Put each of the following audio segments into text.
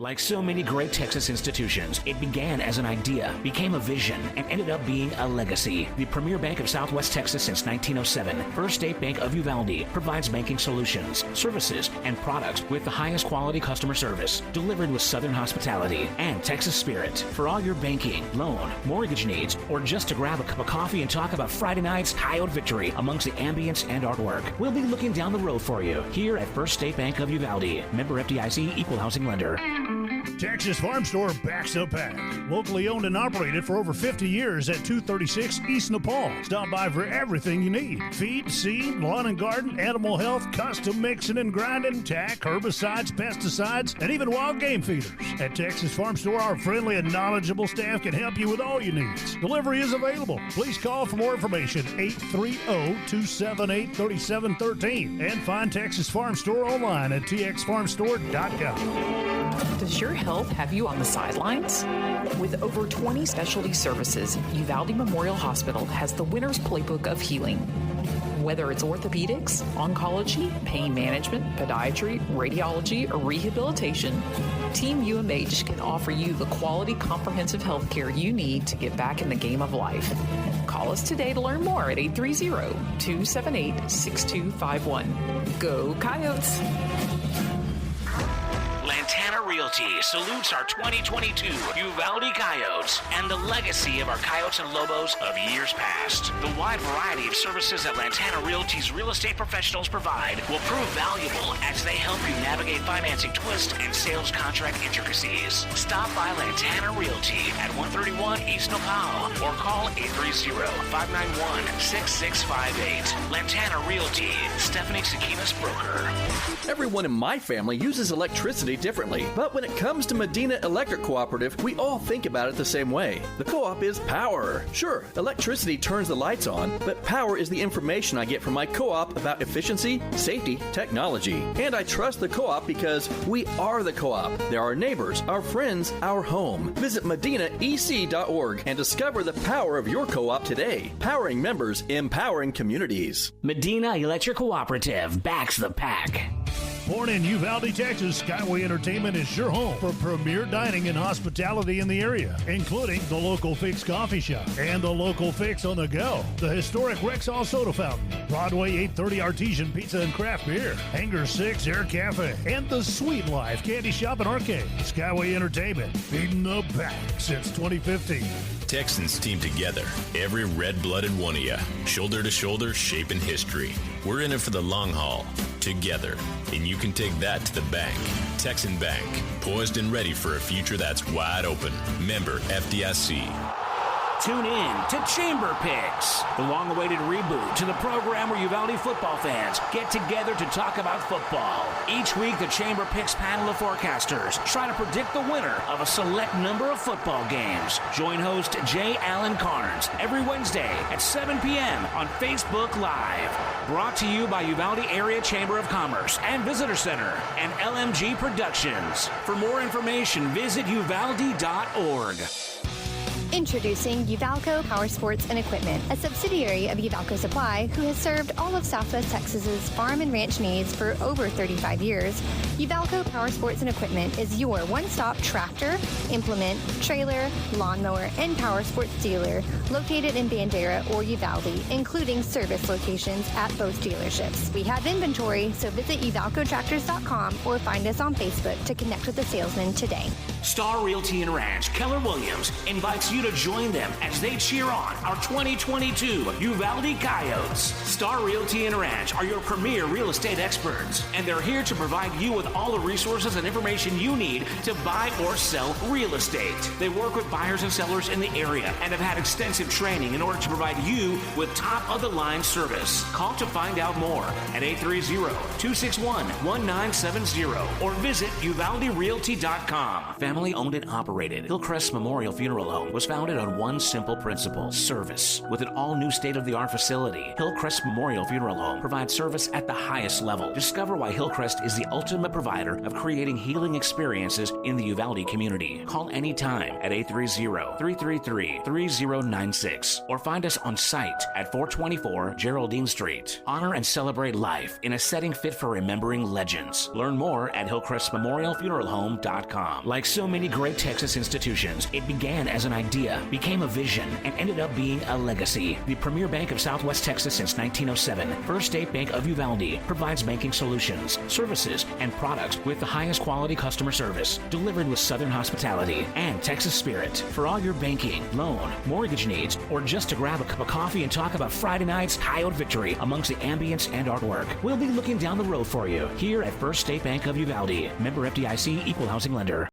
Like so many great Texas institutions, it began as an idea, became a vision, and ended up being a legacy. The premier bank of Southwest Texas since 1907, First State Bank of Uvalde provides banking solutions, services, and products with the highest quality customer service, delivered with Southern hospitality and Texas spirit. For all your banking, loan, mortgage needs, or just to grab a cup of coffee and talk about Friday night's Coyote victory amongst the ambience and artwork, we'll be looking down the road for you here at First State Bank of Uvalde. Member FDIC, Equal Housing Lender. Texas Farm Store backs the pack. Locally owned and operated for over 50 years at 236 East Nepal. Stop by for everything you need. Feed, seed, lawn and garden, animal health, custom mixing and grinding, tack, herbicides, pesticides, and even wild game feeders. At Texas Farm Store, our friendly and knowledgeable staff can help you with all your needs. Delivery is available. Please call for more information, 830-278-3713. And find Texas Farm Store online at txfarmstore.com. Does your health have you on the sidelines? With over 20 specialty services, Uvalde Memorial Hospital has the winner's playbook of healing. Whether it's orthopedics, oncology, pain management, podiatry, radiology, or rehabilitation, Team UMH can offer you the quality, comprehensive health care you need to get back in the game of life. Call us today to learn more at 830-278-6251. Go Coyotes! Lantana Realty salutes our 2022 Uvalde Coyotes and the legacy of our Coyotes and Lobos of years past. The wide variety of services that Lantana Realty's real estate professionals provide will prove valuable as they help you navigate financing twists and sales contract intricacies. Stop by Lantana Realty at 131 East Nopal or call 830-591-6658. Lantana Realty, Stephanie Sakinas broker. Everyone in my family uses electricity differently, but when it comes to Medina Electric Cooperative, we all think about it the same way. The co-op is power. Sure, electricity turns the lights on, but power is the information I get from my co-op about efficiency, safety, technology. And I trust the co-op because we are the co-op. They're our neighbors, our friends, our home. Visit medinaec.org and discover the power of your co-op today. Powering members, empowering communities. Medina Electric Cooperative backs the pack. Born in Uvalde, Texas, Skyway Entertainment is your home for premier dining and hospitality in the area, including the Local Fix Coffee Shop and the Local Fix on the Go, the historic Rexall Soda Fountain, Broadway 830 Artesian Pizza and Craft Beer, Hangar 6 Air Cafe, and the Sweet Life Candy Shop and Arcade. Skyway Entertainment, beating the pack since 2015. Texans team together, every red-blooded one of you, shoulder to shoulder, shaping history. We're in it for the long haul, together, and you can take that to the bank. Texan Bank, poised and ready for a future that's wide open. Member FDIC. Tune in to Chamber Picks, the long-awaited reboot to the program where Uvalde football fans get together to talk about football. Each week, the Chamber Picks panel of forecasters try to predict the winner of a select number of football games. Join host J. Allen Carnes every Wednesday at 7 p.m. on Facebook Live. Brought to you by Uvalde Area Chamber of Commerce and Visitor Center and LMG Productions. For more information, visit uvalde.org. Introducing Uvalco Power Sports and Equipment, a subsidiary of Uvalco Supply who has served all of Southwest Texas's farm and ranch needs for over 35 years. Uvalco Power Sports and Equipment is your one-stop tractor, implement, trailer, lawnmower, and power sports dealer located in Bandera or Uvalde, including service locations at both dealerships. We have inventory, so visit uvalcotractors.com or find us on Facebook to connect with the salesman today. Star Realty and Ranch Keller Williams invites you to join them as they cheer on our 2022 Uvalde Coyotes. Star Realty and Ranch are your premier real estate experts, and they're here to provide you with all the resources and information you need to buy or sell real estate. They work with buyers and sellers in the area and have had extensive training in order to provide you with top-of-the-line service. Call to find out more at 830-261-1970 or visit uvalderealty.com. Family Family owned and operated, Hillcrest Memorial Funeral Home was founded on one simple principle: service. With an all-new state-of-the-art facility, Hillcrest Memorial Funeral Home provides service at the highest level. Discover why Hillcrest is the ultimate provider of creating healing experiences in the Uvalde community. Call anytime at 830-333-3096 or find us on site at 424 Geraldine Street. Honor and celebrate life in a setting fit for remembering legends. Learn more at hillcrestmemorialfuneralhome.com. Like so many great Texas institutions, it began as an idea, became a vision, and ended up being a legacy. The premier bank of Southwest Texas since 1907, First State Bank of Uvalde provides banking solutions, services, and products with the highest quality customer service, delivered with Southern hospitality and Texas spirit. For all your banking, loan, mortgage needs, or just to grab a cup of coffee and talk about Friday night's Coyote victory amongst the ambience and artwork, we'll be looking down the road for you here at First State Bank of Uvalde. Member FDIC, Equal Housing Lender.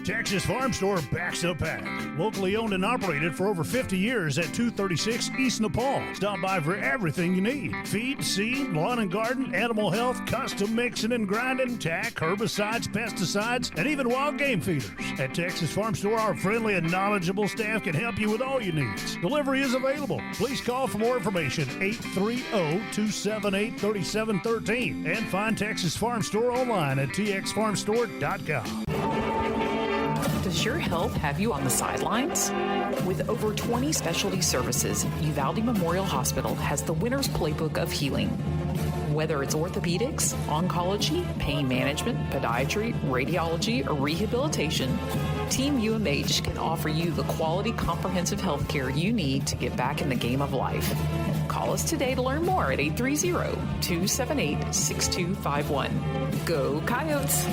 Texas Farm Store backs up pack. Locally owned and operated for over 50 years at 236 East Nepal. Stop by for everything you need. Feed, seed, lawn and garden, animal health, custom mixing and grinding, tack, herbicides, pesticides, and even wild game feeders. At Texas Farm Store, our friendly and knowledgeable staff can help you with all your needs. Delivery is available. Please call for more information, 830-278-3713, and find Texas Farm Store online at txfarmstore.com. Does your health have you on the sidelines? With over 20 specialty services, Uvalde Memorial Hospital has the winner's playbook of healing. Whether it's orthopedics, oncology, pain management, podiatry, radiology, or rehabilitation, Team UMH can offer you the quality, comprehensive health care you need to get back in the game of life. Call us today to learn more at 830-278-6251. Go Coyotes!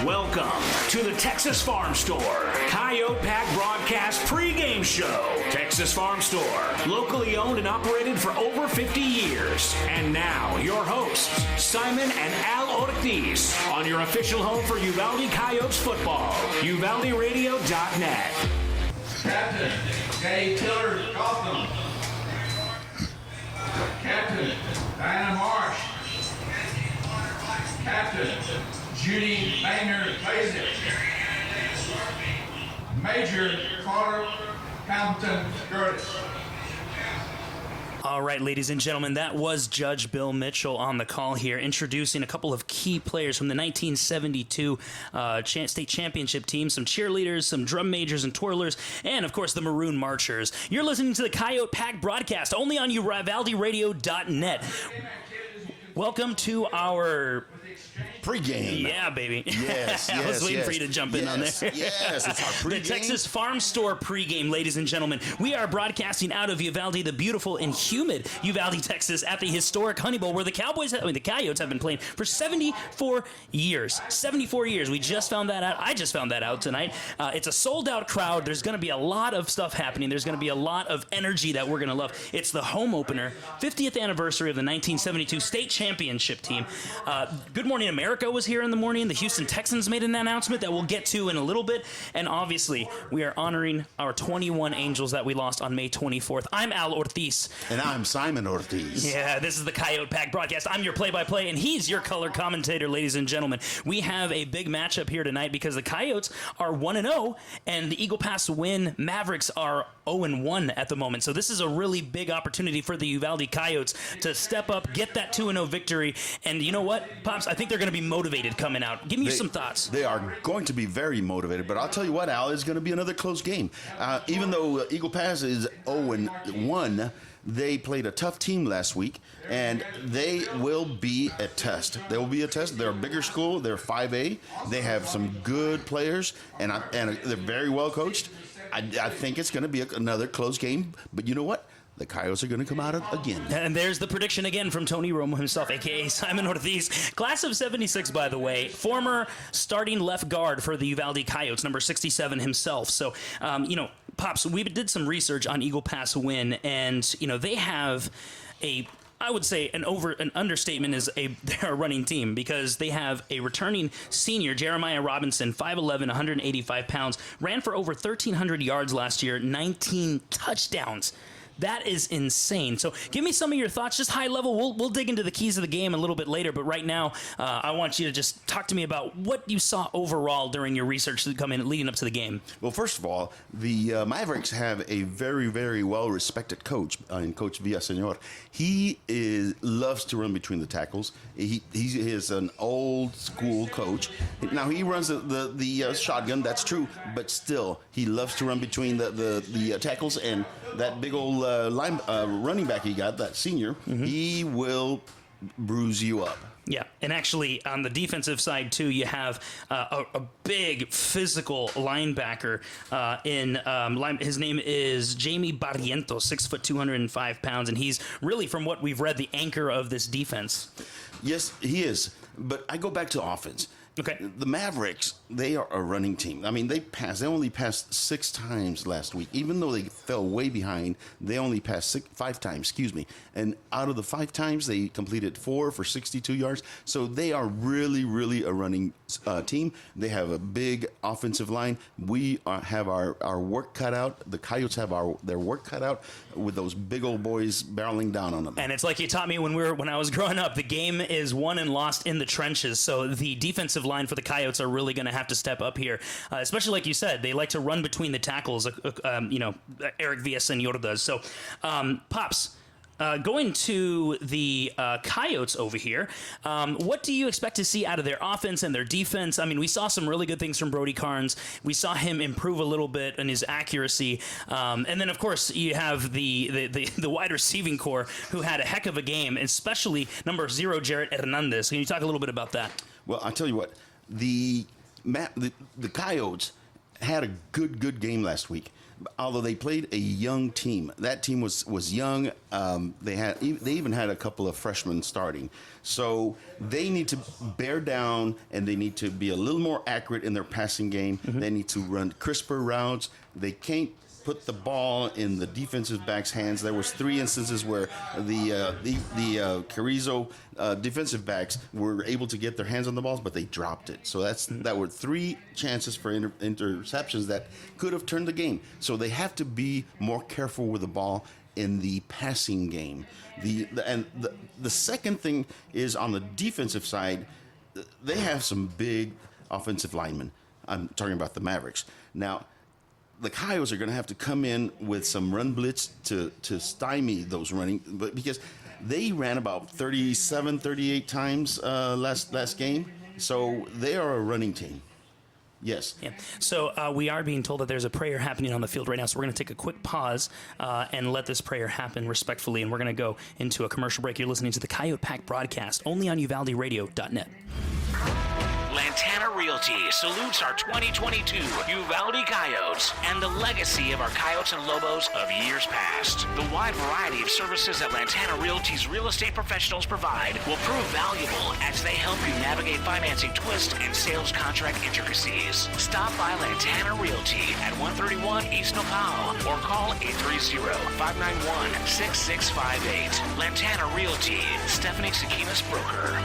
Welcome to the Texas Farm Store Coyote Pack Broadcast pregame show. Texas Farm Store, locally owned and operated for over 50 years. And now, your hosts, Simon and Al Ortiz, on your official home for Uvalde Coyotes football, UvaldeRadio.net. Captain Dave Tiller Gotham. Captain Diana Marsh. Captain Judy Maynard Clazik. Major Carter Compton Curtis. All right, ladies and gentlemen, that was Judge Bill Mitchell on the call here, introducing a couple of key players from the 1972 state championship team, some cheerleaders, some drum majors and twirlers, and, of course, the Maroon Marchers. You're listening to the Coyote Pack broadcast, only on UvaldeRadio.net. Welcome to our pregame. Yeah, baby. Yes, I was waiting for you to jump in on there. Yes, it's our pregame. The Texas Farm Store pregame, ladies and gentlemen. We are broadcasting out of Uvalde, the beautiful and humid Uvalde, Texas, at the historic Honey Bowl, where the Coyotes have been playing for 74 years. 74 years. We just found that out. I just found that out tonight. It's a sold-out crowd. There's going to be a lot of stuff happening. There's going to be a lot of energy that we're going to love. It's the home opener, 50th anniversary of the 1972 state championship team. Good Morning America was here in the morning. The Houston Texans made an announcement that we'll get to in a little bit. And obviously, we are honoring our 21 Angels that we lost on May 24th. I'm Al Ortiz. And I'm Simon Ortiz. Yeah, this is the Coyote Pack broadcast. I'm your play-by-play, and he's your color commentator, ladies and gentlemen. We have a big matchup here tonight because the Coyotes are 1-0, and the Eagle Pass Winn Mavericks are 0-1 at the moment. So this is a really big opportunity for the Uvalde Coyotes to step up, get that 2-0 victory. And you know what, Pops? I think they're going to be motivated coming out. Give me some thoughts. They are going to be very motivated, but I'll tell you what, Al, it's going to be another close game. Even though Eagle Pass is 0-1, they played a tough team last week, and they will be a test. They will be a test. They're a bigger school. They're 5A. They have some good players, and they're very well coached. I think it's going to be another close game, but you know what? The Coyotes are going to come out again. And there's the prediction again from Tony Romo himself, a.k.a. Simon Ortiz. Class of 76, by the way. Former starting left guard for the Uvalde Coyotes, number 67 himself. So, Pops, we did some research on Eagle Pass Winn, and, they have I would say an understatement is they're a running team because they have a returning senior, Jeremiah Robinson, 5'11", 185 pounds, ran for over 1,300 yards last year, 19 touchdowns. That is insane. So give me some of your thoughts, just high level. We'll dig into the keys of the game a little bit later, but right now I want you to just talk to me about what you saw overall during your research leading up to the game. Well, first of all, the Mavericks have a very, very well-respected coach, Coach Villaseñor. He loves to run between the tackles. He is an old-school coach. Now, he runs the shotgun, that's true, but still, he loves to run between the tackles, and that big old running back he got, that senior, he will bruise you up. Yeah, and actually on the defensive side too, you have a big physical linebacker his name is Jamie Barrientos, 6 foot 205 pounds, and he's really, from what we've read, the anchor of this defense. Yes, he is. But I go back to offense. Okay. The Mavericks, they are a running team. I mean, they only passed 6 times last week. Even though they fell way behind, they only passed 5 times, And out of the 5 times, they completed 4 for 62 yards. So they are really, really a running team. They have a big offensive line. We have our work cut out. The Coyotes have their work cut out with those big old boys barreling down on them. And it's like you taught me when I was growing up, the game is won and lost in the trenches. So the defensive line for the Coyotes are really going to have to step up here, especially like you said, they like to run between the tackles. Eric Villaseñor does. So, Pops, going to the Coyotes over here, what do you expect to see out of their offense and their defense? I mean, we saw some really good things from Brody Carnes. We saw him improve a little bit in his accuracy. And then, of course, you have the wide receiving core who had a heck of a game, especially number 0, Jarrett Hernandez. Can you talk a little bit about that? Well, I'll tell you what, the Coyotes had a good game last week. Although they played a young team, that team was young. They even had a couple of freshmen starting, so they need to bear down and they need to be a little more accurate in their passing game. They need to run crisper routes. They can't put the ball in the defensive back's hands. There was 3 instances where the Carrizo defensive backs were able to get their hands on the balls, but they dropped it. So that were 3 chances for interceptions that could have turned the game. So they have to be more careful with the ball in the passing game. The second thing is on the defensive side, they have some big offensive linemen. I'm talking about the Mavericks. Now, the Coyotes are going to have to come in with some run blitz to stymie those running, but because they ran about 37, 38 times last game, so they are a running team. Yes. Yeah. So we are being told that there's a prayer happening on the field right now, so we're going to take a quick pause and let this prayer happen respectfully, and we're going to go into a commercial break. You're listening to the Coyote Pack broadcast, only on UvaldeRadio.net. Lantana Realty salutes our 2022 Uvalde Coyotes and the legacy of our Coyotes and Lobos of years past. The wide variety of services that Lantana Realty's real estate professionals provide will prove valuable as they help you navigate financing twists and sales contract intricacies. Stop by Lantana Realty at 131 East Nopal or call 830-591-6658. Lantana Realty, Stephanie Sakinas Broker.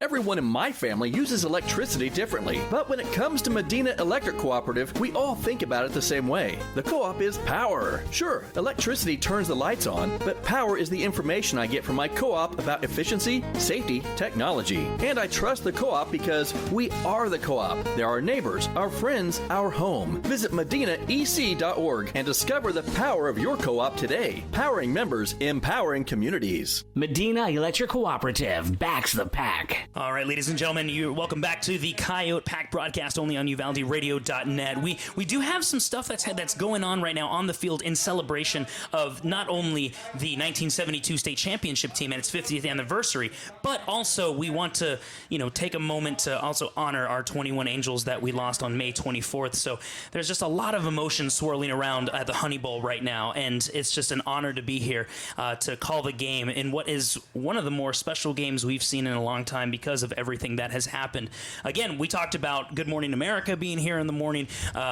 Everyone in my family uses electricity differently, but when it comes to Medina Electric Cooperative, we all think about it the same way. The co-op is power. Sure, electricity turns the lights on, but power is the information I get from my co-op about efficiency, safety, technology. And I trust the co-op because we are the co-op. They're our neighbors, our friends, our home. Visit medinaec.org and discover the power of your co-op today. Powering members, empowering communities. Medina Electric Cooperative backs the pack. All right, ladies and gentlemen, you're welcome back to the Coyote Pack broadcast, only on UvaldeRadio.net. We do have some stuff that's going on right now on the field in celebration of not only the 1972 state championship team and its 50th anniversary, but also we want to, take a moment to also honor our 21 Angels that we lost on May 24th. So there's just a lot of emotion swirling around at the Honey Bowl right now, and it's just an honor to be here to call the game in what is one of the more special games we've seen in a long time because of everything that has happened. And again, we talked about Good Morning America being here in the morning.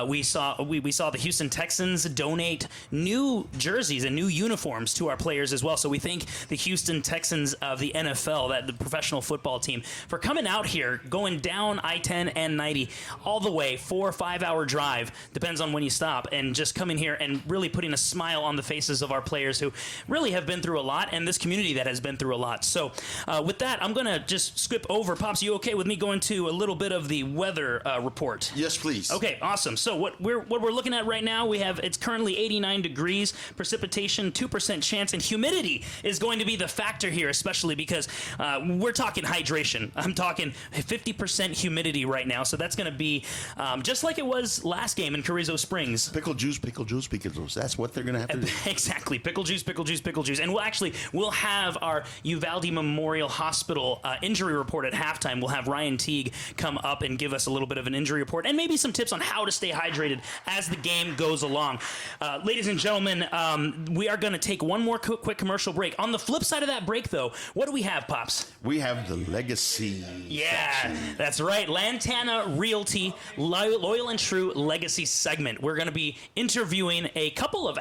We saw the Houston Texans donate new jerseys and new uniforms to our players as well. So we thank the Houston Texans of the NFL, the professional football team, for coming out here, going down I-10 and 90 all the way, 4 or 5 hour drive, depends on when you stop, and just coming here and really putting a smile on the faces of our players who really have been through a lot, and this community that has been through a lot. So with that, I'm going to just skip over. Pops, you okay with me going to a little bit of the weather report? Yes, please. Okay, awesome. So what we're looking at right now, it's currently 89 degrees, precipitation 2% chance, and humidity is going to be the factor here, especially because we're talking hydration. I'm talking 50% humidity right now, so that's going to be just like it was last game in Carrizo Springs. Pickle juice, pickle juice, pickle juice. That's what they're going to have to do. Exactly. Pickle juice, pickle juice, pickle juice. And we'll have our Uvalde Memorial Hospital injury report at halftime. We'll have Ryan Teague come up and give us a little bit of an injury report and maybe some tips on how to stay hydrated as the game goes along. Ladies and gentlemen, we are going to take one more quick commercial break. On the flip side of that break, though, what do we have, Pops? We have the legacy section. That's right. Lantana Realty, Loyal and True Legacy segment. We're going to be interviewing a couple of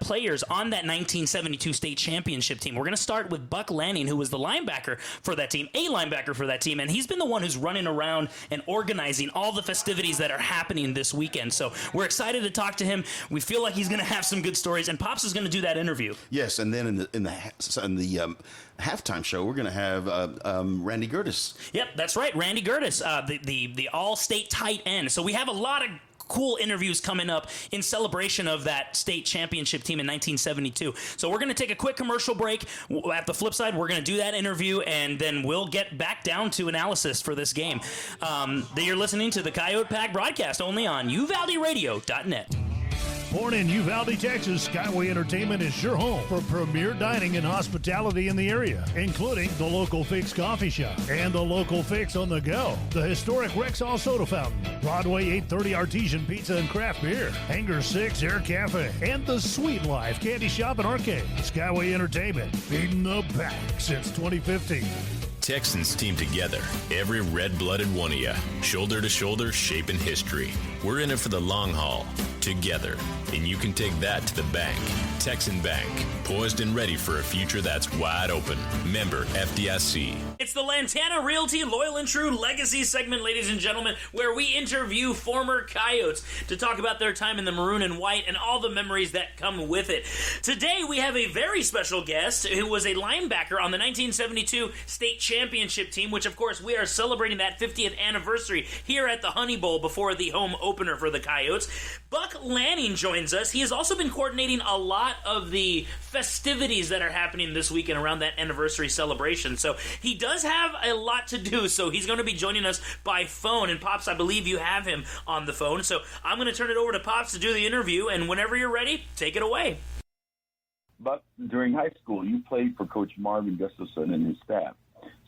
players on that 1972 state championship team. We're going to start with Buck Lanning, who was the linebacker for that team, and he's been the one who's running around and organizing all the festivities that are happening this weekend. So we're excited to talk to him. We feel like he's going to have some good stories, and Pops is going to do that interview. Yes, and then in the halftime show, we're going to have Randy Gertis. Yep, that's right, Randy Gertis, the all-state tight end. So we have a lot of cool interviews coming up in celebration of that state championship team in 1972. So we're going to take a quick commercial break. At the flip side, we're going to do that interview, and then we'll get back down to analysis for this game. You're listening to the Coyote Pack broadcast only on UvaldeRadio.net. Born in Uvalde, Texas, Skyway Entertainment is your home for premier dining and hospitality in the area, including the Local Fix Coffee Shop and the Local Fix on the Go, the historic Rexall Soda Fountain, Broadway 830 Artesian Pizza and Craft Beer, Hangar 6 Air Cafe, and the Sweet Life Candy Shop and Arcade. Skyway Entertainment, feeding the pack since 2015. Texans team together, every red-blooded one of you, shoulder to shoulder, shaping history. We're in it for the long haul, together, and you can take that to the bank. Texan Bank, poised and ready for a future that's wide open. Member FDIC. It's the Lantana Realty Loyal and True Legacy segment, ladies and gentlemen, where we interview former Coyotes to talk about their time in the maroon and white and all the memories that come with it. Today, we have a very special guest who was a linebacker on the 1972 state championship team, which, of course, we are celebrating that 50th anniversary here at the Honey Bowl before the home opener for the Coyotes. Buck Lanning joins us. He has also been coordinating a lot of the festivities that are happening this weekend around that anniversary celebration. So he does have a lot to do, so he's going to be joining us by phone. And Pops, I believe you have him on the phone. So I'm going to turn it over to Pops to do the interview, and whenever you're ready, take it away. Buck, during high school, you played for Coach Marvin Gustafson and his staff.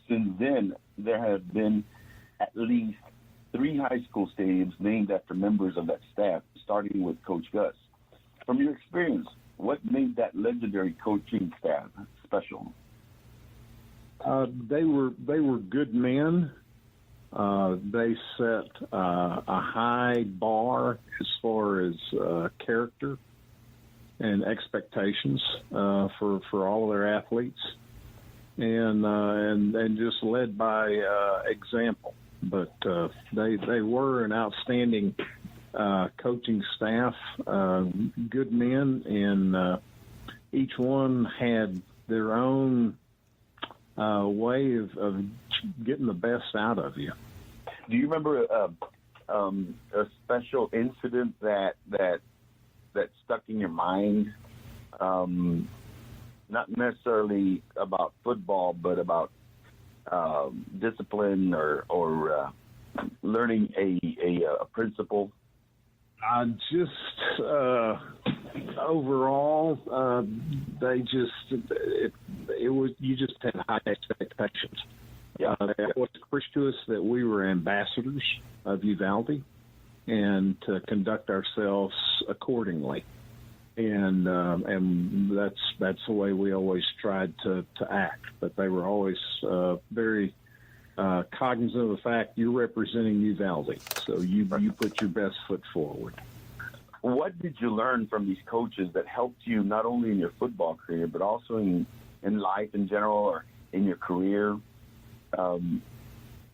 Since then, there have been at least 3 high school stadiums named after members of that staff, starting with Coach Gus. From your experience, what made that legendary coaching staff special? They were good men. They set a high bar as far as character and expectations for all of their athletes, and just led by example. But they were an outstanding coaching staff, good men, and each one had their own way of getting the best out of you. Do you remember a special incident that stuck in your mind? Not necessarily about football, but about discipline or learning a principle. Overall, you just had high expectations. Yeah. It was clear to us that we were ambassadors of Uvalde and to conduct ourselves accordingly. And that's the way we always tried to act. But they were always very cognizant of the fact you're representing Uvalde. So you put your best foot forward. What did you learn from these coaches that helped you not only in your football career, but also in life in general or in your career?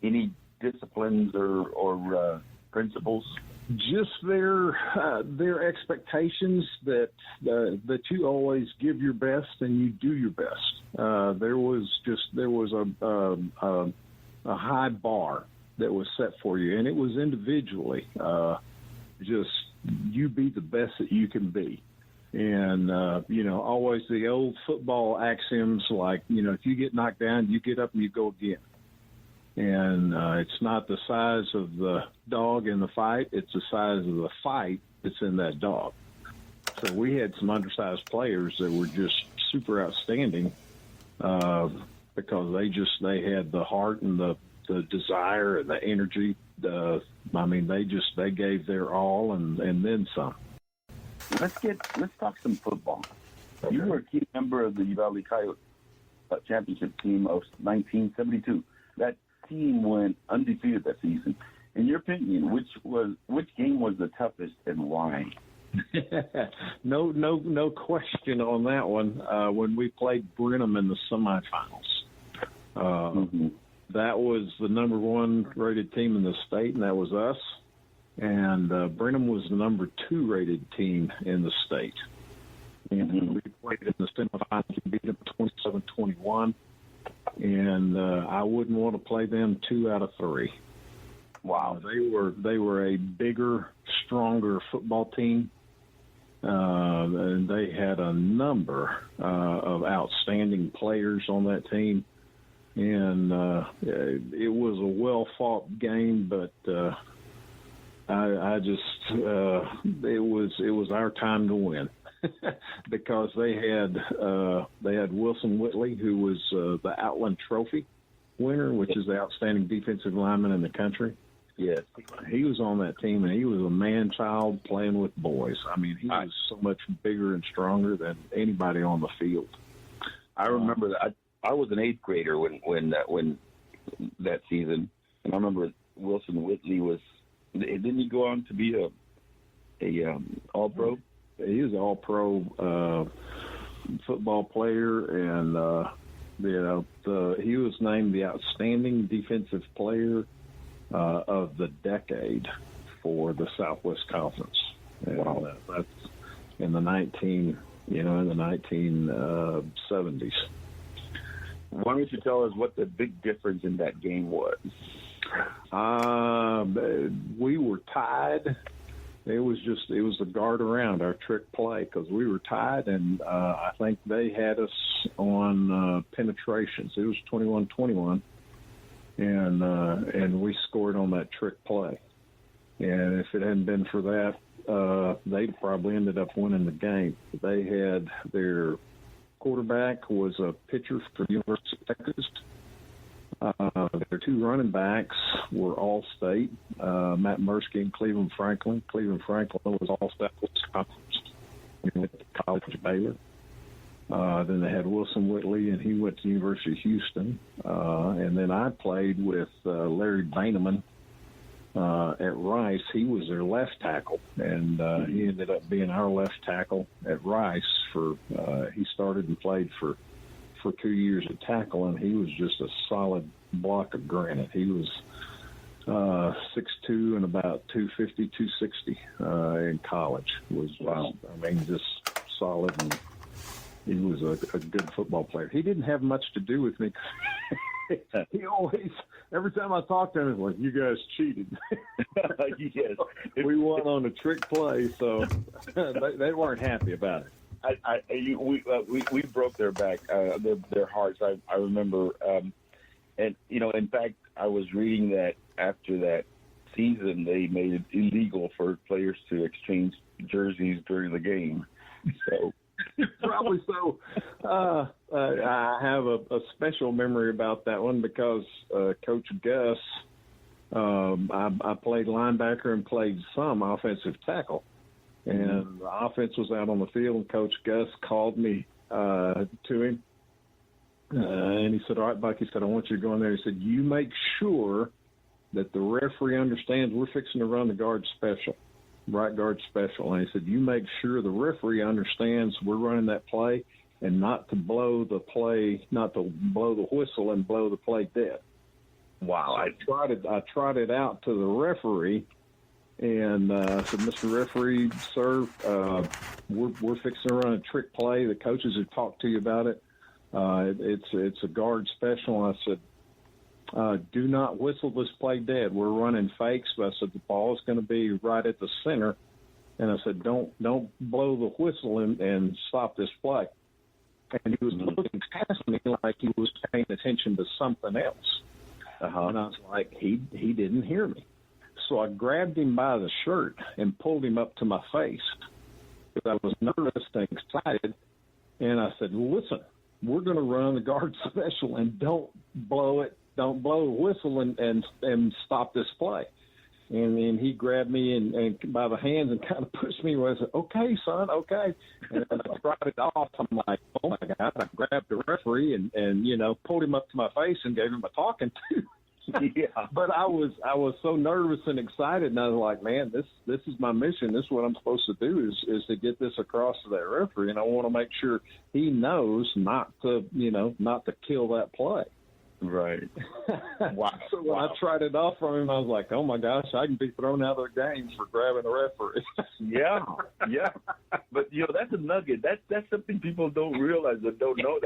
Any disciplines or principles? Just their expectations that you always give your best and you do your best. There was a high bar that was set for you, and it was individually. Just you be the best that you can be. And, always the old football axioms like, if you get knocked down, you get up and you go again. And it's not the size of the dog in the fight, it's the size of the fight that's in that dog. So we had some undersized players that were just super outstanding because they had the heart and the desire and the energy. They gave their all and then some. Let's talk some football. Okay. You were a key member of the Uvalde Coyote championship team of 1972. That team went undefeated that season. In your opinion, which game was the toughest and why? No question on that one. When we played Brenham in the semifinals, that was the number one rated team in the state, and that was us. And Brenham was the number 2 rated team in the state. And we played in the semifinals. We beat them 27-21. And I wouldn't want to play them 2 out of 3. Wow. They were a bigger, stronger football team. And they had a number of outstanding players on that team. And it was a well-fought game, but it was our time to win because they had Wilson Whitley, who was the Outland Trophy winner, which is the outstanding defensive lineman in the country. Yes, he was on that team, and he was a man-child playing with boys. I mean, he was so much bigger and stronger than anybody on the field. I remember that. I was an 8th grader when that season, and I remember Wilson Whitley was. Didn't he go on to be a All-Pro? He was an All-Pro football player, and he was named the outstanding defensive player of the decade for the Southwest Conference. Wow. That's in the 1970s. Why don't you tell us what the big difference in that game was? We were tied. It was the guard around our trick play because we were tied, and I think they had us on penetrations. It was 21-21, and we scored on that trick play. And if it hadn't been for that, they'd probably ended up winning the game. They had their quarterback was a pitcher for the University of Texas. Their 2 running backs were all-state, Matt Mursky and Cleveland Franklin. Cleveland Franklin was all-state conference. He went to college at Baylor. Then they had Wilson Whitley, and he went to the University of Houston. And then I played with Larry Baineman at Rice. He was their left tackle, and he ended up being our left tackle at Rice. He started and played for 2 years at tackle, and he was just a solid block of granite. He was 6'2" and about 250, 260 in college. Just solid, and he was a good football player. He didn't have much to do with me. He always, every time I talked to him, he was like, "You guys cheated." Yes. We won on a trick play, so they weren't happy about it. We broke their back, their hearts. I remember, and in fact, I was reading that after that season, they made it illegal for players to exchange jerseys during the game. So probably so. I have a special memory about that one because Coach Gus, I played linebacker and played some offensive tackle. And the offense was out on the field, and Coach Gus called me to him And he said, all right, Buck, he said, I want you to go in there. He said, you make sure that the referee understands we're fixing to run the guard special, right guard special. And he said, you make sure the referee understands we're running that play and not to blow the whistle and blow the play dead. Wow. So I trotted out to the referee and said, Mr. Referee, sir, we're fixing to run a trick play. The coaches have talked to you about it. It's a guard special. And I said, do not whistle this play dead. We're running fakes. But I said, the ball is going to be right at the center. And I said, don't blow the whistle and stop this play. And he was looking past me like he was paying attention to something else. And I was like, he didn't hear me. So I grabbed him by the shirt and pulled him up to my face because I was nervous and excited. And I said, listen, we're going to run the guard special and don't blow the whistle and stop this play. And then he grabbed me and by the hands and kind of pushed me away. I said, okay, son, okay. And then I trotted off. I'm like, oh, my God. I grabbed the referee and pulled him up to my face and gave him a talking to. Yeah. But I was so nervous and excited, and I was like, man, this is my mission. This is what I'm supposed to do is to get this across to that referee, and I want to make sure he knows not to kill that play. Right. Wow. So when I tried it off from him, I was like, oh, my gosh, I can be thrown out of the game for grabbing a referee. Yeah. But, that's a nugget. That's something people don't realize or don't know.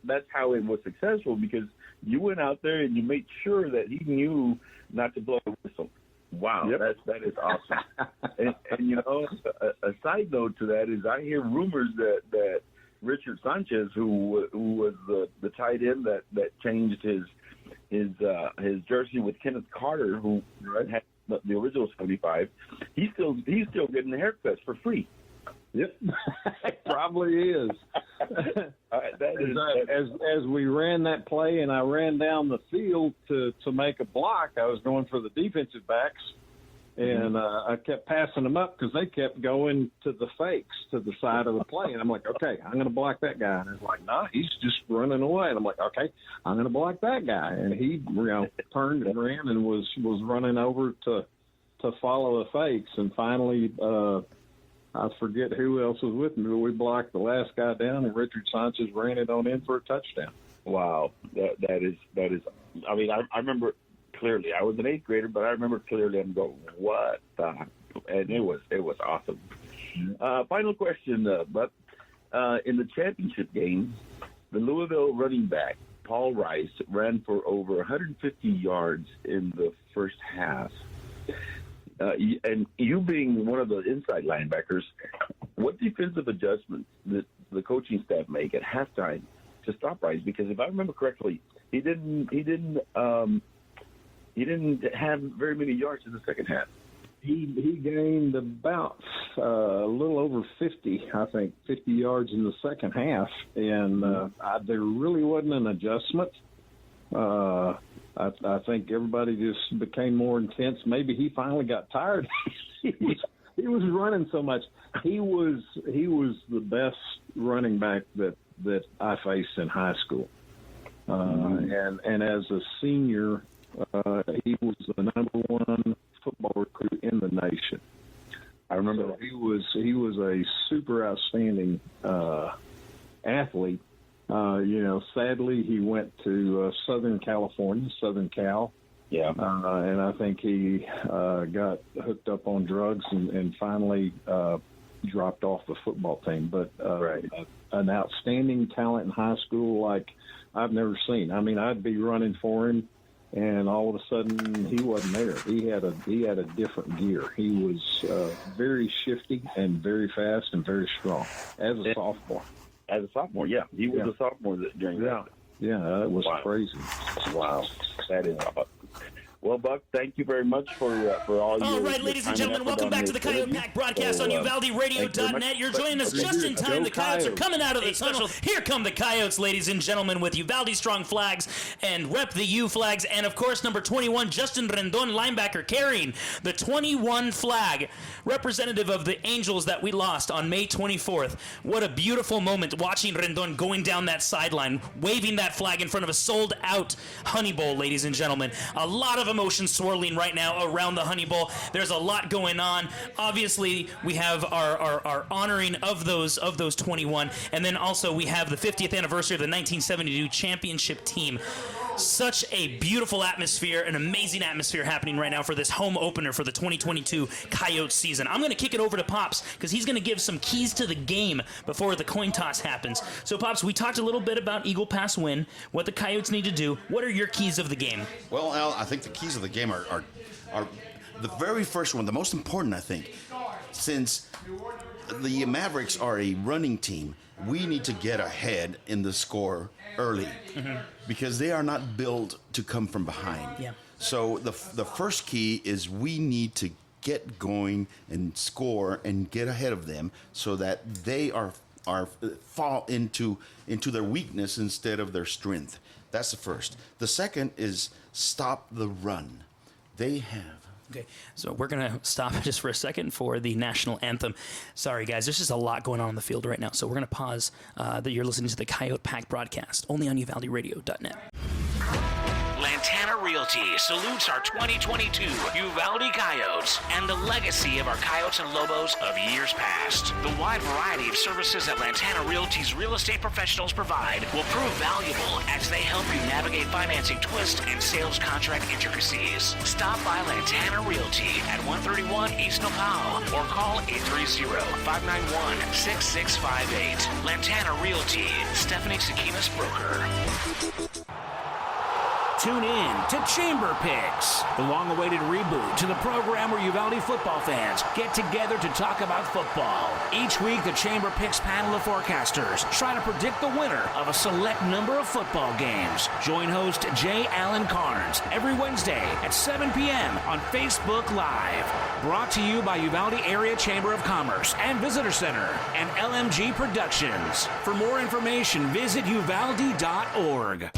That's how it was successful, because you went out there and you made sure that he knew not to blow a whistle. Wow, yep. That is awesome. and a side note to that is I hear rumors that Richard Sanchez, who was the tight end that changed his jersey with Kenneth Carter, who had the original 75, he's still getting the haircuts for free. Yep, probably is. As we ran that play and I ran down the field to make a block, I was going for the defensive backs. And I kept passing them up because they kept going to the fakes to the side of the play. And I'm like, okay, I'm going to block that guy. And it's like, nah, he's just running away. And I'm like, okay, I'm going to block that guy. And he turned and ran and was running over to follow the fakes. And finally, I forget who else was with me, but we blocked the last guy down, and Richard Sanchez ran it on in for a touchdown. Wow, that is. I mean, I remember clearly. I was an 8th grader, but I remember clearly. I'm going, what the? And it was awesome. Final question, but in the championship game, the Louisville running back Paul Rice ran for over 150 yards in the first half. And you being one of the inside linebackers, what defensive adjustments did the coaching staff make at halftime to stop Rice? Because if I remember correctly, he didn't have very many yards in the second half. He gained about a little over 50 yards in the second half, and there really wasn't an adjustment. I think everybody just became more intense. Maybe he finally got tired. He was running so much. He was the best running back that I faced in high school. And as a senior, he was the number one football recruit in the nation. I remember he was a super outstanding athlete. Sadly, he went to Southern California, Southern Cal. Yeah. And I think he got hooked up on drugs and finally dropped off the football team. But an outstanding talent in high school like I've never seen. I mean, I'd be running for him, and all of a sudden he wasn't there. He had a different gear. He was very shifty and very fast and very strong as a sophomore. As a sophomore, yeah. He was a sophomore during that. Yeah, that was crazy. Wow. That is awesome. Well, Buck, thank you very much for all your. All right, ladies and gentlemen, welcome back to the Coyote Pack broadcast on UvaldeRadio.net. You're joining us just in time. The Coyotes are coming out of the tunnel. Here come the Coyotes, ladies and gentlemen, with Uvalde strong flags and rep the U flags. And, of course, number 21, Justin Rendon, linebacker, carrying the 21 flag, representative of the Angels that we lost on May 24th. What a beautiful moment watching Rendon going down that sideline, waving that flag in front of a sold-out Honey Bowl, ladies and gentlemen. A lot of emotions swirling right now around the Honey Bowl. There's a lot going on. Obviously, we have our honoring of those 21, and then also we have the 50th anniversary of the 1972 championship team. Such a beautiful atmosphere, an amazing atmosphere happening right now for this home opener for the 2022 Coyote season. I'm going to kick it over to Pops because he's going to give some keys to the game before the coin toss happens. So, Pops, we talked a little bit about Eagle Pass Winn, what the Coyotes need to do. What are your keys of the game? Well, Al, I think the keys of the game are the very first one, the most important, I think. Since the Mavericks are a running team, we need to get ahead in the score early because they are not built to come from behind. Yeah. So the first key is we need to get going and score and get ahead of them so that they are fall into their weakness instead of their strength. That's the first. The second is stop the run. They have. Okay, so we're going to stop just for a second for the national anthem. Sorry, guys, there's just a lot going on the field right now, so we're going to pause that you're listening to the Coyote Pack broadcast, only on UvaldeRadio.net. Lantana Realty salutes our 2022 Uvalde Coyotes and the legacy of our Coyotes and Lobos of years past. The wide variety of services that Lantana Realty's real estate professionals provide will prove valuable as they help you navigate financing twists and sales contract intricacies. Stop by Lantana Realty at 131 East Nopal or call 830-591-6658. Lantana Realty, Stephanie Sakinas Broker. Tune in to Chamber Picks, the long-awaited reboot to the program where Uvalde football fans get together to talk about football. Each week, the Chamber Picks panel of forecasters try to predict the winner of a select number of football games. Join host J. Allen Carnes every Wednesday at 7 p.m. on Facebook Live. Brought to you by Uvalde Area Chamber of Commerce and Visitor Center and LMG Productions. For more information, visit uvalde.org.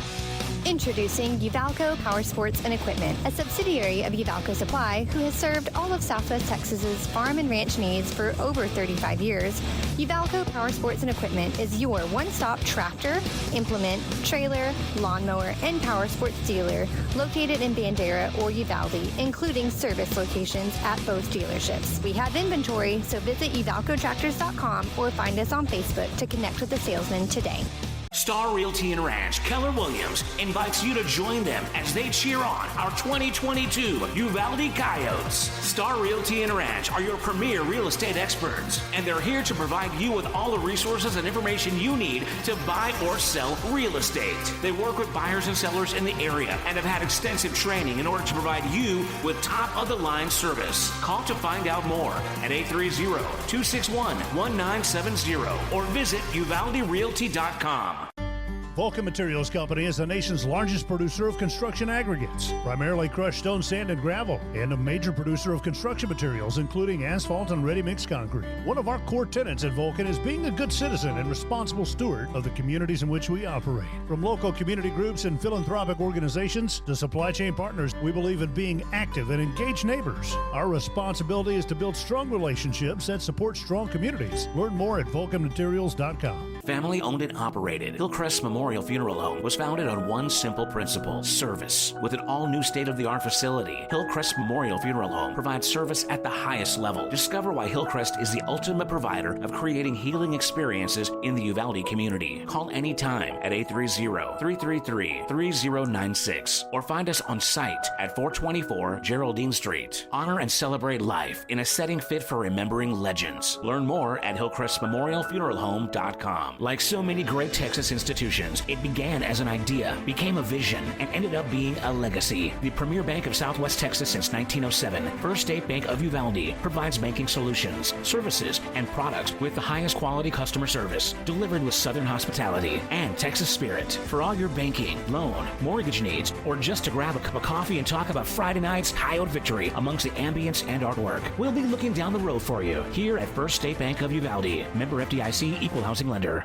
Introducing Uvalco Power Sports and Equipment, a subsidiary of Uvalco Supply who has served all of Southwest Texas's farm and ranch needs for over 35 years. Uvalco Power Sports and Equipment is your one-stop tractor, implement, trailer, lawnmower, and power sports dealer located in Bandera or Uvalde, including service locations at both dealerships. We have inventory, so visit uvalcotractors.com or find us on Facebook to connect with the salesman today. Star Realty and Ranch Keller Williams invites you to join them as they cheer on our 2022 Uvalde Coyotes. Star Realty and Ranch are your premier real estate experts, and they're here to provide you with all the resources and information you need to buy or sell real estate. They work with buyers and sellers in the area and have had extensive training in order to provide you with top-of-the-line service. Call to find out more at 830-261-1970 or visit uvalderealty.com. Vulcan Materials Company is the nation's largest producer of construction aggregates, primarily crushed stone, sand, and gravel, and a major producer of construction materials, including asphalt and ready-mix concrete. One of our core tenets at Vulcan is being a good citizen and responsible steward of the communities in which we operate. From local community groups and philanthropic organizations to supply chain partners, we believe in being active and engaged neighbors. Our responsibility is to build strong relationships that support strong communities. Learn more at vulcanmaterials.com. Family owned and operated, Hillcrest Memorial Funeral Home was founded on one simple principle: service. With an all-new state-of-the-art facility, Hillcrest Memorial Funeral Home provides service at the highest level. Discover why Hillcrest is the ultimate provider of creating healing experiences in the Uvalde community. Call anytime at 830-333-3096 or find us on site at 424 Geraldine Street. Honor and celebrate life in a setting fit for remembering legends. Learn more at hillcrestmemorialfuneralhome.com. Like so many great Texas institutions, institutions. It began as an idea, became a vision, and ended up being a legacy. The premier bank of Southwest Texas since 1907, First State Bank of Uvalde provides banking solutions, services, and products with the highest quality customer service, delivered with Southern hospitality and Texas spirit. For all your banking, loan, mortgage needs, or just to grab a cup of coffee and talk about Friday night's Coyote victory amongst the ambience and artwork, we'll be looking down the road for you here at First State Bank of Uvalde. Member FDIC, equal housing lender.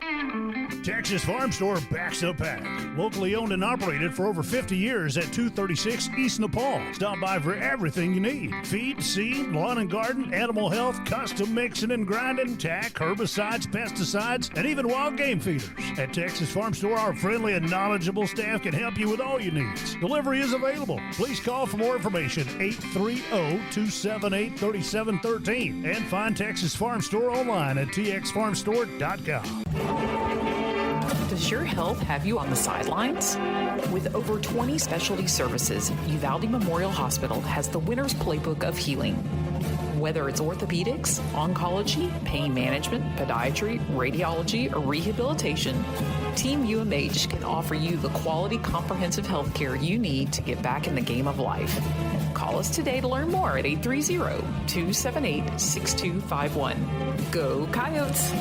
Texas Farm Store backs the pack. Locally owned and operated for over 50 years at 236 East Nepal. Stop by for everything you need. Feed, seed, lawn and garden, animal health, custom mixing and grinding, tack, herbicides, pesticides, and even wild game feeders. At Texas Farm Store, our friendly and knowledgeable staff can help you with all your needs. Delivery is available. Please call for more information, 830-278-3713, and find Texas Farm Store online at txfarmstore.com. Does your health have you on the sidelines? With over 20 specialty services, Uvalde Memorial Hospital has the winner's playbook of healing. Whether it's orthopedics, oncology, pain management, podiatry, radiology, or rehabilitation, Team UMH can offer you the quality, comprehensive health care you need to get back in the game of life. Call us today to learn more at 830-278-6251. Go Coyotes!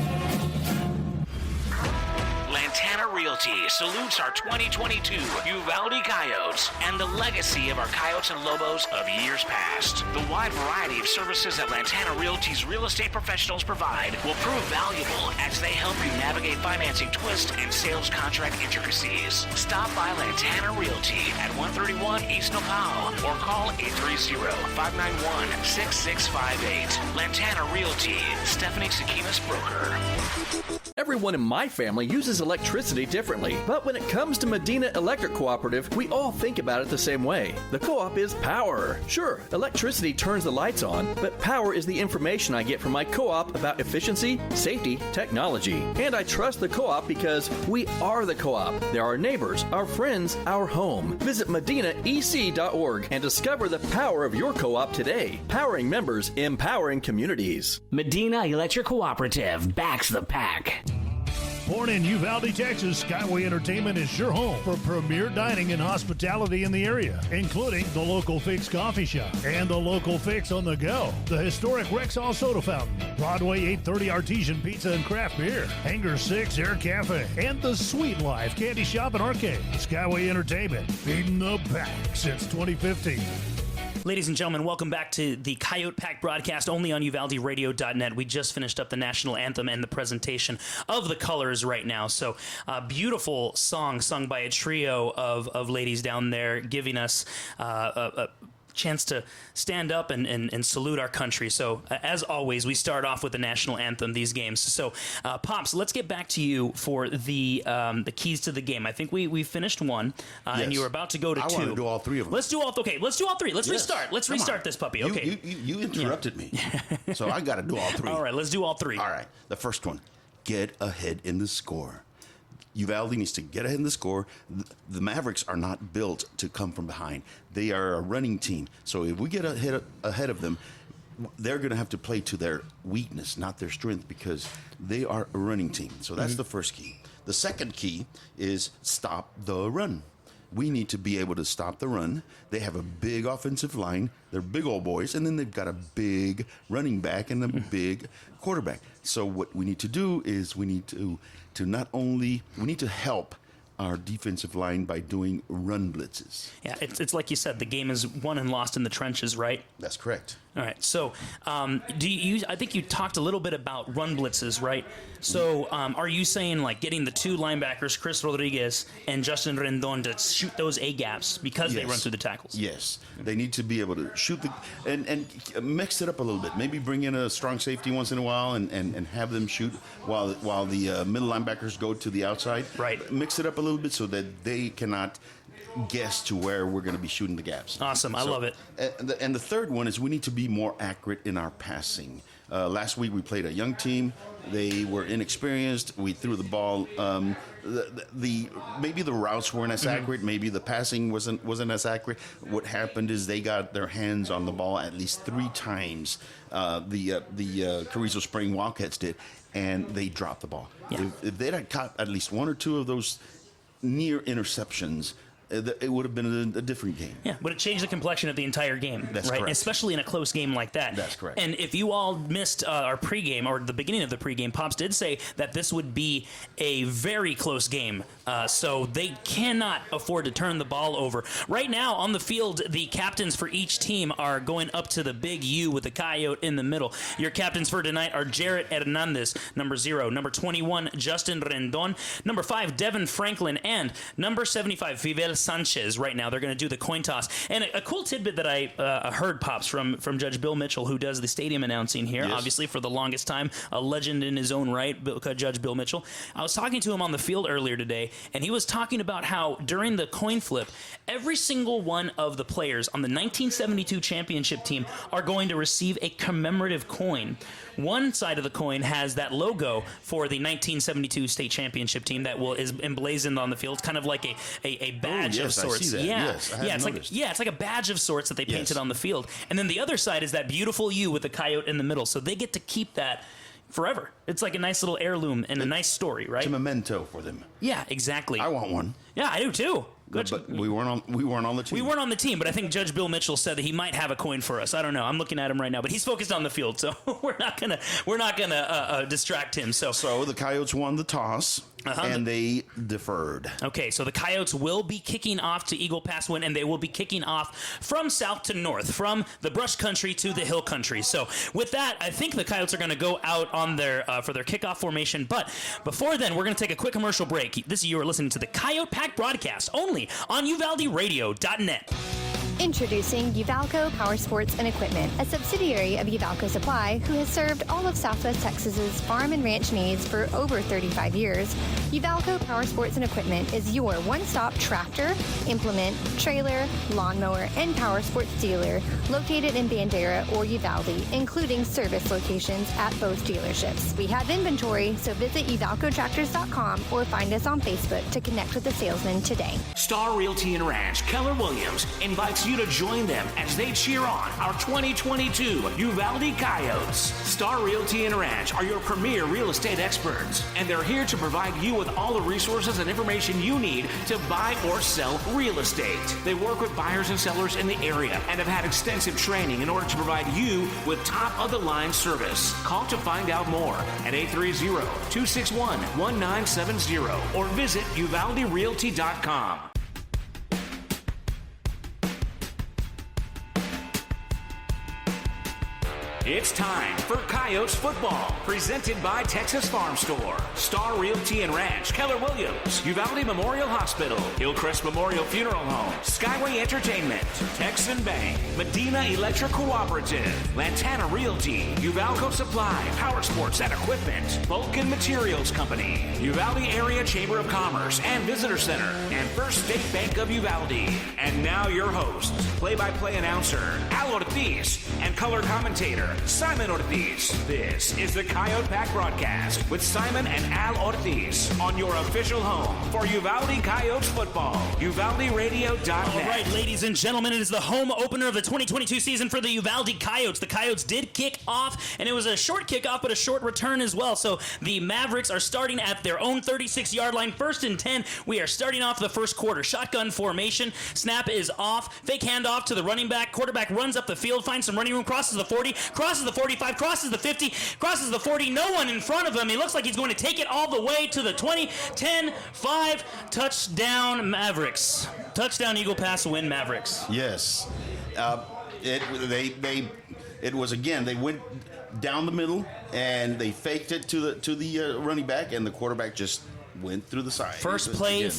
Lantana Realty salutes our 2022 Uvalde Coyotes and the legacy of our Coyotes and Lobos of years past. The wide variety of services that Lantana Realty's real estate professionals provide will prove valuable as they help you navigate financing twists and sales contract intricacies. Stop by Lantana Realty at 131 East Nopal or call 830-591-6658. Lantana Realty, Stephanie Sakimas Broker. Everyone in my family uses electricity differently, but when it comes to Medina Electric Cooperative, we all think about it the same way. The co-op is power. Sure, electricity turns the lights on, but power is the information I get from my co-op about efficiency, safety, technology. And I trust the co-op because we are the co-op. They're our neighbors, our friends, our home. Visit medinaec.org and discover the power of your co-op today. Powering members, empowering communities. Medina Electric Cooperative backs the pack. Born in Uvalde, Texas, Skyway Entertainment is your home for premier dining and hospitality in the area, including the Local Fix Coffee Shop and the Local Fix on the Go, the historic Rexall Soda Fountain, Broadway 830 Artesian Pizza and Craft Beer, Hangar 6 Air Cafe, and the Sweet Life Candy Shop and Arcade. Skyway Entertainment, beating the pack since 2015. Ladies and gentlemen, welcome back to the Coyote Pack broadcast only on UvaldeRadio.net. We just finished up the national anthem and the presentation of the colors right now. So, beautiful song sung by a trio of ladies down there, giving us a chance to stand up and salute our country. So, as always, we start off with the national anthem, these games. So, Pops, let's get back to you for the keys to the game. I think we finished one, and you were about to go to two. I want to do all three of them. Let's do all three. Let's restart. Let's restart this puppy. Okay. You interrupted me, so I got to do all three. All right, let's do all three. All right. The first one, get ahead in the score. Uvalde needs to get ahead in the score. The Mavericks are not built to come from behind. They are a running team. So if we get ahead of them, they're going to have to play to their weakness, not their strength, because they are a running team. So that's the first key. The second key is stop the run. We need to be able to stop the run. They have a big offensive line. They're big old boys. And then they've got a big running back and a big quarterback. So what we need to do is we need to help our defensive line by doing run blitzes. Yeah, it's like you said, the game is won and lost in the trenches, right? That's correct. All right. So, I think you talked a little bit about run blitzes, right? So, are you saying like getting the two linebackers, Chris Rodriguez and Justin Rendon, to shoot those A gaps because they run through the tackles? Yes, they need to be able to shoot and mix it up a little bit. Maybe bring in a strong safety once in a while and have them shoot while the middle linebackers go to the outside. Right. Mix it up a little bit so that they cannot guess to where we're going to be shooting the gaps. Awesome. I love it. And the third one is we need to be more accurate in our passing. Last week we played a young team. They were inexperienced. We threw the ball. Maybe the routes weren't as accurate. Maybe the passing wasn't as accurate. What happened is they got their hands on the ball at least 3 times. The Carrizo Spring Wildcats did, and they dropped the ball. Yeah. If they'd had caught at least 1 or 2 of those near interceptions, it would have been a different game. Yeah, would it change the complexion of the entire game? That's right? correct. Especially in a close game like that. That's correct. And if you all missed our pregame or the beginning of the pregame, Pops did say that this would be a very close game. So they cannot afford to turn the ball over. Right now on the field, the captains for each team are going up to the big U with the coyote in the middle. Your captains for tonight are Jarrett Hernandez, number 0, number 21, Justin Rendon, number 5, Devin Franklin, and number 75, Fidel Sanchez. Right now, they're going to do the coin toss. And a cool tidbit that I heard, Pops, from Judge Bill Mitchell, who does the stadium announcing here, yes. obviously for the longest time, a legend in his own right, Judge Bill Mitchell. I was talking to him on the field earlier today, and he was talking about how during the coin flip, every single one of the players on the 1972 championship team are going to receive a commemorative coin. One side of the coin has that logo for the 1972 state championship team that is emblazoned on the field. It's kind of like a badge of sorts. I see that. Yeah, yes, I have noticed. it's like a badge of sorts that they painted Yes. on the field. And then the other side is that beautiful U with the coyote in the middle. So they get to keep that forever. It's like a nice little heirloom and a nice story, right? It's a memento for them. Yeah, exactly. I want one. Yeah, I do too. But we weren't on the team. We weren't on the team, but I think Judge Bill Mitchell said that he might have a coin for us. I don't know. I'm looking at him right now, but he's focused on the field, so we're not gonna distract him. So the Coyotes won the toss. And they deferred. Okay, so the Coyotes will be kicking off to Eagle Pass Winn, and they will be kicking off from south to north, from the brush country to the hill country. So with that, I think the Coyotes are going to go out on their for their kickoff formation. But before then, we're going to take a quick commercial break. You are listening to the Coyote Pack broadcast only on UvaldeRadio.net. Introducing Uvalco Power Sports and Equipment, a subsidiary of Uvalco Supply who has served all of Southwest Texas's farm and ranch needs for over 35 years. Uvalco Power Sports and Equipment is your one-stop tractor, implement, trailer, lawnmower, and power sports dealer located in Bandera or Uvalde, including service locations at both dealerships. We have inventory, so visit uvalcotractors.com or find us on Facebook to connect with the salesman today. Star Realty and Ranch Keller Williams invites you to join them as they cheer on our 2022 Uvalde Coyotes. Star Realty and Ranch are your premier real estate experts, and they're here to provide you with all the resources and information you need to buy or sell real estate. They work with buyers and sellers in the area and have had extensive training in order to provide you with top-of-the-line service. Call to find out more at 830-261-1970 or visit uvalderealty.com. It's time for Coyotes football, presented by Texas Farm Store, Star Realty and Ranch, Keller Williams, Uvalde Memorial Hospital, Hillcrest Memorial Funeral Home, Skyway Entertainment, Texan Bank, Medina Electric Cooperative, Lantana Realty, Uvalco Supply, Power Sports and Equipment, Vulcan Materials Company, Uvalde Area Chamber of Commerce and Visitor Center, and First State Bank of Uvalde. And now your hosts, play-by-play announcer Al Ortiz and color commentator Simon Ortiz. This is the Coyote Pack broadcast with Simon and Al Ortiz on your official home for Uvalde Coyotes football. UvaldeRadio.net. All right, ladies and gentlemen, it is the home opener of the 2022 season for the Uvalde Coyotes. The Coyotes did kick off, and it was a short kickoff, but a short return as well. So the Mavericks are starting at their own 36-yard line, 1st and 10. We are starting off the first quarter. Shotgun formation. Snap is off. Fake handoff to the running back. Quarterback runs up the field, finds some running room, crosses the 40, crosses the 45, crosses the 50, crosses the 40. No one in front of him. He looks like he's going to take it all the way to the 20, 10, 5. Touchdown Mavericks. Touchdown Eagle Pass Winn Mavericks. Yes. It was, again, they went down the middle and they faked it to the running back, and the quarterback just went through the side. First play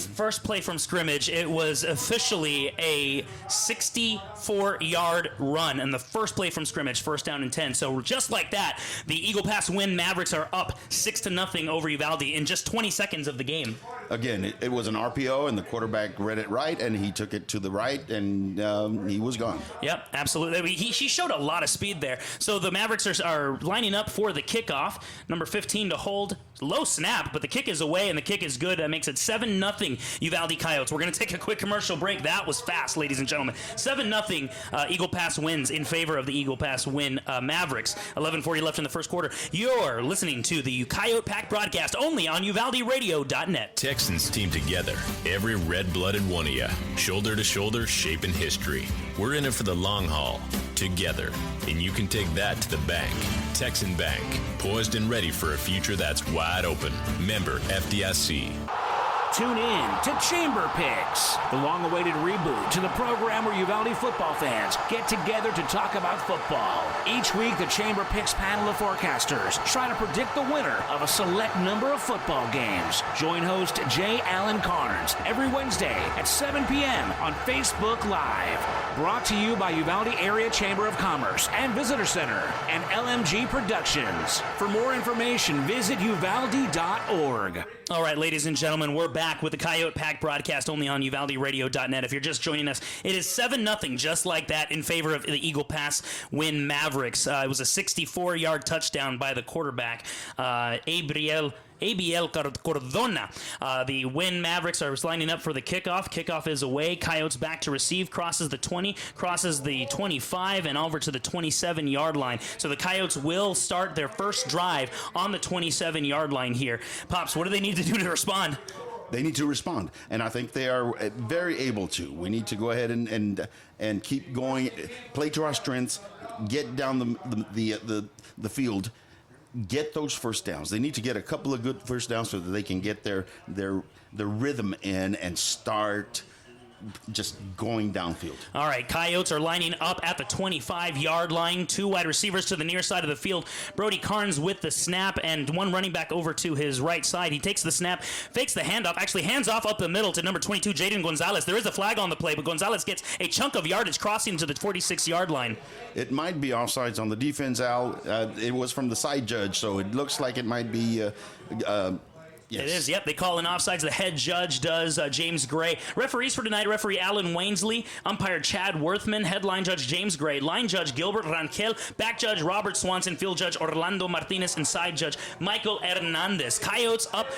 from scrimmage. It was officially a 64-yard run, and the first play from scrimmage, 1st down and 10. So just like that, the Eagle Pass Winn Mavericks are up 6-0 over Uvalde in just 20 seconds of the game. Again, it was an RPO, and the quarterback read it right, and he took it to the right, and he was gone. Yep, absolutely. He showed a lot of speed there. So the Mavericks are lining up for the kickoff. Number 15 to hold. Low snap, but the kick is away, and the kick is good. That makes it 7-0 Uvalde Coyotes. We're going to take a quick commercial break. That was fast, ladies and gentlemen. 7-0 Eagle Pass wins in favor of the Eagle Pass Winn Mavericks. 11:40 left in the first quarter. You're listening to the Coyote Pack broadcast only on UvaldeRadio.net. Texas Texans team together. Every red-blooded one of you. Shoulder to shoulder, shaping history. We're in it for the long haul. Together. And you can take that to the bank. Texan Bank. Poised and ready for a future that's wide open. Member FDIC. Tune in to Chamber Picks, the long-awaited reboot to the program where Uvalde football fans get together to talk about football. Each week, the Chamber Picks panel of forecasters try to predict the winner of a select number of football games. Join host J. Allen Carnes every Wednesday at 7 p.m. on Facebook Live. Brought to you by Uvalde Area Chamber of Commerce and Visitor Center and LMG Productions. For more information, visit uvalde.org. All right, ladies and gentlemen, we're back with the Coyote Pack broadcast only on UvaldeRadio.net. If you're just joining us, it is 7-0, just like that, in favor of the Eagle Pass Winn Mavericks. It was a 64-yard touchdown by the quarterback, ABL Cordona. The Winn Mavericks are lining up for the kickoff. Kickoff is away. Coyotes back to receive. Crosses the 20, crosses the 25, and over to the 27-yard line. So the Coyotes will start their first drive on the 27-yard line here. Pops, what do they need to do to respond? They need to respond, and I think they are very able to. We need to go ahead and keep going, play to our strengths, get down the field, get those first downs. They need to get a couple of good first downs so that they can get their rhythm in and start just going downfield. All right, Coyotes are lining up at the 25-yard line. Two wide receivers to the near side of the field. Brody Carnes with the snap and one running back over to his right side. He takes the snap, fakes the handoff, actually hands off up the middle to number 22, Jaden Gonzalez. There is a flag on the play, but Gonzalez gets a chunk of yardage crossing to the 46-yard line. It might be offsides on the defense, Al. It was from the side judge, so it looks like it might be yes. It is, yep. They call in offsides. The head judge does, James Gray. Referees for tonight, referee Alan Wainsley, umpire Chad Worthman, headline judge James Gray, line judge Gilbert Ranquel, back judge Robert Swanson, field judge Orlando Martinez, and side judge Michael Hernandez. Coyotes up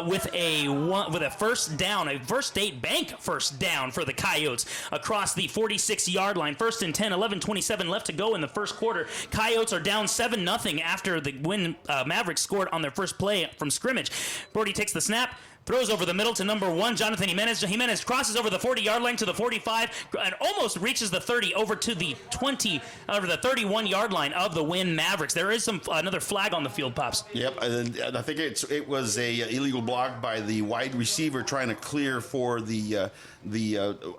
with a first down, a First State Bank first down for the Coyotes across the 46-yard line. 1st and 10, 11:27 left to go in the first quarter. Coyotes are down 7-0 after the Winn Mavericks scored on their first play from scrimmage. Brody takes the snap, throws over the middle to number 1, Jonathan Jimenez. Jimenez crosses over the 40-yard line to the 45 and almost reaches the 30 over to the 31-yard line of the Winn Mavericks. There is another flag on the field, Pops. Yep, I think it was a illegal block by the wide receiver trying to clear for the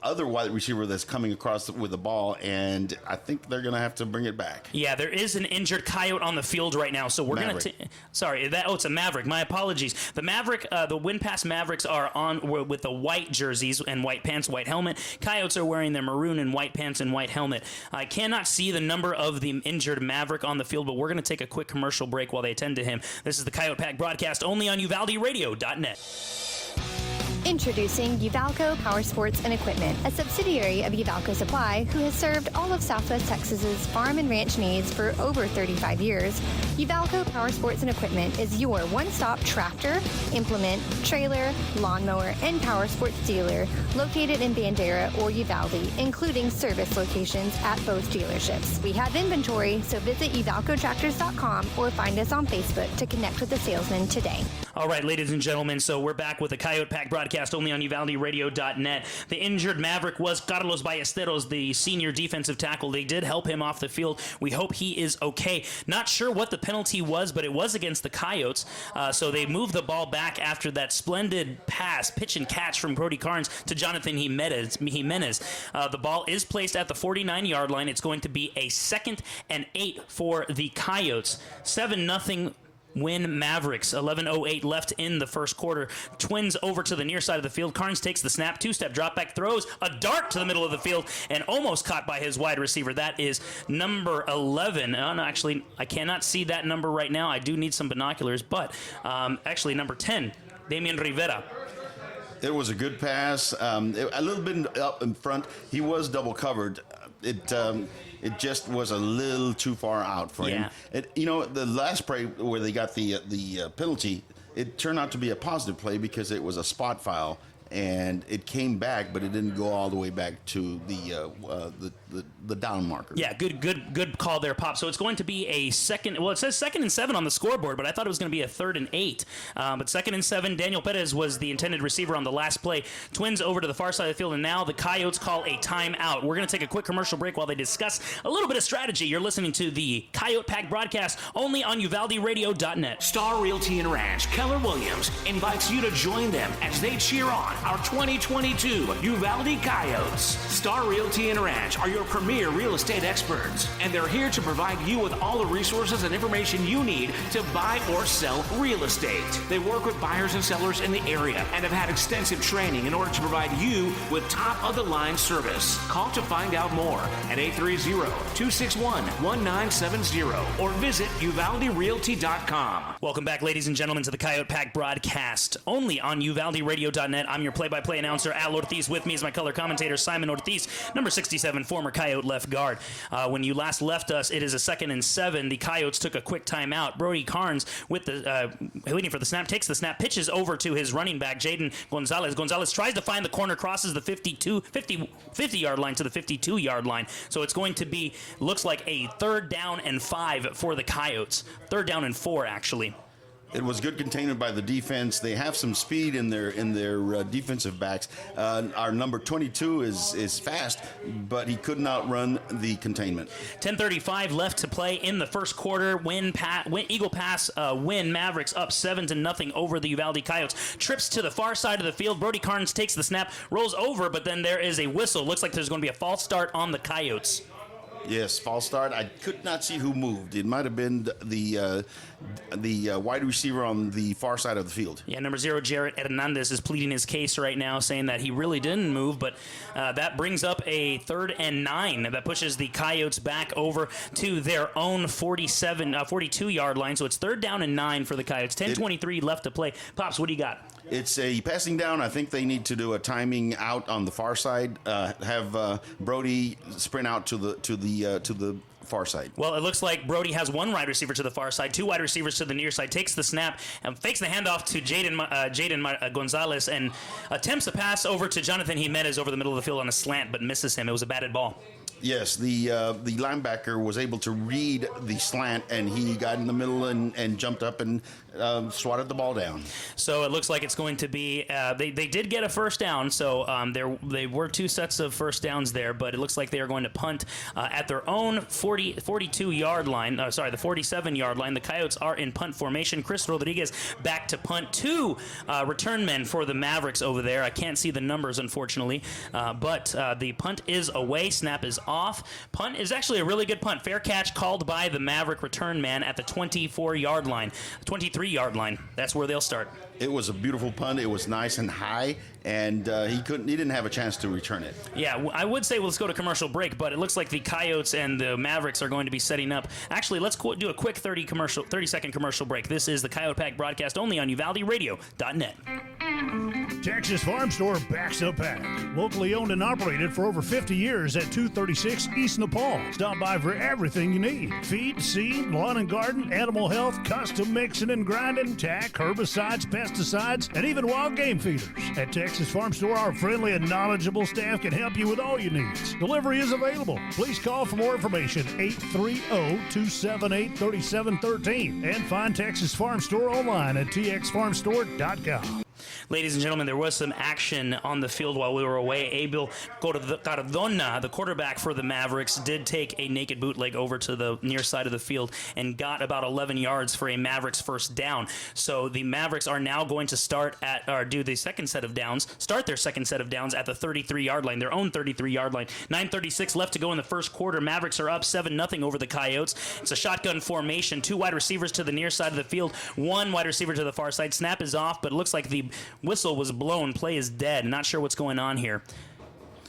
other wide receiver that's coming across with the ball, and I think they're going to have to bring it back. Yeah, there is an injured Coyote on the field right now, so we're going to... it's a Maverick. My apologies. The Winn Pass Mavericks are on with the white jerseys and white pants, white helmet. Coyotes are wearing their maroon and white pants and white helmet. I cannot see the number of the injured Maverick on the field, but we're going to take a quick commercial break while they attend to him. This is the Coyote Pack broadcast only on UvaldeRadio.net. Introducing Uvalco Power Sports and Equipment, a subsidiary of Uvalco Supply who has served all of Southwest Texas's farm and ranch needs for over 35 years. Uvalco Power Sports and Equipment is your one-stop tractor, implement, trailer, lawnmower, and power sports dealer located in Bandera or Uvalde, including service locations at both dealerships. We have inventory, so visit uvalcotractors.com or find us on Facebook to connect with the salesman today. All right, ladies and gentlemen, so we're back with the Coyote Pack broadcast only on UvaldeRadio.net. The injured Maverick was Carlos Ballesteros, the senior defensive tackle. They did help him off the field. We hope he is okay. Not sure what the penalty was, but it was against the Coyotes. So they moved the ball back after that splendid pass, pitch and catch from Brody Carnes to Jonathan Jimenez. The ball is placed at the 49-yard line. It's going to be a 2nd and 8 for the Coyotes. 7-0 Winn Mavericks. 11:08 left in the first quarter. Twins over to the near side of the field. Carnes takes the snap, two-step drop back, throws a dart to the middle of the field, and almost caught by his wide receiver. That is number 11. No, actually, I cannot see that number right now. I do need some binoculars, but actually number 10, Damian Rivera. It was a good pass. A little bit up in front. He was double covered. It just was a little too far out for him. The last play where they got the penalty, it turned out to be a positive play because it was a spot foul, and it came back, but it didn't go all the way back to the the down marker. Yeah, good call there, Pop. So it's going to be a second. Well, it says 2nd and 7 on the scoreboard, but I thought it was going to be a 3rd and 8. But 2nd and 7. Daniel Perez was the intended receiver on the last play. Twins over to the far side of the field, and now the Coyotes call a timeout. We're going to take a quick commercial break while they discuss a little bit of strategy. You're listening to the Coyote Pack broadcast only on UvaldeRadio.net. Star Realty and Ranch Keller Williams invites you to join them as they cheer on our 2022 Uvalde Coyotes. Star Realty and Ranch are your premier real estate experts, and they're here to provide you with all the resources and information you need to buy or sell real estate. They work with buyers and sellers in the area and have had extensive training in order to provide you with top-of-the-line service. Call to find out more at 830-261-1970 or visit UvaldeRealty.com. Welcome back, ladies and gentlemen, to the Coyote Pack broadcast only on UvaldeRadio.net. I'm your play-by-play announcer, Al Ortiz. With me is my color commentator, Simon Ortiz, number 67, former Coyote left guard. When you last left us, it is a 2nd and 7. The Coyotes took a quick timeout. Brody Carnes, with the waiting for the snap, takes the snap, pitches over to his running back, Jaden Gonzalez. Gonzalez tries to find the corner, crosses the 50-yard line to the 52-yard line. So it's going to be, looks like a 3rd down and 5 for the Coyotes. 3rd down and 4, actually. It was good containment by the defense. They have some speed in their defensive backs. Our number 22 is fast, but he could not run the containment. 10:35 left to play in the first quarter. Winn Eagle Pass win. Mavericks up 7-0 over the Uvalde Coyotes. Trips to the far side of the field. Brody Carnes takes the snap, rolls over, but then there is a whistle. Looks like there's going to be a false start on the Coyotes. Yes, false start. I could not see who moved. It might have been the wide receiver on the far side of the field. Yeah, number 0, Jarrett Hernandez, is pleading his case right now, saying that he really didn't move, but that brings up a 3rd and 9. That pushes the Coyotes back over to their own 42-yard line, so it's 3rd down and 9 for the Coyotes. 10:23 left to play. Pops, what do you got? It's a passing down. I think they need to do a timing out on the far side. Have Brody sprint out to the far side. Well, it looks like Brody has 1 wide receiver to the far side, 2 wide receivers to the near side, takes the snap and fakes the handoff to Jaden Gonzalez and attempts a pass over to Jonathan Jimenez over the middle of the field on a slant, but misses him. It was a batted ball. Yes, the linebacker was able to read the slant, and he got in the middle and jumped up and swatted the ball down. So it looks like it's going to be they did get a first down, so there were 2 sets of first downs there, but it looks like they are going to punt at their own 42-yard line. The 47-yard line. The Coyotes are in punt formation. Chris Rodriguez back to punt. 2 return men for the Mavericks over there. I can't see the numbers, unfortunately, but the punt is away. Snap is off. Punt is actually a really good punt. Fair catch called by the Maverick return man at the 24-yard line. 23-yard line. That's where they'll start. It was a beautiful punt. It was nice and high, and he didn't have a chance to return it. Yeah, I would say let's go to commercial break, but it looks like the Coyotes and the Mavericks are going to be setting up. Actually, let's do a quick 30-second commercial break. This is the Coyote Pack broadcast only on UvaldeRadio.net. Texas Farm Store backs up pack. Locally owned and operated for over 50 years at 236 East Nepal. Stop by for everything you need. Feed, seed, lawn and garden, animal health, custom mixing and grinding, tack, herbicides, pesticides, and even wild game feeders. At Texas Farm Store, our friendly and knowledgeable staff can help you with all your needs. Delivery is available. Please call for more information, 830-278-3713, and find Texas Farm Store online at txfarmstore.com. Ladies and gentlemen, there was some action on the field while we were away. Abel Cardona, the quarterback for the Mavericks, did take a naked bootleg over to the near side of the field and got about 11 yards for a Mavericks first down. So the Mavericks are now going to start do their second set of downs at the 33-yard line, their own 33-yard line. 9:36 left to go in the first quarter. Mavericks are up 7-0 over the Coyotes. It's a shotgun formation. 2 wide receivers to the near side of the field, 1 wide receiver to the far side. Snap is off, but it looks like the whistle was blown. Play is dead. Not sure what's going on here.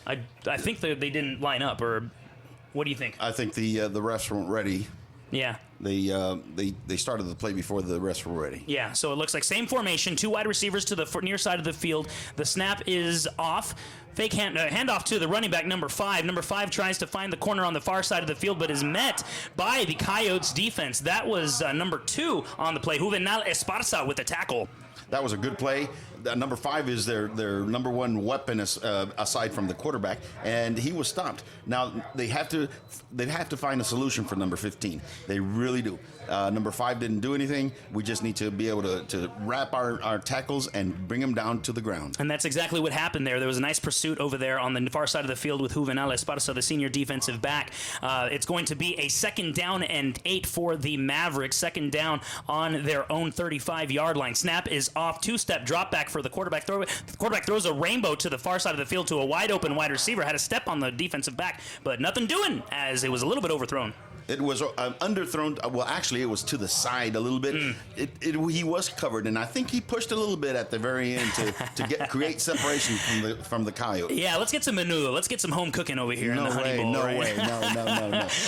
I think they didn't line up, or what do you think? I think the refs weren't ready. Yeah. They started the play before the refs were ready. Yeah, so it looks like same formation, 2 wide receivers to the near side of the field. The snap is off. Fake handoff to the running back, number 5. Number 5 tries to find the corner on the far side of the field, but is met by the Coyotes defense. That was number 2 on the play, Juvenal Esparza with the tackle. That was a good play. number 5 is their number one weapon aside from the quarterback, and he was stopped. Now they have to find a solution for number 15. They really do. Number 5 didn't do anything. We just need to be able to wrap our tackles and bring them down to the ground. And that's exactly what happened there. There was a nice pursuit over there on the far side of the field with Juvenal Esparza, the senior defensive back. It's going to be a 2nd down and 8 for the Mavericks. 2nd down on their own 35-yard line. Snap is off. 2-step drop back for the quarterback. The quarterback throws a rainbow to the far side of the field to a wide open wide receiver. Had a step on the defensive back, but nothing doing as it was a little bit overthrown. It was underthrown. Well, actually, it was to the side a little bit. He was covered, and I think he pushed a little bit at the very end to create separation from the Coyote. Yeah, let's get some menudo. Let's get some home cooking over here in the Honey Bowl. No right? way. No.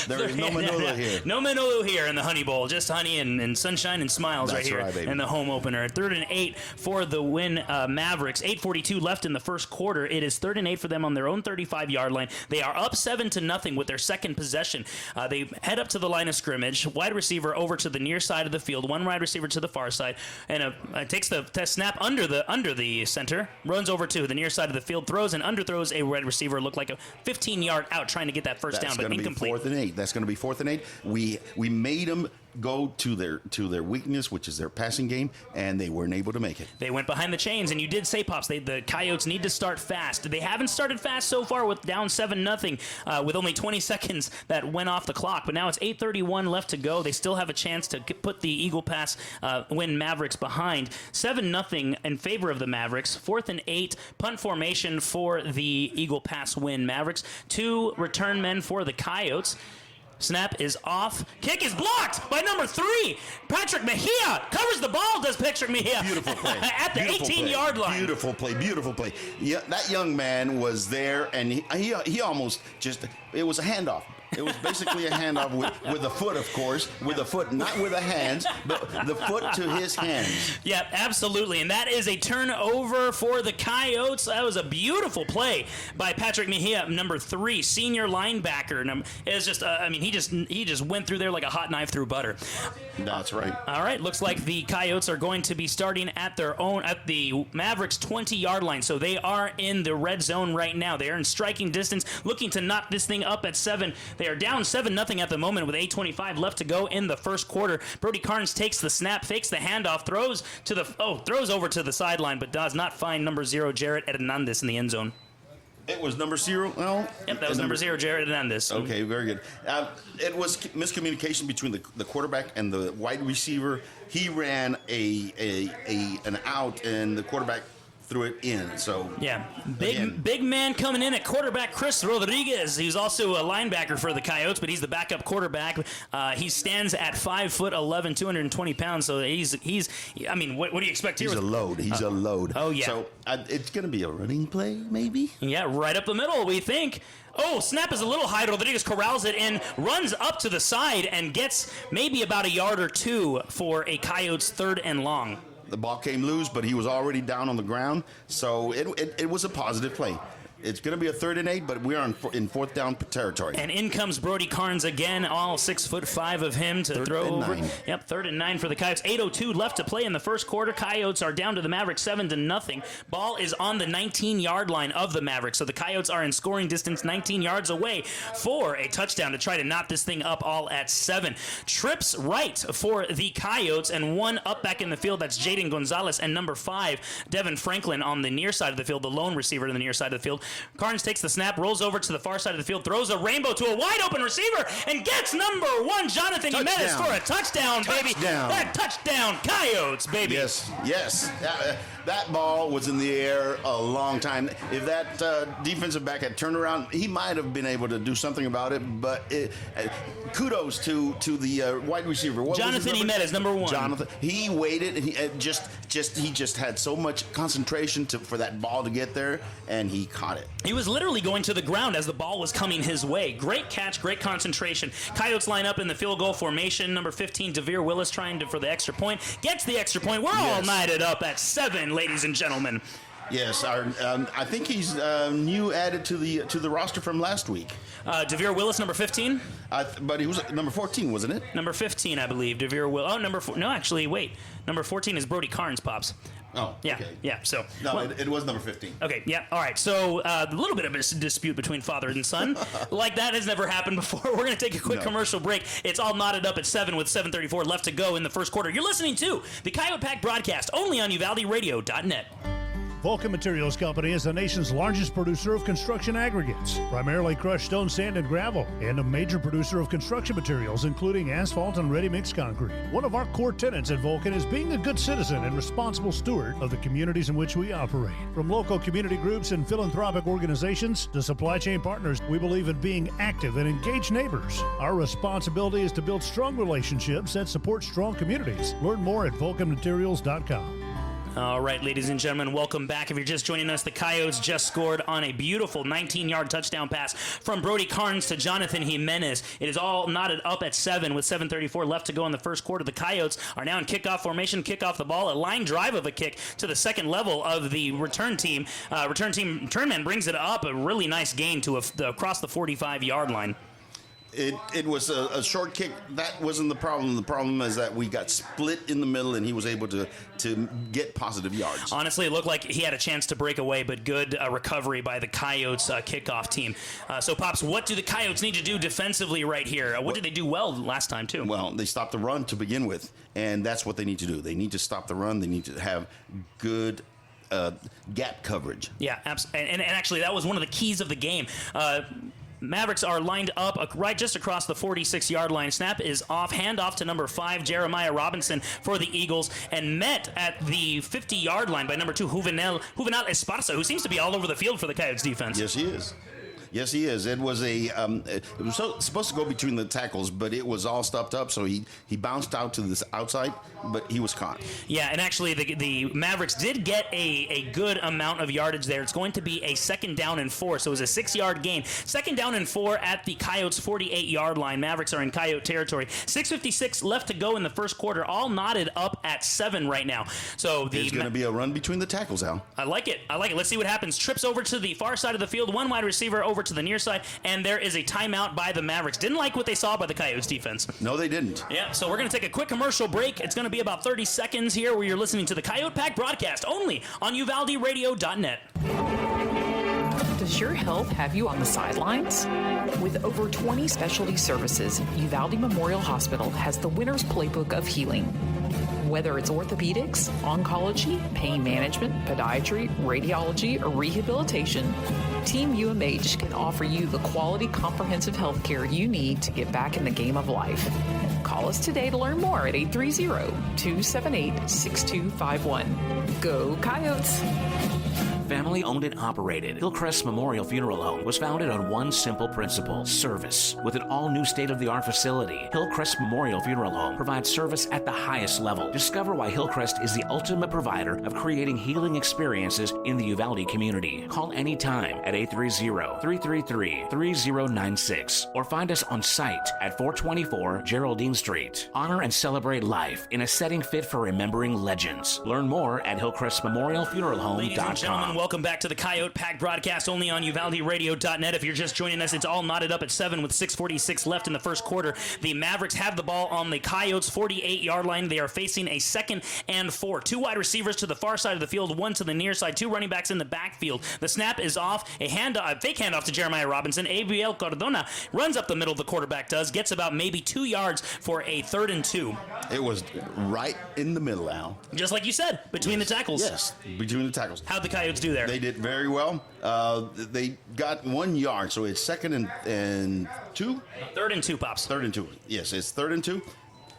There is no menudo here. No menudo here in the Honey Bowl. Just honey and sunshine and smiles. That's right here right, baby. in the home opener. 3rd and 8 for the Winn Mavericks. 8:42 left in the first quarter. It is 3rd and 8 for them on their own 35-yard line. They are up 7-0 with their second possession. They head up to the line of scrimmage. Wide receiver over to the near side of the field. One wide receiver to the far side, and takes the snap under the center. Runs over to the near side of the field. Throws and underthrows a wide receiver. Looked like a 15-yard out trying to get that first down, but incomplete. That's going to be 4th and 8. We made them go to their weakness, which is their passing game, and they weren't able to make it. They went behind the chains, and you did say, Pops, the Coyotes need to start fast. They haven't started fast so far with down 7-0 with only 20 seconds that went off the clock, but now it's 8:31 left to go. They still have a chance to put the Eagle Pass Winn Mavericks behind. 7-0 in favor of the Mavericks. 4th and 8, punt formation for the Eagle Pass Winn Mavericks. 2 return men for the Coyotes. Snap is off. Kick is blocked by number 3. Patrick Mejia covers the ball, does Patrick Mejia. Beautiful play. At the 18-yard line. Beautiful play. Yeah, that young man was there, and he almost it was a handoff. It was basically a handoff with the foot, of course, with the foot, not with the hands, but the foot to his hands. Yeah, absolutely. And that is a turnover for the Coyotes. That was a beautiful play by Patrick Mejia, number 3, senior linebacker. It's just, he just went through there like a hot knife through butter. That's right. All right, looks like the Coyotes are going to be starting at the Mavericks 20-yard line. So they are in the red zone right now. They are in striking distance, looking to knock this thing up at 7. They are down 7-0 at the moment with 8:25 left to go in the first quarter. Brody Carnes takes the snap, fakes the handoff, throws over to the sideline, but does not find number 0 Jarrett Hernandez in the end zone. It was number 0. Well, yep, that was number 0 Jarrett Hernandez. Okay, very good. It was miscommunication between the quarterback and the wide receiver. He ran an out, and the quarterback threw it in. So yeah, big man coming in at quarterback, Chris Rodriguez. He's also a linebacker for the Coyotes, but he's the backup quarterback. He stands at 5'11", 220 pounds. So he's. I mean, what do you expect here? He's a load. Oh yeah. So it's going to be a running play, maybe. Yeah, right up the middle, we think. Oh, snap is a little high. Rodriguez corrals it in, runs up to the side, and gets maybe about a yard or 2 for a Coyotes 3rd and long. The ball came loose, but he was already down on the ground, so it was a positive play. It's going to be a 3rd and 8, but we are in 4th down territory. And in comes Brody Carnes again, all 6'5" of him to throw over. 9. Yep, 3rd and 9 for the Coyotes. 8:02 left to play in the first quarter. Coyotes are down to the Mavericks 7-0. Ball is on the 19-yard line of the Mavericks, so the Coyotes are in scoring distance 19 yards away for a touchdown to try to knot this thing up all at 7. Trips right for the Coyotes, and one up back in the field. That's Jaden Gonzalez, and number 5, Devin Franklin on the near side of the field, the lone receiver to the near side of the field. Carnes takes the snap, rolls over to the far side of the field, throws a rainbow to a wide open receiver, and gets number 1, Jonathan Jimenez, for a touchdown, baby. That touchdown, Coyotes, baby. Yes. That ball was in the air a long time. If that defensive back had turned around, he might have been able to do something about it. But kudos to the wide receiver. Jonathan Jimenez, number 1. Jonathan, he waited, and he just had so much concentration for that ball to get there, and he caught it. He was literally going to the ground as the ball was coming his way. Great catch, great concentration. Coyotes line up in the field goal formation. Number 15, DeVere Willis trying for the extra point. Gets the extra point. We're all knighted up at 7, ladies and gentlemen. Yes, I think he's new added to the roster from last week. DeVere Willis, number 15? But he was number 14, wasn't it? Number 15, I believe. DeVere Willis. Oh, number 4. No, actually, wait. Number 14 is Brody Carnes, Pops. Oh, Yeah, okay. yeah. So No, it was number 15. Okay, yeah, all right. So a little bit of a dispute between father and son. Like that has never happened before. We're going to take a quick commercial break. It's all knotted up at 7 with 7:34 left to go in the first quarter. You're listening to the Coyote Pack broadcast only on UvaldeRadio.net. Vulcan Materials Company is the nation's largest producer of construction aggregates, primarily crushed stone, sand, and gravel, and a major producer of construction materials, including asphalt and ready-mix concrete. One of our core tenets at Vulcan is being a good citizen and responsible steward of the communities in which we operate. From local community groups and philanthropic organizations to supply chain partners, we believe in being active and engaged neighbors. Our responsibility is to build strong relationships that support strong communities. Learn more at vulcanmaterials.com. All right, ladies and gentlemen, welcome back. If you're just joining us, the Coyotes just scored on a beautiful 19-yard touchdown pass from Brody Carnes to Jonathan Jimenez. It is all knotted up at 7 with 7:34 left to go in the first quarter. The Coyotes are now in kickoff formation, kick off the ball, a line drive of a kick to the second level of the return team. Return man brings it up, a really nice gain to across the 45-yard line. It was a short kick. That wasn't the problem. The problem is that we got split in the middle, and he was able to get positive yards. Honestly, it looked like he had a chance to break away, but good recovery by the Coyotes kickoff team. So, Pops, what do the Coyotes need to do defensively right here? What did they do well last time, too? Well, they stopped the run to begin with, and that's what they need to do. They need to stop the run. They need to have good gap coverage. Yeah, absolutely. And actually, that was one of the keys of the game. Mavericks are lined up right just across the 46-yard line. Snap is off, handoff to number 5, Jeremiah Robinson for the Eagles, and met at the 50-yard line by number 2, Juvenal Esparza, who seems to be all over the field for the Coyotes defense. Yes, he is. Yes, he is. It was it was supposed to go between the tackles, but it was all stopped up, so he bounced out to the outside, but he was caught. Yeah, and actually the Mavericks did get a good amount of yardage there. It's going to be a 2nd down and 4, so it was a 6-yard gain. 2nd down and 4 at the Coyotes' 48-yard line. Mavericks are in Coyote territory. 6:56 left to go in the first quarter, all knotted up at 7 right now. So there's going to be a run between the tackles, Al. I like it. Let's see what happens. Trips over to the far side of the field, one wide receiver over to the near side, and there is a timeout by the Mavericks. Didn't like what they saw by the Coyotes defense. No, they didn't. Yeah, so we're going to take a quick commercial break. It's going to be about 30 seconds here where you're listening to the Coyote Pack broadcast only on UvaldeRadio.net. Does your health have you on the sidelines? With over 20 specialty services, Uvalde Memorial Hospital has the winner's playbook of healing. Whether it's orthopedics, oncology, pain management, podiatry, radiology, or rehabilitation, Team UMH can offer you the quality, comprehensive health care you need to get back in the game of life. Call us today to learn more at 830-278-6251. Go Coyotes! Family owned and operated, Hillcrest Memorial Funeral Home was founded on one simple principle: service. With an all-new state-of-the-art facility, Hillcrest Memorial Funeral Home provides service at the highest level. Discover why Hillcrest is the ultimate provider of creating healing experiences in the Uvalde community. Call anytime at 830-333-3096 or find us on site at 424 Geraldine Street. Honor and celebrate life in a setting fit for remembering legends. Learn more at HillcrestMemorialFuneralHome.com. Ladies and gentlemen, welcome back to the Coyote Pack broadcast only on UvaldeRadio.net. If you're just joining us, it's all knotted up at 7 with 6:46 left in the first quarter. The Mavericks have the ball on the Coyotes' 48-yard line. They are facing a 2nd and 4. 2 wide receivers to the far side of the field, 1 to the near side, 2 running backs in the backfield. The snap is off. A fake handoff to Jeremiah Robinson. Abiel Cardona runs up the middle. The quarterback gets about maybe 2 yards for a 3rd and 2. It was right in the middle, Al. Just like you said, between the tackles. Yes, between the tackles. How'd the Coyotes do there? They did very well. They got 1 yard, so it's 2nd and 2. 3rd and 2, Pops. 3rd and 2. Yes, it's 3rd and 2.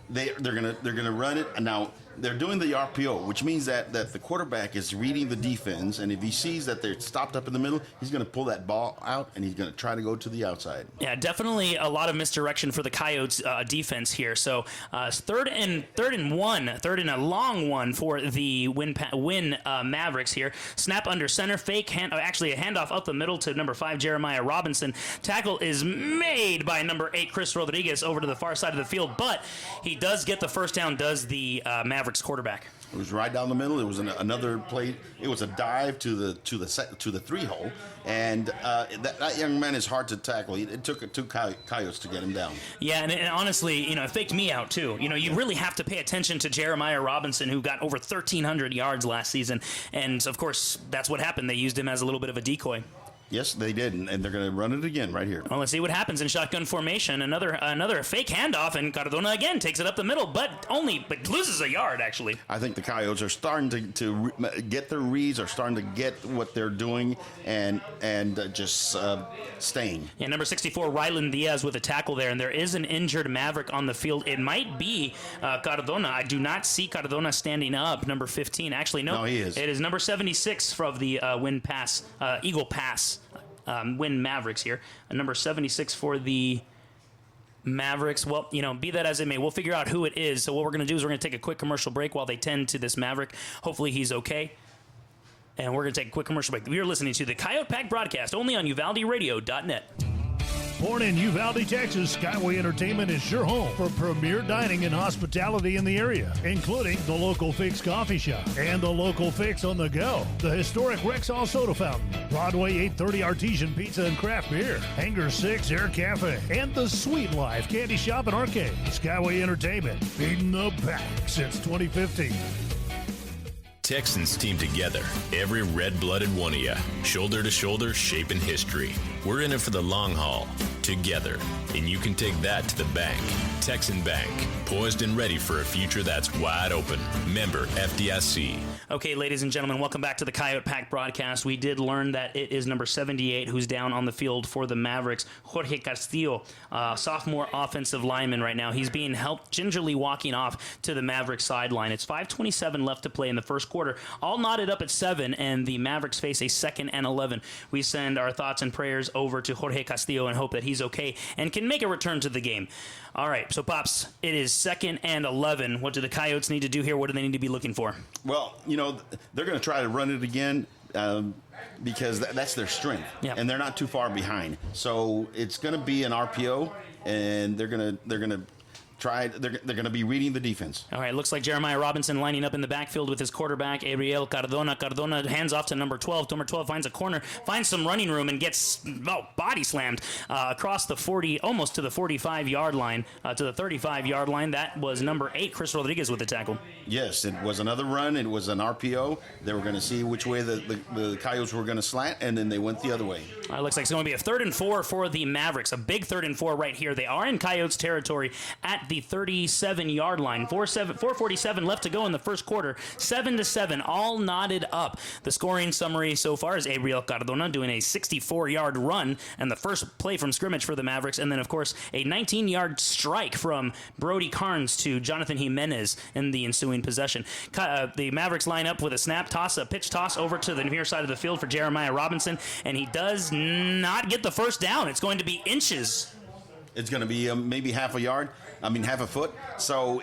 They're gonna run it, and now they're doing the RPO, which means that the quarterback is reading the defense, and if he sees that they're stopped up in the middle, he's going to pull that ball out, and he's going to try to go to the outside. Yeah, definitely a lot of misdirection for the Coyotes defense here. So 3rd and 1, 3rd and a long one for the Winn Mavericks here. Snap under center, fake actually a handoff up the middle to number 5 Jeremiah Robinson. Tackle is made by number 8 Chris Rodriguez over to the far side of the field, but he does get the first down. Does the Mavericks Mavericks quarterback? It was right down the middle. It was another play. It was a dive to the 3-hole, and that young man is hard to tackle. It took 2 Coyotes to get him down. Yeah, and honestly, it faked me out too. You really have to pay attention to Jeremiah Robinson, who got over 1,300 yards last season, and of course that's what happened. They used him as a little bit of a decoy. Yes, they did, and they're going to run it again right here. Well, let's see what happens in shotgun formation. Another fake handoff, and Cardona again takes it up the middle, but loses a yard, actually. I think the Coyotes are starting to get their reads, are starting to get what they're doing, and just staying. Yeah, number 64, Rylan Diaz with a tackle there, and there is an injured Maverick on the field. It might be Cardona. I do not see Cardona standing up, number 15. Actually, no, he is. It is number 76 from the Eagle Pass. Winn Mavericks here. Number 76 for the Mavericks. Well, be that as it may, we'll figure out who it is. So what we're going to do is we're going to take a quick commercial break while they tend to this Maverick. Hopefully he's okay. And we're going to take a quick commercial break. We are listening to the Coyote Pack broadcast only on UvaldeRadio.net. Born in Uvalde, Texas, Skyway Entertainment is your home for premier dining and hospitality in the area, including the Local Fix Coffee Shop and the Local Fix on the Go, the historic Rexall Soda Fountain, Broadway 830 Artesian Pizza and Craft Beer, Hangar 6 Air Cafe, and the Sweet Life Candy Shop and Arcade. Skyway Entertainment, feeding the pack since 2015. Texans team together, every red-blooded one of you, shoulder to shoulder, shaping history. We're in it for the long haul, together, and you can take that to the bank. Texan Bank, poised and ready for a future that's wide open. Member FDIC. Okay, ladies and gentlemen, welcome back to the Coyote Pack broadcast. We did learn that it is number 78 who's down on the field for the Mavericks, Jorge Castillo, sophomore offensive lineman right now. He's being helped, gingerly walking off to the Mavericks sideline. It's 5:27 left to play in the first quarter. All knotted up at 7, and the Mavericks face a 2nd and 11. We send our thoughts and prayers over to Jorge Castillo and hope that he's okay and can make a return to the game. All right, so Pops, it is 2nd and 11. What do the Coyotes need to do here? What do they need to be looking for? Well, they're going to try to run it again because that's their strength, and they're not too far behind. So it's going to be an RPO, and they're going to try. They're going to be reading the defense. All right, looks like Jeremiah Robinson lining up in the backfield with his quarterback, Ariel Cardona. Cardona hands off to number 12. Number 12 finds a corner, finds some running room, and gets body slammed across the 40, almost to the 45-yard line, to the 35-yard line. That was number 8, Chris Rodriguez, with the tackle. Yes, it was another run. It was an RPO. They were going to see which way the Coyotes were going to slant, and then they went the other way. Looks like it's going to be a 3rd and 4 for the Mavericks. A big 3rd and 4 right here. They are in Coyotes territory at the 37-yard line. 4:47 left to go in the first quarter. 7-7, all knotted up. The scoring summary so far is Ariel Cardona doing a 64-yard run and the first play from scrimmage for the Mavericks, and then of course a 19-yard strike from Brody Carnes to Jonathan Jimenez in the ensuing possession. The Mavericks line up with a snap toss, a pitch toss over to the near side of the field for Jeremiah Robinson, and he does not get the first down. It's going to be inches. It's going to be maybe half a foot. So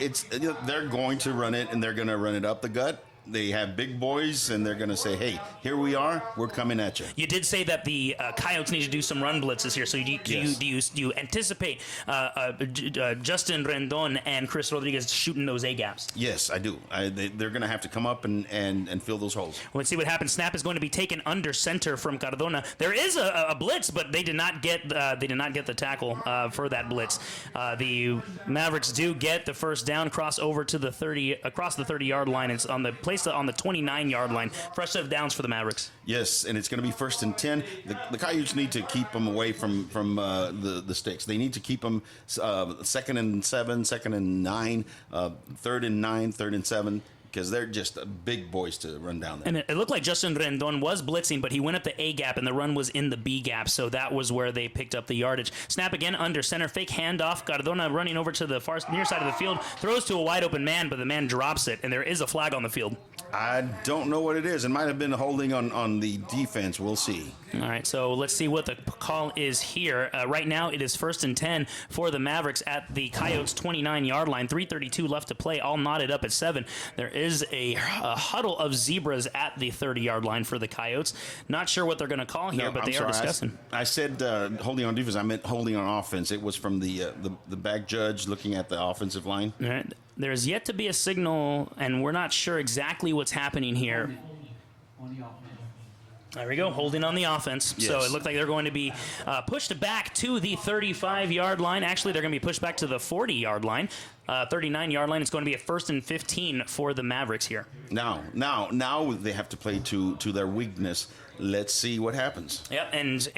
they're going to run it, and they're going to run it up the gut. They have big boys, and they're going to say, hey, here we are. We're coming at you. You did say that the Coyotes need to do some run blitzes here. So do you anticipate Justin Rendon and Chris Rodriguez shooting those A-gaps? Yes, I do. They're going to have to come up and fill those holes. Well, let's see what happens. Snap is going to be taken under center from Cardona. There is a blitz, but they did not get the tackle for that blitz. The Mavericks do get the first down, cross over to the 30-yard line. It's on the on the 29-yard line. Fresh set of downs for the Mavericks. Yes, and it's going to be 1st and 10. The Coyotes need to keep them away from the sticks. They need to keep them 2nd and 7, 2nd and 9, 3rd and 9, 3rd and 7. Because they're just big boys to run down there. And it looked like Justin Rendon was blitzing, but he went up the A gap, and the run was in the B gap, so that was where they picked up the yardage. Snap again under center, fake handoff. Cardona running over to the far near side of the field, throws to a wide open man, but the man drops it, and there is a flag on the field. I don't know what it is. It might have been holding on the defense. We'll see. All right, so let's see what the call is here. Right now, it is 1st and 10 for the Mavericks at the Coyotes' 29-yard line. 3:32 left to play, all knotted up at 7. There is a huddle of zebras at the 30-yard line for the Coyotes. Not sure what they're going to call here, but they are discussing. I said holding on defense. I meant holding on offense. It was from the back judge looking at the offensive line. All right. There's yet to be a signal, and we're not sure exactly what's happening here. There we go, holding on the offense. Yes. So it looked like they're going to be pushed back to the 35-yard line. Actually, they're going to be pushed back to the 40-yard line, 39-yard line. It's going to be a 1st and 15 for the Mavericks here. Now they have to play to their weakness. Let's see what happens. Yep, and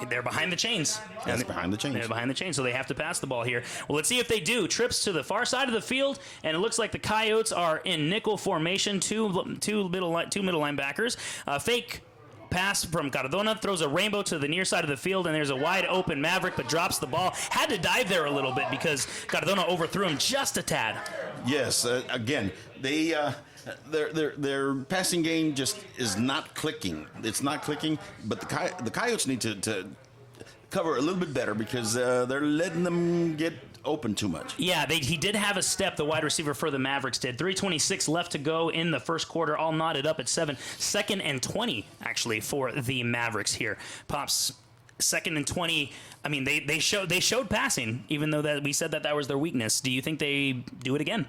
they're behind the chains. That's behind the chains. They're behind the chains, so they have to pass the ball here. Well, let's see if they do. Trips to the far side of the field, and it looks like the Coyotes are in nickel formation. Two middle linebackers. Fake pass from Cardona, throws a rainbow to the near side of the field, and there's a wide open Maverick, but drops the ball. Had to dive there a little bit because Cardona overthrew him just a tad. Yes, again, their passing game just is not clicking. It's not clicking, but the Coyotes need to cover a little bit better because they're letting them get open too much. Yeah, he did have a step, the wide receiver for the Mavericks did. 3:26 left to go in the first quarter, all knotted up at 7. 2nd and 20, actually, for the Mavericks here. Pops, 2nd and 20. I mean, they showed passing, even though that we said that was their weakness. Do you think they do it again?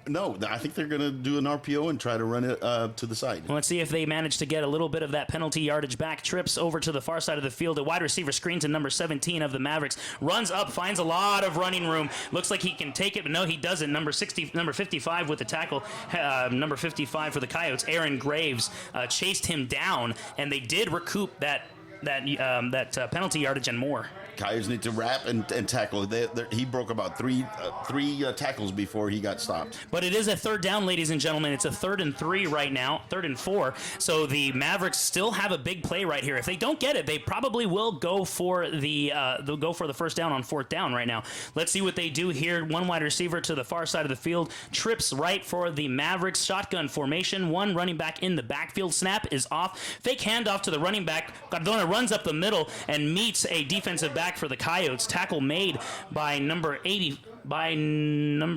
No, I think they're going to do an RPO and try to run it to the side. Well, let's see if they manage to get a little bit of that penalty yardage back. Trips over to the far side of the field. A wide receiver screens in number 17 of the Mavericks. Runs up, finds a lot of running room. Looks like he can take it, but no, he doesn't. Number 55 with the tackle. Number 55 for the Coyotes, Aaron Graves, chased him down, and they did recoup that penalty yardage and more. Coyotes need to wrap and tackle. He broke about three tackles before he got stopped. But it is a 3rd down, ladies and gentlemen. It's a 3rd and 3 right now, 3rd and 4. So the Mavericks still have a big play right here. If they don't get it, they probably will go for they'll go for the 1st down on 4th down right now. Let's see what they do here. One wide receiver to the far side of the field, trips right for the Mavericks. Shotgun formation. One running back in the backfield. Snap is off. Fake handoff to the running back. Cardona runs up the middle and meets a defensive back for the Coyotes. Tackle made by number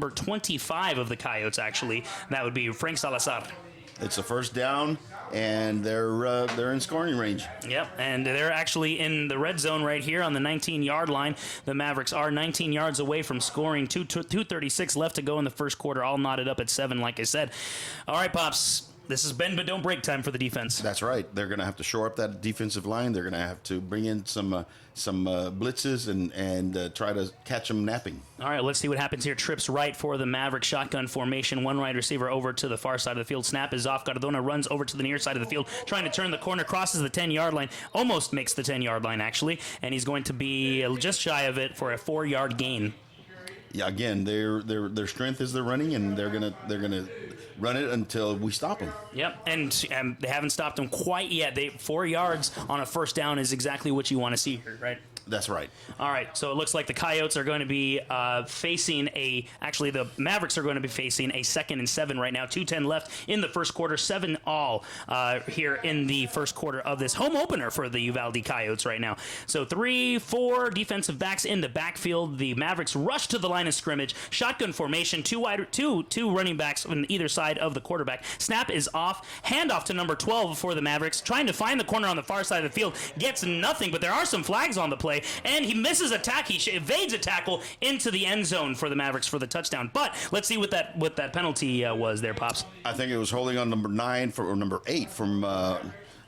25 of the Coyotes, actually. That would be Frank Salazar. It's a 1st down, and they're in scoring range. Yep, and they're actually in the red zone right here on the 19-yard line. The Mavericks are 19 yards away from scoring. 2:36 left to go in the first quarter, all knotted up at 7, like I said. All right, Pops. This is bend but don't break time for the defense. That's right. They're going to have to shore up that defensive line. They're going to have to bring in some blitzes and try to catch them napping. All right, let's see what happens here. Trips right for the Maverick. Shotgun formation. One wide receiver over to the far side of the field. Snap is off. Cardona runs over to the near side of the field, trying to turn the corner, crosses the 10-yard line, almost makes the 10-yard line, actually, and he's going to be just shy of it for a 4-yard gain. Yeah, again, their strength is their running, and they're gonna run it until we stop them. Yep, and they haven't stopped them quite yet. 4 yards on a 1st down is exactly what you want to see here, right? That's right. All right, so it looks like the Coyotes are going to be the Mavericks are going to be facing a 2nd and 7 right now. 2:10 left in the first quarter, 7 all here in the first quarter of this home opener for the Uvalde Coyotes right now. So 3-4 defensive backs in the backfield. The Mavericks rush to the line of scrimmage. Shotgun formation, two running backs on either side of the quarterback. Snap is off. Handoff to number 12 for the Mavericks, trying to find the corner on the far side of the field. Gets nothing, but there are some flags on the play. And he misses a tackle. He evades a tackle into the end zone for the Mavericks for the touchdown. But let's see what that penalty was there, Pops. I think it was holding on number 9 or number 8 from.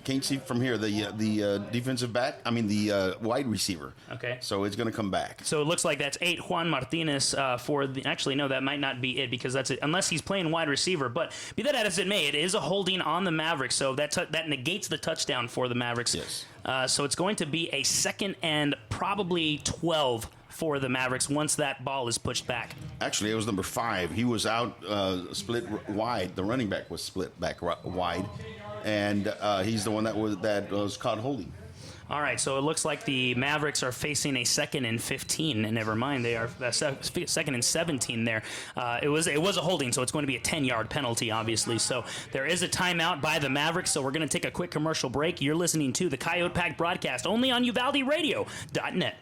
Can't see from here the defensive back. I mean the wide receiver. Okay. So it's going to come back. So it looks like that's 8 Juan Martinez for the. Actually, no, that might not be it because that's it unless he's playing wide receiver. But be that as it may, it is a holding on the Mavericks. So that negates the touchdown for the Mavericks. Yes. So it's going to be a 2nd and probably 12 for the Mavericks once that ball is pushed back. Actually, it was number 5. He was out split wide. The running back was split back wide. And he's the one that was caught holding. All right, so it looks like the Mavericks are facing a 2nd and 15. And never mind, they are 2nd and 17 there. It was a holding, so it's going to be a 10-yard penalty, obviously. So there is a timeout by the Mavericks, so we're going to take a quick commercial break. You're listening to the Coyote Pack broadcast only on UvaldeRadio.net.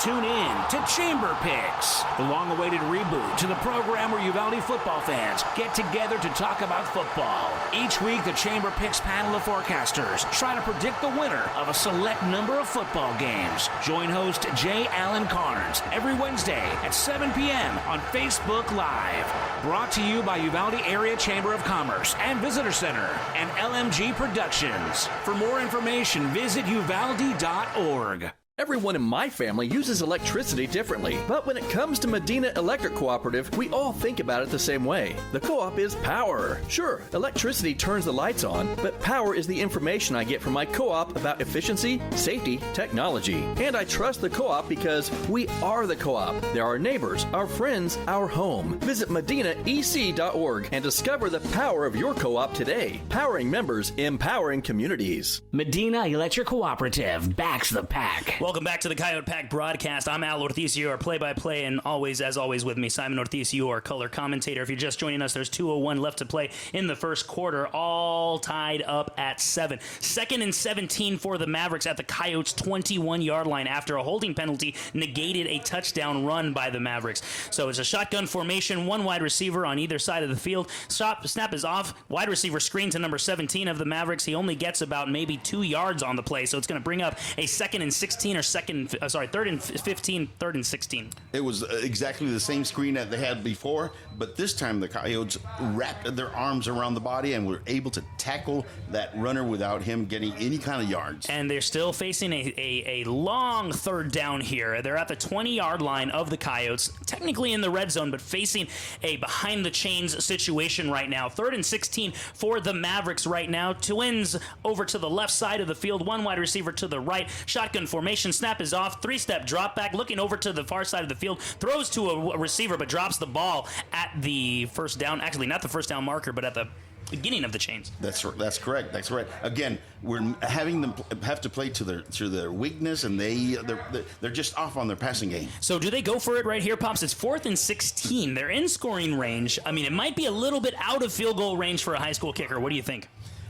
Tune in to Chamber Picks, the long-awaited reboot to the program where Uvalde football fans get together to talk about football. Each week, the Chamber Picks panel of forecasters try to predict the winner of a select number of football games. Join host J. Allen Carnes every Wednesday at 7 p.m. on Facebook Live. Brought to you by Uvalde Area Chamber of Commerce and Visitor Center and LMG Productions. For more information, visit uvalde.org. Everyone in my family uses electricity differently, but when it comes to Medina Electric Cooperative, we all think about it the same way. The co-op is power. Sure, electricity turns the lights on, but power is the information I get from my co-op about efficiency, safety, technology. And I trust the co-op because we are the co-op. They're our neighbors, our friends, our home. Visit medinaec.org and discover the power of your co-op today. Powering members, empowering communities. Medina Electric Cooperative backs the pack. Welcome back to the Coyote Pack broadcast. I'm Al Ortiz, your play-by-play, and as always with me, Simon Ortiz, your color commentator. If you're just joining us, there's 2:01 left to play in the first quarter, all tied up at 7. 2nd and 17 for the Mavericks at the Coyotes' 21-yard line after a holding penalty negated a touchdown run by the Mavericks. So it's a shotgun formation, one wide receiver on either side of the field. Snap is off. Wide receiver screen to number 17 of the Mavericks. He only gets about maybe 2 yards on the play, so it's going to bring up a 2nd and 16 or 3rd and 15, 3rd and 16. It was exactly the same screen that they had before, but this time the Coyotes wrapped their arms around the body and were able to tackle that runner without him getting any kind of yards. And they're still facing a long 3rd down here. They're at the 20-yard line of the Coyotes, technically in the red zone, but facing a behind-the-chains situation right now. 3rd and 16 for the Mavericks right now. Twins over to the left side of the field, one wide receiver to the right. Shotgun formation. Snap is off. 3-step drop back. Looking over to the far side of the field. Throws to a receiver, but drops the ball at the first down. Actually, not the first down marker, but at the beginning of the chains. That's correct. That's right. Again, we're having them have to play to their weakness, and they're just off on their passing game. So do they go for it right here, Pops? It's 4th and 16. They're in scoring range. I mean, it might be a little bit out of field goal range for a high school kicker. What do you think?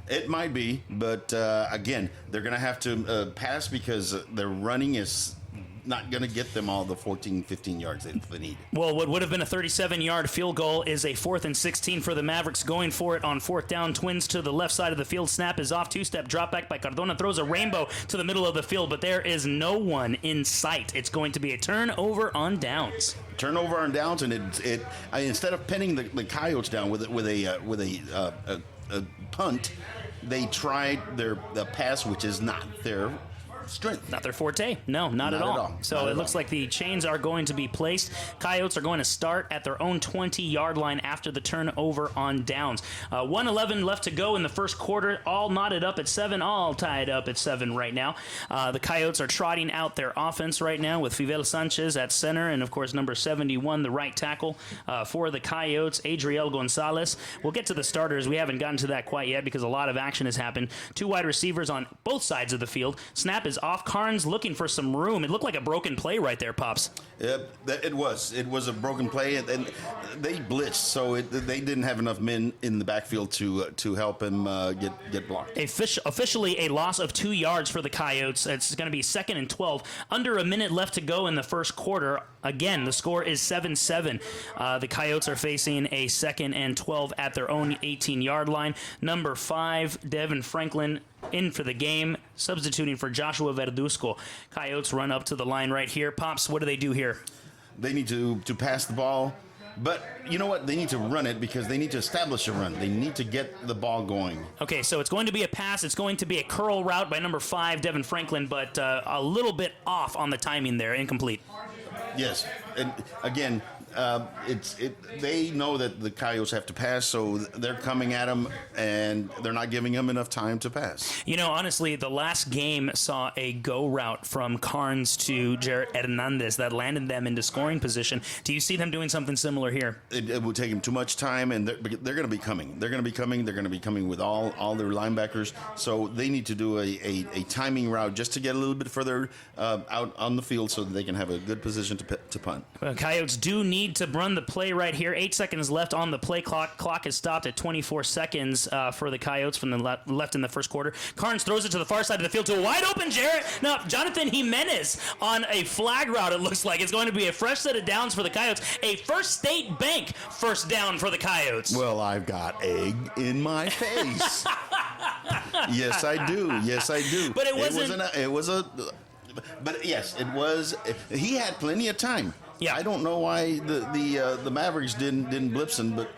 It might be, but again, they're going to have to pass because their running is not going to get them all the 14, 15 yards they need. Well, what would have been a 37-yard field goal is a 4th and 16 for the Mavericks, going for it on 4th down. Twins to the left side of the field. Snap is off. 2-step drop back by Cardona. Throws a rainbow to the middle of the field, but there is no one in sight. It's going to be a turnover on downs. Turnover on downs, and instead of pinning the Coyotes down with a punt, they tried the pass, which is not their strength. Not their forte. No, not at all. So it looks like the chains are going to be placed. Coyotes are going to start at their own 20-yard line after the turnover on downs. 1:11 left to go in the first quarter. All knotted up at 7. All tied up at 7 right now. The Coyotes are trotting out their offense right now with Fidel Sanchez at center and, of course, number 71, the right tackle for the Coyotes, Adriel Gonzalez. We'll get to the starters. We haven't gotten to that quite yet because a lot of action has happened. 2 wide receivers on both sides of the field. Snap is off. Carnes looking for some room. It looked like a broken play right there, Pops. It was a broken play, and they blitzed, so they didn't have enough men in the backfield to help him get blocked. Officially a loss of 2 yards for the Coyotes. It's going to be 2nd and 12. Under a minute left to go in the first quarter. Again, the score is 7-7. The Coyotes are facing a 2nd and 12 at their own 18-yard line. Number 5, Devin Franklin, in for the game, substituting for Joshua Verduzco. Coyotes run up to the line right here. Pops, what do they do here? They need to pass the ball, but you know what? They need to run it because they need to establish a run. They need to get the ball going. Okay, so it's going to be a pass. It's going to be a curl route by number 5, Devin Franklin, but a little bit off on the timing there, incomplete. Yes, and again, they know that the Coyotes have to pass, so they're coming at them, and they're not giving them enough time to pass. You know, honestly, the last game saw a go route from Carnes to Jarrett Hernandez that landed them into scoring position. Do you see them doing something similar here? It will take them too much time, and they're going to be coming. They're going to be coming. They're going to be coming with all their linebackers, so they need to do a timing route just to get a little bit further out on the field so that they can have a good position to punt. Coyotes do need to run the play right here. 8 seconds left on the play clock. Clock is stopped at 24 seconds for the Coyotes from the left in the first quarter. Carnes throws it to the far side of the field to a wide open Jarrett. Now, Jonathan Jimenez on a flag route, it looks like. It's going to be a fresh set of downs for the Coyotes. A First State Bank first down for the Coyotes. Well, I've got egg in my face. Yes, I do. But it wasn't. But yes, it was. He had plenty of time. Yeah. I don't know why the Mavericks didn't blitz him, but.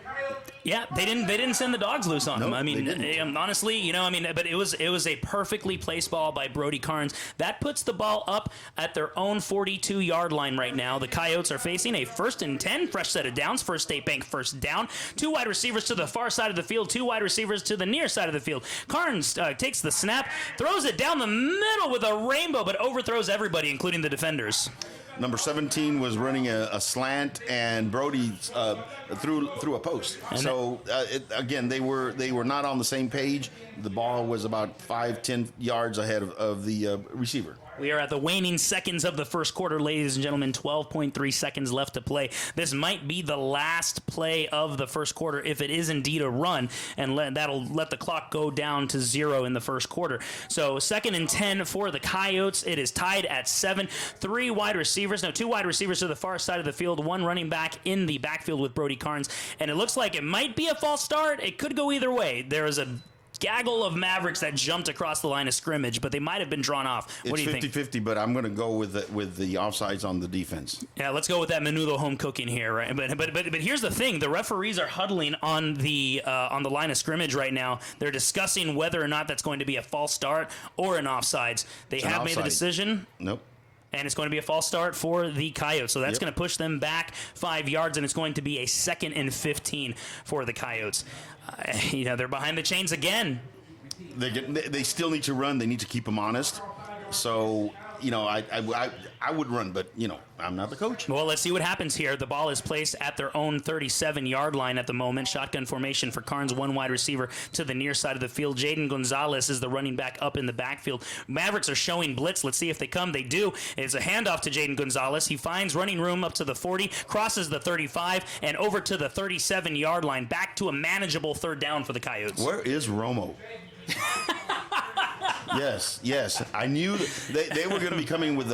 Yeah, they didn't send the dogs loose on him. I mean, they didn't. honestly, but it was a perfectly placed ball by Brody Carnes. That puts the ball up at their own 42-yard line right now. The Coyotes are facing a 1st and 10, fresh set of downs. First State Bank first down. 2 wide receivers to the far side of the field. 2 wide receivers to the near side of the field. Carnes takes the snap, throws it down the middle with a rainbow, but overthrows everybody, including the defenders. Number 17 was running a slant, and Brody threw a post. And again, they were not on the same page. The ball was about 5-10 yards ahead of the receiver. We are at the waning seconds of the first quarter, ladies and gentlemen. 12.3 seconds left to play. This might be the last play of the first quarter if it is indeed a run, and that'll let the clock go down to 0 in the first quarter. So 2nd and 10 for the Coyotes. It is tied at 7. 2 wide receivers to the far side of the field. 1 running back in the backfield with Brody Carnes. And it looks like it might be a false start. It could go either way. There is a gaggle of Mavericks that jumped across the line of scrimmage, but they might have been drawn off. What do you think? It's 50-50, but I'm going to go with the offsides on the defense. Yeah, let's go with that Menudo home cooking here, right? But here's the thing: the referees are huddling on the line of scrimmage right now. They're discussing whether or not that's going to be a false start or an offsides. They have made the decision. Nope. And it's going to be a false start for the Coyotes. So that's going to push them back 5 yards, and it's going to be a 2nd and 15 for the Coyotes. They're behind the chains again. They still need to run. They need to keep them honest. So, I would run, but, I'm not the coach. Well, let's see what happens here. The ball is placed at their own 37-yard line at the moment. Shotgun formation for Carnes, 1 wide receiver to the near side of the field. Jaden Gonzalez is the running back up in the backfield. Mavericks are showing blitz. Let's see if they come. They do. It's a handoff to Jaden Gonzalez. He finds running room up to the 40, crosses the 35, and over to the 37-yard line. Back to a manageable 3rd down for the Coyotes. Where is Romo? Yes. I knew they were going to be coming with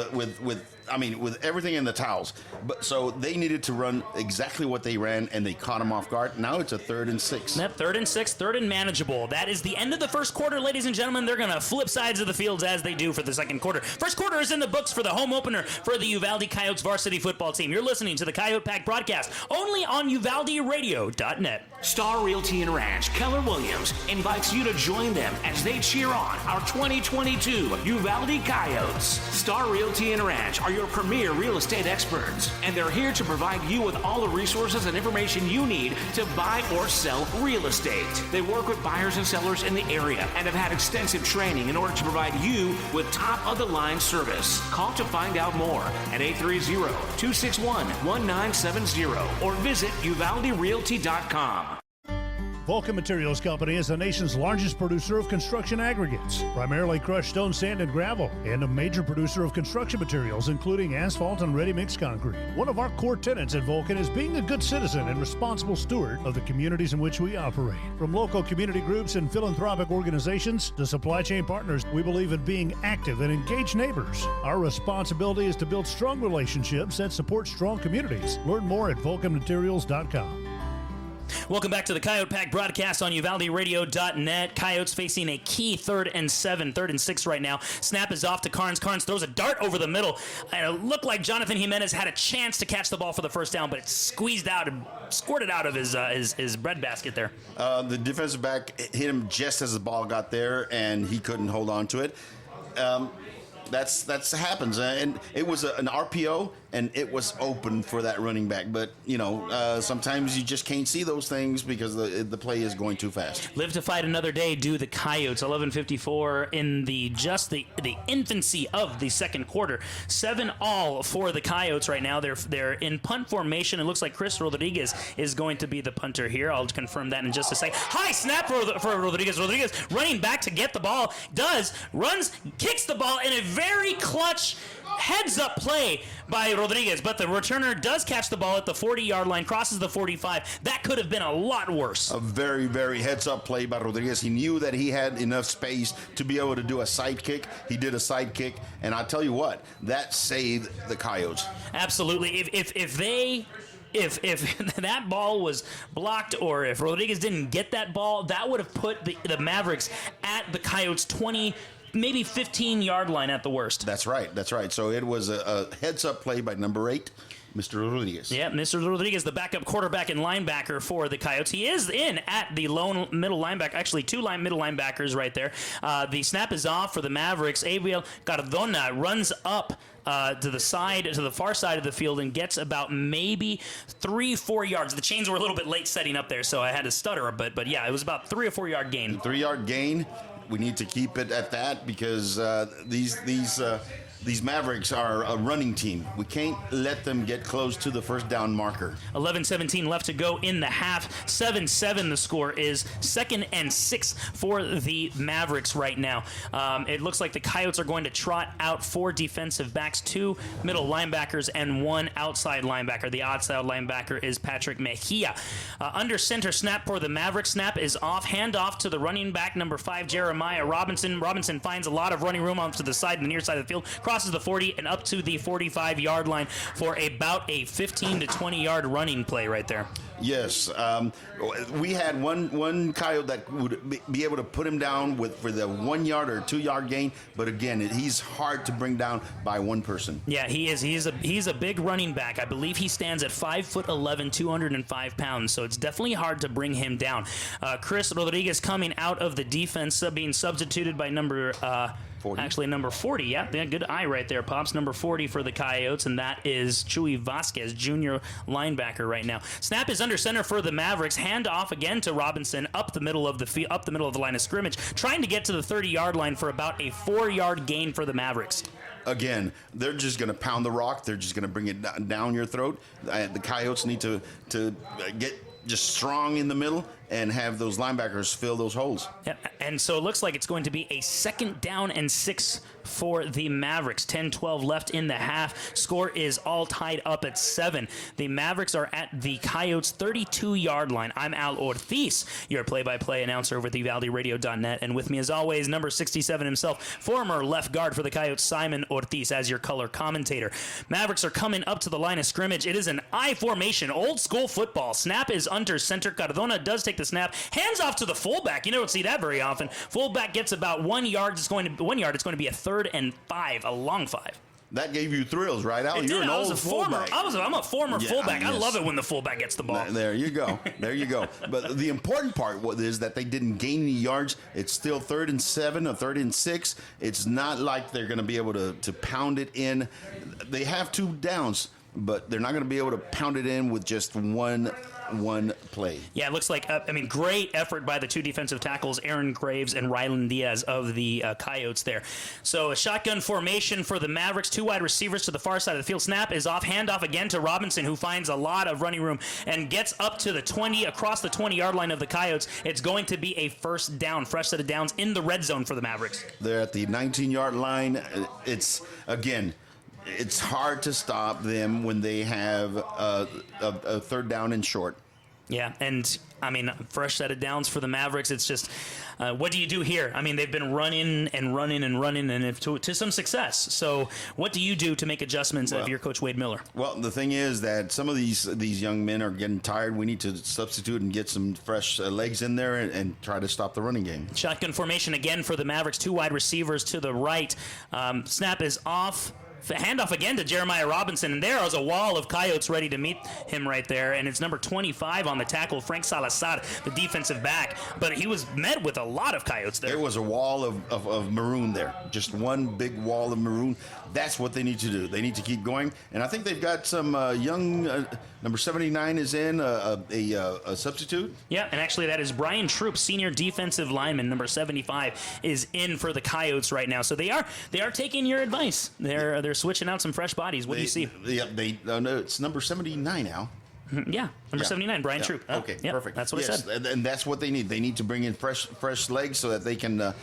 everything in the towels. But so they needed to run exactly what they ran, and they caught them off guard. Now it's a 3rd and 6. Yep, 3rd and 6, 3rd and manageable. That is the end of the first quarter, ladies and gentlemen. They're going to flip sides of the fields as they do for the second quarter. First quarter is in the books for the home opener for the Uvalde Coyotes varsity football team. You're listening to the Coyote Pack broadcast only on UvaldeRadio.net. Star Realty and Ranch Keller Williams invites you to join them as they cheer on our 2022 Uvalde Coyotes. Star Realty and Ranch are your premier real estate experts, and they're here to provide you with all the resources and information you need to buy or sell real estate. They work with buyers and sellers in the area and have had extensive training in order to provide you with top-of-the-line service. Call to find out more at 830-261-1970 or visit UvaldeRealty.com. Vulcan Materials Company is the nation's largest producer of construction aggregates, primarily crushed stone, sand, and gravel, and a major producer of construction materials, including asphalt and ready-mix concrete. One of our core tenets at Vulcan is being a good citizen and responsible steward of the communities in which we operate. From local community groups and philanthropic organizations to supply chain partners, we believe in being active and engaged neighbors. Our responsibility is to build strong relationships that support strong communities. Learn more at vulcanmaterials.com. Welcome back to the Coyote Pack broadcast on UvaldeRadio.net. Coyotes facing a key 3rd and 7, 3rd and 6 right now. Snap is off to Carnes. Carnes throws a dart over the middle. And it looked like Jonathan Jimenez had a chance to catch the ball for the first down, but it squeezed out and squirted out of his breadbasket there. The defensive back hit him just as the ball got there, and he couldn't hold on to it. That's happens, and it was an RPO, and it was open for that running back. But sometimes you just can't see those things because the play is going too fast. Live to fight another day. Do the Coyotes. 11:54 in the infancy of the second quarter. 7-all for the Coyotes right now. They're in punt formation. It looks like Chris Rodriguez is going to be the punter here. I'll confirm that in just a second. High snap for Rodriguez. Rodriguez running back to get the ball. Runs, kicks the ball in a very clutch heads-up play by Rodriguez, but the returner does catch the ball at the 40-yard line, crosses the 45. That could have been a lot worse. A very, very heads-up play by Rodriguez. He knew that he had enough space to be able to do a side kick. He did a side kick, and I'll tell you what, that saved the Coyotes. Absolutely. If that ball was blocked, or if Rodriguez didn't get that ball, that would have put the Mavericks at the Coyotes' 20, maybe 15-yard line at the worst. That's right. So it was a heads-up play by number 8, Mr. Rodriguez. Yeah, Mr. Rodriguez, the backup quarterback and linebacker for the Coyotes. He is in at the lone middle linebacker. Actually, two middle linebackers right there. The snap is off for the Mavericks. Abiel Cardona runs up to the far side of the field and gets about maybe 3-4 yards. The chains were a little bit late setting up there, so I had to stutter a bit. But yeah, it was about 3 or 4 yard gain. 3-yard gain. We need to keep it at that because these Mavericks are a running team. We can't let them get close to the first down marker. 11-17 left to go in the half. 7-7 the score is. 2nd and 6 for the Mavericks right now. It looks like the Coyotes are going to trot out 4 defensive backs, 2 middle linebackers, and 1 outside linebacker. The outside linebacker is Patrick Mejia. Under center snap for the Mavericks. Snap is off. Handoff to the running back, number 5, Jeremiah Robinson. Robinson finds a lot of running room off to the side and the near side of the field. Crosses the 40 and up to the 45-yard line for about a 15 to 20-yard running play right there. Yes. We had one Coyote that would be able to put him down for the 1 yard or 2 yard gain, but again, he's hard to bring down by one person. Yeah, he is. He's a big running back. I believe he stands at 5'11", 205 pounds, so it's definitely hard to bring him down. Chris Rodriguez coming out of the defense, being substituted by number 40. Actually, number 40. Yeah, good eye right there, Pops. Number 40 for the Coyotes, and that is Chuy Vasquez, junior linebacker right now. Snap is under center for the Mavericks. Hand off again to Robinson up the middle of the line of scrimmage, trying to get to the 30-yard line for about a 4-yard gain for the Mavericks. Again, they're just going to pound the rock. They're just going to bring it down your throat. The Coyotes need to get just strong in the middle and have those linebackers fill those holes. Yeah, and so it looks like it's going to be a 2nd down and 6 for the Mavericks. 10-12 left in the half. Score is all tied up at 7. The Mavericks are at the Coyotes' 32-yard line. I'm Al Ortiz, your play-by-play announcer over at thevalderadio.net, and with me as always, number 67 himself, former left guard for the Coyotes, Simon Ortiz, as your color commentator. Mavericks are coming up to the line of scrimmage. It is an I formation, old school football. Snap is under center. Cardona does take the snap. Hands off to the fullback. You don't see that very often. Fullback gets about 1 yard. It's going to be a 3rd and 5, a long 5. That gave you thrills, right, Al? You're an old fullback. I'm a former fullback. Yes. I love it when the fullback gets the ball. There you go. But the important part is that they didn't gain any yards. It's still 3rd and 7 or 3rd and 6. It's not like they're going to be able to pound it in. They have 2 downs, but they're not going to be able to pound it in with just one play. Yeah, it looks like, great effort by the 2 defensive tackles, Aaron Graves and Rylan Diaz of the Coyotes there. So a shotgun formation for the Mavericks, 2 wide receivers to the far side of the field. Snap is off, handoff again to Robinson, who finds a lot of running room and gets up to the 20, across the 20-yard line of the Coyotes. It's going to be a 1st down, fresh set of downs in the red zone for the Mavericks. They're at the 19-yard line. It's hard to stop them when they have a 3rd down and short. Yeah, and fresh set of downs for the Mavericks. It's just, what do you do here? They've been running, and to some success. So, what do you do to make adjustments if you're Coach Wade Miller? Well, the thing is that some of these young men are getting tired. We need to substitute and get some fresh legs in there and try to stop the running game. Shotgun formation again for the Mavericks. 2 wide receivers to the right. Snap is off. Handoff again to Jeremiah Robinson, and there is a wall of Coyotes ready to meet him right there, and it's number 25 on the tackle, Frank Salazar, the defensive back, but he was met with a lot of Coyotes there. There was a wall of maroon there, just one big wall of maroon. That's what they need to do. They need to keep going, and I think they've got some young, number 79 is in, a substitute. Yeah, and actually that is Brian Troop, senior defensive lineman, number 75, is in for the Coyotes right now, so they are taking your advice. They're switching out some fresh bodies. What do you see? Yeah, no, it's number 79 now. Yeah, number 79, Brian Troop. Okay, yep, perfect. That's what I said. And that's what they need. They need to bring in fresh legs so that they can.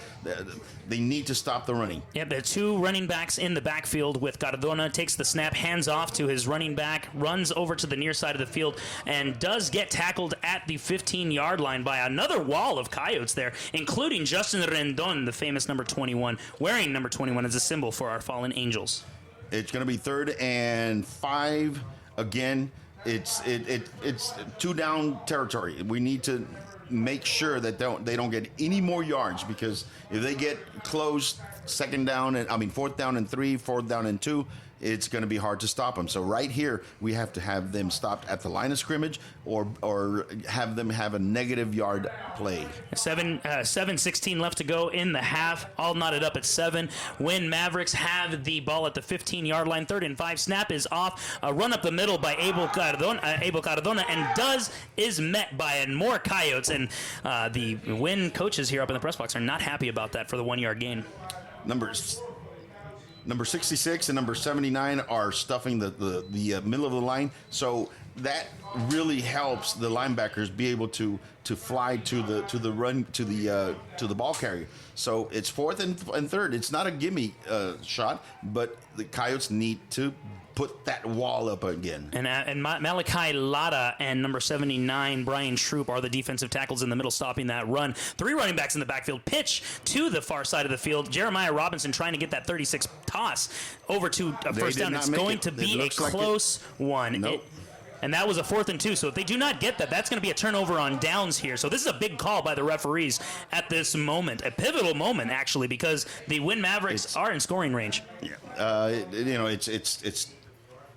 They need to stop the running. Yeah, there are two running backs in the backfield with Cardona. Takes the snap, hands off to his running back, runs over to the near side of the field, and does get tackled at the 15-yard line by another wall of Coyotes there, including Justin Rendon, the famous number 21, wearing number 21 as a symbol for our fallen angels. It's going to be 3rd and 5 again. It's 2 down territory. We need to make sure that they don't get any more yards, because if they get close, 4th down and 3, 4th down and 2, it's going to be hard to stop them. So right here, we have to have them stopped at the line of scrimmage, or have them have a negative yard play. 7:16 left to go in the half. All knotted up at 7. Winn Mavericks have the ball at the 15-yard line. 3rd and 5. Snap is off. A run up the middle by Abel Cardona, and is met by more Coyotes. And the Winn coaches here up in the press box are not happy about that for the 1-yard gain. Number 66 and number 79 are stuffing the middle of the line, so that really helps the linebackers be able to fly to the ball carrier. So it's 4th and 3rd. It's not a gimme shot, but the Coyotes need to put that wall up again. And Malachi Lada and number 79, Brian Troop, are the defensive tackles in the middle, stopping that run. 3 running backs in the backfield. Pitch to the far side of the field. Jeremiah Robinson trying to get that 36 toss over to a first down. It's going to be a close one. Nope. And that was a 4th and 2. So if they do not get that, that's going to be a turnover on downs here. So this is a big call by the referees at this moment, a pivotal moment actually, because the Winn Mavericks are in scoring range. Yeah, it's.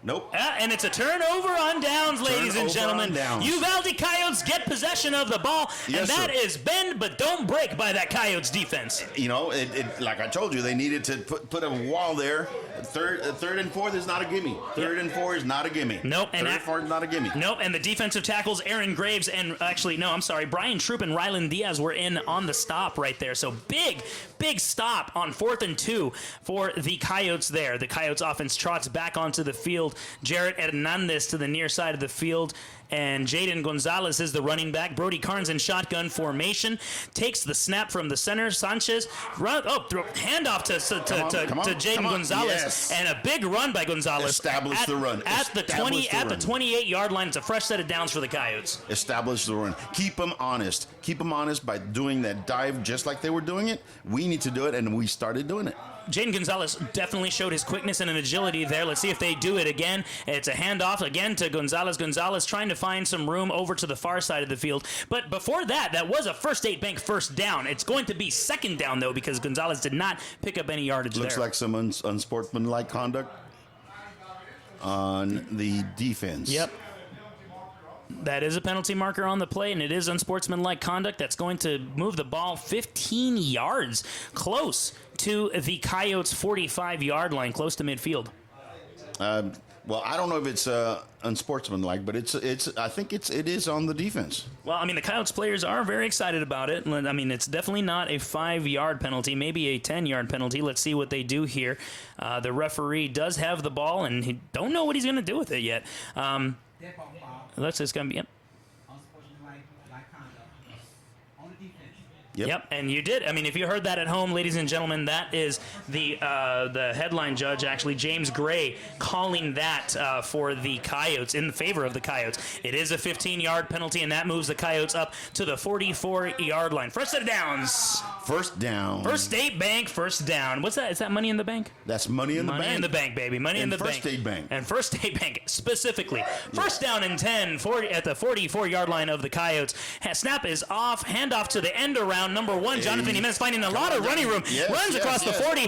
Nope. And it's a turnover on downs, ladies and gentlemen. Uvalde Coyotes get possession of the ball, and that is bend but don't break by that Coyotes defense. You know, like I told you, they needed to put a wall there. 3rd and 4th is not a gimme. 3rd and 4 is not a gimme. Nope. 3rd and 4 is not a gimme. Nope. And the defensive tackles, Aaron Graves and Brian Troop and Rylan Diaz were in on the stop right there. So big stop on 4th and 2 for the Coyotes there. The Coyotes offense trots back onto the field. Jarrett Hernandez to the near side of the field, and Jaden Gonzalez is the running back. Brody Carnes in shotgun formation, takes the snap from the center. Sanchez handoff to Jaden Gonzalez, and a big run by Gonzalez. Establish the run at the 28-yard line. It's a fresh set of downs for the Coyotes. Establish the run. Keep them honest. Keep them honest by doing that dive just like they were doing it. We need to do it, and we started doing it. Jaden Gonzalez definitely showed his quickness and an agility there. Let's see if they do it again. It's a handoff again to Gonzalez. Gonzalez trying to find some room over to the far side of the field. But before that was a First State Bank first down. It's going to be 2nd down, though, because Gonzalez did not pick up any yardage there. Looks like some unsportsmanlike conduct on the defense. Yep. That is a penalty marker on the play, and it is unsportsmanlike conduct. That's going to move the ball 15 yards close to the Coyotes' 45-yard line, close to midfield. Well, I don't know if it's unsportsmanlike, but I think it is on the defense. Well, I mean, the Coyotes players are very excited about it. I mean, it's definitely not a 5-yard penalty, maybe a 10-yard penalty. Let's see what they do here. The referee does have the ball, and he don't know what he's going to do with it yet. It's going to be... Yep, and you did. I mean, if you heard that at home, ladies and gentlemen, that is the headline judge, actually, James Gray, calling that for the Coyotes, in favor of the Coyotes. It is a 15-yard penalty, and that moves the Coyotes up to the 44-yard line. First set of downs. First down. First State Bank, first down. What's that? Is that Money in the Bank? That's Money in the Bank. Money in the Bank, baby. Money in the Bank. First State Bank. And First State Bank, specifically. First down and 10 at the 44-yard line of the Coyotes. Snap is off. Handoff to the end around. Number 1, Jonathan Jimenez finding a lot of running room. Runs across the 40.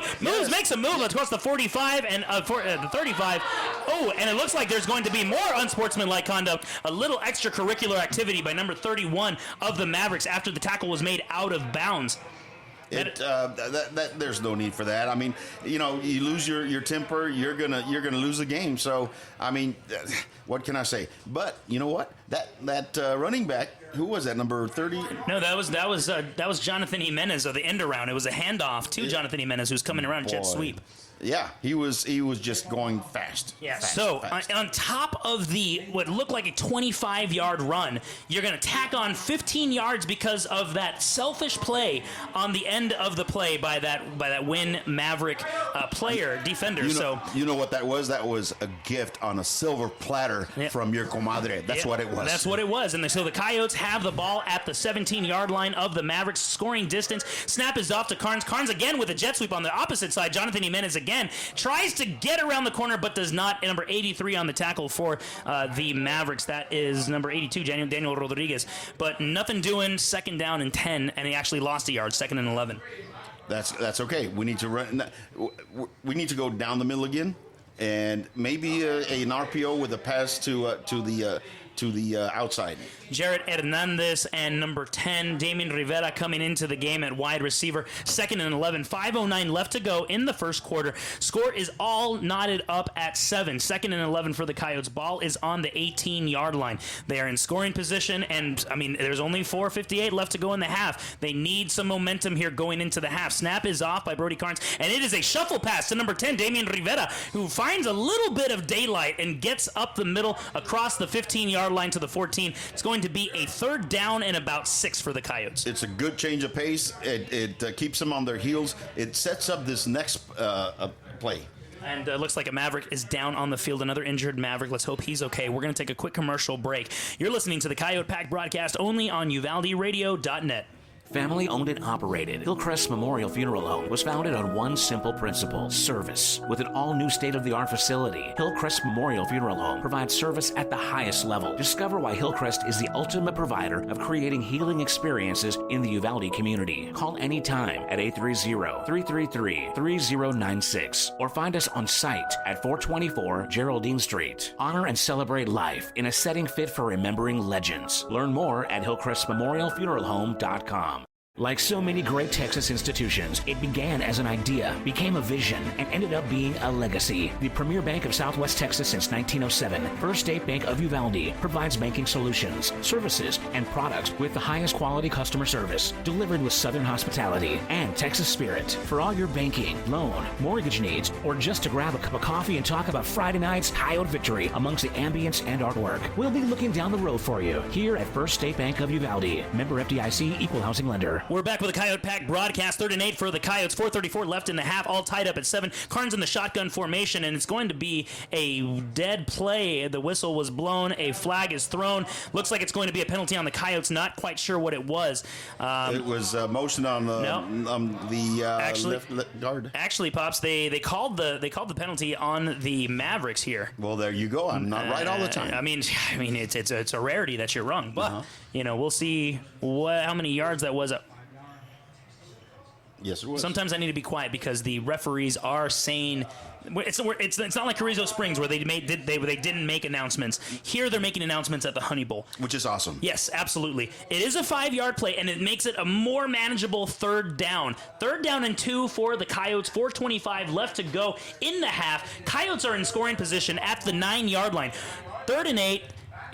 Makes a move across the 45 and the 35. Oh, and it looks like there's going to be more unsportsmanlike conduct. A little extracurricular activity by number 31 of the Mavericks after the tackle was made out of bounds. There's no need for that. I mean, you lose your temper, you're gonna lose the game. So, I mean, what can I say? But you know what? That running back, who was that? Number 30? No, that was Jonathan Jimenez of the end around. It was a handoff to Jonathan Jimenez, who's coming around jet sweep. Yeah, he was just going fast. Yeah. Fast, So fast. on top of the what looked like a 25-yard run, you're going to tack on 15 yards because of that selfish play on the end of the play by that Winn Maverick defender. You know what that was? That was a gift on a silver platter from your comadre. That's what it was. That's what it was. And so the Coyotes have the ball at the 17-yard line of the Mavericks, scoring distance. Snap is off to Carnes. Carnes again with a jet sweep on the opposite side. Jonathan Jimenez again tries to get around the corner, but does not. And number 83 on the tackle for the Mavericks. That is number 82, Daniel Rodriguez. But nothing doing. Second down and 10, and he actually lost a yard. Second and 11. That's okay. We need to run. We need to go down the middle again, and maybe an RPO with a pass to the outside. Jared Hernandez and number 10, Damian Rivera, coming into the game at wide receiver. Second and 11. 5:09 left to go in the first quarter. Score is all knotted up at 7. Second and 11 for the Coyotes. Ball is on the 18-yard line. They are in scoring position, and, there's only 4:58 left to go in the half. They need some momentum here going into the half. Snap is off by Brody Carnes, and it is a shuffle pass to number 10, Damian Rivera, who finds a little bit of daylight and gets up the middle across the 15-yard line to the 14. It's going to be a third down and about 6 for the Coyotes. It's a good change of pace. It keeps them on their heels. It sets up this next play. And looks like a Maverick is down on the field. Another injured Maverick. Let's hope he's okay. We're going to take a quick commercial break. You're listening to the Coyote Pack broadcast only on UvaldeRadio.net. Family owned and operated, Hillcrest Memorial Funeral Home was founded on one simple principle: service. With an all-new state-of-the-art facility, Hillcrest Memorial Funeral Home provides service at the highest level. Discover why Hillcrest is the ultimate provider of creating healing experiences in the Uvalde community. Call anytime at 830-333-3096 or find us on site at 424 Geraldine Street. Honor and celebrate life in a setting fit for remembering legends. Learn more at hillcrestmemorialfuneralhome.com. Like so many great Texas institutions, it began as an idea, became a vision, and ended up being a legacy. The premier bank of Southwest Texas since 1907, First State Bank of Uvalde provides banking solutions, services, and products with the highest quality customer service, delivered with Southern hospitality and Texas spirit. For all your banking, loan, mortgage needs, or just to grab a cup of coffee and talk about Friday night's Coyote victory amongst the ambience and artwork, we'll be looking down the road for you here at First State Bank of Uvalde. Member FDIC, equal housing lender. We're back with the Coyote Pack broadcast. 3rd and 8 for the Coyotes. 4:34 left in the half, all tied up at 7. Carnes in the shotgun formation, and it's going to be a dead play. The whistle was blown. A flag is thrown. Looks like it's going to be a penalty on the Coyotes. Not quite sure what it was. It was motion on the left guard. Actually, Pops, they called the penalty on the Mavericks here. Well, there you go. I'm not right all the time. I mean, it's a rarity that you're wrong, but we'll see how many yards that was. Yes, it was. Sometimes I need to be quiet because the referees are saying it's not like Carrizo Springs where they didn't make announcements. Here they're making announcements at the Honey Bowl, which is awesome. Yes, absolutely. It is a 5-yard play, and it makes it a more manageable third down. 3rd down and 2 for the Coyotes. 4:25 left to go in the half. Coyotes are in scoring position at the 9-yard line. 3rd and 8.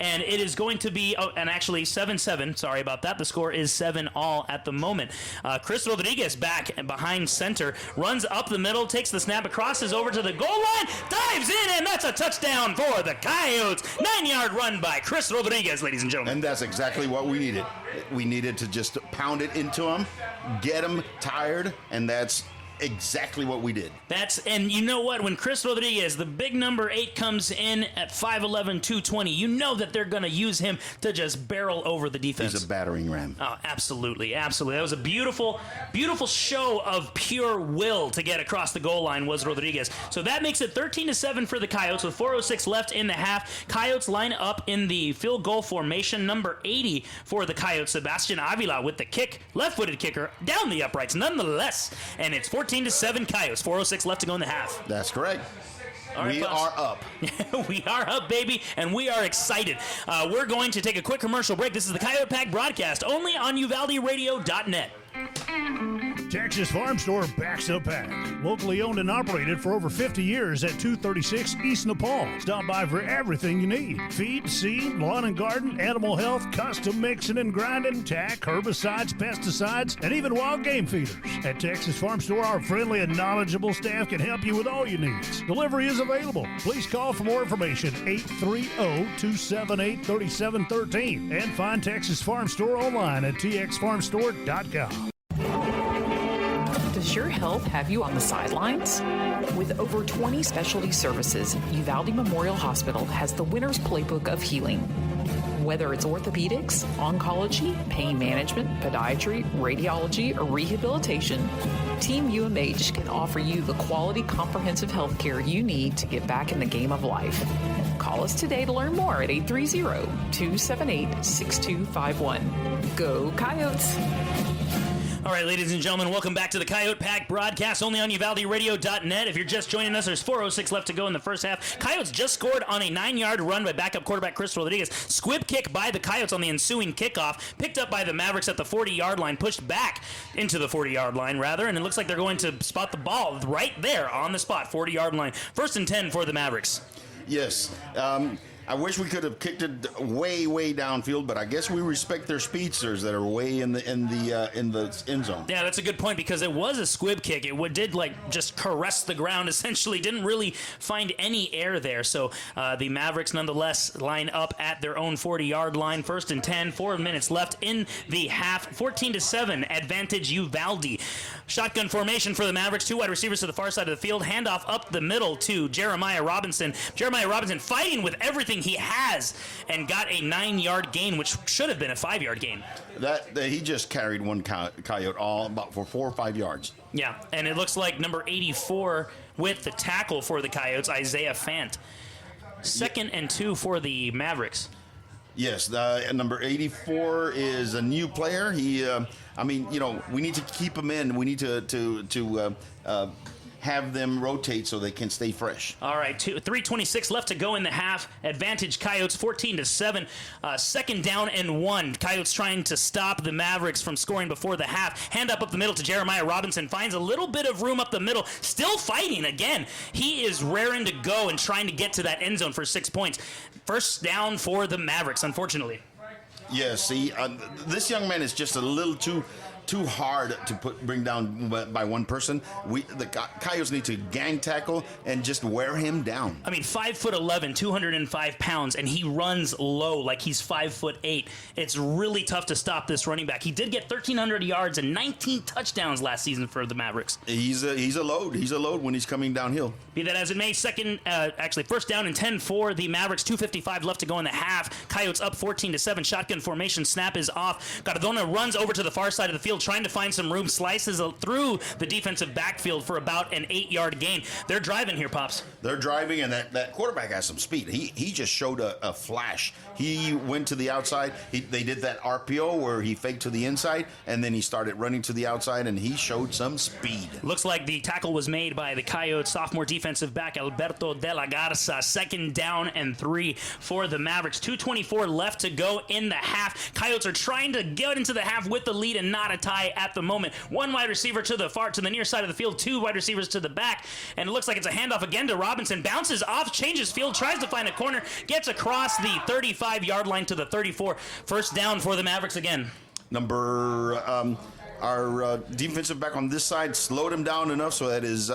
And it is going to be, and actually 7-7. Sorry about that. The score is 7-all at the moment. Chris Rodriguez back behind center, runs up the middle, takes the snap, crosses over to the goal line, dives in, and that's a touchdown for the Coyotes. 9-yard run by Chris Rodriguez, ladies and gentlemen. And that's exactly what we needed. We needed to just pound it into them, get them tired, and that's exactly what we did. And you know what? When Chris Rodriguez, the big number 8, comes in at 5'11", 220, you know that they're going to use him to just barrel over the defense. He's a battering ram. Oh, absolutely, absolutely. That was a beautiful, beautiful show of pure will to get across the goal line was Rodriguez. So that makes it 13-7 for the Coyotes with 4:06 left in the half. Coyotes line up in the field goal formation, number 80 for the Coyotes. Sebastian Avila with the kick, left-footed kicker, down the uprights nonetheless. And it's 14-7 Coyotes. 4:06 left to go in the half. That's correct. All right, we are up. We are up, baby, and we are excited. We're going to take a quick commercial break. This is the Coyote Pack broadcast only on UvaldeRadio.net. Texas Farm Store backs a pack. Locally owned and operated for over 50 years at 236 East Nepal. Stop by for everything you need. Feed, seed, lawn and garden, animal health, custom mixing and grinding, tack, herbicides, pesticides, and even wild game feeders. At Texas Farm Store, our friendly and knowledgeable staff can help you with all your needs. Delivery is available. Please call for more information, 830-278-3713, and find Texas Farm Store online at txfarmstore.com. Does your health have you on the sidelines? With over 20 specialty services, Uvalde Memorial Hospital has the winner's playbook of healing. Whether it's orthopedics, oncology, pain management, podiatry, radiology, or rehabilitation, Team UMH can offer you the quality, comprehensive health care you need to get back in the game of life. Call us today to learn more at 830-278-6251. Go Coyotes! All right, ladies and gentlemen, welcome back to the Coyote Pack broadcast, only on UvaldeRadio.net. If you're just joining us, there's 4:06 left to go in the first half. Coyotes just scored on a 9-yard run by backup quarterback Chris Rodriguez. Squib kick by the Coyotes on the ensuing kickoff, picked up by the Mavericks at the 40-yard line, pushed back into the 40-yard line, rather, and it looks like they're going to spot the ball right there on the spot, 40-yard line. 1st and 10 for the Mavericks. Yes. I wish we could have kicked it way, way downfield, but I guess we respect their speedsters that are way in the end zone. Yeah, that's a good point because it was a squib kick. It did just caress the ground. Essentially, didn't really find any air there. So the Mavericks, nonetheless, line up at their own 40-yard line. 1st and 10, 4 minutes left in the half. 14-7, advantage Uvalde. Shotgun formation for the Mavericks. 2 wide receivers to the far side of the field. Handoff up the middle to Jeremiah Robinson. Jeremiah Robinson fighting with everything he has and got a 9-yard gain, which should have been a 5-yard gain. That he just carried one Coyote all about for 4 or 5 yards. Yeah, and it looks like number 84 with the tackle for the Coyotes, Isaiah Fant. 2nd and 2 for the Mavericks. Yes, number 84 is a new player. He, we need to keep him in. We need to have them rotate so they can stay fresh. All right, 3:26 left to go in the half. Advantage Coyotes, 14-7. 2nd down and 1. Coyotes trying to stop the Mavericks from scoring before the half. Hand up the middle to Jeremiah Robinson. Finds a little bit of room up the middle. Still fighting again. He is raring to go and trying to get to that end zone for 6 points. 1st down for the Mavericks, unfortunately. Yeah, see, this young man is just a little too hard to bring down by one person. The Coyotes need to gang tackle and just wear him down. 5'11", 205 pounds, and he runs low like he's 5'8". It's really tough to stop this running back. He did get 1,300 yards and 19 touchdowns last season for the Mavericks. He's a load. He's a load when he's coming downhill. Be that as it may, 1st down and 10 for the Mavericks. 2:55 left to go in the half. Coyotes up 14-7. Shotgun formation. Snap is off. Cardona runs over to the far side of the field, trying to find some room, slices through the defensive backfield for about an 8-yard gain. They're driving here, Pops. They're driving, and that quarterback has some speed. He just showed a flash. He went to the outside. They did that RPO where he faked to the inside, and then he started running to the outside, and he showed some speed. Looks like the tackle was made by the Coyotes sophomore defensive back Alberto de la Garza. 2nd down and 3 for the Mavericks. 2:24 left to go in the half. Coyotes are trying to get into the half with the lead and not a tie at the moment. 1 wide receiver to the near side of the field, 2 wide receivers to the back, and it looks like it's a handoff again to Robinson. Bounces off, changes field, tries to find a corner, gets across the 35-yard line to the 34. 1st down for the Mavericks again. Our defensive back on this side slowed him down enough so that his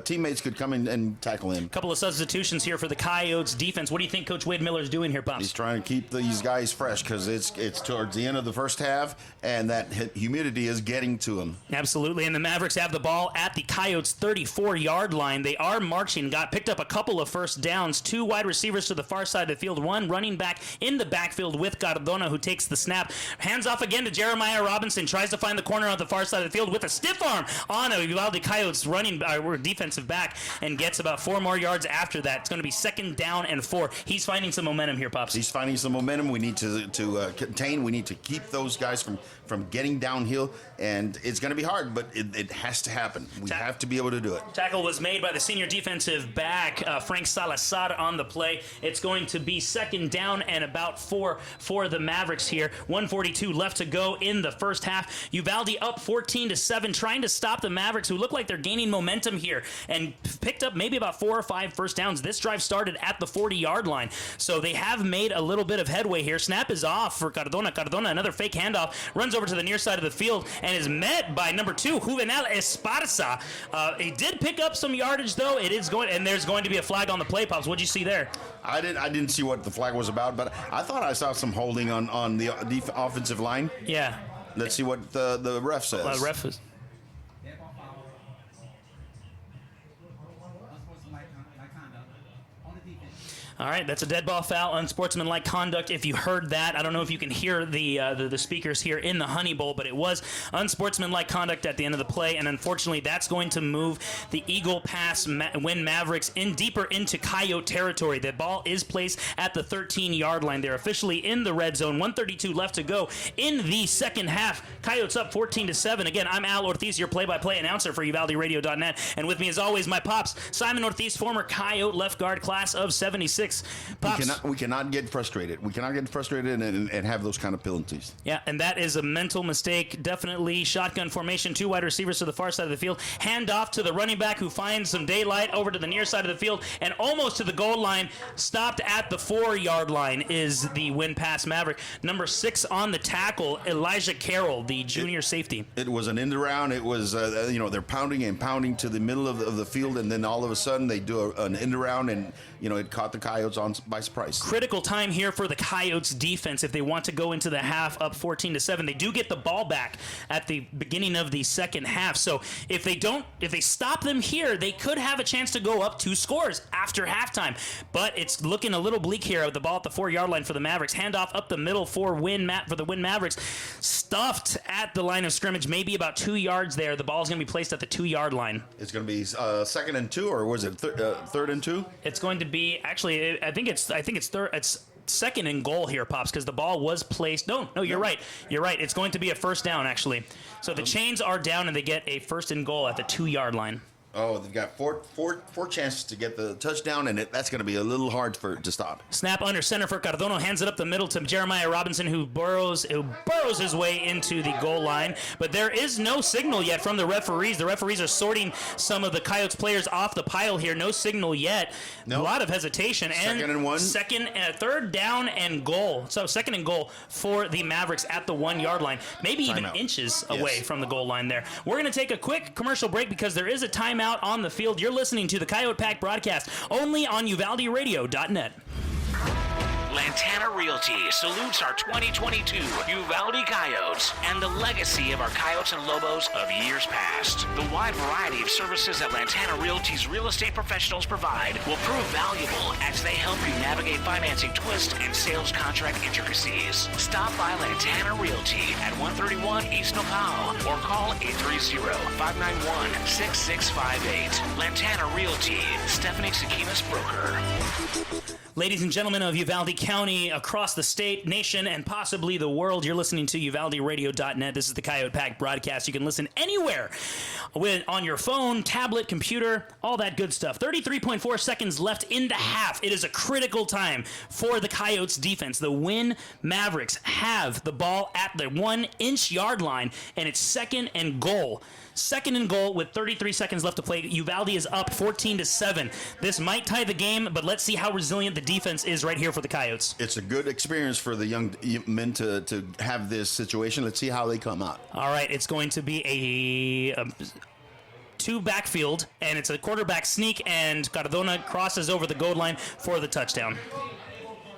teammates could come in and tackle him. A couple of substitutions here for the Coyotes defense. What do you think Coach Wade Miller's doing here, Pops? He's trying to keep these guys fresh because it's towards the end of the first half, and that humidity is getting to them. Absolutely, and the Mavericks have the ball at the Coyotes' 34-yard line. They are marching, picked up a couple of 1st downs. 2 wide receivers to the far side of the field, 1 running back in the backfield with Cardona, who takes the snap. Hands off again to Jeremiah Robinson, tries to find the corner on the far side of the field with a stiff arm on a Uvalde Coyotes running defensive back and gets about 4 more yards after that. It's going to be 2nd down and 4. He's finding some momentum here, Pops. He's finding some momentum. We need to contain. We need to keep those guys from getting downhill, and it's going to be hard, but it has to happen. We have to be able to do it. Tackle was made by the senior defensive back, Frank Salazar, on the play. It's going to be 2nd down and about 4 for the Mavericks here. 1:42 left to go in the first half. Uvalde Uvalde up 14-7, trying to stop the Mavericks, who look like they're gaining momentum here and picked up maybe about 4 or 5 first downs. This drive started at the 40-yard line, so they have made a little bit of headway here. Snap is off for Cardona. Cardona, another fake handoff, runs over to the near side of the field and is met by number 2, Juvenal Esparza. He did pick up some yardage, though. It is going, and there's going to be a flag on the play, Pops. What'd you see there? I didn't see what the flag was about, but I thought I saw some holding on the offensive line. Yeah. Let's see what the ref says. Ref is. All right, that's a dead ball foul, unsportsmanlike conduct. If you heard that, I don't know if you can hear the speakers here in the Honey Bowl, but it was unsportsmanlike conduct at the end of the play, and unfortunately, that's going to move the Eagle Pass Winn Mavericks deeper into Coyote territory. The ball is placed at the 13-yard line. They're officially in the red zone. 1:32 left to go in the second half. Coyotes up 14-7. Again, I'm Al Ortiz, your play-by-play announcer for UvaldeRadio.net, and with me, as always, my pops, Simon Ortiz, former Coyote left guard, class of '76. Pops. We cannot get frustrated. We cannot get frustrated and have those kind of penalties. Yeah, and that is a mental mistake. Definitely shotgun formation, 2 wide receivers to the far side of the field. Hand off to the running back, who finds some daylight over to the near side of the field and almost to the goal line. Stopped at the 4-yard line is the Winn Pass Maverick. Number 6 on the tackle, Elijah Carroll, the junior safety. It was an end around. It was, they're pounding and pounding to the middle of the field, and then all of a sudden they do an end around, and, it caught the Coyotes by surprise. Critical time here for the Coyotes defense if they want to go into the half up 14-7. They do get the ball back at the beginning of the second half. So if they stop them here, they could have a chance to go up 2 scores after halftime. But it's looking a little bleak here. The ball at the 4-yard line for the Mavericks. Handoff up the middle for the Winn Mavericks. Stuffed at the line of scrimmage, maybe about 2 yards there. The ball's going to be placed at the 2-yard line. It's going to be 2nd and 2, or was it 3rd and 2? It's going to be, actually, I think it's third. It's 2nd and goal here, Pops, because the ball was placed. No, you're right. You're right. It's going to be a first down, actually. So the chains are down, and they get a 1st and goal at the 2-yard line. Oh, they've got four chances to get the touchdown, and that's going to be a little hard to stop. Snap under center for Cardona, hands it up the middle to Jeremiah Robinson, who burrows his way into the goal line. But there is no signal yet from the referees. The referees are sorting some of the Coyotes players off the pile here. No signal yet. Nope. A lot of hesitation. And 2nd and 1. 3rd down and goal. So 2nd and goal for the Mavericks at the 1-yard line. Maybe even inches away from the goal line there. We're going to take a quick commercial break because there is a timeout on the field. You're listening to the Coyote Pack broadcast only on UvaldeRadio.net. Lantana Realty salutes our 2022 Uvalde Coyotes and the legacy of our Coyotes and Lobos of years past. The wide variety of services that Lantana Realty's real estate professionals provide will prove valuable as they help you navigate financing twists and sales contract intricacies. Stop by Lantana Realty at 131 East Nopal or call 830-591-6658. Lantana Realty, Stephanie Sakinas broker. Ladies and gentlemen of Uvalde County, across the state, nation, and possibly the world, you're listening to UvaldeRadio.net. This is the Coyote Pack broadcast. You can listen anywhere on your phone, tablet, computer, all that good stuff. 33.4 seconds left in the half. It is a critical time for the Coyotes defense. The Winn Mavericks have the ball at the 1-inch yard line, and it's 2nd and goal. 2nd and goal with 33 seconds left to play. Uvalde is up 14-7. This might tie the game, but let's see how resilient the defense is right here for the Coyotes. It's a good experience for the young men to have this situation. Let's see how they come out. All right, it's going to be a 2 backfield, and it's a quarterback sneak, and Cardona crosses over the goal line for the touchdown.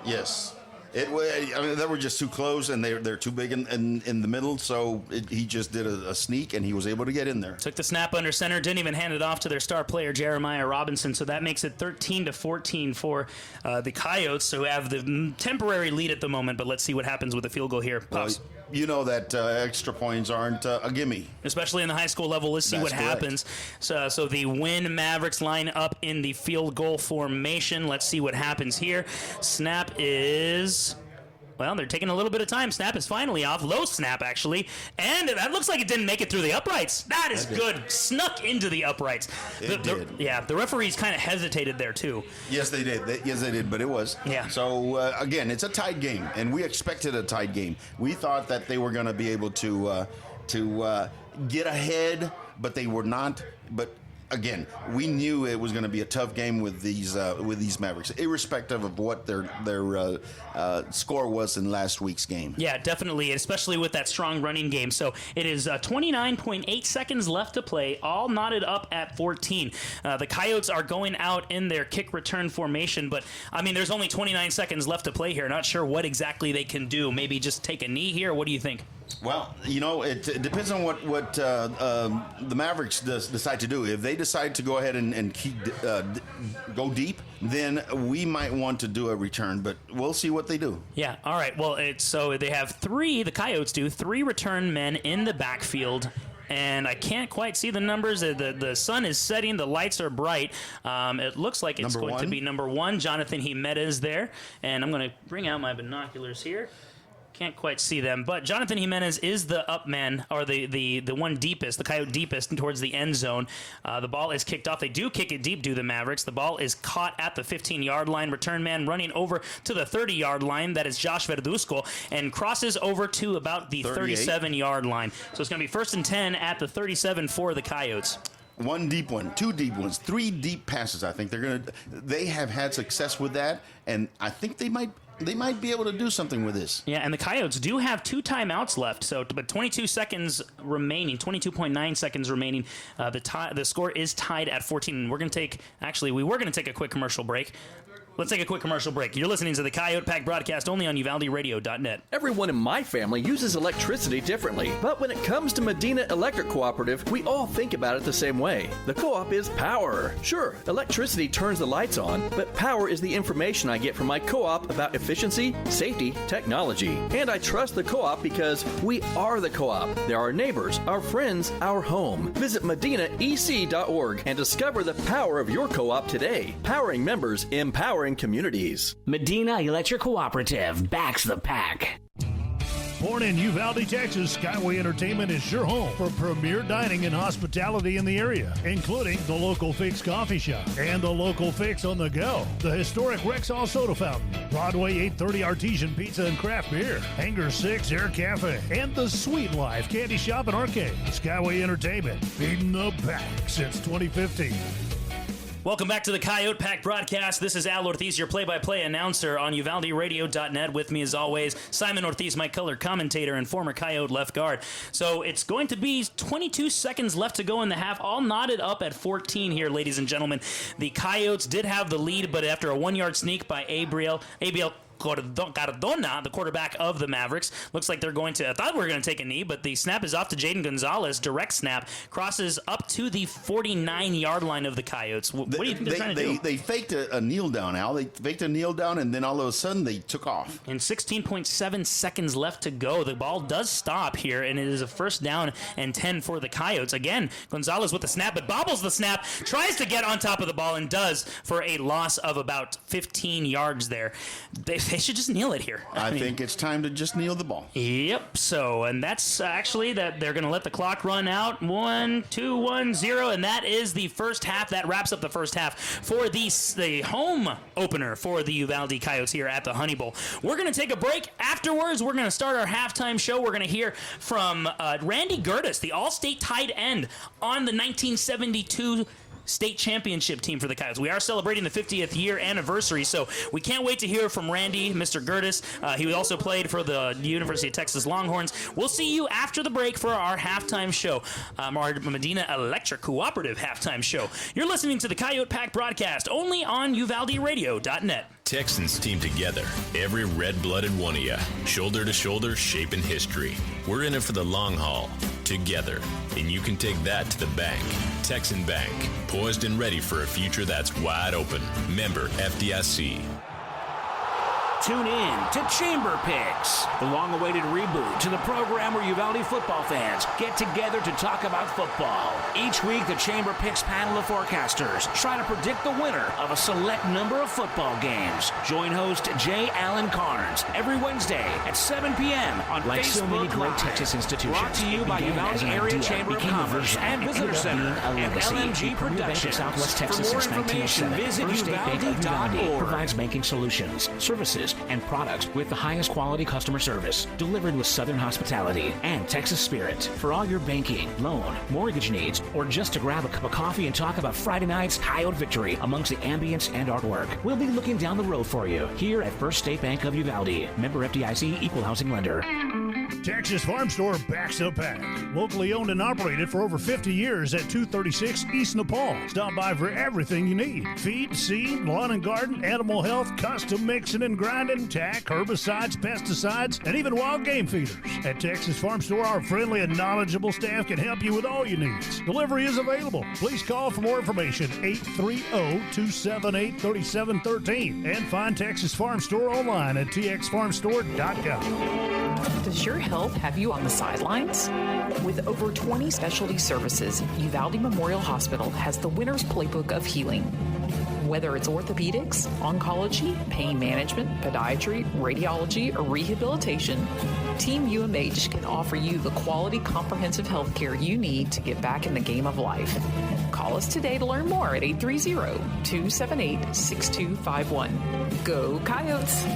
Yes. They were just too close, and they're too big in the middle, so he just did a sneak, and he was able to get in there. Took the snap under center, didn't even hand it off to their star player, Jeremiah Robinson, so that makes it 13-14 for the Coyotes, who have the temporary lead at the moment, but let's see what happens with the field goal here. Pops. Well, you know that extra points aren't a gimme. Especially in the high school level. Let's see what happens. So the Winn Mavericks line up in the field goal formation. Let's see what happens here. Snap is... Well, they're taking a little bit of time. Snap is finally off. Low snap, actually. And that looks like it didn't make it through the uprights. That is good. Snuck into the uprights. It did. Yeah, the referees kind of hesitated there, too. Yes, they did. Yes, they did, but it was. Yeah. So, again, it's a tied game, and we expected a tied game. We thought that they were going to be able to to get ahead, but they were not. But again, we knew it was going to be a tough game with these Mavericks, irrespective of what their score was in last week's game. Yeah, definitely, especially with that strong running game. So it is 29.8 seconds left to play, all knotted up at 14. The Coyotes are going out in their kick return formation, but I mean, there's only 29 seconds left to play here. Not sure what exactly they can do. Maybe just take a knee here. What do you think? Well, it depends on what the Mavericks decide to do. If they decide to go ahead and keep go deep, then we might want to do a return, but we'll see what they do. Yeah, all right. Well, so they have the Coyotes do 3 return men in the backfield. And I can't quite see the numbers. The sun is setting. The lights are bright. It looks like it's going to be number 1, Jonathan Jimenez there. And I'm going to bring out my binoculars here. Can't quite see them, but Jonathan Jimenez is the up man, or the one deepest, the Coyote deepest towards the end zone. The ball is kicked off. They do kick it deep, do the Mavericks. The ball is caught at the 15-yard line. Return man running over to the 30-yard line. That is Josh Verduzco, and crosses over to about the 37-yard line. So it's going to be 1st and 10 at the 37 for the Coyotes. 1 deep one, 2 deep ones, 3 deep passes. I think they have had success with that, and I think they might be able to do something with this. Yeah, and the Coyotes do have 2 timeouts left, but 22 seconds remaining, 22.9 seconds remaining. The score is tied at 14. We were going to take a quick commercial break. Let's take a quick commercial break. You're listening to the Coyote Pack broadcast only on UvaldeRadio.net. Everyone in my family uses electricity differently, but when it comes to Medina Electric Cooperative, we all think about it the same way. The co-op is power. Sure, electricity turns the lights on, but power is the information I get from my co-op about efficiency, safety, technology. And I trust the co-op because we are the co-op. They're our neighbors, our friends, our home. Visit medinaec.org and discover the power of your co-op today. Powering members, empowering communities. Medina Electric Cooperative backs the pack. Born in Uvalde, Texas, Skyway Entertainment is your home for premier dining and hospitality in the area, including the Local Fix Coffee Shop and the Local Fix on the Go, the historic Rexall Soda Fountain, Broadway 830 Artesian Pizza and Craft Beer, Hangar 6 Air Cafe, and the Sweet Life Candy Shop and Arcade. Skyway Entertainment, feeding the pack since 2015. Welcome back to the Coyote Pack broadcast. This is Al Ortiz, your play-by-play announcer on UvaldeRadio.net. With me, as always, Simon Ortiz, my color commentator and former Coyote left guard. So it's going to be 22 seconds left to go in the half, all knotted up at 14 here, ladies and gentlemen. The Coyotes did have the lead, but after a 1-yard sneak by Abiel Cardona, the quarterback of the Mavericks. Looks like they're going to, I thought we were going to take a knee, but the snap is off to Jaden Gonzalez. Direct snap. Crosses up to the 49-yard line of the Coyotes. What do you think they're trying to do? They faked a kneel down, Al. They faked a kneel down, and then all of a sudden they took off. And 16.7 seconds left to go. The ball does stop here, and it is a 1st down and 10 for the Coyotes. Again, Gonzalez with the snap, but bobbles the snap, tries to get on top of the ball, and does for a loss of about 15 yards there. They should just kneel it here. I think it's time to just kneel the ball. Yep. So, and that's actually that they're going to let the clock run out. 1, 2, 1, 0, and that is the first half. That wraps up the first half for the home opener for the Uvalde Coyotes here at the Honey Bowl. We're going to take a break. Afterwards, we're going to start our halftime show. We're going to hear from Randy Gertis, the All-State tight end on the 1972 state championship team for the Coyotes. We are celebrating the 50th year anniversary, so we can't wait to hear from Randy, Mr. Gertis. He also played for the University of Texas Longhorns. We'll see you after the break for our halftime show, our Medina Electric Cooperative halftime show. You're listening to the Coyote Pack broadcast only on UvaldeRadio.net. Texans team together, every red-blooded one of you, shoulder to shoulder, shaping history. We're in it for the long haul, together, and you can take that to the bank. Texan Bank, poised and ready for a future that's wide open. Member FDIC. Tune in to Chamber Picks, the long-awaited reboot to the program where Uvalde football fans get together to talk about football. Each week, the Chamber Picks panel of forecasters try to predict the winner of a select number of football games. Join host J. Allen Carnes every Wednesday at 7 p.m. on like Facebook so many great Live. Texas institutions, Brought to you by Uvalde Area Chamber of Commerce and Visitor Center and LMG Productions. Southwest Texas since 1907. Visit Uvalde.org. Provides banking solutions, services, and products with the highest quality customer service, delivered with Southern hospitality and Texas spirit. For all your banking, loan, mortgage needs, or just to grab a cup of coffee and talk about Friday night's Coyote victory amongst the ambience and artwork, we'll be looking down the road for you here at First State Bank of Uvalde. Member FDIC, equal housing lender. Texas Farm Store backs up pack. Locally owned and operated for over 50 years at 236 East Nepal. Stop by for everything you need. Feed, seed, lawn and garden, animal health, custom mixing and grinding, tack, herbicides, pesticides, and even wild game feeders. At Texas Farm Store, our friendly and knowledgeable staff can help you with all your needs. Delivery is available. Please call for more information, 830-278-3713, and find Texas Farm Store online at txfarmstore.com. Does your health have you on the sidelines? With over 20 specialty services, Uvalde Memorial Hospital has the winner's playbook of healing. Whether it's orthopedics, oncology, pain management, podiatry, radiology, or rehabilitation, Team UMH can offer you the quality, comprehensive health care you need to get back in the game of life. Call us today to learn more at 830-278-6251. Go Coyotes!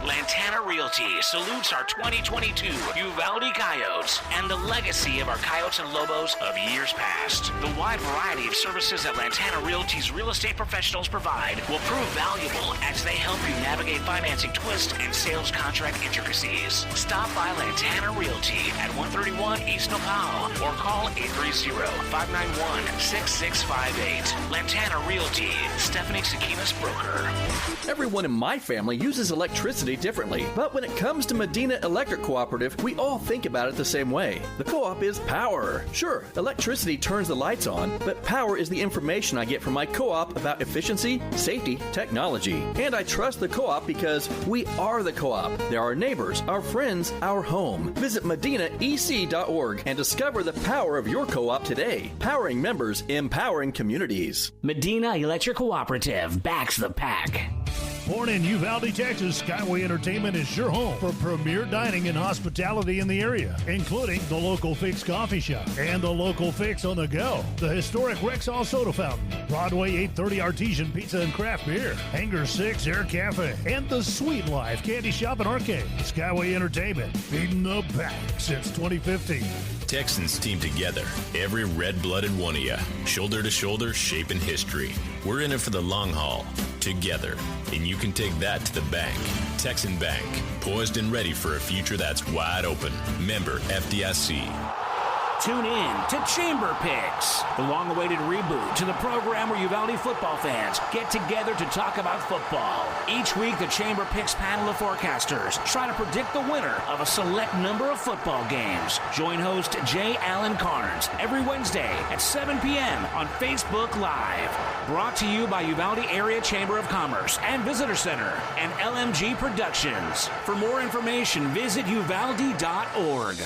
Lantana Realty salutes our 2022 Uvalde Coyotes and the legacy of our Coyotes and Lobos of years past. The wide variety of services that Lantana Realty's real estate professionals provide will prove valuable as they help you navigate financing twists and sales contract intricacies. Stop by Lantana Realty at 131 East Nopal or call 830-591-6658. Lantana Realty, Stephanie Sakinas broker. Everyone in my family uses electricity differently, but when it comes to Medina Electric Cooperative, we all think about it the same way. The co-op is power. Sure, electricity turns the lights on, but power is the information I get from my co-op about efficiency, safety, technology. And I trust the co-op because we are the co-op. They're our neighbors, our friends, our home. Visit medinaec.org and discover the power of your co-op today. Powering members, empowering communities. Medina Electric Cooperative backs the pack. Born in Uvalde, Texas, Skyway Entertainment is your home for premier dining and hospitality in the area, including the Local Fix Coffee Shop and the Local Fix on the Go, the historic Rexall Soda Fountain, Broadway 830 Artesian Pizza and Craft Beer, Hangar 6 Air Cafe, and the Sweet Life Candy Shop and Arcade. Skyway Entertainment, feeding the pack since 2015. Texans team together, every red-blooded one of you, shoulder to shoulder, shaping history. We're in it for the long haul, together, and you can take that to the bank. Texan Bank, poised and ready for a future that's wide open. Member FDIC. Tune in to Chamber Picks, the long-awaited reboot to the program where Uvalde football fans get together to talk about football. Each week, the Chamber Picks panel of forecasters try to predict the winner of a select number of football games. Join host J. Allen Carnes every Wednesday at 7 p.m. on Facebook Live. Brought to you by Uvalde Area Chamber of Commerce and Visitor Center and LMG Productions. For more information, visit uvalde.org.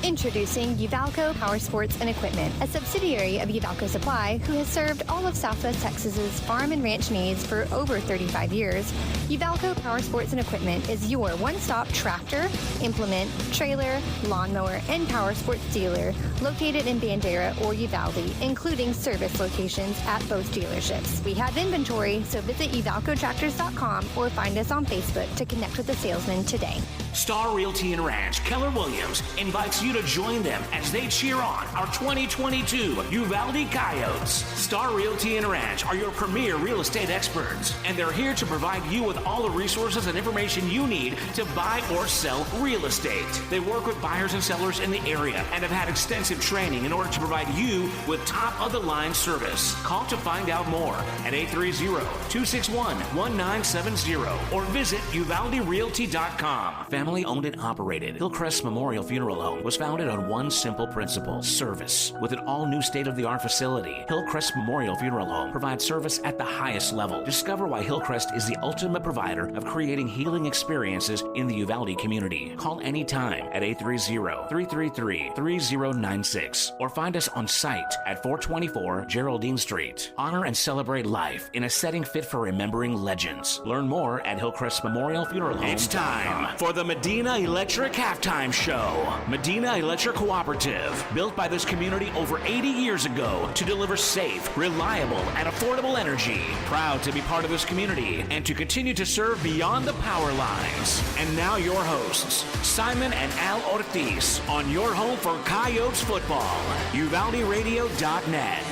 Introducing Uvalco Power Sports and Equipment, a subsidiary of Uvalco Supply who has served all of Southwest Texas's farm and ranch needs for over 35 years. Uvalco Power Sports and Equipment is your one-stop tractor, implement, trailer, lawnmower, and power sports dealer located in Bandera or Uvalde, including service locations at both dealerships. We have inventory, so visit uvalcotractors.com or find us on Facebook to connect with a salesman today. Star Realty and Ranch Keller Williams invites you to join them as they cheer on our 2022 Uvalde Coyotes. Star Realty and Ranch are your premier real estate experts, and they're here to provide you with all the resources and information you need to buy or sell real estate. They work with buyers and sellers in the area and have had extensive training in order to provide you with top-of-the-line service. Call to find out more at 830-261-1970 or visit uvalderealty.com. Family owned and operated, Hillcrest Memorial Funeral Home was founded on one simple principle: service. With an all-new state-of-the-art facility, Hillcrest Memorial Funeral Home provides service at the highest level. Discover why Hillcrest is the ultimate provider of creating healing experiences in the Uvalde community. Call anytime at 830-333-3096 or find us on site at 424 Geraldine Street. Honor and celebrate life in a setting fit for remembering legends. Learn more at Hillcrest Memorial Funeral Home. It's time for the Medina Electric Halftime Show. Medina Adadonia Electric Cooperative, built by this community over 80 years ago to deliver safe, reliable, and affordable energy. Proud to be part of this community and to continue to serve beyond the power lines. And now your hosts, Simon and Al Ortiz, on your home for Coyotes football, UvaldeRadio.net.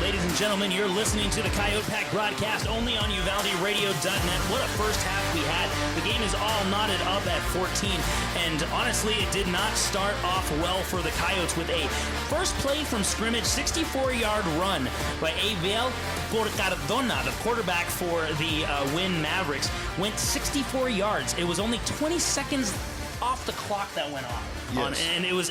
Ladies and gentlemen, you're listening to the Coyote Pack broadcast only on UvaldeRadio.net. What a first half we had. The game is all knotted up at 14, and honestly, it did not start off well for the Coyotes with a first play from scrimmage, 64-yard run by Abel Cardona, the quarterback for the Winn Mavericks, went 64 yards. It was only 20 seconds off the clock that went off. Yes. And it was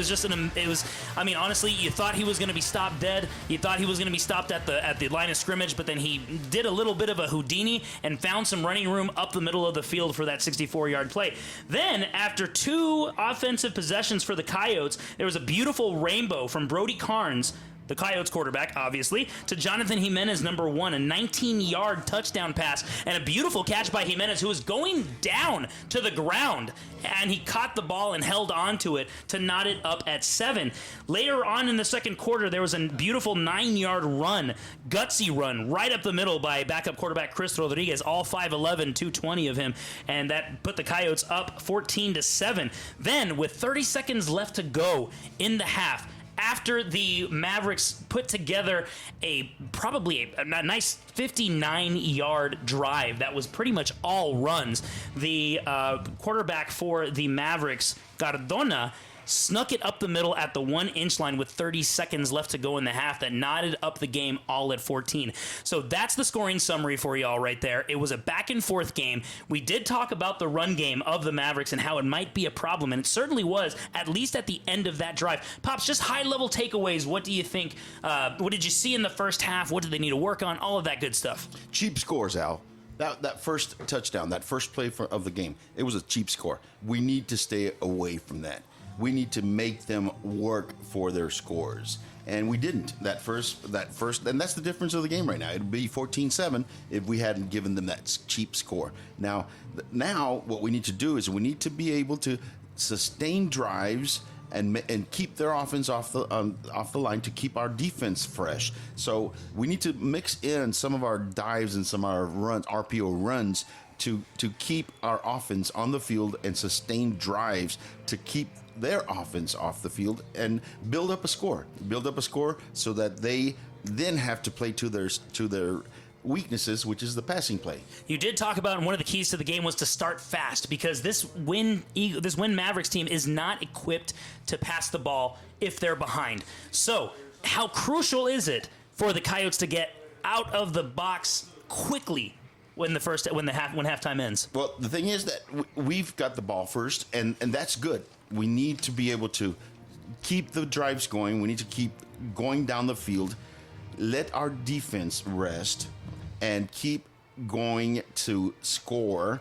just I mean, honestly, you thought he was going to be stopped dead. You thought he was going to be stopped at the line of scrimmage, but then he did a little bit of a Houdini and found some running room up the middle of the field for that 64-yard play. Then, after 2 offensive possessions for the Coyotes, there was a beautiful rainbow from Brody Carnes, the Coyotes quarterback, obviously, to Jonathan Jimenez, number 1, a 19-yard touchdown pass, and a beautiful catch by Jimenez, who was going down to the ground, and he caught the ball and held on to it to knot it up at 7. Later on in the second quarter, there was a beautiful 9-yard run, gutsy run, right up the middle by backup quarterback Chris Rodriguez, all 5'11", 220 of him, and that put the Coyotes up 14-7. Then, with 30 seconds left to go in the half, after the Mavericks put together probably a nice 59-yard drive that was pretty much all runs, the quarterback for the Mavericks, Cardona, snuck it up the middle at the 1-inch line with 30 seconds left to go in the half that knotted up the game all at 14. So that's the scoring summary for y'all right there. It was a back-and-forth game. We did talk about the run game of the Mavericks and how it might be a problem, and it certainly was, at least at the end of that drive. Pops, just high-level takeaways. What do you think? What did you see in the first half? What do they need to work on? All of that good stuff. Cheap scores, Al. That first touchdown, that first play of the game, it was a cheap score. We need to stay away from that. We need to make them work for their scores. And we didn't. That first, and that's the difference of the game right now. It'd be 14-7 if we hadn't given them that cheap score. Now what we need to do is we need to be able to sustain drives and keep their offense off the line to keep our defense fresh. So we need to mix in some of our dives and some of our runs, RPO runs, to keep our offense on the field and sustain drives to keep their offense off the field and build up a score so that they then have to play to their weaknesses, which is the passing play. You did talk about, and one of the keys to the game was to start fast, because this Winn Mavericks team is not equipped to pass the ball if they're behind. So how crucial is it for the Coyotes to get out of the box quickly when halftime ends? Well, the thing is that we've got the ball first, and that's good. We need to be able to keep the drives going. We need to keep going down the field, let our defense rest, and keep going to score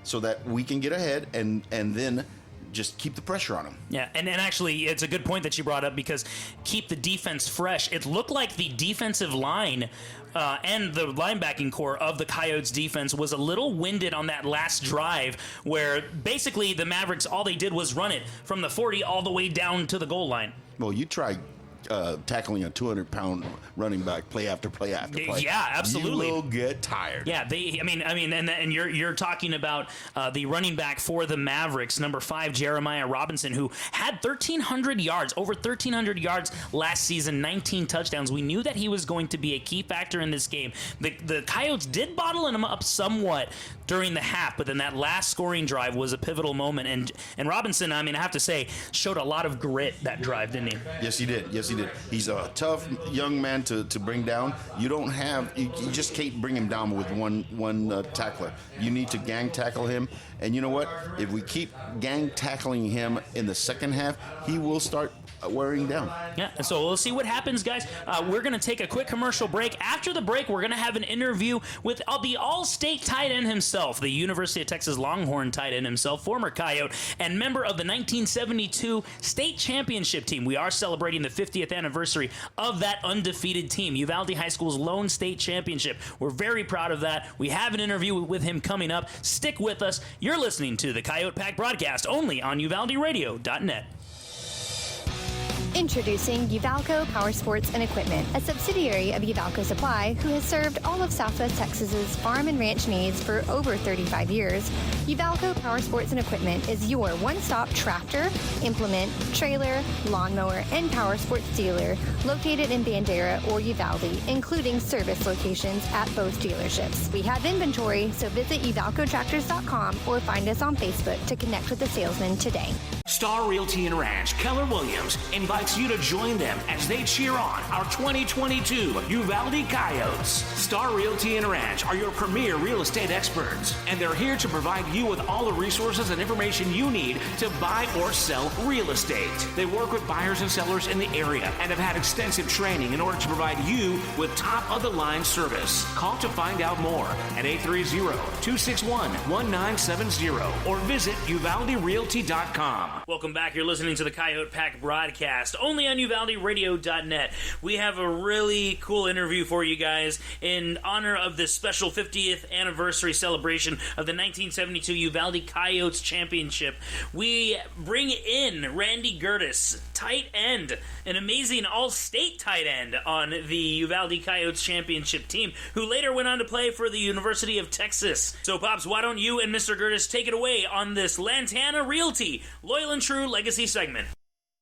so that we can get ahead and then just keep the pressure on them. Yeah, and actually, it's a good point that you brought up, because keep the defense fresh. It looked like the defensive line and the linebacking core of the Coyotes defense was a little winded on that last drive, where basically the Mavericks, all they did was run it from the 40 all the way down to the goal line. Well, you try tackling a 200-pound running back play after play after play. Yeah, absolutely. You will get tired. Yeah, and you're talking about the running back for the Mavericks, number 5, Jeremiah Robinson, who had over 1,300 yards last season, 19 touchdowns. We knew that he was going to be a key factor in this game. The Coyotes did bottle him up somewhat during the half, but then that last scoring drive was a pivotal moment. And Robinson, I have to say, showed a lot of grit that drive, didn't he? Yes, he did. He's a tough young man to bring down. You just can't bring him down with one tackler. You need to gang tackle him. And you know what? If we keep gang tackling him in the second half, he will start wearing down. Yeah, so we'll see what happens, guys. We're going to take a quick commercial break. After the break, we're going to have an interview with the all-state tight end himself, the University of Texas Longhorn tight end himself, former Coyote, and member of the 1972 state championship team. We are celebrating the 50th anniversary of that undefeated team, Uvalde High School's lone state championship. We're very proud of that. We have an interview with him coming up. Stick with us. You're listening to the Coyote Pack broadcast only on UvaldeRadio.net. Introducing Uvalco Power Sports and Equipment, a subsidiary of Uvalco Supply who has served all of Southwest Texas's farm and ranch needs for over 35 years. Uvalco Power Sports and Equipment is your one-stop tractor, implement, trailer, lawnmower, and power sports dealer located in Bandera or Uvalde, including service locations at both dealerships. We have inventory, so visit uvalcotractors.com or find us on Facebook to connect with the salesman today. Star Realty and Ranch Keller Williams invites you to join them as they cheer on our 2022 Uvalde Coyotes. Star Realty and Ranch are your premier real estate experts, and they're here to provide you with all the resources and information you need to buy or sell real estate. They work with buyers and sellers in the area and have had extensive training in order to provide you with top-of-the-line service. Call to find out more at 830-261-1970 or visit uvalderealty.com. Welcome back. You're listening to the Coyote Pack broadcast, only on UvaldeRadio.net. We have a really cool interview for you guys in honor of this special 50th anniversary celebration of the 1972 Uvalde Coyotes Championship. We bring in Randy Gertis, tight end, an amazing all-state tight end on the Uvalde Coyotes Championship team, who later went on to play for the University of Texas. So, Pops, why don't you and Mr. Gertis take it away on this Lantana Realty Loyal and True Legacy segment.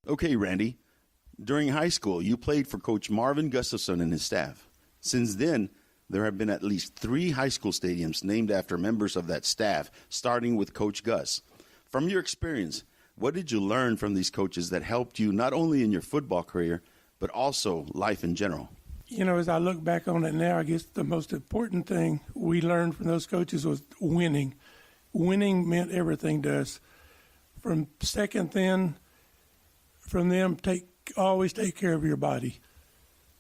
Okay, Randy. During high school, you played for Coach Marvin Gustafson and his staff. Since then, there have been at least 3 high school stadiums named after members of that staff, starting with Coach Gus. From your experience, what did you learn from these coaches that helped you not only in your football career, but also life in general? You know, as I look back on it now, I guess the most important thing we learned from those coaches was winning. Winning meant everything to us. From second then, from them, always take care of your body.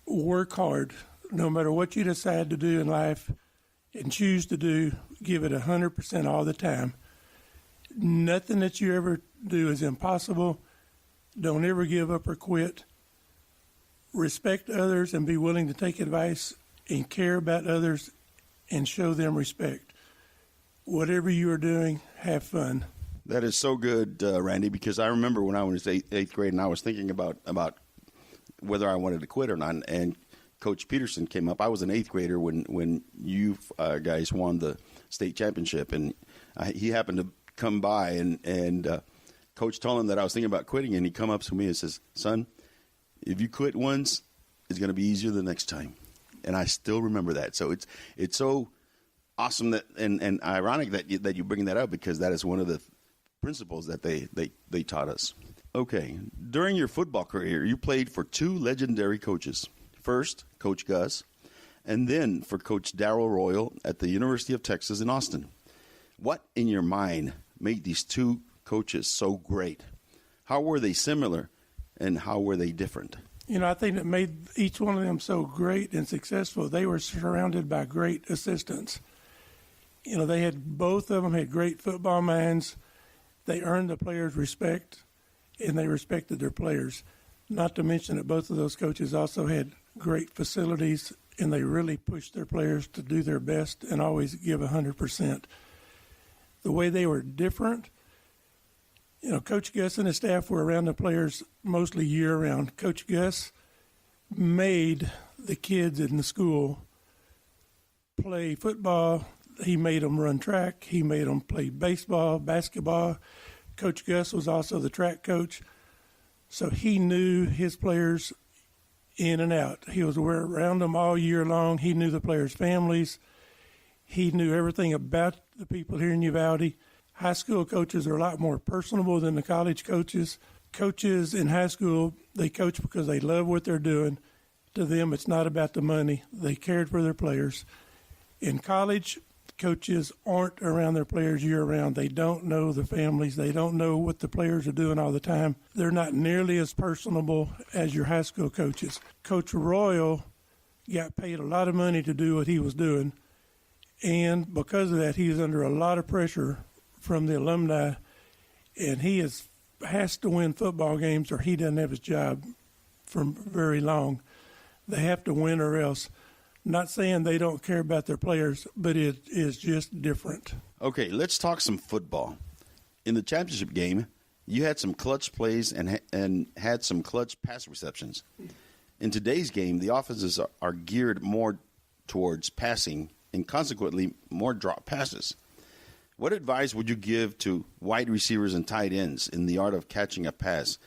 Work hard. No matter what you decide to do in life and choose to do, give it 100% all the time. Nothing that you ever do is impossible. Don't ever give up or quit. Respect others and be willing to take advice and care about others and show them respect. Whatever you are doing, have fun. That is so good, Randy, because I remember when I was eighth grade and I was thinking about whether I wanted to quit or not, and Coach Peterson came up. I was an 8th grader when you guys won the state championship, and he happened to come by, and Coach told him that I was thinking about quitting, and he come up to me and says, "Son, if you quit once, it's going to be easier the next time." And I still remember that. So it's so awesome that and ironic that you bring that up, because that is one of the principles that they taught us. Okay, during your football career, you played for 2 legendary coaches. First, Coach Gus, and then for Coach Darrell Royal at the University of Texas in Austin. What in your mind made these 2 coaches so great? How were they similar, and how were they different? You know, I think that made each one of them so great and successful. They were surrounded by great assistants. You know, both of them had great football minds. They earned the players' respect, and they respected their players. Not to mention that both of those coaches also had great facilities, and they really pushed their players to do their best and always give 100%. The way they were different, you know, Coach Gus and his staff were around the players mostly year-round. Coach Gus made the kids in the school play football. He made them run track. He made them play baseball, basketball. Coach Gus was also the track coach, so he knew his players in and out. He was around them all year long. He knew the players' families. He knew everything about the people here in Uvalde. High school coaches are a lot more personable than the college coaches. Coaches in high school, they coach because they love what they're doing. To them, it's not about the money. They cared for their players. In college, coaches aren't around their players year-round. They don't know the families. They don't know what the players are doing all the time. They're not nearly as personable as your high school coaches. Coach Royal got paid a lot of money to do what he was doing, and because of that, he's under a lot of pressure from the alumni, and he has to win football games or he doesn't have his job for very long. They have to win or else. Not saying they don't care about their players, but it is just different. Okay, let's talk some football. In the championship game, you had some clutch plays and had some clutch pass receptions. In today's game, the offenses are geared more towards passing and consequently more drop passes. What advice would you give to wide receivers and tight ends in the art of catching a pass,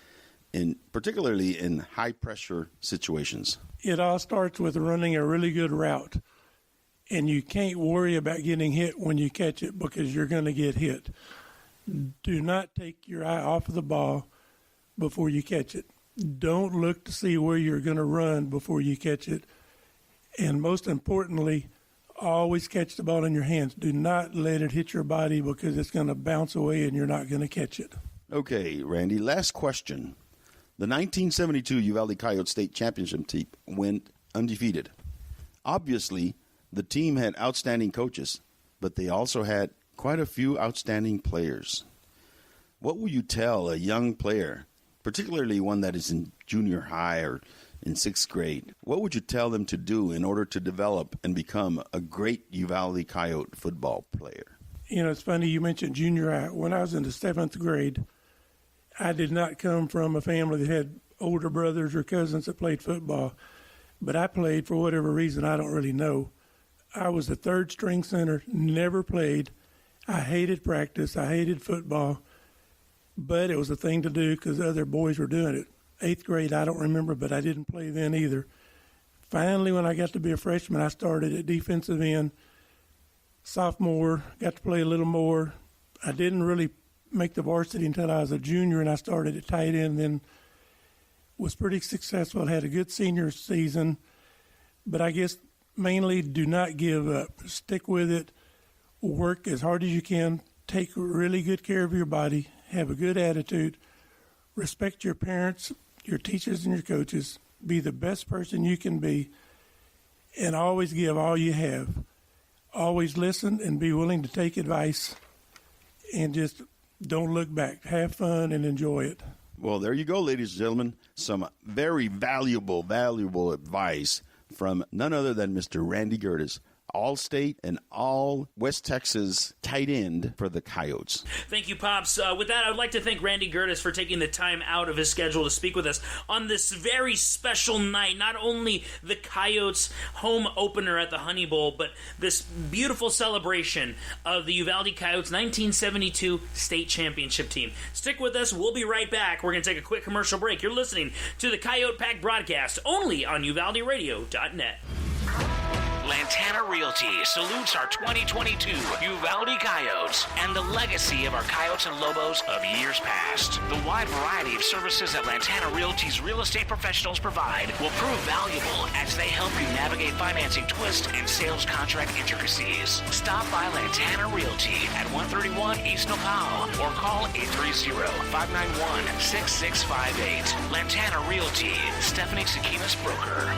particularly in high-pressure situations? It all starts with running a really good route, and you can't worry about getting hit when you catch it because you're going to get hit. Do not take your eye off of the ball before you catch it. Don't look to see where you're going to run before you catch it. And most importantly, always catch the ball in your hands. Do not let it hit your body because it's going to bounce away and you're not going to catch it. Okay, Randy, last question. The 1972 Uvalde Coyote State Championship team went undefeated. Obviously, the team had outstanding coaches, but they also had quite a few outstanding players. What will you tell a young player, particularly one that is in junior high or in sixth grade? What would you tell them to do in order to develop and become a great Uvalde Coyote football player? You know, it's funny you mentioned junior high. When I was in the 7th grade, I did not come from a family that had older brothers or cousins that played football, but I played for whatever reason, I don't really know. I was the third string center, never played. I hated practice. I hated football, but it was a thing to do because other boys were doing it. 8th grade, I don't remember, but I didn't play then either. Finally, when I got to be a freshman, I started at defensive end. Sophomore, got to play a little more. I didn't really make the varsity until I was a junior, and I started at tight end, then was pretty successful, had a good senior season. But I guess mainly do not give up. Stick with it. Work as hard as you can. Take really good care of your body. Have a good attitude. Respect your parents, your teachers, and your coaches. Be the best person you can be, and always give all you have. Always listen and be willing to take advice, and just don't look back. Have fun and enjoy it. Well, there you go, ladies and gentlemen. Some very valuable advice from none other than Mr. Randy Gertis, All-State and All-West Texas tight end for the Coyotes. Thank you, Pops. With that, I would like to thank Randy Gertis for taking the time out of his schedule to speak with us on this very special night. Not only the Coyotes' home opener at the Honey Bowl, but this beautiful celebration of the Uvalde Coyotes' 1972 state championship team. Stick with us. We'll be right back. We're going to take a quick commercial break. You're listening to the Coyote Pack broadcast only on UvaldeRadio.net. Lantana Realty salutes our 2022 Uvalde Coyotes and the legacy of our Coyotes and Lobos of years past. The wide variety of services that Lantana Realty's real estate professionals provide will prove valuable as they help you navigate financing twists and sales contract intricacies. Stop by Lantana Realty at 131 East Nopal or call 830-591-6658. Lantana Realty, Stephanie Sakinas Broker.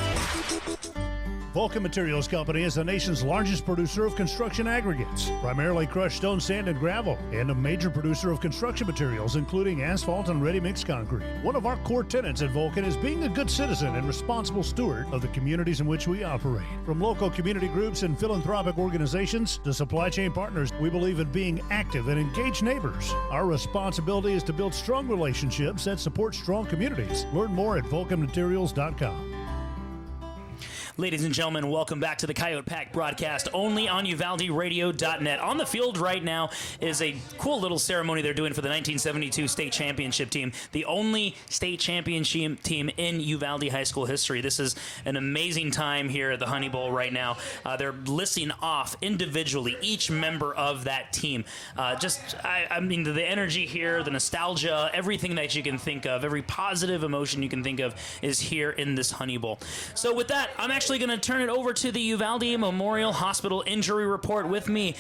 Vulcan Materials Company is the nation's largest producer of construction aggregates, primarily crushed stone, sand, and gravel, and a major producer of construction materials, including asphalt and ready-mix concrete. One of our core tenets at Vulcan is being a good citizen and responsible steward of the communities in which we operate. From local community groups and philanthropic organizations to supply chain partners, we believe in being active and engaged neighbors. Our responsibility is to build strong relationships that support strong communities. Learn more at vulcanmaterials.com. Ladies and gentlemen, welcome back to the Coyote Pack broadcast only on UvaldeRadio.net. On the field right now is a cool little ceremony they're doing for the 1972 state championship team, the only state championship team in Uvalde high school history. This is an amazing time here at the Honey Bowl right now. They're listing off individually each member of that team. I mean, the energy here, the nostalgia, everything that you can think of, every positive emotion you can think of is here in this Honey Bowl. So with that, I'm actually actually going to turn it over to the Uvalde Memorial Hospital injury report. With me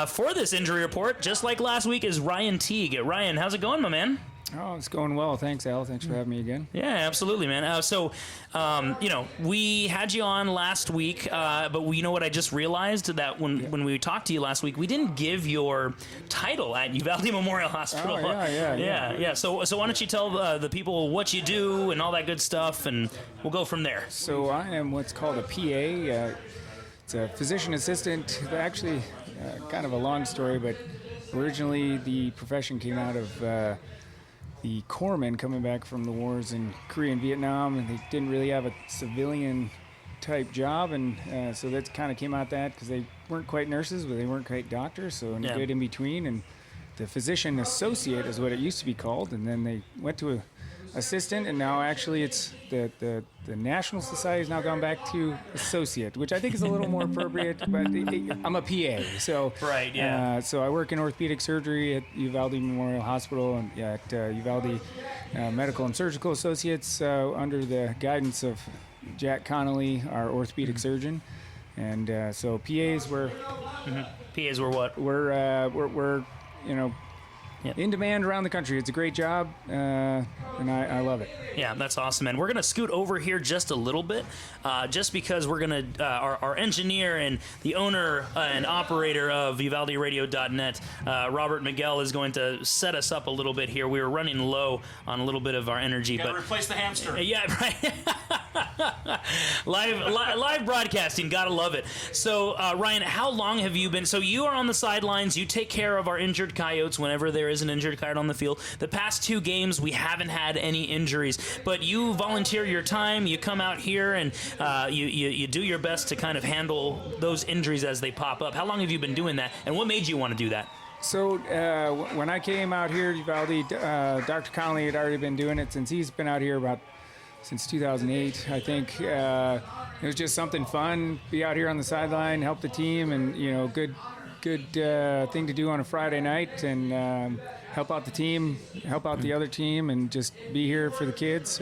for this injury report, just like last week, is Ryan Teague. Ryan, how's it going, my man? Oh, it's going well. Thanks, Al. Thanks for having me again. Yeah, absolutely, man. We had you on last week, but you know what? I just realized that when we talked to you last week, we didn't give your title at Uvalde Memorial Hospital. Oh, yeah. So why don't you tell the people what you do and all that good stuff, and we'll go from there. So I am what's called a PA. It's a physician assistant. Actually, kind of a long story, but originally the profession came out of the corpsmen coming back from the wars in Korea and Vietnam, and they didn't really have a civilian type job, and so that kind of came out that because they weren't quite nurses, but they weren't quite doctors, so good in between. And the physician associate is what it used to be called, and then they went to a assistant, and now actually it's the National Society has now gone back to associate, which I think is a little more appropriate, but I'm a PA, so right, yeah. So I work in orthopedic surgery at Uvalde Memorial Hospital and at Uvalde Medical and Surgical Associates under the guidance of Jack Connolly, our orthopedic surgeon, and so PAs were PAs were what? We're in demand around the country. It's a great job, and I love it. Yeah, that's awesome, man. We're going to scoot over here just a little bit, just because we're going to, our engineer and the owner and operator of UvaldeRadio.net, Robert Miguel, is going to set us up a little bit here. We were running low on a little bit of our energy. Gotta replace the hamster. Yeah, right. live broadcasting, gotta love it. So, Ryan, how long have you been? So you are on the sidelines. You take care of our injured Coyotes whenever there is an injured Coyote on the field. The past 2 games, we haven't had any injuries, but you volunteer your time. You come out here and you do your best to kind of handle those injuries as they pop up. How long have you been doing that, and what made you want to do that? So when I came out here to Uvalde, Dr. Connolly had already been doing it since he's been out here since 2008, I think. It was just something fun, be out here on the sideline, help the team, and good thing to do on a Friday night, and help out the team, help out the other team, and just be here for the kids.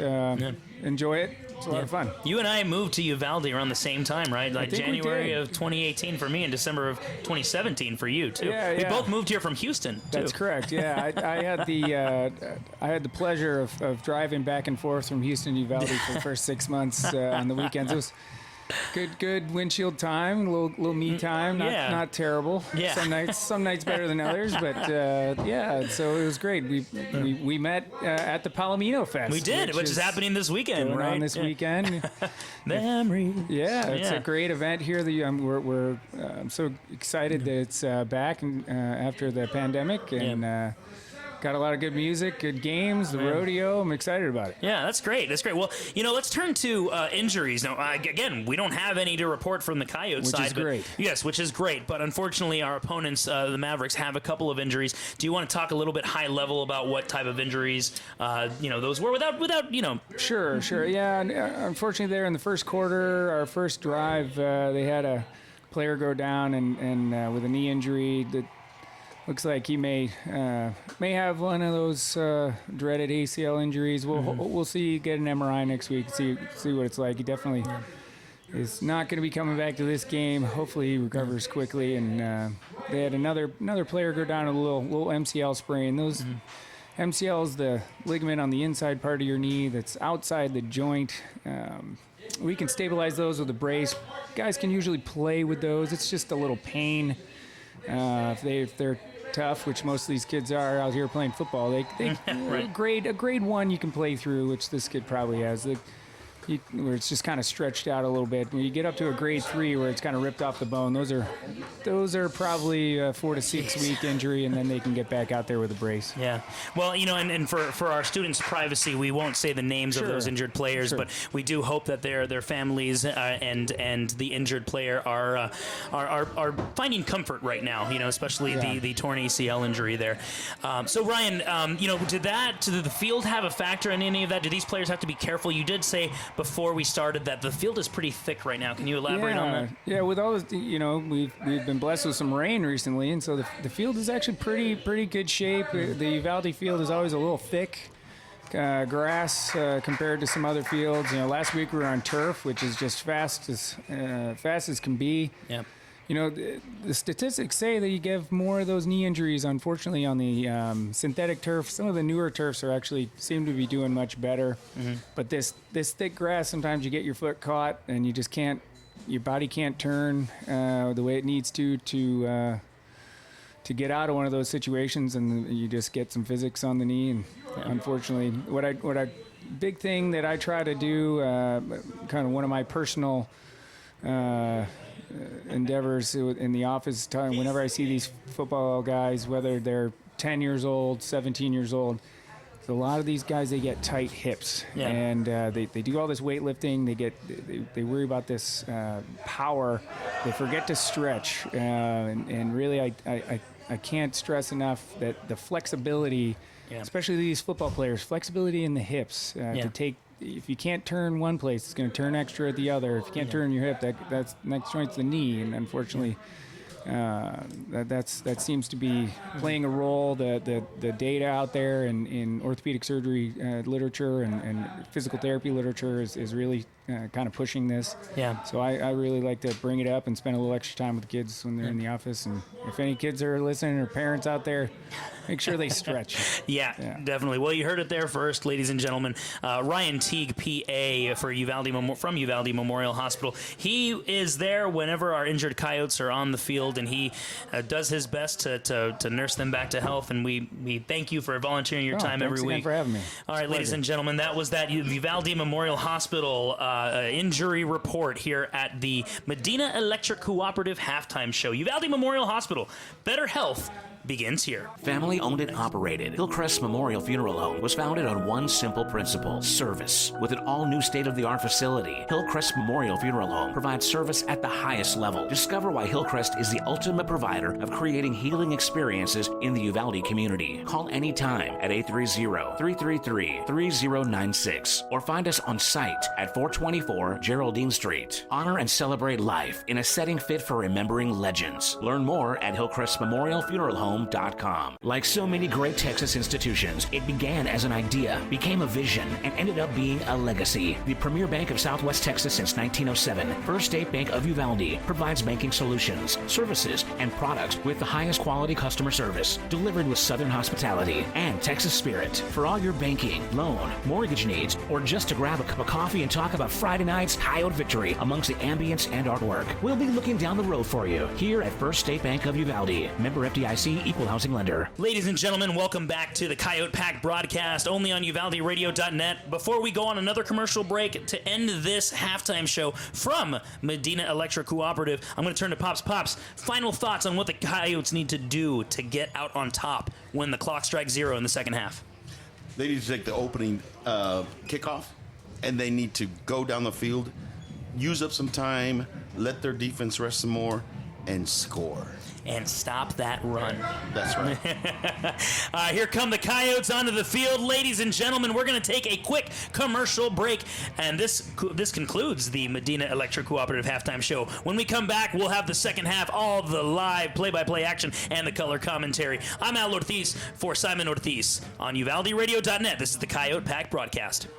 Enjoy it. It's a lot of fun. You and I moved to Uvalde around the same time, right? Like January of 2018 for me and December of 2017 for you, too. Yeah, we both moved here from Houston, too. That's correct, yeah. I had the pleasure of driving back and forth from Houston to Uvalde for the first 6 months on the weekends. It was good windshield time, a little me time, not terrible. Yeah. Some nights better than others, but so it was great. We met at the Palomino Fest. We did, which is happening this weekend, right? On this weekend. Memories. Yeah, it's a great event here. I'm so excited that it's back after the pandemic, and got a lot of good music, good games, the rodeo. I'm excited about it. Yeah, that's great. That's great. Well, let's turn to injuries. Now, again, we don't have any to report from the Coyotes side. Which is great. Yes, which is great. But unfortunately, our opponents, the Mavericks, have a couple of injuries. Do you want to talk a little bit high level about what type of injuries, those were without. Sure. Yeah, unfortunately, there in the first quarter, our first drive, they had a player go down and with a knee injury that looks like he may have one of those dreaded ACL injuries. We'll see. Get an MRI next week. See what it's like. He definitely is not going to be coming back to this game. Hopefully he recovers quickly. And they had another player go down a little MCL sprain. Those MCL is the ligament on the inside part of your knee that's outside the joint. We can stabilize those with a brace. Guys can usually play with those. It's just a little pain. If they're tough, which most of these kids are out here playing football, they right. a grade 1 you can play through, which this kid probably has. Where it's just kind of stretched out a little bit. When you get up to a grade 3 where it's kind of ripped off the bone, those are probably a 4 to 6 week injury, and then they can get back out there with a brace. Yeah. Well, and for our students' privacy, we won't say the names of those injured players, but we do hope that their families and the injured player are finding comfort right now. Especially the torn ACL injury there. So Ryan, did the field have a factor in any of that? Do these players have to be careful? You did say before we started that the field is pretty thick right now. Can you elaborate on that? Yeah, with all this, we've been blessed with some rain recently, and so the field is actually pretty good shape. The Uvalde field is always a little thick grass compared to some other fields. Last week we were on turf, which is just fast as can be. Yeah. The statistics say that you get more of those knee injuries, unfortunately, on the synthetic turf. Some of the newer turfs seem to be doing much better. Mm-hmm. But this thick grass, sometimes you get your foot caught and you just can't, your body can't turn the way it needs to get out of one of those situations, and you just get some physics on the knee. And unfortunately, what I big thing that I try to do, kind of one of my personal endeavors in the office time, whenever I see these football guys, whether they're 10 years old, 17 years old, so a lot of these guys, they get tight hips, and they do all this weightlifting. They worry about this power. They forget to stretch, and really, I can't stress enough that the flexibility, especially these football players, flexibility in the hips to take. If you can't turn one place, it's going to turn extra at the other. If you can't turn your hip, that's next joint's the knee, and unfortunately, that seems to be playing a role. The data out there in orthopedic surgery literature and physical therapy literature is really kind of pushing this. Yeah. So I really like to bring it up and spend a little extra time with the kids when they're in the office. And if any kids are listening or parents out there, make sure they stretch. Yeah, definitely. Well, you heard it there first, ladies and gentlemen. Ryan Teague, PA, from Uvalde Memorial Hospital. He is there whenever our injured Coyotes are on the field, and he does his best to nurse them back to health. And we thank you for volunteering your time every week. Thanks again for having me. All right, ladies and gentlemen, that was that Uvalde Memorial Hospital injury report here at the Medina Electric Cooperative Halftime Show. Uvalde Memorial Hospital. Better health begins here. Family owned and operated, Hillcrest Memorial Funeral Home was founded on one simple principle: service. With an all-new state-of-the-art facility, Hillcrest Memorial Funeral Home provides service at the highest level. Discover why Hillcrest is the ultimate provider of creating healing experiences in the Uvalde community. Call anytime at 830-333-3096 or find us on site at 424 Geraldine Street. Honor and celebrate life in a setting fit for remembering legends. Learn more at HillcrestMemorialFuneralHome.com. Like so many great Texas institutions, it began as an idea, became a vision, and ended up being a legacy. The premier bank of Southwest Texas since 1907, First State Bank of Uvalde provides banking solutions, services, and products with the highest quality customer service, delivered with Southern hospitality and Texas spirit. For all your banking, loan, mortgage needs, or just to grab a cup of coffee and talk about Friday night's Coyote victory amongst the ambience and artwork, we'll be looking down the road for you here at First State Bank of Uvalde. Member FDIC, equal housing lender. Ladies and gentlemen, welcome back to the Coyote Pack broadcast, only on UvaldeRadio.net. Before we go on another commercial break to end this halftime show from Medina Electric Cooperative, I'm going to turn to Pops. Pops, final thoughts on what the Coyotes need to do to get out on top when the clock strikes 0 in the second half. They need to take the opening kickoff, and they need to go down the field, use up some time, let their defense rest some more, and score. And stop that run. That's right. Here come the Coyotes onto the field. Ladies and gentlemen, we're going to take a quick commercial break, and this concludes the Medina Electric Cooperative Halftime Show. When we come back, we'll have the second half, all the live play-by-play action and the color commentary. I'm Al Ortiz for Simon Ortiz on UvaldeRadio.net. This is the Coyote Pack broadcast.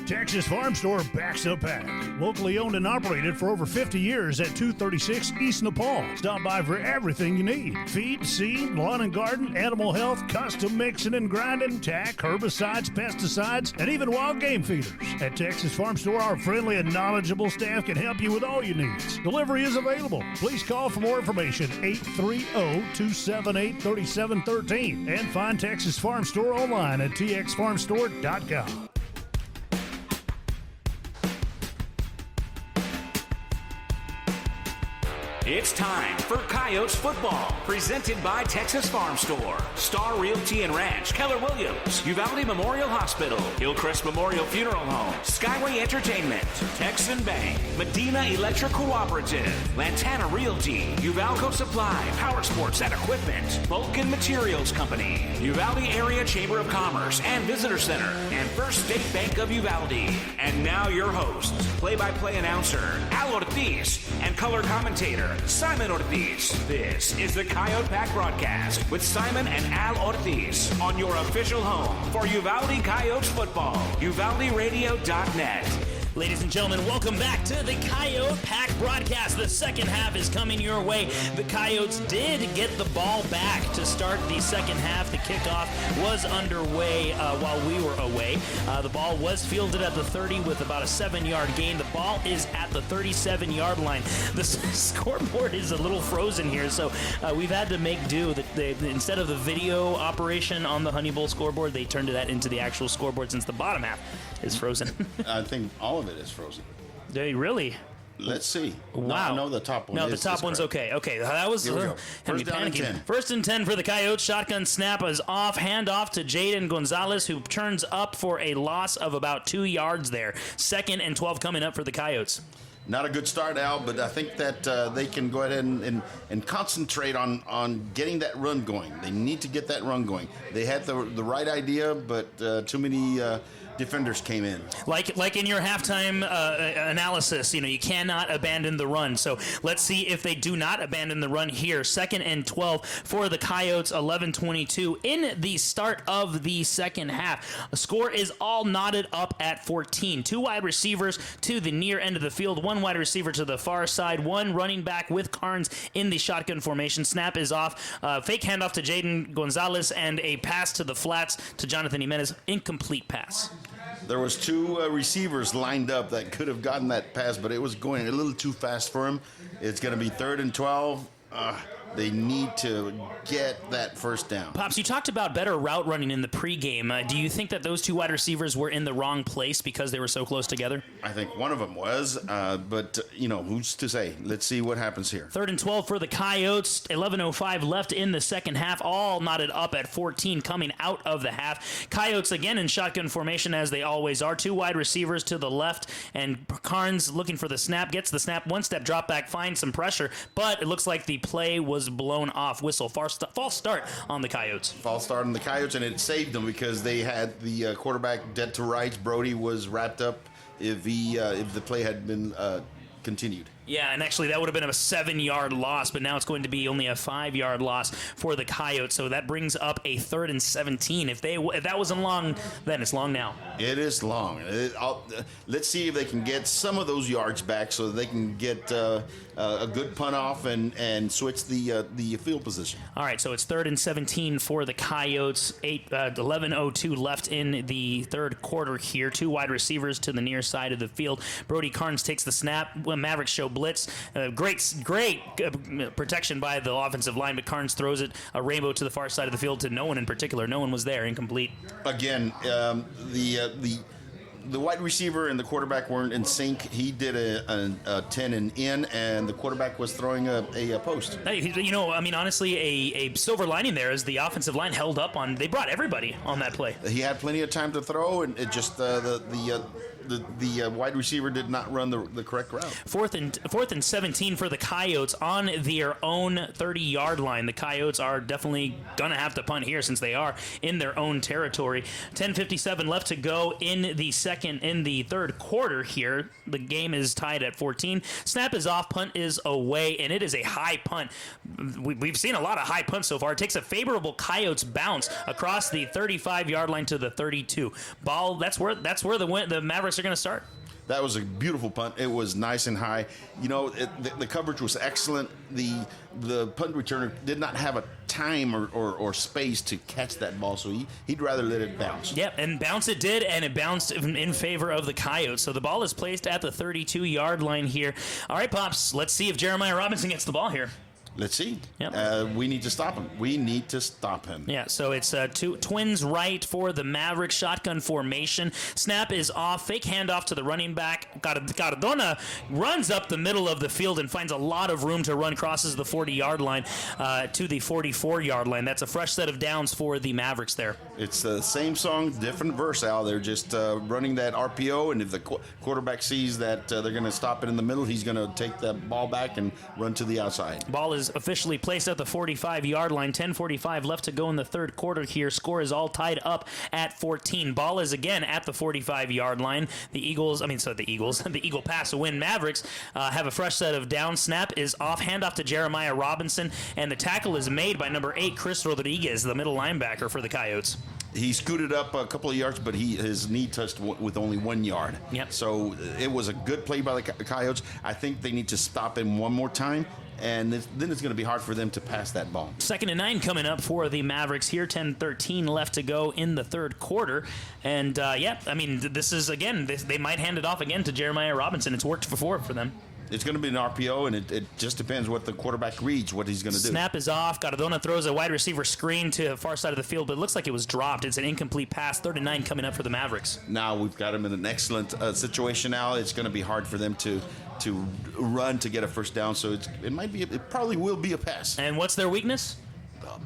Texas Farm Store backs up pack. Locally owned and operated for over 50 years at 236 East Nepal. Stop by for everything you need. Feed, seed, lawn and garden, animal health, custom mixing and grinding, tack, herbicides, pesticides, and even wild game feeders. At Texas Farm Store, our friendly and knowledgeable staff can help you with all your needs. Delivery is available. Please call for more information, 830-278-3713, and find Texas Farm Store online at txfarmstore.com. It's time for Coyotes football, presented by Texas Farm Store, Star Realty and Ranch, Keller Williams, Uvalde Memorial Hospital, Hillcrest Memorial Funeral Home, Skyway Entertainment, Texan Bank, Medina Electric Cooperative, Lantana Realty, Uvalco Supply, Power Sports and Equipment, Vulcan Materials Company, Uvalde Area Chamber of Commerce and Visitor Center, and First State Bank of Uvalde. And now your hosts, play-by-play announcer Al Ortiz and color commentator Simon Ortiz. This is the Coyote Pack broadcast with Simon and Al Ortiz on your official home for Uvalde Coyotes football. UvaldeRadio.net. Ladies and gentlemen, welcome back to the Coyote Pack broadcast. The second half is coming your way. The Coyotes did get the ball back to start the second half. The kickoff was underway while we were away. The ball was fielded at the 30 with about a 7-yard gain. The ball is at the 37-yard line. The scoreboard is a little frozen here, so we've had to make do. Instead of the video operation on the Honey Bowl scoreboard, they turned that into the actual scoreboard since the bottom half is frozen. I think all of it is frozen. They really? Let's see. Wow. No, the top one. No, the top one's correct. okay. Okay, that was Here we go. had me First down and panicking. 10. First and 10 for the Coyotes. Shotgun snap is off. Hand off to Jaden Gonzalez, who turns up for a loss of about 2 yards there. Second and 12 coming up for the Coyotes. Not a good start, Al, but I think that they can go ahead and concentrate on getting that run going. They need to get that run going. They had the right idea, but too many defenders came in. Like in your halftime analysis, you cannot abandon the run. So let's see if they do not abandon the run here. Second and 12 for the Coyotes, 11:22 in the start of the second half. The score is all knotted up at 14. 2 wide receivers to the near end of the field, 1 wide receiver to the far side, 1 running back with Carnes in the shotgun formation. Snap is off. Fake handoff to Jaden Gonzalez and a pass to the flats to Jonathan Jimenez. Incomplete pass. There was 2 receivers lined up that could have gotten that pass, but it was going a little too fast for him. It's going to be 3rd and 12. They need to get that first down. Pops, you talked about better route running in the pregame. Do you think that those 2 wide receivers were in the wrong place because they were so close together? I think one of them was, but who's to say? Let's see what happens here. 3rd and 12 for the Coyotes. 11:05 left in the second half. All knotted up at 14 coming out of the half. Coyotes again in shotgun formation as they always are. 2 wide receivers to the left, and Carnes looking for the snap. Gets the snap. 1-step drop back. Finds some pressure, but it looks like the play was blown off. Whistle. False start on the Coyotes. False start on the Coyotes, and it saved them because they had the quarterback dead to rights. Brody was wrapped up if the play had been continued. Yeah, and actually that would have been a 7-yard loss, but now it's going to be only a 5-yard loss for the Coyotes. So that brings up a 3rd and 17. If that wasn't long, then it's long now. It is long. Let's see if they can get some of those yards back so they can get a good punt off and switch the field position. All right, so it's 3rd and 17 for the Coyotes. 11:02 left in the third quarter here. 2 wide receivers to the near side of the field. Brody Carnes takes the snap. Mavericks show blitz. Great protection by the offensive line, but Carnes throws it a rainbow to the far side of the field to no one in particular. No one was there. Incomplete. Again, the wide receiver and the quarterback weren't in sync. He did a 10 and in, and the quarterback was throwing a post. Honestly, a silver lining there is the offensive line held up on. They brought everybody on that play. He had plenty of time to throw, and it just the wide receiver did not run the correct route. 4th and 17 for the Coyotes on their own 30-yard line. The Coyotes are definitely going to have to punt here since they are in their own territory. 10:57 left to go in the third quarter here. The game is tied at 14. Snap is off, punt is away, and it is a high punt. We've seen a lot of high punts so far. It takes a favorable Coyotes bounce across the 35-yard line to the 32. Ball, that's where the Mavericks are going to start. That was a beautiful punt. It was nice and high. The coverage was excellent. The punt returner did not have a time or space to catch that ball, so he'd rather let it bounce. Yep, and bounce it did, and it bounced in favor of the Coyotes. So the ball is placed at the 32-yard line here. All right, Pops, let's see if Jeremiah Robinson gets the ball here. Let's see. Yep. We need to stop him. Yeah, so it's twins right for the Mavericks. Shotgun formation. Snap is off. Fake handoff to the running back. Cardona runs up the middle of the field and finds a lot of room to run. Crosses the 40-yard line to the 44-yard line. That's a fresh set of downs for the Mavericks there. It's the same song, different verse, Al. They're just running that RPO, and if the quarterback sees that they're going to stop it in the middle, he's going to take that ball back and run to the outside. Ball is is officially placed at the 45-yard line. 10:45 left to go in the third quarter here. Score is all tied up at 14. Ball is again at the 45-yard line. The Eagle Pass to Winn Mavericks have a fresh set of down. Snap is off. Handoff to Jeremiah Robinson, and the tackle is made by number 8, Chris Rodriguez, the middle linebacker for the Coyotes. He scooted up a couple of yards, but his knee touched with only 1 yard. Yep. So it was a good play by the Coyotes. I think they need to stop him one more time, and then it's going to be hard for them to pass that ball. 2nd and 9 coming up for the Mavericks here. 10:13 left to go in the third quarter. And, this is, again, they might hand it off again to Jeremiah Robinson. It's worked before for them. It's going to be an RPO, and it just depends what the quarterback reads, what he's going to do. Snap is off. Cardona throws a wide receiver screen to the far side of the field, but it looks like it was dropped. It's an incomplete pass. 3rd and 9 coming up for the Mavericks. Now we've got them in an excellent situation now. It's going to be hard for them to run to get a first down, so it probably will be a pass. And what's their weakness?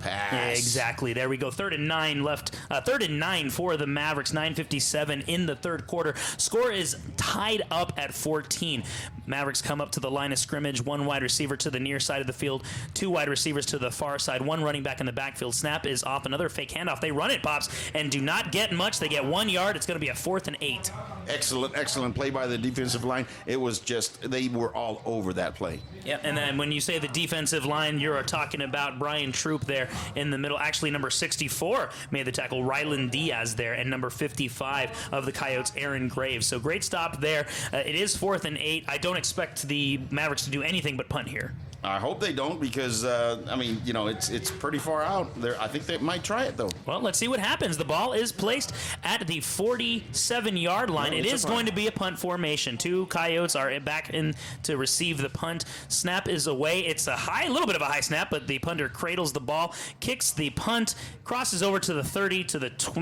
Pass. Yeah, exactly. There we go. 3rd and 9 left. 3rd and 9 for the Mavericks. 9:57 in the third quarter. Score is tied up at 14. Mavericks come up to the line of scrimmage. 1 wide receiver to the near side of the field. 2 wide receivers to the far side. 1 running back in the backfield. Snap is off. Another fake handoff. They run it, Pops, and do not get much. They get 1 yard. It's going to be a 4th and 8. Excellent play by the defensive line. It was just, they were all over that play. Yeah, and then when you say the defensive line, you're talking about Brian Troop there in the middle. Actually, number 64 made the tackle, Rylan Diaz there, and number 55 of the Coyotes, Aaron Graves. So great stop there. It is 4th and 8. I don't expect the Mavericks to do anything but punt here. I hope they don't, because it's pretty far out there. I think they might try it though. Well, let's see what happens. The ball is placed at the 47-yard line. It is going to be a punt formation. 2 Coyotes are back in to receive the punt. Snap is away. It's a little bit of a high snap, but the punter cradles the ball, kicks the punt, crosses over to the 30,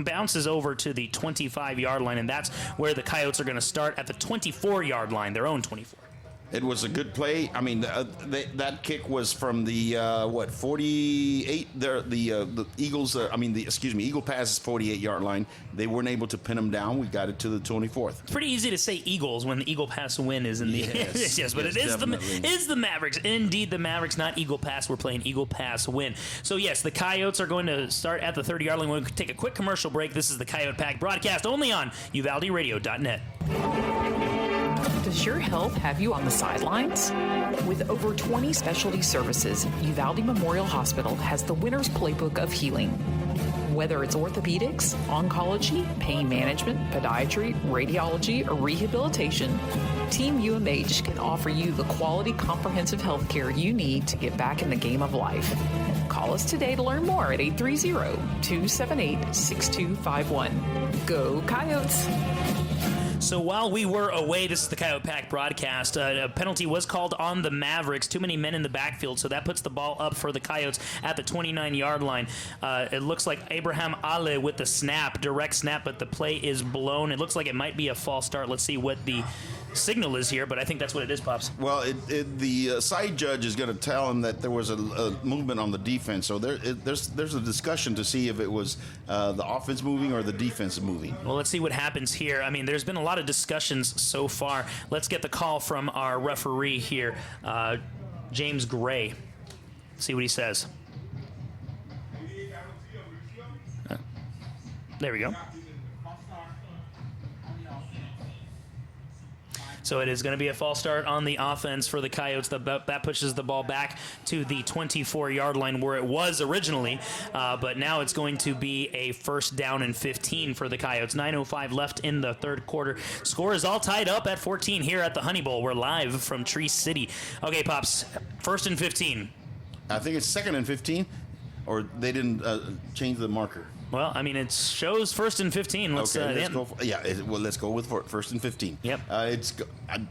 bounces over to the 25-yard line, and that's where the Coyotes are going to start at the 24-yard line, their own 24. It was a good play. I mean, that kick was from the 48. The Eagles. Eagle Pass is 48-yard line. They weren't able to pin them down. We got it to the 24th. It's pretty easy to say Eagles when the Eagle Pass win is in the yes, but it is the Mavericks. Indeed, the Mavericks, not Eagle Pass. We're playing Eagle Pass win. So yes, the Coyotes are going to start at the 30-yard line. We're going to take a quick commercial break. This is the Coyote Pack broadcast only on UvaldeRadio.net. Does your health have you on the sidelines? With over 20 specialty services, Uvalde Memorial Hospital has the winner's playbook of healing. Whether it's orthopedics, oncology, pain management, podiatry, radiology, or rehabilitation, Team UMH can offer you the quality comprehensive health care you need to get back in the game of life. Call us today to learn more at 830-278-6251. Go Coyotes! So while we were away, this is the Coyote Pack broadcast. A penalty was called on the Mavericks. Too many men in the backfield, so that puts the ball up for the Coyotes at the 29-yard line. It looks like Abraham Ale with the snap, direct snap, but the play is blown. It looks like it might be a false start. Let's see what the signal is here, but I think that's what it is, Pops. Well, the side judge is going to tell him that there was a movement on the defense, so there's a discussion to see if it was the offense moving or the defense moving. Well, let's see what happens here. I mean, there's been a lot of discussions so far. Let's get the call from our referee here, James Gray. See what he says. There we go. So it is going to be a false start on the offense for the Coyotes. That pushes the ball back to the 24-yard line where it was originally, but now it's going to be a 1st down and 15 for the Coyotes. 9:05 left in the third quarter. Score is all tied up at 14 here at the Honey Bowl. We're live from Tree City. Okay, Pops, 1st and 15. I think it's 2nd and 15, or they didn't change the marker. Well, I mean, it shows 1st and 15. Let's go. Let's go with 1st and 15. Yep. It's going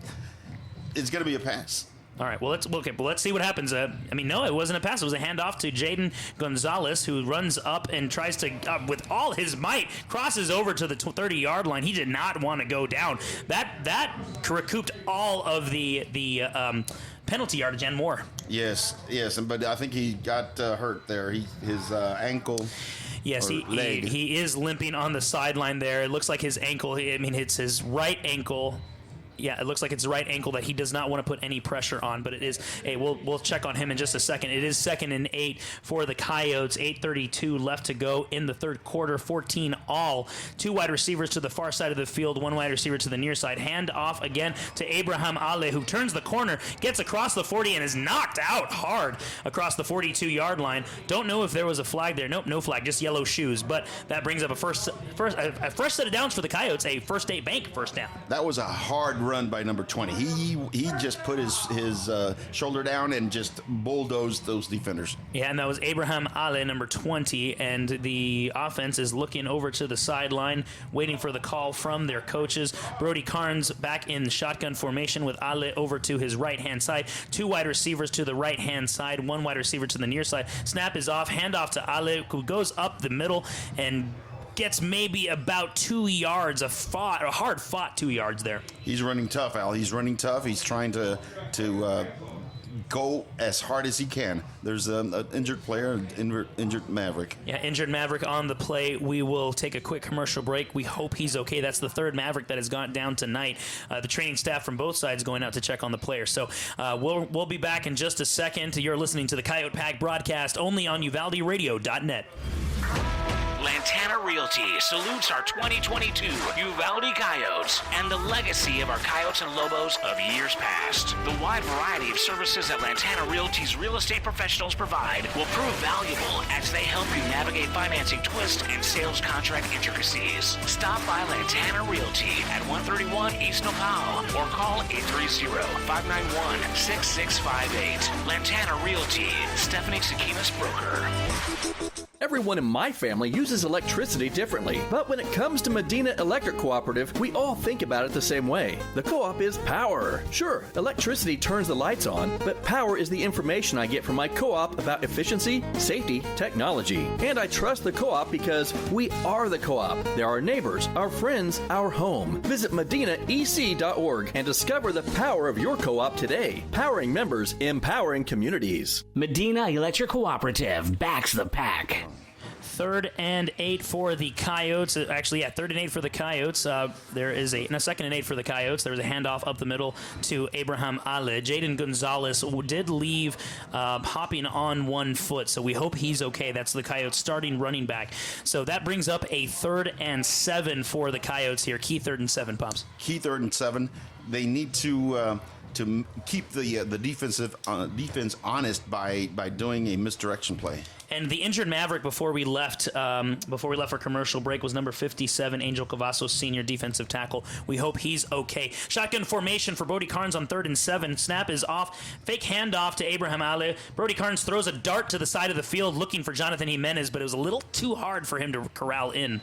to be a pass. All right. Well, let's see what happens. No, it wasn't a pass. It was a handoff to Jaden Gonzalez, who runs up and tries to, with all his might, crosses over to the 30-yard line. He did not want to go down. That recouped all of the penalty yardage and more. Yes, but I think he got hurt there. His ankle. Yes, he is limping on the sideline there. It looks like his ankle, it's his right ankle. Yeah, it looks like it's right ankle that he does not want to put any pressure on, but it is. Hey, we'll check on him in just a second. It is 2nd and 8 for the Coyotes. 8:32 left to go in the third quarter. 14 all. 2 wide receivers to the far side of the field. 1 wide receiver to the near side. Hand off again to Abraham Ale, who turns the corner, gets across the 40, and is knocked out hard across the 42-yard line. Don't know if there was a flag there. Nope, no flag, just yellow shoes. But that brings up a fresh set of downs for the Coyotes. A First State Bank first down. That was a hard run by number 20. He just put his shoulder down and just bulldozed those defenders. Yeah, and that was Abraham Ale, number 20, and the offense is looking over to the sideline, waiting for the call from their coaches. Brody Carnes back in shotgun formation with Ale over to his right-hand side. 2 wide receivers to the right-hand side, 1 wide receiver to the near side. Snap is off, handoff to Ale, who goes up the middle and gets maybe about 2 yards, a hard-fought 2 yards there. He's running tough, Al. He's running tough. He's trying to go as hard as he can. There's an injured player, injured Maverick. Yeah, injured Maverick on the play. We will take a quick commercial break. We hope he's okay. That's the 3rd Maverick that has gone down tonight. The training staff from both sides going out to check on the player. So we'll be back in just a second. You're listening to the Coyote Pack broadcast only on UvaldeRadio.net. Lantana Realty salutes our 2022 Uvalde Coyotes and the legacy of our Coyotes and Lobos of years past. The wide variety of services that Lantana Realty's real estate professionals provide will prove valuable as they help you navigate financing twists and sales contract intricacies. Stop by Lantana Realty at 131 East Nopal or call 830-591-6658. Lantana Realty, Stephanie Sakinas Broker. Everyone in my family uses electricity differently, but when it comes to Medina Electric Cooperative, we all think about it the same way. The co-op is power. Sure, electricity turns the lights on, but power is the information I get from my co-op about efficiency, safety, technology. And I trust the co-op because we are the co-op. They're our neighbors, our friends, our home. Visit medinaec.org and discover the power of your co-op today. Powering members, empowering communities. Medina Electric Cooperative backs the pack. 3rd and 8 for the Coyotes. Actually, yeah, 3rd and 8 for the Coyotes. There is a 2nd and 8 for the Coyotes. There was a handoff up the middle to Abraham Ale. Jaden Gonzalez did leave hopping on 1 foot, so we hope he's okay. That's the Coyotes starting running back. So that brings up a 3rd and 7 for the Coyotes here. Key 3rd and 7, Pops. Key 3rd and 7. They need to keep the defense honest by doing a misdirection play. And the injured Maverick before we left for commercial break was number 57, Angel Cavazos, senior defensive tackle. We hope he's okay. Shotgun formation for Brody Carnes on 3rd and 7. Snap is off. Fake handoff to Abraham Ale. Brody Carnes throws a dart to the side of the field looking for Jonathan Jimenez, but it was a little too hard for him to corral in.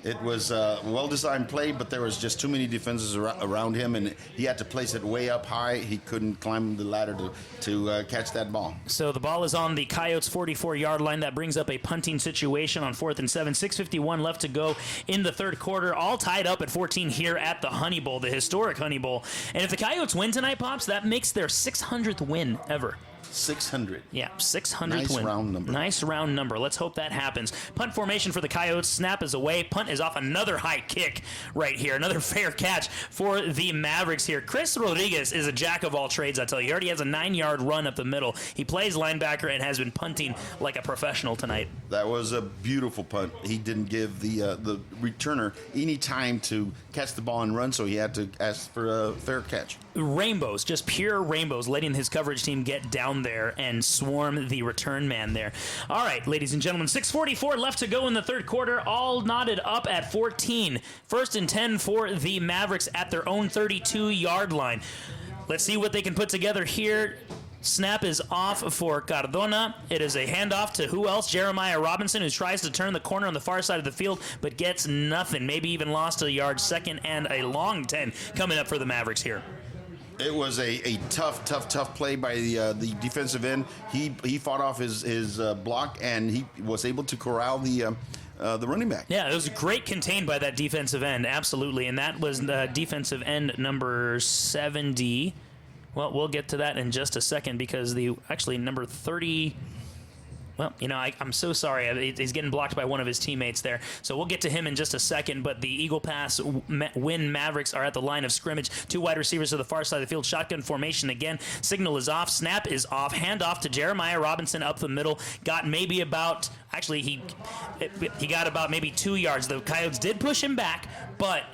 It was a well-designed play, but there was just too many defenses around him, and he had to place it way up high. He couldn't climb the ladder to catch that ball. So the ball is on the Coyotes' 44-yard line. That brings up a punting situation on 4th and 7. 6:51 left to go in the third quarter. All tied up at 14 here at the Honey Bowl, the historic Honey Bowl. And if the Coyotes win tonight, Pops, that makes their 600th win ever. 600. Yeah, 600th nice win. Round number. Nice round number. Let's hope that happens. Punt formation for the Coyotes. Snap is away. Punt is off. Another high kick right here. Another fair catch for the Mavericks here. Chris Rodriguez is a jack of all trades, I tell you. He already has a 9-yard run up the middle. He plays linebacker and has been punting like a professional tonight. That was a beautiful punt. He didn't give the returner any time to catch the ball and run, so he had to ask for a fair catch. Rainbows, just pure rainbows, letting his coverage team get down there and swarm the return man there. All right, ladies and gentlemen, 6:44 left to go in the third quarter, all knotted up at 14. 1st and 10 for the Mavericks at their own 32-yard line. Let's see what they can put together here. Snap is off for Cardona. It is a handoff to who else? Jeremiah Robinson, who tries to turn the corner on the far side of the field, but gets nothing. Maybe even lost a yard. 2nd and a long 10 coming up for the Mavericks here. It was a tough play by the defensive end. He fought off his block, and he was able to corral the running back. Yeah, it was great contained by that defensive end, absolutely. And that was the defensive end number 70. Well, we'll get to that in just a second because number 30... Well, I'm so sorry. He's getting blocked by one of his teammates there. So we'll get to him in just a second. But the Eagle Pass Winn Mavericks are at the line of scrimmage. 2 wide receivers to the far side of the field. Shotgun formation again. Signal is off. Snap is off. Handoff to Jeremiah Robinson up the middle. Got maybe about... Actually, he got about maybe 2 yards. The Coyotes did push him back, but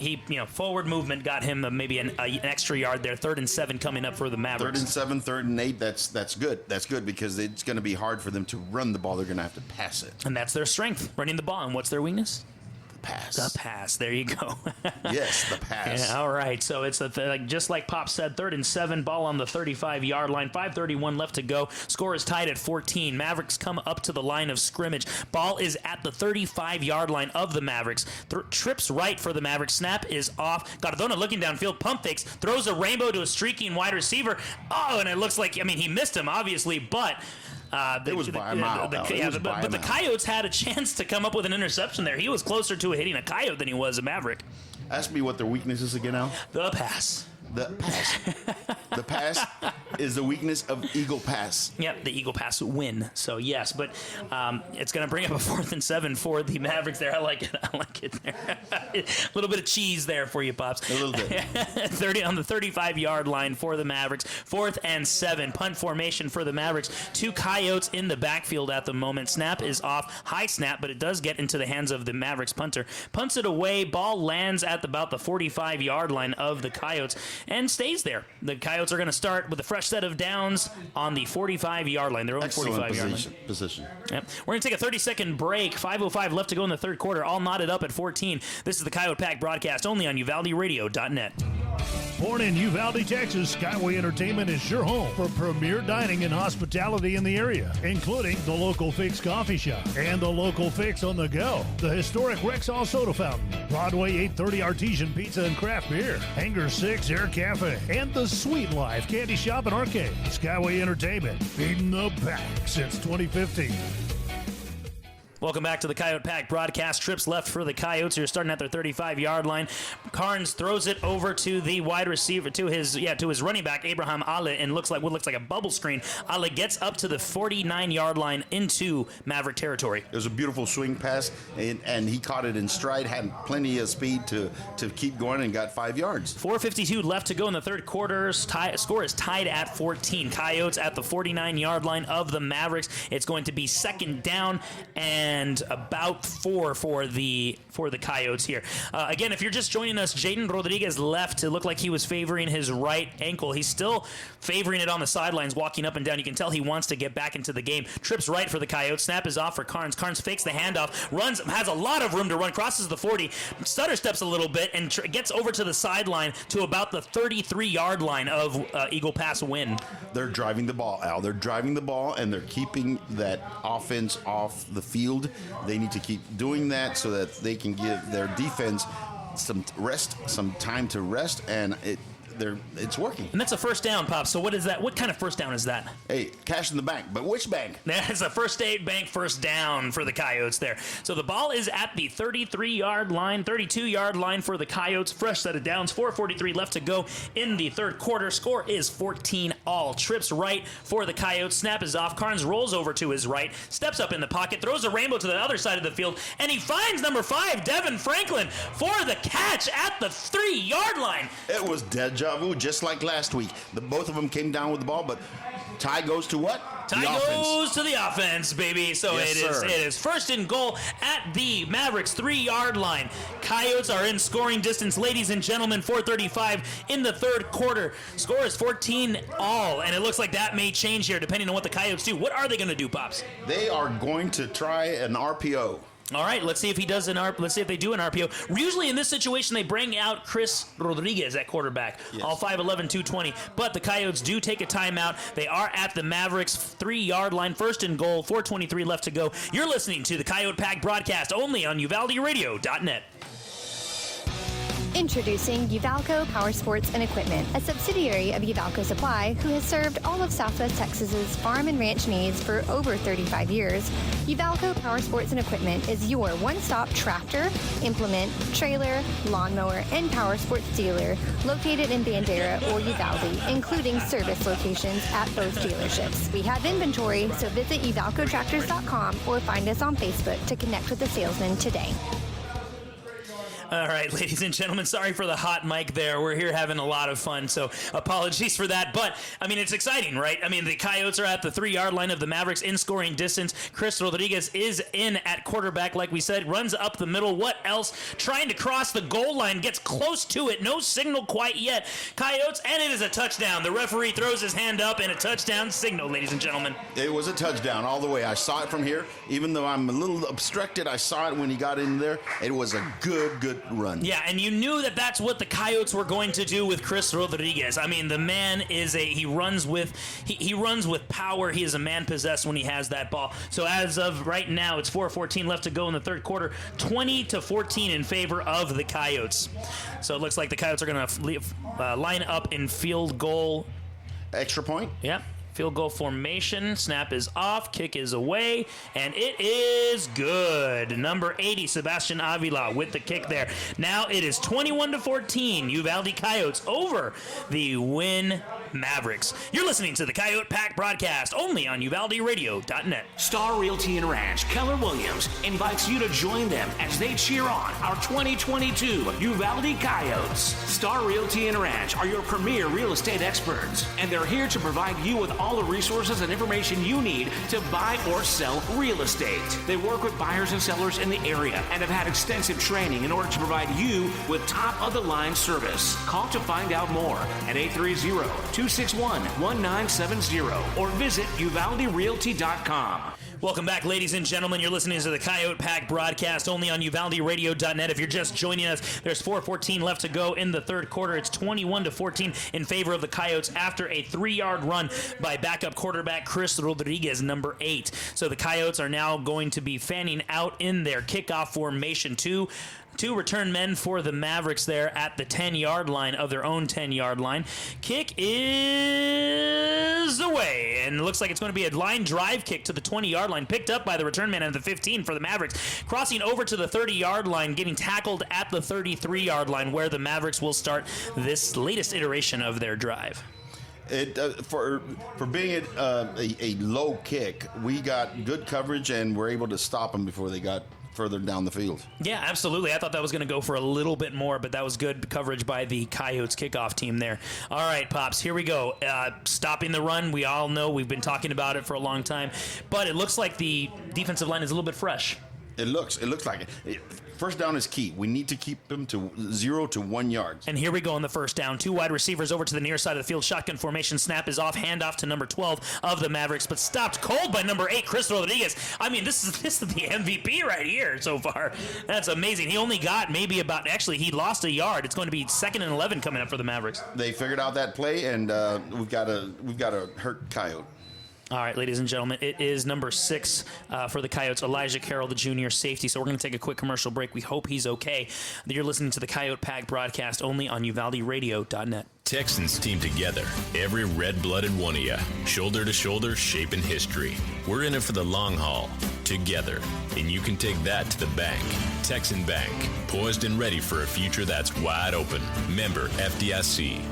forward movement got him maybe an extra yard there. 3rd and 7 coming up for the Mavericks. 3rd and 7, 3rd and 8. That's good. That's good because it's going to be hard for them to run the ball. They're going to have to pass it. And that's their strength, running the ball. And what's their weakness? Pass. The pass. There you go. Yes, the pass. Yeah, all right. So it's just like Pop said, 3rd and 7, ball on the 35-yard line. 5:31 left to go. Score is tied at 14. Mavericks come up to the line of scrimmage. Ball is at the 35-yard line of the Mavericks. Trips right for the Mavericks. Snap is off. Cardona looking downfield. Pump fakes. Throws a rainbow to a streaking wide receiver. Oh, and it looks like, he missed him, obviously, but... it was by a mile. But the Coyotes had a chance to come up with an interception there. He was closer to hitting a Coyote than he was a Maverick. Ask me what their weakness is again, Al. The pass. The pass. The pass is the weakness of Eagle Pass. Yep, the Eagle Pass Winn. So, yes, but it's going to bring up a 4th and 7 for the Mavericks there. I like it there. A little bit of cheese there for you, Pops. A little bit. 30 on the 35-yard line for the Mavericks. 4th and 7. Punt formation for the Mavericks. 2 Coyotes in the backfield at the moment. Snap is off. High snap, but it does get into the hands of the Mavericks punter. Punts it away. Ball lands at about the 45-yard line of the Coyotes and stays there. The Coyotes are going to start with a fresh set of downs on the 45-yard line. Their own 45-yard line. Position. Yep. We're going to take a 30-second break. 5:05 left to go in the 3rd quarter. All knotted up at 14. This is the Coyote Pack broadcast only on UvaldeRadio.net. Born in Uvalde, Texas, Skyway Entertainment is your home for premier dining and hospitality in the area, including the Local Fix Coffee Shop and the Local Fix on the Go, the historic Rexall Soda Fountain, Broadway 830 Artesian Pizza and Craft Beer, Hangar 6 Air Cafe, and the Sweet Life Candy Shop and Arcade. Skyway Entertainment, feeding the pack since 2015. Welcome back to the Coyote Pack broadcast. Trips left for the Coyotes, who are starting at their 35-yard line. Carnes throws it over to the wide receiver, to his running back, Abraham Ale, and looks like a bubble screen. Ale gets up to the 49-yard line into Maverick territory. It was a beautiful swing pass, and he caught it in stride, had plenty of speed to keep going, and got 5 yards. 4:52 left to go in the 3rd quarter. Score is tied at 14. Coyotes at the 49-yard line of the Mavericks. It's going to be 2nd down and about 4 for the Coyotes here. Again, if you're just joining us, Jaden Rodriguez left to look like he was favoring his right ankle. He's still favoring it on the sidelines, walking up and down. You can tell he wants to get back into the game. Trips right for the Coyotes. Snap is off for Carnes. Carnes fakes the handoff, runs, has a lot of room to run, crosses the 40, stutter steps a little bit, and gets over to the sideline to about the 33-yard line of Eagle Pass Winn. They're driving the ball, Al. They're driving the ball, and they're keeping that offense off the field. They need to keep doing that so that they can give their defense some rest, some time to rest, and it's working. And that's a 1st down, Pop. So what is that? What kind of 1st down is that? Hey, cash in the bank. But which bank? That's a First State Bank 1st down for the Coyotes there. So the ball is at the 33-yard line, 32-yard line for the Coyotes. Fresh set of downs. 4:43 left to go in the 3rd quarter. Score is 14-all. Trips right for the Coyotes. Snap is off. Carnes rolls over to his right, steps up in the pocket, throws a rainbow to the other side of the field, and he finds number 5, Devin Franklin, for the catch at the 3-yard line. It was deja vu, just like last week. Both of them came down with the ball, but tie goes to what? Tie goes to the offense, baby. So yes, it is 1st and goal at the Mavericks 3-yard line. Coyotes are in scoring distance, ladies and gentlemen. 4:35 in the 3rd quarter. Score is 14-all, and it looks like that may change here depending on what the Coyotes do. What are they going to do, Pops? They are going to try an RPO. All right, let's see if he does let's see if they do an RPO. Usually in this situation, they bring out Chris Rodriguez at quarterback, yes. All 5'11", 220. But the Coyotes do take a timeout. They are at the Mavericks 3-yard line, 1st and goal, 4:23 left to go. You're listening to the Coyote Pack broadcast only on UvaldeRadio.net. Introducing Uvalco Power Sports and Equipment, a subsidiary of Uvalco Supply, who has served all of Southwest Texas's farm and ranch needs for over 35 years. Uvalco Power Sports and Equipment is your one-stop tractor, implement, trailer, lawnmower, and power sports dealer located in Bandera or Uvalde, including service locations at both dealerships. We have inventory, so visit uvalcotractors.com or find us on Facebook to connect with the salesman today. All right, ladies and gentlemen, sorry for the hot mic there. We're here having a lot of fun, so apologies for that. But, I mean, it's exciting, right? I mean, the Coyotes are at the 3-yard line of the Mavericks in scoring distance. Chris Rodriguez is in at quarterback, like we said, runs up the middle. What else? Trying to cross the goal line, gets close to it. No signal quite yet. Coyotes, and it is a touchdown. The referee throws his hand up, and a touchdown signal, ladies and gentlemen. It was a touchdown all the way. I saw it from here. Even though I'm a little obstructed, I saw it when he got in there. It was a good run. Yeah, and you knew that that's what the Coyotes were going to do with Chris Rodriguez. I mean, the man is he runs with power. He is a man possessed when he has that ball. So as of right now, it's 4:14 left to go in the third quarter. 20-14 in favor of the Coyotes. So it looks like the Coyotes are going to line up in field goal. Extra point? Yep. Field goal formation. Snap is off. Kick is away. And it is good. Number 80, Sebastian Avila with the kick there. Now it is 21-14. Uvalde Coyotes over the Winn Mavericks. You're listening to the Coyote Pack broadcast only on UvaldeRadio.net. Star Realty and Ranch Keller Williams invites you to join them as they cheer on our 2022 Uvalde Coyotes. Star Realty and Ranch are your premier real estate experts, and they're here to provide you with all the resources and information you need to buy or sell real estate. They work with buyers and sellers in the area and have had extensive training in order to provide you with top-of-the-line service. Call to find out more at 830-261-1970 or visit UvaldeRealty.com. Welcome back, ladies and gentlemen. You're listening to the Coyote Pack broadcast only on UvaldeRadio.net. If you're just joining us, there's 4:14 left to go in the third quarter. It's 21-14 in favor of the Coyotes after a 3-yard run by backup quarterback Chris Rodriguez, number 8. So the Coyotes are now going to be fanning out in their kickoff formation. Two return men for the Mavericks there at the 10-yard line of their own 10-yard line. Kick is away, and it looks like it's going to be a line drive kick to the 20-yard line, picked up by the return man at the 15 for the Mavericks, crossing over to the 30-yard line, getting tackled at the 33-yard line, where the Mavericks will start this latest iteration of their drive. For being a low kick, we got good coverage and were able to stop them before they got further down the field. Yeah, absolutely. I thought that was going to go for a little bit more, but that was good coverage by the Coyotes kickoff team there. All right, Pops, here we go. Stopping the run, we all know we've been talking about it for a long time, but it looks like the defensive line is a little bit fresh. It looks like it. First down is key. We need to keep them to 0 to 1 yard. And here we go on the first down. 2 wide receivers over to the near side of the field. Shotgun formation. Snap is off. Handoff to number 12 of the Mavericks, but stopped cold by number 8, Chris Rodriguez. I mean, this is the MVP right here so far. That's amazing. He only got maybe about, actually, he lost a yard. It's going to be 2nd and 11 coming up for the Mavericks. They figured out that play, and we've got to hurt Coyote. All right, ladies and gentlemen, it is number 6 for the Coyotes, Elijah Carroll, the junior safety. So we're going to take a quick commercial break. We hope he's okay. You're listening to the Coyote Pack broadcast only on UvaldeRadio.net. Texans team together, every red-blooded one of you, shoulder to shoulder, shaping history. We're in it for the long haul, together, and you can take that to the bank. Texan Bank, poised and ready for a future that's wide open. Member FDIC.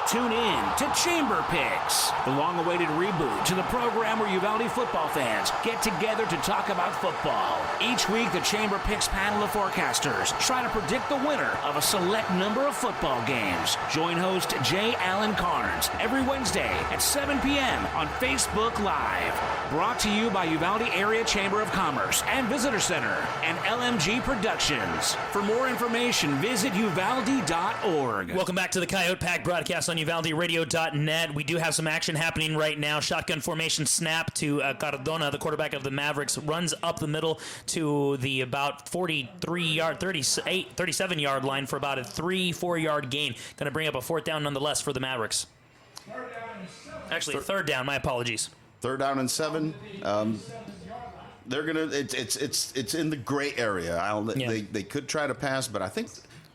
Tune in to Chamber Picks, the long-awaited reboot to the program where Uvalde football fans get together to talk about football. Each week, the Chamber Picks panel of forecasters try to predict the winner of a select number of football games. Join host J. Allen Carnes every Wednesday at 7 p.m. on Facebook Live. Brought to you by Uvalde Area Chamber of Commerce and Visitor Center and LMG Productions. For more information, visit uvalde.org. Welcome back to the Coyote Pack broadcast on UvaldeRadio.net. We do have some action happening right now. Shotgun formation snap to Cardona, the quarterback of the Mavericks, runs up the middle to the about 37-yard line for about a 3-4 yard gain. Going to bring up a 4th down nonetheless for the Mavericks. Actually, a 3rd down. My apologies. 3rd down and 7. They're gonna. It's in the gray area. They could try to pass, but I think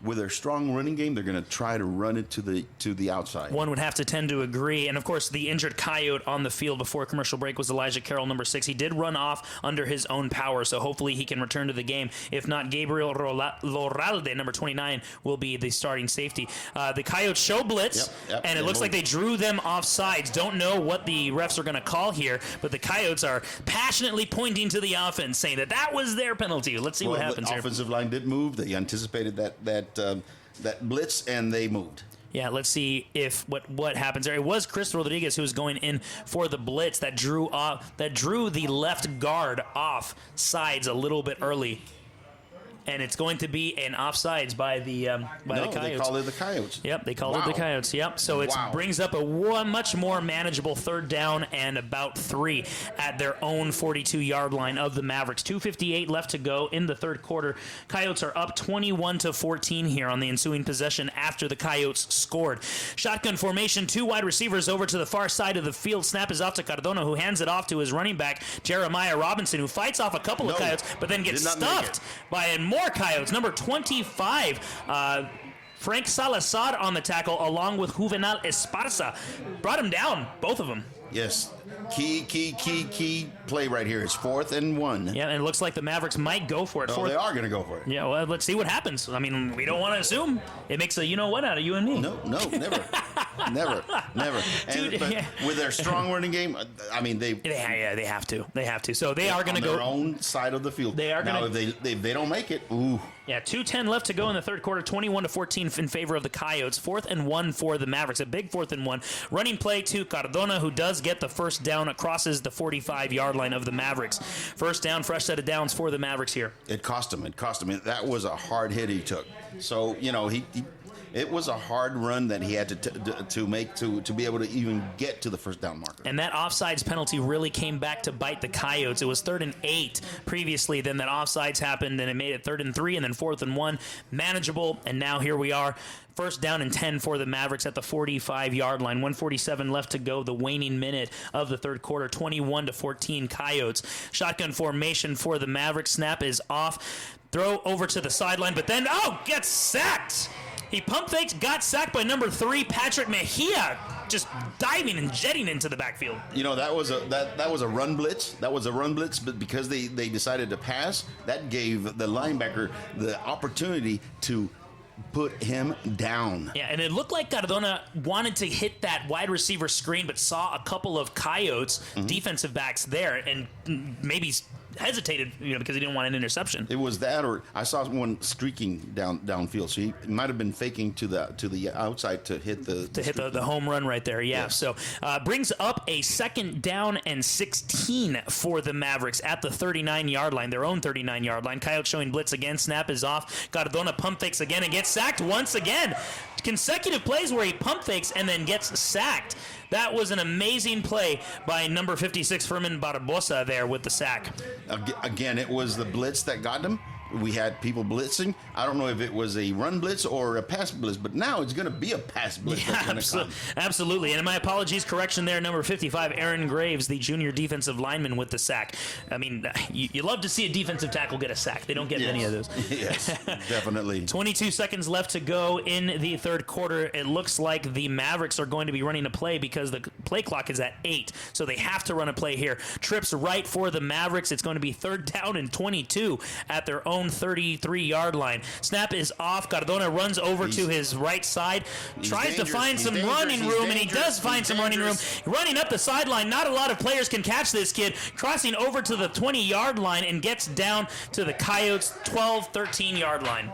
with their strong running game, they're going to try to run it to the outside. One would have to tend to agree. And, of course, the injured Coyote on the field before commercial break was Elijah Carroll, number 6. He did run off under his own power, so hopefully he can return to the game. If not, Gabriel Loralde, number 29, will be the starting safety. The Coyotes show blitz, and it looks like they drew them off sides. Don't know what the refs are going to call here, but the Coyotes are passionately pointing to the offense, saying that was their penalty. Let's see what happens here. The offensive line did move. They anticipated that blitz, and they moved. Yeah, let's see if what happens there. It was Chris Rodriguez who was going in for the blitz that drew the left guard off sides a little bit early. And it's going to be an offsides by the Coyotes. They called it the Coyotes. Yep, they called it the Coyotes. Yep, so it brings up a much more manageable third down and about 3 at their own 42-yard line of the Mavericks. 2:58 left to go in the third quarter. Coyotes are up 21-14 here on the ensuing possession after the Coyotes scored. Shotgun formation, 2 wide receivers over to the far side of the field. Snap is off to Cardona, who hands it off to his running back, Jeremiah Robinson, who fights off a couple of Coyotes, but then gets stuffed by more Coyotes. Number 25, Frank Salazar on the tackle, along with Juvenal Esparza. Brought him down, both of them. Yes. Key play right here. It's 4th and 1. Yeah, and it looks like the Mavericks might go for it. Oh, they are going to go for it. Yeah, well, let's see what happens. I mean, we don't want to assume. It makes a you-know-what out of you and me. No, never. never. And, but with their strong running game, I mean, they have to. They have to. So they are going to go on their own side of the field. They are going to. If they don't make it, ooh. Yeah, 2:10 left to go in the third quarter, 21-14 in favor of the Coyotes. 4th and 1 for the Mavericks, a big 4th and 1. Running play to Cardona, who does get the first down, crosses the 45-yard line of the Mavericks. First down, fresh set of downs for the Mavericks here. It cost him. That was a hard hit he took. So, it was a hard run that he had to make to be able to even get to the first down marker. And that offsides penalty really came back to bite the Coyotes. It was 3rd and 8 previously. Then that offsides happened, and it made it 3rd and 3, and then 4th and 1. Manageable, and now here we are. First down and 10 for the Mavericks at the 45-yard line. 1:47 left to go, the waning minute of the third quarter. 21-14 Coyotes. Shotgun formation for the Mavericks. Snap is off. Throw over to the sideline, but then, gets sacked. He pump fakes, got sacked by number 3, Patrick Mejia, just diving and jetting into the backfield. That was a run blitz. That was a run blitz, but because they decided to pass, that gave the linebacker the opportunity to put him down. Yeah, and it looked like Cardona wanted to hit that wide receiver screen, but saw a couple of Coyotes defensive backs there, and maybe hesitated, because he didn't want an interception. It was that, or I saw one streaking downfield, so he might have been faking to the outside to hit the home run right there. Yeah. So brings up a 2nd down and 16 for the Mavericks at the 39-yard line, their own 39-yard line. Coyote showing blitz again. Snap is off. Cardona pump fakes again and gets sacked once again. Consecutive plays where he pump fakes and then gets sacked. That was an amazing play by number 56, Fermin Barbosa, there with the sack. Again, it was the blitz that got him. We had people blitzing. I don't know if it was a run blitz or a pass blitz, but now it's going to be a pass blitz. Yeah, absolutely. And my apologies, correction there, number 55, Aaron Graves, the junior defensive lineman with the sack. I mean, you love to see a defensive tackle get a sack. They don't get many of those. Yes, definitely. 22 seconds left to go in the third quarter. It looks like the Mavericks are going to be running a play because the play clock is at 8, so they have to run a play here. Trips right for the Mavericks. It's going to be 3rd down and 22 at their own 33-yard line. Snap is off. Cardona runs over to his right side, tries to find some running room, and he does find some running room. Running up the sideline, not a lot of players can catch this kid. Crossing over to the 20-yard line and gets down to the Coyotes' 13-yard line.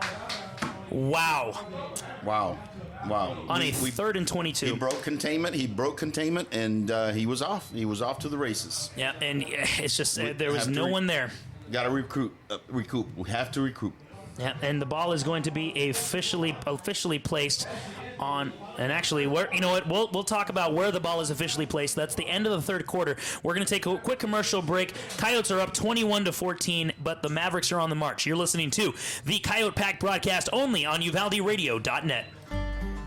Wow. On a 3rd and 22. He broke containment, and he was off. He was off to the races. Yeah, and it's just there was no one there. Got to recoup. We have to recoup. Yeah, and the ball is going to be officially placed on. And actually, we'll talk about where the ball is officially placed. That's the end of the third quarter. We're going to take a quick commercial break. Coyotes are up 21-14, but the Mavericks are on the march. You're listening to the Coyote Pack broadcast only on UvaldeRadio.net.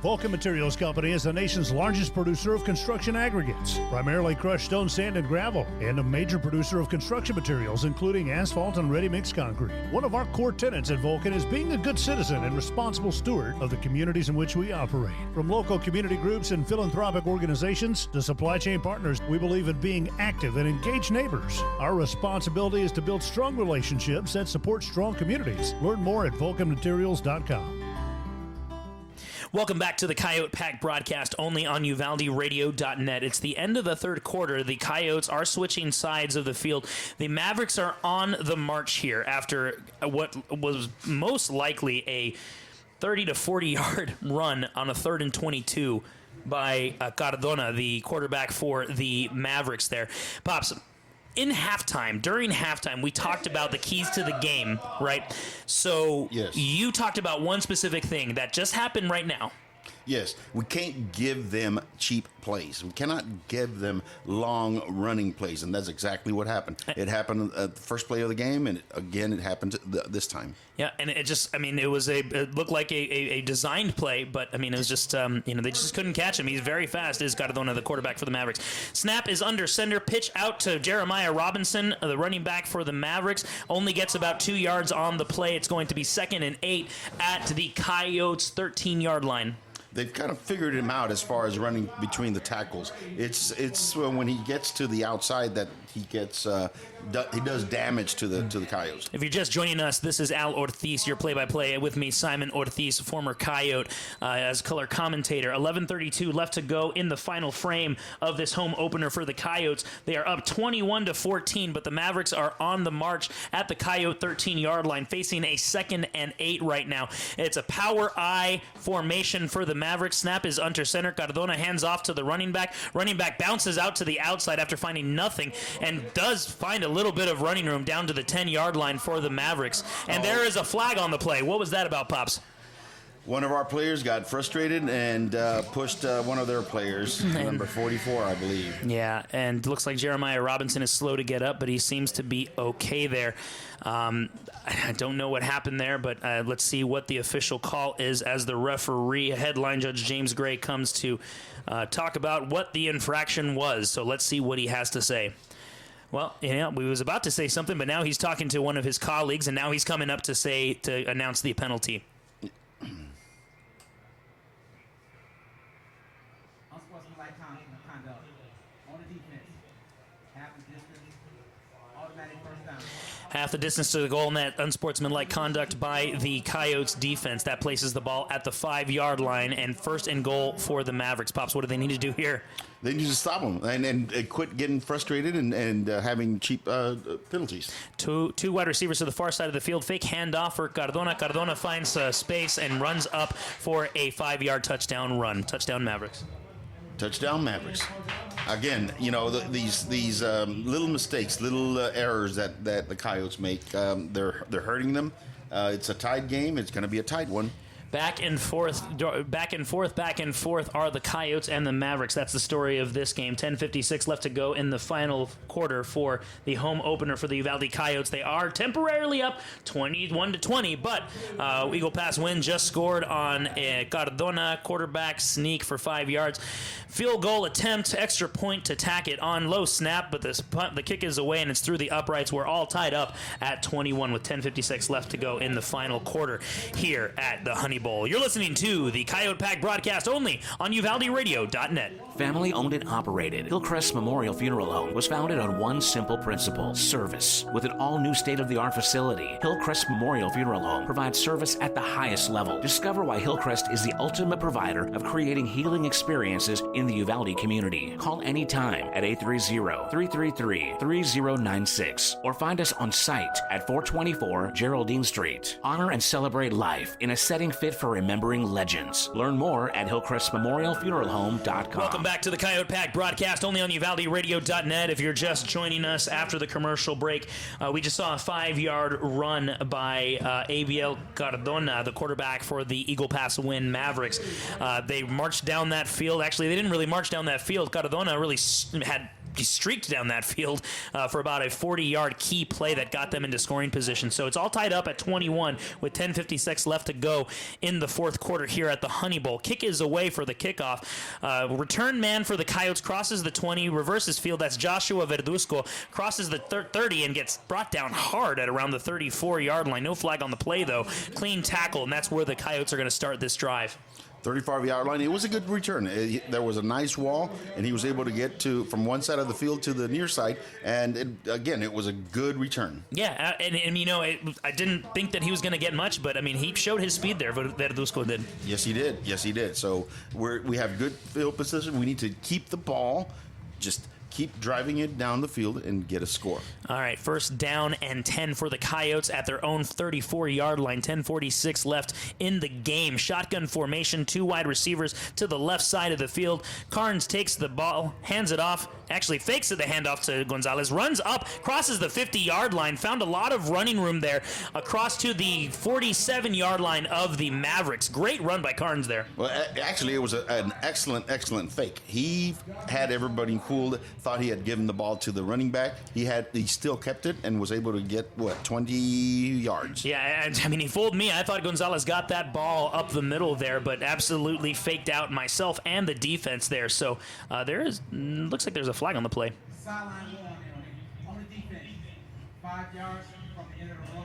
Vulcan Materials Company is the nation's largest producer of construction aggregates, primarily crushed stone, sand, and gravel, and a major producer of construction materials, including asphalt and ready-mix concrete. One of our core tenets at Vulcan is being a good citizen and responsible steward of the communities in which we operate. From local community groups and philanthropic organizations to supply chain partners, we believe in being active and engaged neighbors. Our responsibility is to build strong relationships that support strong communities. Learn more at vulcanmaterials.com. Welcome back to the Coyote Pack broadcast only on UvaldeRadio.net. It's the end of the third quarter. The Coyotes are switching sides of the field. The Mavericks are on the march here after what was most likely a 30 to 40 yard run on a 3rd and 22 by Cardona, the quarterback for the Mavericks there. Pops, during halftime, we talked about the keys to the game, right? So yes. You talked about one specific thing that just happened right now. Yes, we can't give them cheap plays. We cannot give them long running plays, and that's exactly what happened. It happened at the first play of the game, and it happened this time. Yeah, and it looked like a designed play, but I mean, it was just, they just couldn't catch him. He's very fast, is Cardona, the quarterback for the Mavericks. Snap is under center, pitch out to Jeremiah Robinson, the running back for the Mavericks. Only gets about 2 yards on the play. It's going to be 2nd and 8 at the Coyotes' 13-yard line. They've kind of figured him out as far as running between the tackles. It's when he gets to the outside that he gets he does damage to the Coyotes. If you're just joining us, this is Al Ortiz, your play-by-play. With me, Simon Ortiz, former Coyote, as color commentator. 11:32 left to go in the final frame of this home opener for the Coyotes. They are up 21-14, but the Mavericks are on the march at the Coyote 13-yard line, facing a 2nd and 8 right now. It's a power I formation for the Mavericks. Snap is under center. Cardona hands off to the running back. Running back bounces out to the outside after finding nothing and does find a little bit of running room down to the 10-yard line for the Mavericks. And there is a flag on the play. What was that about, Pops? One of our players got frustrated and pushed one of their players, number 44, I believe. Yeah, and looks like Jeremiah Robinson is slow to get up, but he seems to be okay there. I don't know what happened there, but let's see what the official call is as the referee, headline judge James Gray, comes to talk about what the infraction was. So let's see what he has to say. Well, we was about to say something, but now he's talking to one of his colleagues, and now he's coming up to announce the penalty. Unsportsmanlike conduct on the defense. Half the distance, automatic first down. Half the distance to the goal, and that unsportsmanlike conduct by the Coyotes defense. That places the ball at the 5-yard line, and 1st and goal for the Mavericks. Pops, what do they need to do here? They need to stop them and quit getting frustrated and having cheap penalties. Two wide receivers to the far side of the field. Fake handoff for Cardona. Cardona finds space and runs up for a 5-yard touchdown run. Touchdown Mavericks. Touchdown Mavericks. Again, these little mistakes, little errors that the Coyotes make, they're hurting them. It's a tied game. It's going to be a tight one. Back and forth are the Coyotes and the Mavericks. That's the story of this game. 10:56 left to go in the final quarter for the home opener for the Uvalde Coyotes. They are temporarily up 21-20, but Eagle Pass Winn just scored on a Cardona quarterback sneak for 5 yards. Field goal attempt, extra point to tack it on. Low snap, but the kick is away and it's through the uprights. We're all tied up at 21 with 10:56 left to go in the final quarter here at the Honey Bowl. You're listening to the Coyote Pack broadcast only on UvaldeRadio.net. Family owned and operated, Hillcrest Memorial Funeral Home was founded on one simple principle: service. With an all-new state-of-the-art facility, Hillcrest Memorial Funeral Home provides service at the highest level. Discover why Hillcrest is the ultimate provider of creating healing experiences in the Uvalde community. Call anytime at 830-333-3096 or find us on site at 424 Geraldine Street. Honor and celebrate life in a setting fit for remembering legends. Learn more at hillcrestmemorialfuneralhome.com. Welcome back to the Coyote Pack broadcast only on UvaldeRadio.net. If you're just joining us after the commercial break, we just saw a 5-yard run by Abiel Cardona, the quarterback for the Eagle Pass Winn Mavericks. They marched down that field. Actually, they didn't really march down that field. Cardona really had streaked down that field for about a 40-yard key play that got them into scoring position. So it's all tied up at 21 with 10:56 left to go in the fourth quarter here at the Honey Bowl. Kick is away for the kickoff. Return man for the Coyotes crosses the 20, reverses field. That's Joshua Verduzco. Crosses the 30 and gets brought down hard at around the 34-yard line. No flag on the play, though. Clean tackle, and that's where the Coyotes are going to start this drive. 35-yard line. It was a good return. There was a nice wall, and he was able to get from one side of the field to the near side. And it was a good return. Yeah, and I didn't think that he was going to get much, but I mean, he showed his speed there. Verduzco did. Yes, he did. So we have good field position. We need to keep the ball, just keep driving it down the field and get a score. All right, first down and 10 for the Coyotes at their own 34-yard line. 10:46 left in the game. Shotgun formation, 2 wide receivers to the left side of the field. Carnes takes the ball, hands it off, actually fakes the handoff to Gonzalez, runs up, crosses the 50-yard line, found a lot of running room there, across to the 47-yard line of the Mavericks. Great run by Carnes there. Well, actually, it was an excellent fake. He had everybody fooled, thought he had given the ball to the running back. He still kept it and was able to get 20 yards. Yeah, I mean, he fooled me. I thought Gonzalez got that ball up the middle there, but absolutely faked out myself and the defense there. So looks like there's a flag on the play. Sideline on the defense. 5 yards from the end of the run.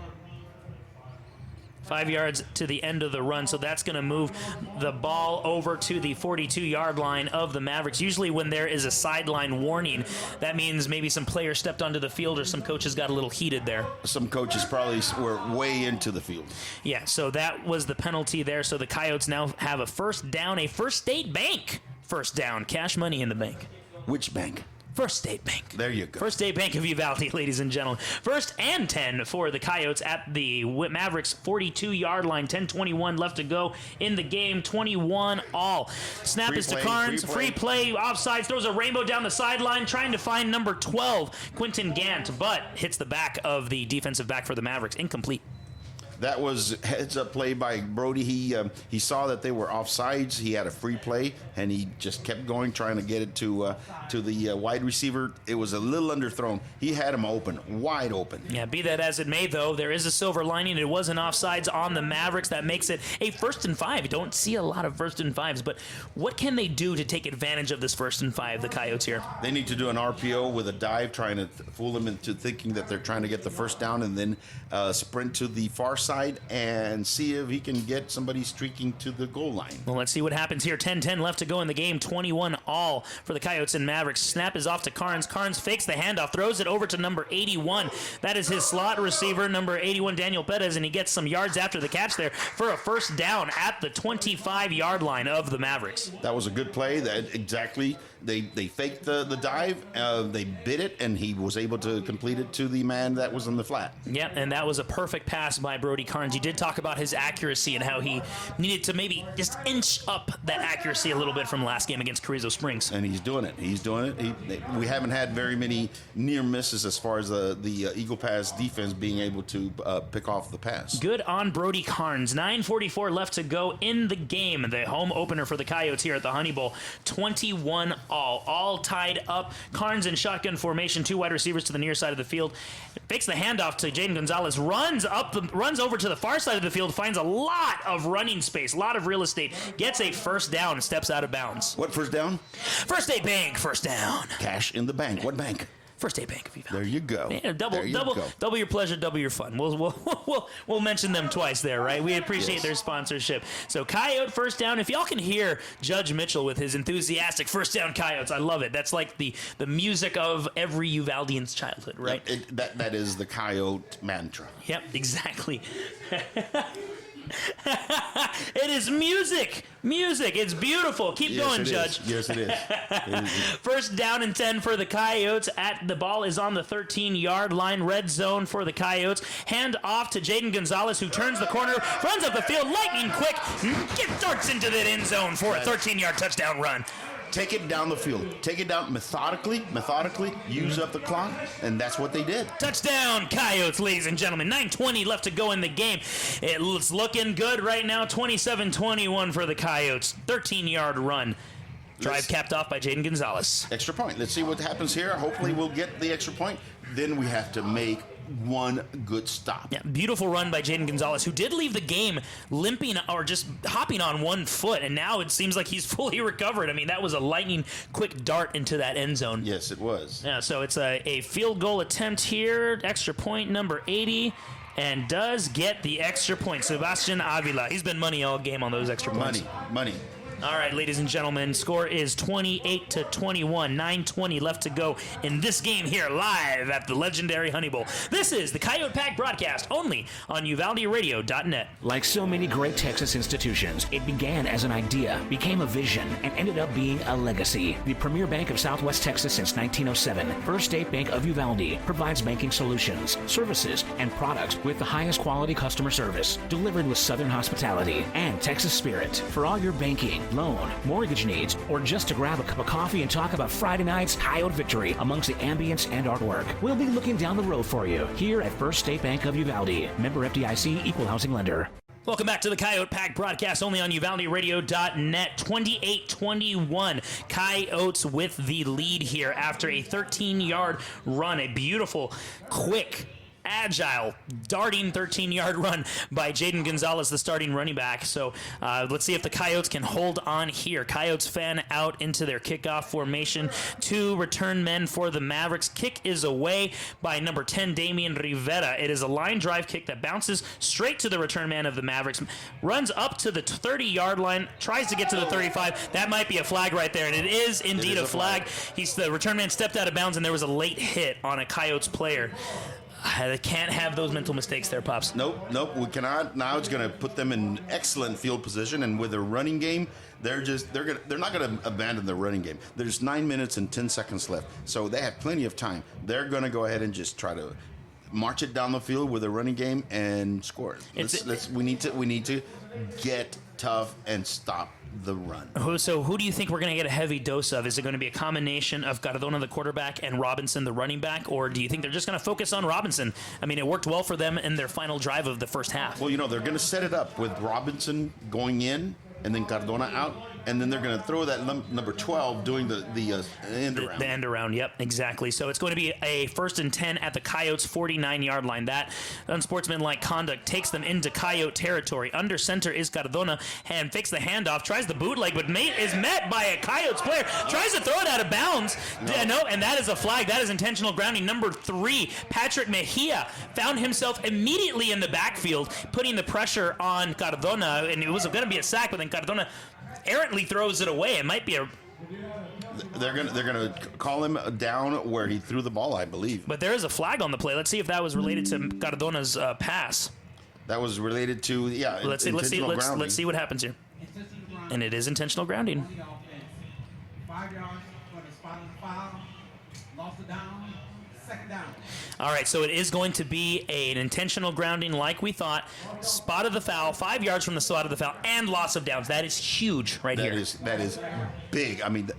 5 yards to the end of the run, so that's going to move the ball over to the 42-yard line of the Mavericks. Usually when there is a sideline warning, that means maybe some players stepped onto the field or some coaches got a little heated there. Some coaches probably were way into the field. Yeah, so that was the penalty there. So the Coyotes now have a first down, a First State Bank first down. Cash money in the bank. Which bank? First State Bank. There you go. First State Bank of Uvalde, ladies and gentlemen. First and 10 for the Coyotes at the Mavericks 42-yard line. 10:21 left to go in the game. 21 all. Snap is to Carnes. Free play. Offsides. Throws a rainbow down the sideline. Trying to find number 12, Quentin Gant, but hits the back of the defensive back for the Mavericks. Incomplete. That was heads-up play by Brody. He saw that they were offsides. He had a free play, and he just kept going, trying to get it to the wide receiver. It was a little underthrown. He had him open, wide open. Yeah, be that as it may, though, there is a silver lining. It was an offsides on the Mavericks. That makes it a 1st and 5. You don't see a lot of 1st and 5s, but what can they do to take advantage of this 1st and 5, the Coyotes here? They need to do an RPO with a dive, trying to fool them into thinking that they're trying to get the first down, and then sprint to the far side and see if he can get somebody streaking to the goal line. Well, let's see what happens here. 10:10 left to go in the game. 21 all for the Coyotes and Mavericks. Snap is off to Carnes. Carnes fakes the handoff, throws it over to number 81. That is his slot receiver, number 81, Daniel Perez, and he gets some yards after the catch there for a first down at the 25-yard line of the Mavericks. That was a good play. They faked the dive, they bit it, and he was able to complete it to the man that was in the flat. Yeah, and that was a perfect pass by Brody Carnes. He did talk about his accuracy and how he needed to maybe just inch up that accuracy a little bit from last game against Carrizo Springs. And he's doing it. We haven't had very many near misses as far as the Eagle Pass defense being able to pick off the pass. Good on Brody Carnes. 9:44 left to go in the game. The home opener for the Coyotes here at the Honey Bowl. 21 all tied up. Carnes in shotgun formation, 2 wide receivers to the near side of the field. Fakes the handoff to Jaden Gonzalez. Runs over to the far side of the field. Finds a lot of running space, a lot of real estate. Gets a first down and steps out of bounds. What first down? First State Bank first down. Cash in the bank. What bank? First State Bank of Uvalde. There you go. Yeah, double your pleasure, double your fun. We'll mention them twice there, right? We appreciate their sponsorship. So Coyote first down. If y'all can hear Judge Mitchell with his enthusiastic first down Coyotes, I love it. That's like the music of every Uvaldian's childhood, right? That is the Coyote mantra. Yep, exactly. It is music. It's beautiful. Keep going, Judge. Yes, it is. First down and 10 for the Coyotes. The ball is on the 13-yard line. Red zone for the Coyotes. Hand off to Jaden Gonzalez, who turns the corner, runs up the field, lightning quick, darts into the end zone for a 13-yard touchdown run. Take it down the field. Take it down methodically, use up the clock, and that's what they did. Touchdown, Coyotes, ladies and gentlemen. 9:20 left to go in the game. It's looking good right now. 27-21 for the Coyotes. 13-yard run. Drive capped off by Jaden Gonzalez. Extra point. Let's see what happens here. Hopefully we'll get the extra point. Then we have to make one good stop. Yeah, beautiful run by Jaden Gonzalez, who did leave the game limping or just hopping on one foot, and now it seems like he's fully recovered. I mean, that was a lightning quick dart into that end zone. Yes, it was. Yeah, so it's a field goal attempt here. Extra point number 80. And does get the extra point. Sebastian Avila. He's been money all game on those extra points. Money. All right, ladies and gentlemen, score is 28-21. 9:20 left to go in this game here live at the legendary Honey Bowl. This is the Coyote Pack broadcast only on UvaldeRadio.net. Like so many great Texas institutions, it began as an idea, became a vision, and ended up being a legacy. The premier bank of Southwest Texas since 1907, First State Bank of Uvalde, provides banking solutions, services, and products with the highest quality customer service, delivered with Southern hospitality and Texas spirit. For all your banking, loan, mortgage needs, or just to grab a cup of coffee and talk about Friday night's Coyote victory amongst the ambience and artwork, we'll be looking down the road for you here at First State Bank of Uvalde. Member FDIC, equal housing lender. Welcome back to the Coyote Pack broadcast only on UvaldeRadio.net. 28-21. Coyotes with the lead here after a 13-yard run. A beautiful, quick, agile, darting 13-yard run by Jaden Gonzalez, the starting running back. So let's see if the Coyotes can hold on here. Coyotes fan out into their kickoff formation. 2 return men for the Mavericks. Kick is away by number 10, Damian Rivera. It is a line drive kick that bounces straight to the return man of the Mavericks. Runs up to the 30-yard line, tries to get to the 35. That might be a flag right there, and it is indeed a flag. The return man stepped out of bounds, and there was a late hit on a Coyotes player. They can't have those mental mistakes there, Pops. Nope, we cannot. Now it's going to put them in excellent field position, and with a running game, they're not going to abandon the running game. There's 9 minutes and 10 seconds left, so they have plenty of time. They're going to go ahead and just try to march it down the field with a running game and score. We need to get tough and stop the run. So who do you think we're going to get a heavy dose of? Is it going to be a combination of Cardona, the quarterback, and Robinson, the running back? Or do you think they're just going to focus on Robinson? I mean, it worked well for them in their final drive of the first half. Well, they're going to set it up with Robinson going in and then Cardona out, and then they're going to throw that number 12 doing the end around. The end around, yep, exactly. So it's going to be a 1st and 10 at the Coyotes' 49-yard line. That unsportsmanlike conduct takes them into Coyote territory. Under center is Cardona, and fakes the handoff, tries the bootleg, but is met by a Coyotes player, tries to throw it out of bounds. No, and that is a flag. That is intentional grounding. Number 3, Patrick Mejia, found himself immediately in the backfield, putting the pressure on Cardona, and it was going to be a sack, but then Cardona errantly throws it away. It might be a... They're gonna call him down where he threw the ball, I believe. But there is a flag on the play. Let's see if that was related to Cardona's pass. That was related to Let's see what happens here. And it is intentional grounding. 5 yards for the spot on the foul. Lost it down. Second down. All right, so it is going to be an intentional grounding like we thought. Spot of the foul, 5 yards from the spot of the foul, and loss of downs. That is huge right here. That is big. I mean,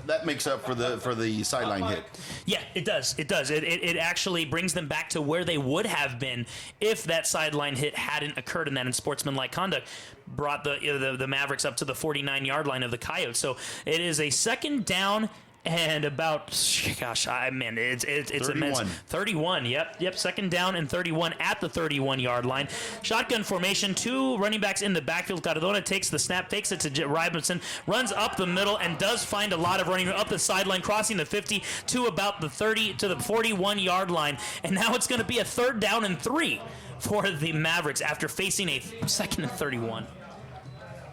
that makes up for the sideline hit. Yeah, it does. It actually brings them back to where they would have been if that sideline hit hadn't occurred, and that unsportsmanlike conduct brought the Mavericks up to the 49-yard line of the Coyotes. So it is a second down. And about, it's 31. immense. 31, yep. Second down and 31 at the 31-yard line. Shotgun formation, 2 running backs in the backfield. Cardona takes the snap, fakes it to Robinson, runs up the middle, and does find a lot of running up the sideline, crossing the 50 to about the 30 to the 41-yard line. And now it's going to be a 3rd down and 3 for the Mavericks after facing a 2nd and 31.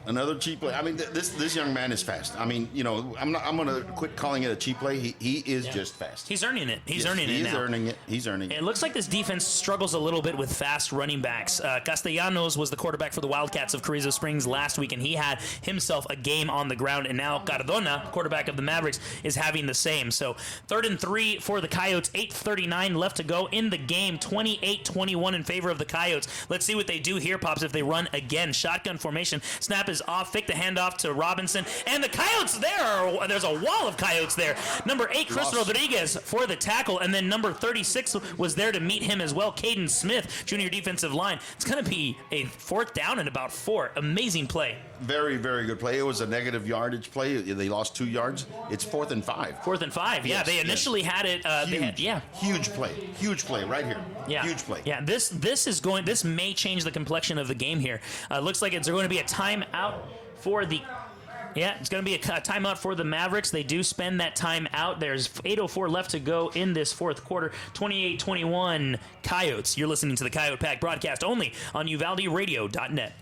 Another cheap play. I mean, this young man is fast. I mean, I'm going to quit calling it a cheap play. He is just fast. He's earning it. He's earning it now. He's earning it. It looks like this defense struggles a little bit with fast running backs. Castellanos was the quarterback for the Wildcats of Carrizo Springs last week, and he had himself a game on the ground. And now Cardona, quarterback of the Mavericks, is having the same. So 3rd and 3 for the Coyotes. 8:39 left to go in the game. 28-21 in favor of the Coyotes. Let's see what they do here, Pops, if they run again. Shotgun formation. Snap is is off. Fake the handoff to Robinson. And the Coyotes there's a wall of Coyotes there. Number 8, Chris Rodriguez for the tackle. And then number 36 was there to meet him as well. Caden Smith, junior defensive line. It's going to be a 4th down and about 4. Amazing play. Very, very good play. It was a negative yardage play. They lost 2 yards. It's 4th and 5. 4th and 5. Yeah, they initially had it. Huge play. Huge play right here. Yeah. Huge play. Yeah, this may change the complexion of the game here. Looks like it's going to be a timeout for the. Yeah, it's going to be a timeout for the Mavericks. They do spend that time out. There's 8:04 left to go in this 4th quarter. 28-21 Coyotes. You're listening to the Coyote Pack broadcast only on UvaldeRadio.net.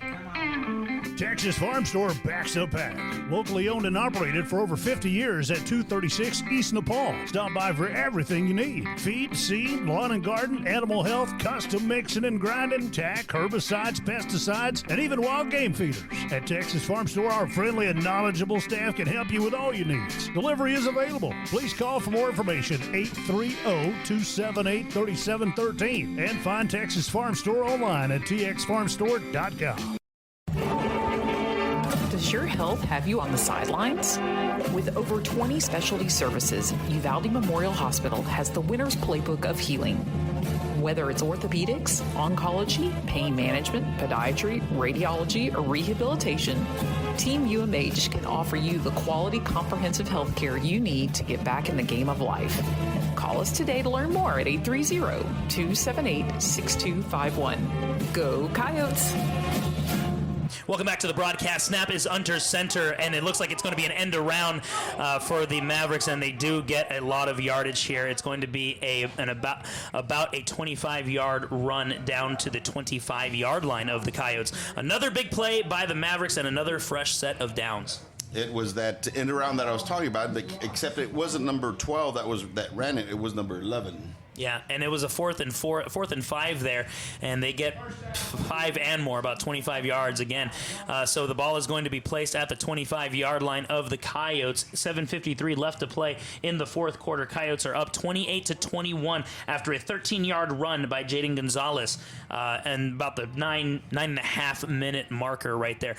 Texas Farm Store backs up pack. Locally owned and operated for over 50 years at 236 East Nepal. Stop by for everything you need. Feed, seed, lawn and garden, animal health, custom mixing and grinding, tack, herbicides, pesticides, and even wild game feeders. At Texas Farm Store, our friendly and knowledgeable staff can help you with all your needs. Delivery is available. Please call for more information, 830-278-3713. And find Texas Farm Store online at txfarmstore.com. Does your health have you on the sidelines? With over 20 specialty services, Uvalde Memorial Hospital has the winner's playbook of healing. Whether it's orthopedics, oncology, pain management, podiatry, radiology, or rehabilitation, Team UMH can offer you the quality, comprehensive health care you need to get back in the game of life. Call us today to learn more at 830-278-6251. Go Coyotes! Welcome back to the broadcast. Snap is under center, and it looks like it's going to be an end around for the Mavericks, and they do get a lot of yardage here. It's going to be about a 25-yard run down to the 25-yard line of the Coyotes. Another big play by the Mavericks and another fresh set of downs. It was that end around that I was talking about, except it wasn't number 12 that ran it. It was number 11. Yeah, and it was a 4th and 5 there, and they get 5 and more, about 25 yards again. So the ball is going to be placed at the 25-yard line of the Coyotes. 7:53 left to play in the 4th quarter. Coyotes are up 28-21 after a 13-yard run by Jaden Gonzalez, and about the 9.5 minute marker right there.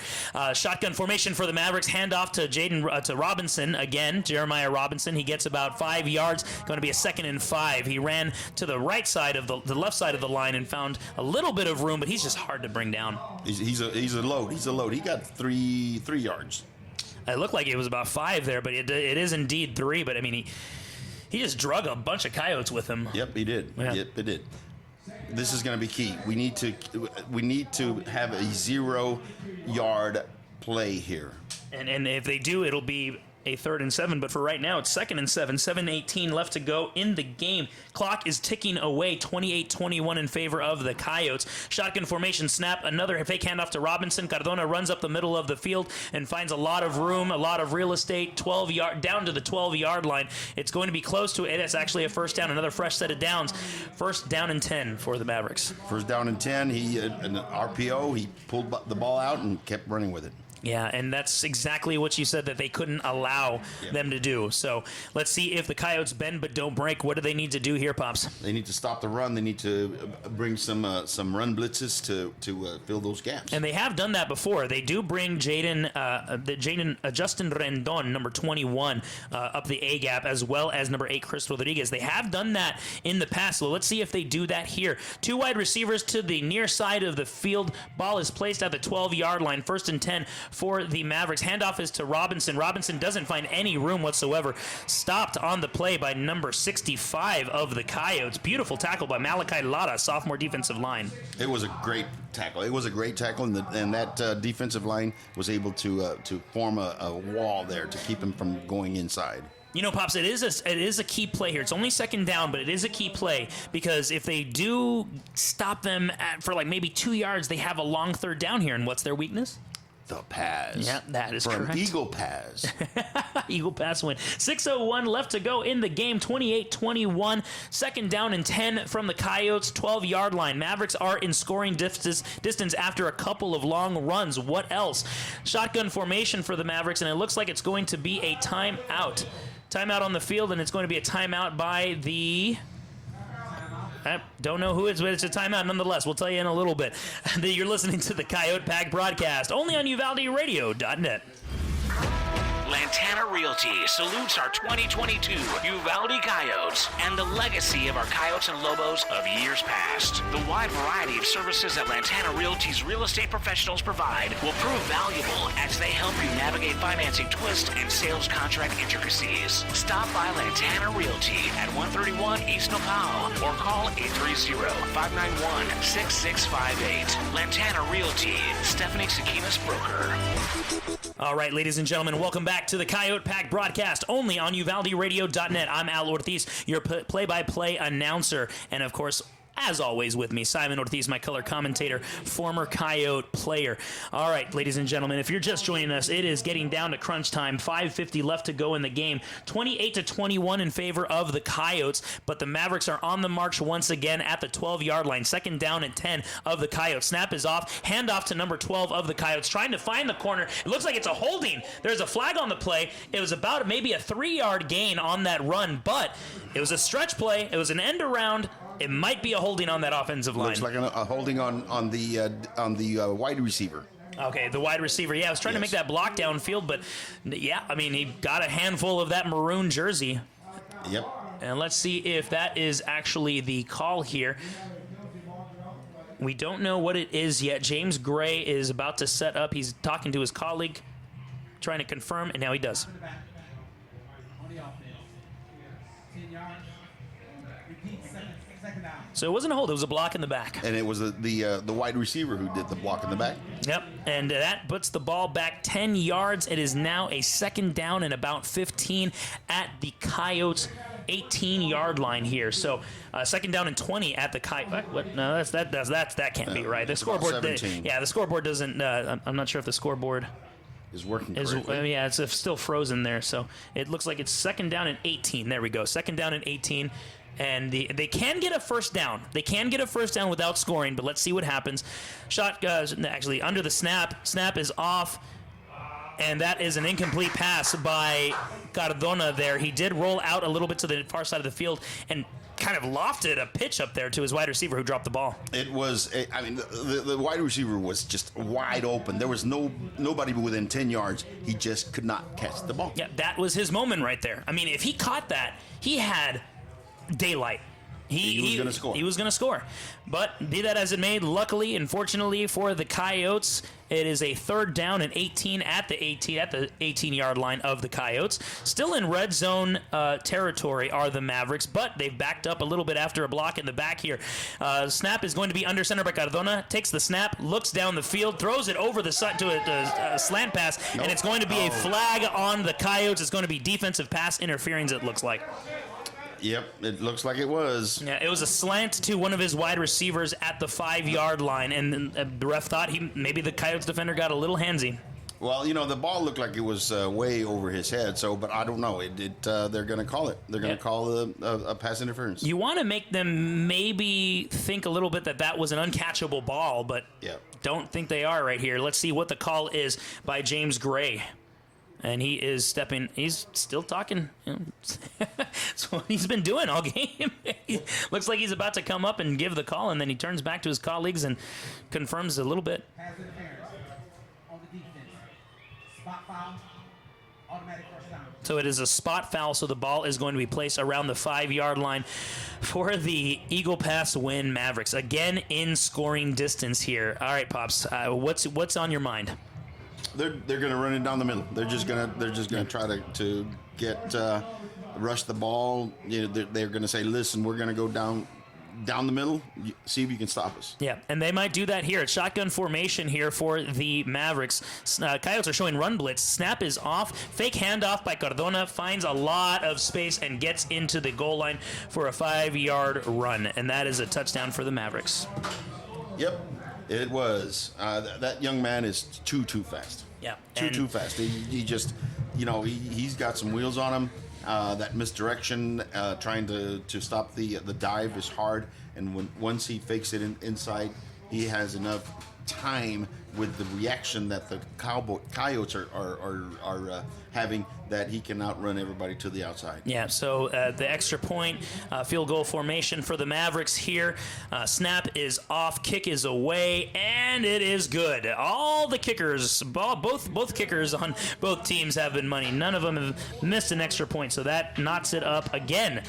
Shotgun formation for the Mavericks. Handoff to to Robinson again. Jeremiah Robinson. He gets about 5 yards. Going to be a 2nd and 5. He ran to the right side of the left side of the line and found a little bit of room, but he's just hard to bring down. He's a load. He's a load. He got 3 yards. It looked like it was about 5 there, but it is indeed 3. But I mean, he just drug a bunch of Coyotes with him. Yep, he did. Yeah. Yep, he did. This is going to be key. We need to have a 0-yard play here. And if they do, it'll be a 3rd and 7, but for right now, it's 2nd and 7. 7:18 left to go in the game. Clock is ticking away, 28-21 in favor of the Coyotes. Shotgun formation snap, another fake handoff to Robinson. Cardona runs up the middle of the field and finds a lot of room, a lot of real estate, down to the 12-yard line. It's going to be close to it. It's actually a 1st down, another fresh set of downs. 1st down and 10 for the Mavericks. 1st down and 10. An RPO, he pulled the ball out and kept running with it. Yeah, and that's exactly what you said that they couldn't allow them to do. So let's see if the Coyotes bend but don't break. What do they need to do here, Pops? They need to stop the run. They need to bring some run blitzes to fill those gaps. And they have done that before. They do bring Justin Rendon, number 21, up the A gap, as well as number 8, Chris Rodriguez. They have done that in the past. So let's see if they do that here. 2 wide receivers to the near side of the field. Ball is placed at the 12-yard line. 1st and 10 for the Mavericks. Handoff is to Robinson. Robinson doesn't find any room whatsoever. Stopped on the play by number 65 of the Coyotes. Beautiful tackle by Malachi Lara, sophomore defensive line. It was a great tackle. And that defensive line was able to form a wall there to keep him from going inside. You know, Pops, it is a key play here. It's only 2nd down, but it is a key play because if they do stop them for like maybe 2 yards, they have a long 3rd down here. And what's their weakness? The pass. Yeah, that is from correct. Eagle Pass. Eagle Pass win. 6:01 left to go in the game. 28-21. 2nd down and 10 from the Coyotes. 12-yard line. Mavericks are in scoring distance after a couple of long runs. What else? Shotgun formation for the Mavericks, and it looks like it's going to be a timeout. Timeout on the field, and it's going to be a timeout by the I don't know who it is, but it's a timeout nonetheless. We'll tell you in a little bit. You're listening to the Coyote Pack broadcast, only on UvaldeRadio.net. Lantana Realty salutes our 2022 Uvalde Coyotes and the legacy of our Coyotes and Lobos of years past. The wide variety of services that Lantana Realty's real estate professionals provide will prove valuable as they help you navigate financing twists and sales contract intricacies. Stop by Lantana Realty at 131 East Nopal or call 830-591-6658. Lantana Realty, Stephanie Sakinas broker. All right, ladies and gentlemen, welcome back to the Coyote Pack broadcast, only on UvaldeRadio.net. I'm Al Ortiz, your play-by-play announcer, and of course, as always, with me, Simon Ortiz, my color commentator, former Coyote player. All right, ladies and gentlemen, if you're just joining us, it is getting down to crunch time. 5:50 left to go in the game. 28-21 in favor of the Coyotes, but the Mavericks are on the march once again at the 12-yard line. Second down and 10 of the Coyotes. Snap is off. Handoff to number 12 of the Coyotes, trying to find the corner. It looks like it's a holding. There's a flag on the play. It was about maybe a 3-yard gain on that run, but it was a stretch play. It was an end around. It might be a holding on that offensive line. Looks like a holding on the wide receiver. Okay, the wide receiver. Yeah, I was trying to make that block downfield, but yeah, I mean, he got a handful of that maroon jersey. Yep. And let's see if that is actually the call here. We don't know what it is yet. James Gray is about to set up. He's talking to his colleague, trying to confirm, and now he does. On the offense. 10 yards. Repeat, second down. So it wasn't a hold, it was a block in the back. And it was the wide receiver who did the block in the back. Yep, and that puts the ball back 10 yards. It is now a second down and about 15 at the Coyotes' 18-yard line here. So second down and 20 at the Coyotes. What? No, that can't be right. The scoreboard. The scoreboard doesn't. I'm not sure if the scoreboard is working correctly. Yeah, it's still frozen there. So it looks like it's second down and 18. There we go. Second down and 18. And they can get a first down. They can get a first down without scoring, but let's see what happens. Shot actually under the snap. Snap is off, and that is an incomplete pass by Cardona there. He did roll out a little bit to the far side of the field and kind of lofted a pitch up there to his wide receiver who dropped the ball. It was, I mean, the wide receiver was just wide open. There was nobody within 10 yards. He just could not catch the ball. Yeah, that was his moment right there. I mean, if he caught that, he had daylight. He was going to score. He was going to score. But be that as it may, luckily and fortunately for the Coyotes, it is a third down and 18 at the 18-yard line of the Coyotes. Still in red zone territory are the Mavericks, but they've backed up a little bit after a block in the back here. Snap is going to be under center by Cardona. Takes the snap, looks down the field, throws it over the side to a slant pass, and it's going to be a flag on the Coyotes. It's going to be defensive pass interference, it looks like. Yep, it looks like it was. Yeah, it was a slant to one of his wide receivers at the 5-yard line, and the ref thought maybe the Coyotes defender got a little handsy. Well, the ball looked like it was way over his head, but I don't know. They're going to call it. They're going to call a pass interference. You want to make them maybe think a little bit that was an uncatchable ball, but don't think they are right here. Let's see what the call is by James Gray. And he is stepping. He's still talking. That's what he's been doing all game. Looks like he's about to come up and give the call, and then he turns back to his colleagues and confirms a little bit. Pass interference on the defense. Spot foul. Automatic first down. So it is a spot foul, so the ball is going to be placed around the 5-yard line for the Eagle Pass Winn Mavericks. Again, in scoring distance here. All right, Pops, what's on your mind? They're going to run it down the middle. They're just going to try to get rush the ball. They're going to say, "Listen, we're going to go down the middle. See if you can stop us." Yeah, and they might do that here. It's shotgun formation here for the Mavericks. Coyotes are showing run blitz. Snap is off. Fake handoff by Cardona. Finds a lot of space and gets into the goal line for a 5-yard run, and that is a touchdown for the Mavericks. Yep. It was. That young man is too fast. Yeah. Too fast. He just, he's got some wheels on him. That misdirection, trying to stop the dive is hard. And once he fakes it inside, he has enough time with the reaction that the Coyotes are having, that he can outrun everybody to the outside. Yeah, so the extra point, field goal formation for the Mavericks here. Snap is off, kick is away, and it is good. All the kickers, both kickers on both teams have been money. None of them have missed an extra point, so that knocks it up again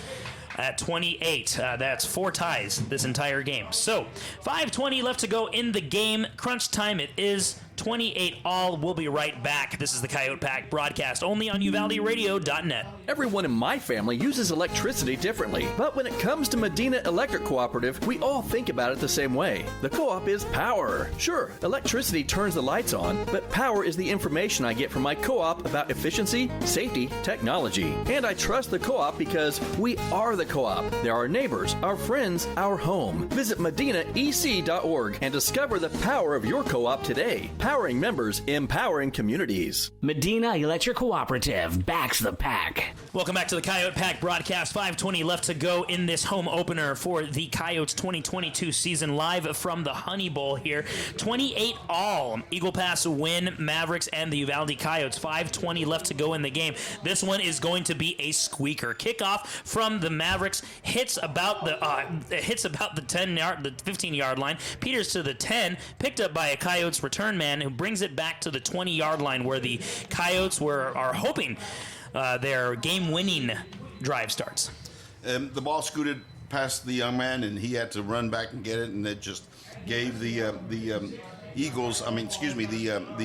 at 28. That's 4 ties this entire game. So 5:20 left to go in the game. Crunch time it is. 28 all. We'll be right back. This is the Coyote Pack broadcast only on UvaldeRadio.net. Everyone in my family uses electricity differently, but when it comes to Medina Electric Cooperative, we all think about it the same way. The co-op is power. Sure, electricity turns the lights on, but power is the information I get from my co-op about efficiency, safety, technology. And I trust the co-op because we are the co-op. They're our neighbors, our friends, our home. Visit medinaec.org and discover the power of your co-op today. Empowering members, empowering communities. Medina Electric Cooperative backs the pack. Welcome back to the Coyote Pack broadcast. 5:20 left to go in this home opener for the Coyotes 2022 season, live from the Honey Bowl here. 28 all. Eagle Pass, Winn, Mavericks, and the Uvalde Coyotes. 5:20 left to go in the game. This one is going to be a squeaker. Kickoff from the Mavericks hits about the 15-yard line. Peters to the 10, picked up by a Coyotes return man who brings it back to the 20-yard line where the Coyotes are hoping their game-winning drive starts. The ball scooted past the young man, and he had to run back and get it, and it just gave the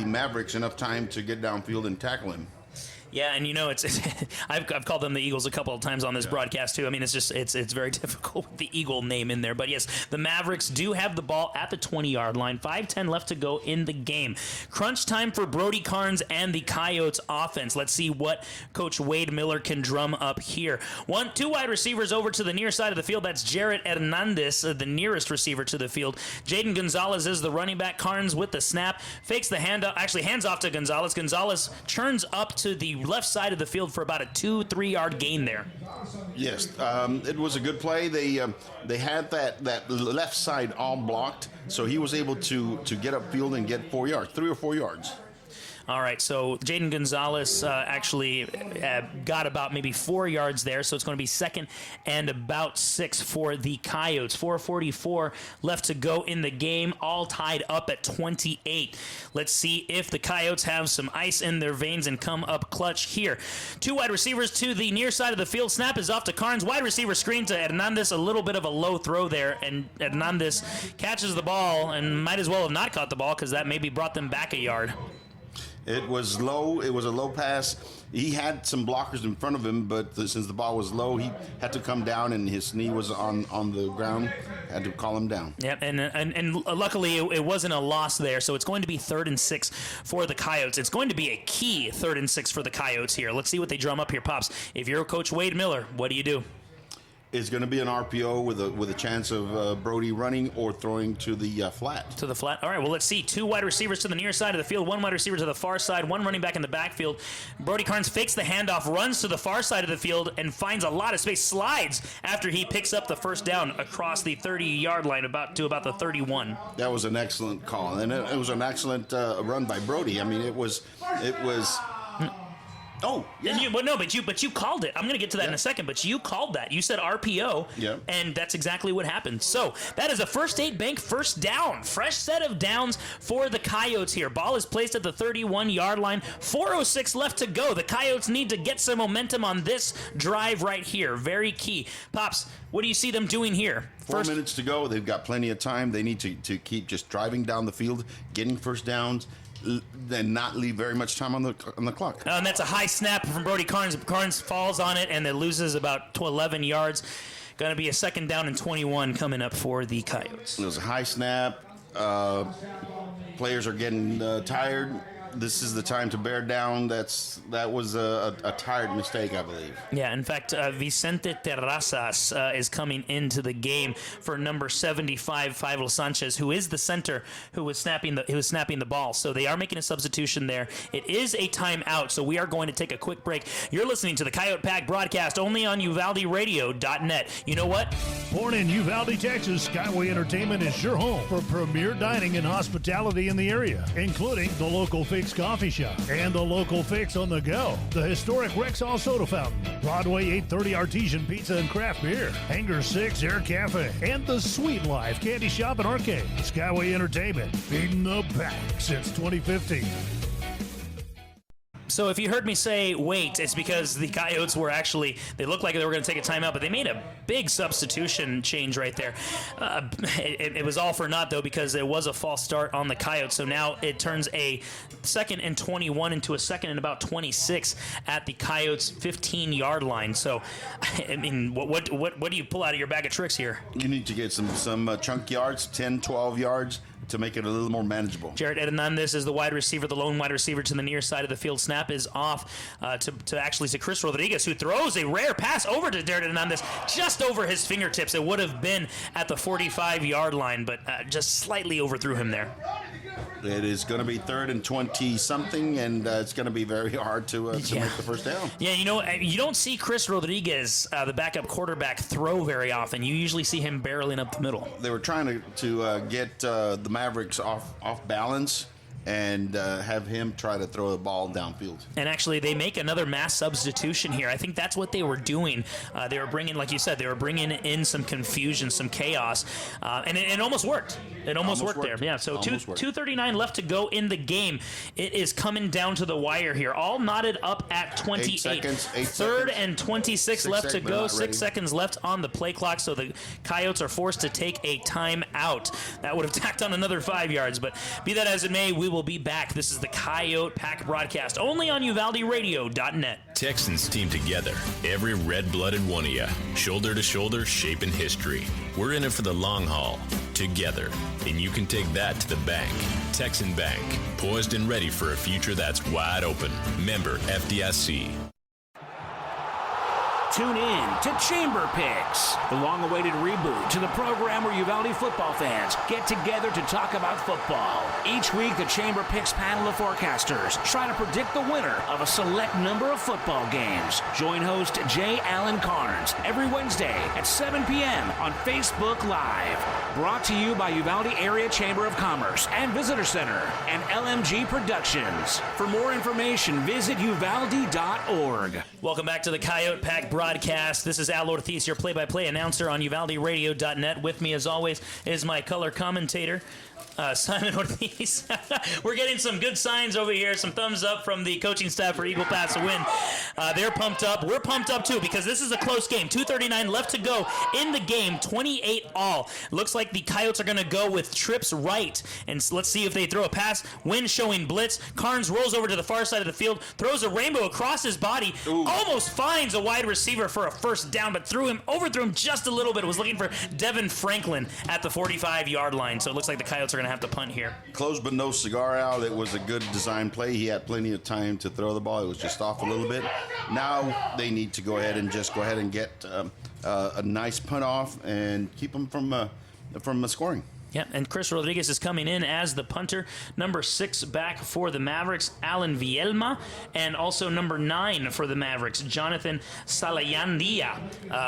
Mavericks enough time to get downfield and tackle him. Yeah, and I've called them the Eagles a couple of times on this broadcast too. I mean, it's very difficult with the Eagle name in there. But yes, the Mavericks do have the ball at the 20-yard line. 5:10 left to go in the game. Crunch time for Brody Carnes and the Coyotes offense. Let's see what Coach Wade Miller can drum up here. 2 wide receivers over to the near side of the field. That's Jarrett Hernandez, the nearest receiver to the field. Jaden Gonzalez is the running back. Carnes with the snap, fakes the handoff, actually hands off to Gonzalez. Gonzalez churns up to the left side of the field for about a 2-3 yard gain there. Yes, it was a good play. They had that left side all blocked, so he was able to get upfield and get 3 or 4 yards. All right, so Jaden Gonzalez actually got about maybe 4 yards there, so it's going to be 2nd and about 6 for the Coyotes. 4:44 left to go in the game, all tied up at 28. Let's see if the Coyotes have some ice in their veins and come up clutch here. 2 wide receivers to the near side of the field. Snap is off to Carnes. Wide receiver screen to Hernandez. A little bit of a low throw there, and Hernandez catches the ball and might as well have not caught the ball because that maybe brought them back a yard. It was low. It was a low pass. He had some blockers in front of him, but since the ball was low, he had to come down, and his knee was on the ground. Had to call him down. Yep, and luckily it wasn't a loss there, so it's going to be 3rd and 6 for the Coyotes. It's going to be a key 3rd and 6 for the Coyotes here. Let's see what they drum up here, Pops. If you're Coach Wade Miller, what do you do? It's going to be an RPO with a chance of Brody running or throwing to the flat. To the flat. All right, well, let's see. 2 wide receivers to the near side of the field, 1 wide receiver to the far side, 1 running back in the backfield. Brody Carnes fakes the handoff, runs to the far side of the field, and finds a lot of space, slides after he picks up the first down across the 30-yard line about the 31. That was an excellent call, and it was an excellent run by Brody. I mean, it was. Oh, yeah. But you called it. I'm going to get to that in a second, but you called that. You said RPO, and that's exactly what happened. So that is a First State Bank first down. Fresh set of downs for the Coyotes here. Ball is placed at the 31-yard line. 4:06 left to go. The Coyotes need to get some momentum on this drive right here. Very key. Pops, what do you see them doing here? 4 minutes to go. They've got plenty of time. They need to keep just driving down the field, getting first downs, and not leave very much time on the clock. And that's a high snap from Brody Carnes. Carnes falls on it and it loses about 11 yards. Going to be a 2nd down and 21 coming up for the Coyotes. It was a high snap. Players are getting tired. this is the time to bear down. That was a tired mistake, I believe. Yeah, in fact, Vicente Terrazas is coming into the game for number 75, Fable Sanchez, who is the center who was snapping the ball. So they are making a substitution there. It is a timeout, so we are going to take a quick break. You're listening to the Coyote Pack broadcast only on UvaldeRadio.net. You know what? Born in Uvalde, Texas, Skyway Entertainment is your home for premier dining and hospitality in the area, including the local Fix Coffee Shop and the local Fix on the Go, the historic Rexall Soda Fountain, Broadway 830 Artesian Pizza and Craft Beer, Hangar 6 Air Cafe, and the Sweet Life Candy Shop and Arcade. Skyway Entertainment, feeding the pack since 2015. So if you heard me say wait, it's because the Coyotes were actually, they looked like they were going to take a timeout, but they made a big substitution change right there. It was all for naught, though, because there was a false start on the Coyotes. So now it turns a 2nd and 21 into a 2nd and about 26 at the Coyotes' 15-yard line. So, I mean, what do you pull out of your bag of tricks here? You need to get some chunk yards, 10, 12 yards, to make it a little more manageable. Jared Hernandez is the wide receiver, the lone wide receiver to the near side of the field. Snap is off to Chris Rodriguez, who throws a rare pass over to Jared Hernandez, just over his fingertips. It would have been at the 45-yard line, but just slightly overthrew him there. It is going to be 3rd and 20-something, and it's going to be very hard to make the first down. Yeah, you know, you don't see Chris Rodriguez, the backup quarterback, throw very often. You usually see him barreling up the middle. They were trying to get the Mavericks off balance and have him try to throw the ball downfield. And actually, they make another mass substitution here. I think that's what they were doing. They were bringing, like you said, they were bringing in some confusion, some chaos, and it almost worked. It almost worked there. Yeah, so 2:39 left to go in the game. It is coming down to the wire here. All knotted up at 28. 8 seconds. 3rd and 26 left to go. 6 seconds left on the play clock, so the Coyotes are forced to take a timeout. That would have tacked on another 5 yards, but be that as it may, we will be back. This is the Coyote Pack broadcast only on UvaldeRadio.net. Texans team together. Every red-blooded one of you. Shoulder to shoulder, shaping history. We're in it for the long haul. Together. And you can take that to the bank. Texan Bank. Poised and ready for a future that's wide open. Member FDIC. Tune in to Chamber Picks, the long-awaited reboot to the program where Uvalde football fans get together to talk about football. Each week, the Chamber Picks panel of forecasters try to predict the winner of a select number of football games. Join host J. Allen Carnes every Wednesday at 7 p.m. on Facebook Live. Brought to you by Uvalde Area Chamber of Commerce and Visitor Center and LMG Productions. For more information, visit uvalde.org. Welcome back to the Coyote Pack broadcast. This is Al Ortiz, your play-by-play announcer on UvaldeRadio.net. With me, as always, is my color commentator, Simon Ortiz. We're getting some good signs over here, some thumbs up from the coaching staff for Eagle Pass Winn. They're pumped up. We're pumped up, too, because this is a close game. 2:39 left to go in the game, 28-all. Looks like the Coyotes are going to go with trips right, and let's see if they throw a pass. Winn showing blitz. Carnes rolls over to the far side of the field, throws a rainbow across his body, almost finds a wide receiver for a first down, but overthrew him just a little bit. Was looking for Devin Franklin at the 45-yard line, so it looks like the Coyotes are going to have to punt here. Close but no cigar, Al. It was a good design play. He had plenty of time to throw the ball. It was just off a little bit. Now they need to go ahead and get a nice punt off and keep them from scoring. Yeah, and Chris Rodriguez is coming in as the punter. Number 6 back for the Mavericks, Alan Vielma, and also number 9 for the Mavericks, Jonathan Salayandia.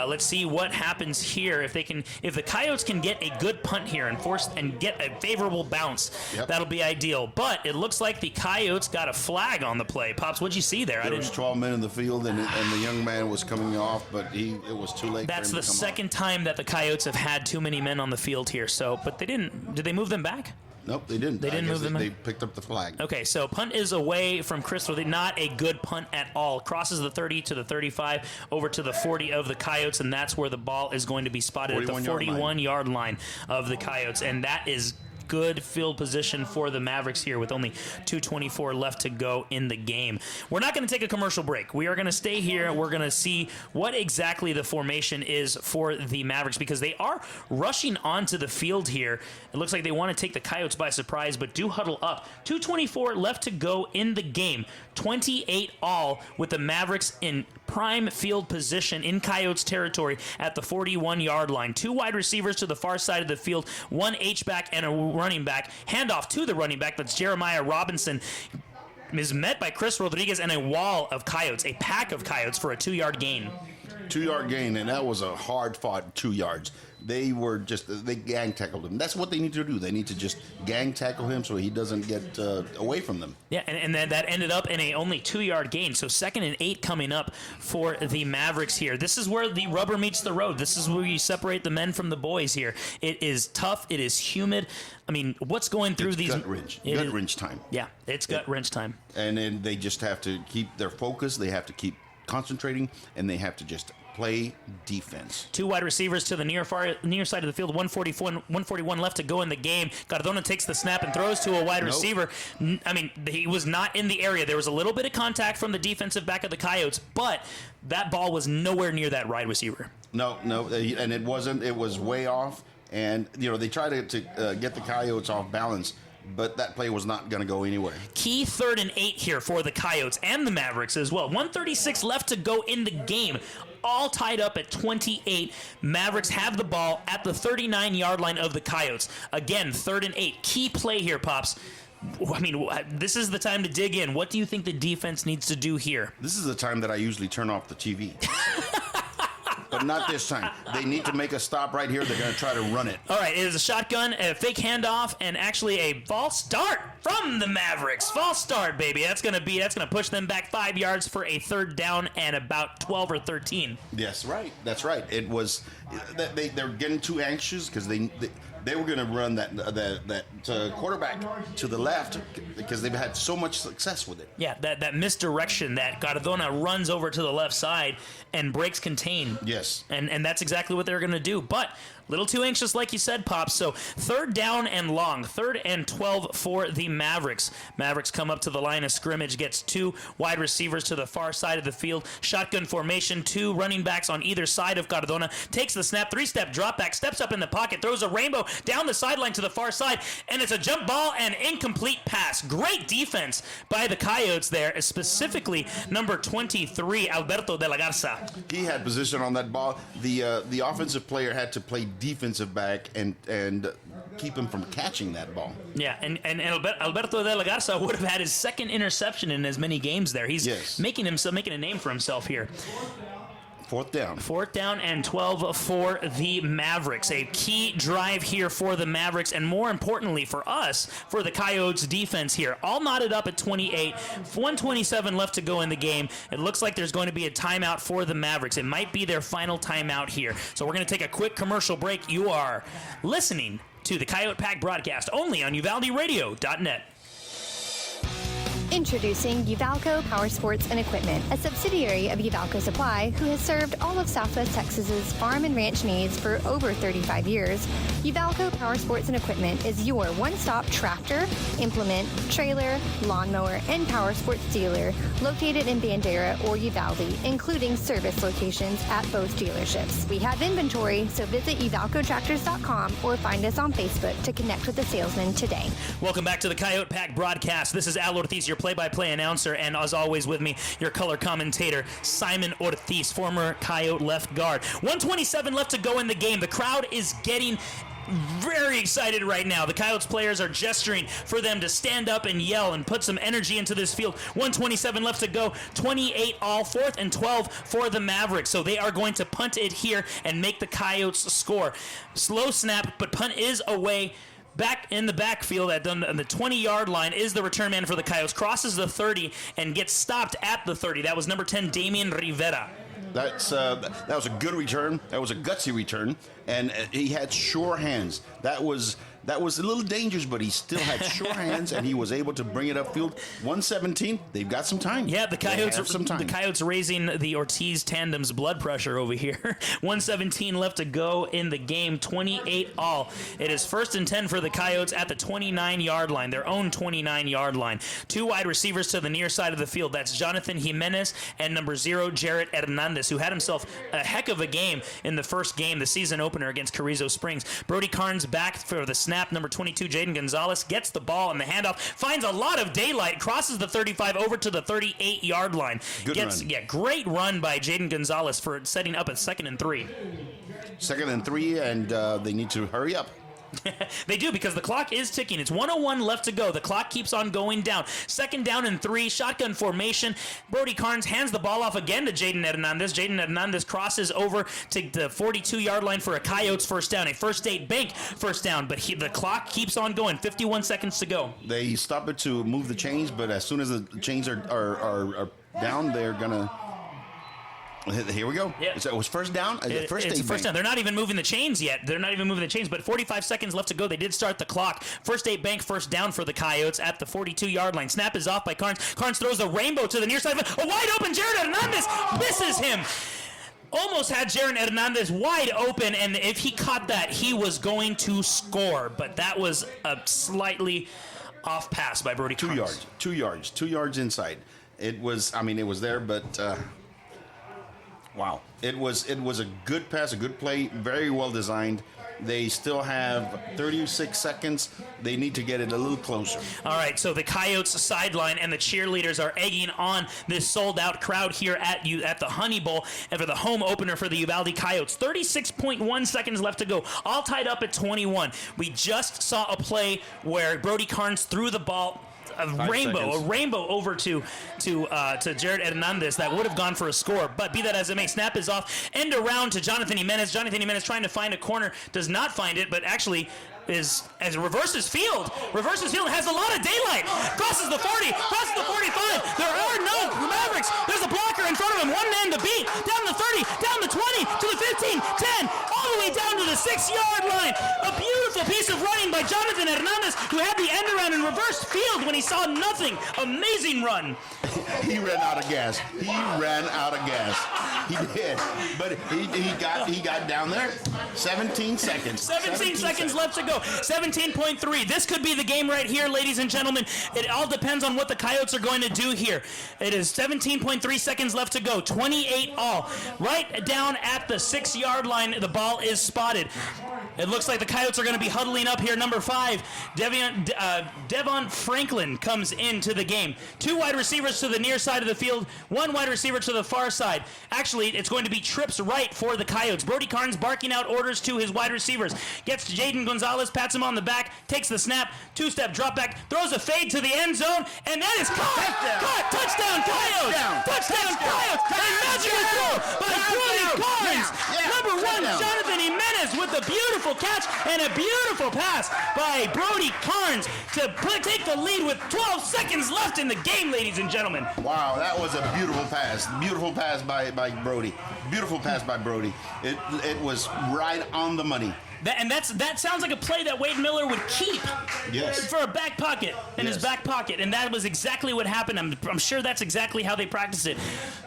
Let's see what happens here. If the Coyotes can get a good punt here and get a favorable bounce, that'll be ideal. But it looks like the Coyotes got a flag on the play. Pops, what'd you see there? There was 12 men in the field, and the young man was coming off, but it was too late. That's for him the to come second time that the Coyotes have had too many men on the field here. But they didn't. Did they move them back? Nope, they didn't. They didn't move them. They picked up the flag. Okay, so punt is away from Chris Rodriguez. Not a good punt at all. Crosses the 30 to the 35 over to the 40 of the Coyotes, and that's where the ball is going to be spotted at the 41-yard line of the Coyotes, and that is good field position for the Mavericks here with only 2:24 left to go in the game. We're not going to take a commercial break. We are going to stay here. We're going to see what exactly the formation is for the Mavericks because they are rushing onto the field here. It looks like they want to take the Coyotes by surprise, but do huddle up. 2:24 left to go in the game. 28 all with the Mavericks in prime field position in Coyotes territory at the 41-yard line. 2 wide receivers to the far side of the field, 1 H-back and a running back. Handoff to the running back, that's Jeremiah Robinson, is met by Chris Rodriguez and a wall of Coyotes, a pack of Coyotes for a 2-yard gain. 2-yard gain, and that was a hard-fought 2 yards. They gang tackled him. That's what they need to do. They need to just gang tackle him so he doesn't get away from them. Yeah, and then that ended up in a only 2-yard gain. So 2nd and 8 coming up for the Mavericks here. This is where the rubber meets the road. This is where you separate the men from the boys here. It is tough. It is humid. I mean, what's going through these... Gut wrench time. Yeah, it's gut wrench time. And then they just have to keep their focus. They have to keep concentrating, and they have to just play defense. 2 wide receivers to the near side of the field. 141 left to go in the game. Cardona takes the snap and throws to a wide receiver. I mean, he was not in the area. There was a little bit of contact from the defensive back of the Coyotes, but that ball was nowhere near that wide receiver. No, and it wasn't. It was way off. And, they tried to get the Coyotes off balance, but that play was not going to go anywhere. Key 3rd and 8 here for the Coyotes and the Mavericks as well. 1:36 left to go in the game. All tied up at 28. Mavericks have the ball at the 39-yard line of the Coyotes. Again, 3rd and 8. Key play here, Pops. I mean, this is the time to dig in. What do you think the defense needs to do here? This is the time that I usually turn off the TV. But not this time. They need to make a stop right here. They're going to try to run it. All right, it is a shotgun, a fake handoff, and actually a false start from the Mavericks. False start, baby. That's going to push them back 5 yards for a 3rd down and about 12 or 13. Yes, right. That's right. It was they're getting too anxious because they were going to run that quarterback to the left because they've had so much success with it. Yeah, that misdirection that Cardona runs over to the left side and breaks contain. Yes. And that's exactly what they're going to do. But a little too anxious, like you said, Pops. So 3rd down and long, 3rd and 12 for the Mavericks. Mavericks come up to the line of scrimmage, gets 2 wide receivers to the far side of the field. Shotgun formation, 2 running backs on either side of Cardona. Takes the snap, 3-step drop back, steps up in the pocket, throws a rainbow down the sideline to the far side, and it's a jump ball and incomplete pass. Great defense by the Coyotes there, specifically number 23, Alberto de la Garza. He had position on that ball. The offensive player had to play defensive back and keep him from catching that ball. Yeah, and Alberto de la Garza would have had his 2nd interception in as many games there. He's making a name for himself here. 4th down. 4th down and 12 for the Mavericks. A key drive here for the Mavericks, and more importantly for us, for the Coyotes defense here. All knotted up at 28. 1:27 left to go in the game. It looks like there's going to be a timeout for the Mavericks. It might be their final timeout here. So we're going to take a quick commercial break. You are listening to the Coyote Pack broadcast only on UvaldeRadio.net. Introducing Uvalco Power Sports and Equipment, a subsidiary of Uvalco Supply who has served all of Southwest Texas's farm and ranch needs for over 35 years. Uvalco Power Sports and Equipment is your one-stop tractor, implement, trailer, lawnmower, and power sports dealer located in Bandera or Uvalde, including service locations at both dealerships. We have inventory, so visit uvalcotractors.com or find us on Facebook to connect with the salesman today. Welcome back to the Coyote Pack broadcast. This is Al Ortiz, your play-by-play announcer, and as always with me, your color commentator, Simon Ortiz, former Coyote left guard. 1:27 left to go in the game. The crowd is getting very excited right now. The Coyotes players are gesturing for them to stand up and yell and put some energy into this field. 1:27 left to go. 28 all. 4th and 12 for the Mavericks. So they are going to punt it here and make the Coyotes score. Slow snap, but punt is away. Back in the backfield at the 20-yard line is the return man for the Coyotes. Crosses the 30 and gets stopped at the 30. That was number 10, Damian Rivera. That was a good return. That was a gutsy return, and he had sure hands. That was That was a little dangerous, but he still had sure hands, and he was able to bring it upfield. 117. They've got some time. Yeah, the Coyotes have some time. The Coyotes raising the Ortiz tandem's blood pressure over here. 117 left to go in the game. 28 all. It is 1st and 10 for the Coyotes at the 29-yard line, their own 29-yard line. 2 wide receivers to the near side of the field. That's Jonathan Jimenez and number 0, Jarrett Hernandez, who had himself a heck of a game in the first game, the season opener against Carrizo Springs. Brody Carnes back for the snap. Number 22, Jaden Gonzalez, gets the ball in the handoff, finds a lot of daylight, crosses the 35 over to the 38-yard line. Good run. Yeah, great run by Jaden Gonzalez for setting up a 2nd and 3. 2nd and 3, and they need to hurry up. They do, because the clock is ticking. It's 1:01 left to go. The clock keeps on going down. 2nd down and 3, shotgun formation. Brody Carnes hands the ball off again to Jaden Hernandez. Jaden Hernandez crosses over to the 42-yard line for a Coyotes first down, a First State Bank first down, but the clock keeps on going. 51 seconds to go. They stop it to move the chains, but as soon as the chains are down, they're going to... Here we go. Yep. So it was first down. It's first down. They're not even moving the chains yet. But 45 seconds left to go. They did start the clock. First State Bank first down for the Coyotes at the 42-yard line. Snap is off by Carnes. Carnes throws a rainbow to the near side of it. A wide open Jared Hernandez misses him. Almost had Jared Hernandez wide open, and if he caught that, he was going to score. But that was a slightly off pass by Brody Carnes. 2 yards inside. It was there, but... Wow. It was a good pass, a good play, very well designed. They still have 36 seconds. They need to get it a little closer. All right, so the Coyotes sideline and the cheerleaders are egging on this sold-out crowd here at the Honey Bowl and for the home opener for the Uvalde Coyotes. 36.1 seconds left to go, all tied up at 21. We just saw a play where Brody Carnes threw the ball a rainbow over to Jared Hernandez that would have gone for a score. But be that as it may, snap is off. End around to Jonathan Jimenez. Jonathan Jimenez trying to find a corner, does not find it, but actually reverses field, has a lot of daylight, crosses the 40, crosses the 45. There are no Mavericks. There's a blocker in front of him, one man to beat. Down the 30, down the 20, to the 15, 10, all the way down to the 6-yard line. A beautiful piece of running by Jonathan Hernandez, who had the end around and reversed field when he saw nothing. Amazing run. He ran out of gas. He did. But he got down there. 17 seconds. 17 seconds left to go. 17.3. This could be the game right here, ladies and gentlemen. It all depends on what the Coyotes are going to do here. It is 17.3 seconds left to go. 28 all. Right down at the 6-yard line, the ball is spotted. It looks like the Coyotes are going to be huddling up here. Number 5, Devon Franklin comes into the game. 2 wide receivers to the near side of the field, 1 wide receiver to the far side. Actually, it's going to be trips right for the Coyotes. Brody Carnes barking out orders to his wide receivers. Gets to Jaden Gonzalez, pats him on the back, takes the snap, 2-step drop back, throws a fade to the end zone, and that is caught! Touchdown Coyotes! Touchdown Coyotes! A magical throw by Brody Carnes! Number 1, Jonathan Jimenez with the beautiful catch and a beautiful pass by Brody Carnes to take the lead with 12 seconds left in the game, ladies and gentlemen. Wow, that was a beautiful pass. Beautiful pass by Brody. Beautiful pass by Brody. It was right on the money. That sounds like a play that Wade Miller would keep for a back pocket in his back pocket, and that was exactly what happened. I'm sure that's exactly how they practiced it.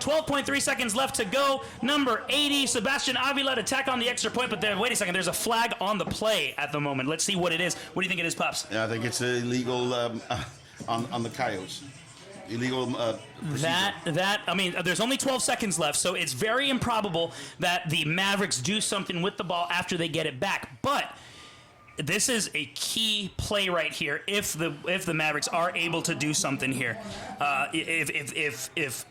12.3 seconds left to go. Number 80, Sebastian Avila to tack on the extra point, but wait a second, there's a flag on the play at the moment. Let's see what it is. What do you think it is, Pops? Yeah, I think it's illegal on the Coyotes. Illegal there's only 12 seconds left, so it's very improbable that the Mavericks do something with the ball after they get it back. But this is a key play right here if the Mavericks are able to do something here. If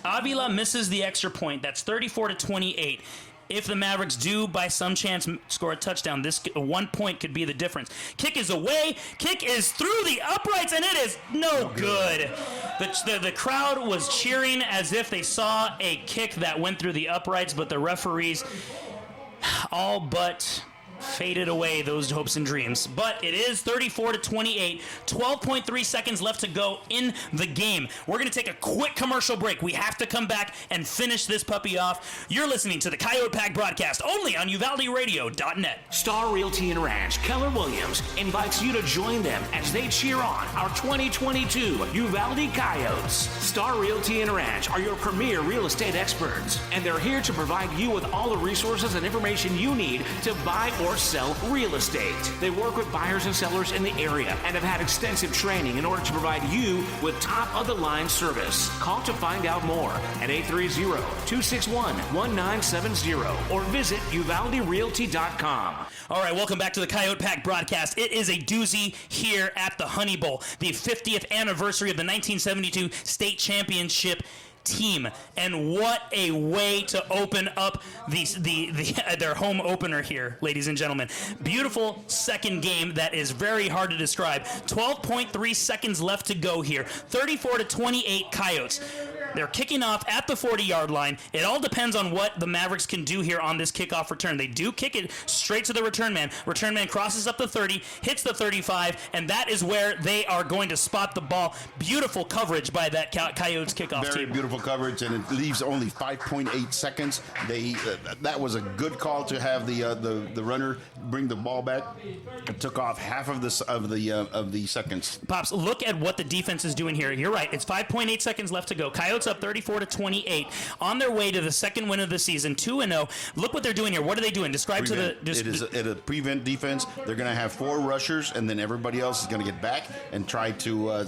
Avila misses the extra point, that's 34-28. If the Mavericks do, by some chance, score a touchdown, this 1 point could be the difference. Kick is away. Kick is through the uprights, and it is no good. The crowd was cheering as if they saw a kick that went through the uprights, but the referees all but faded away, those hopes and dreams. But it is 34-28, 12.3 seconds left to go in the game. We're going to take a quick commercial break. We have to come back and finish this puppy off. You're listening to the Coyote Pack broadcast only on UvaldeRadio.net. Star Realty and Ranch Keller Williams invites you to join them as they cheer on our 2022 Uvalde Coyotes. Star Realty and Ranch are your premier real estate experts, and they're here to provide you with all the resources and information you need to buy or sell real estate. They work with buyers and sellers in the area and have had extensive training in order to provide you with top-of-the-line service. Call to find out more at 830-261-1970 or visit UvaldeRealty.com. All right, welcome back to the Coyote Pack broadcast. It is a doozy here at the Honey Bowl, the 50th anniversary of the 1972 state championship team, and what a way to open up their home opener here, ladies and gentlemen. Beautiful second game that is very hard to describe. 12.3 seconds left to go here. 34-28 Coyotes. They're kicking off at the 40-yard line. It all depends on what the Mavericks can do here on this kickoff return. They do kick it straight to the return man. Return man crosses up the 30, hits the 35, and that is where they are going to spot the ball. Beautiful coverage by that Coyotes kickoff team. Very beautiful coverage, and it leaves only 5.8 seconds. That was a good call to have the runner bring the ball back. It took off half of the seconds. Pops, look at what the defense is doing here. You're right. It's 5.8 seconds left to go. Coyotes up 34-28 on their way to the second win of the season, 2-0. Look what they're doing here. What are they doing? Describe prevent. to the. It is a prevent defense. They're going to have 4 rushers, and then everybody else is going to get back and try to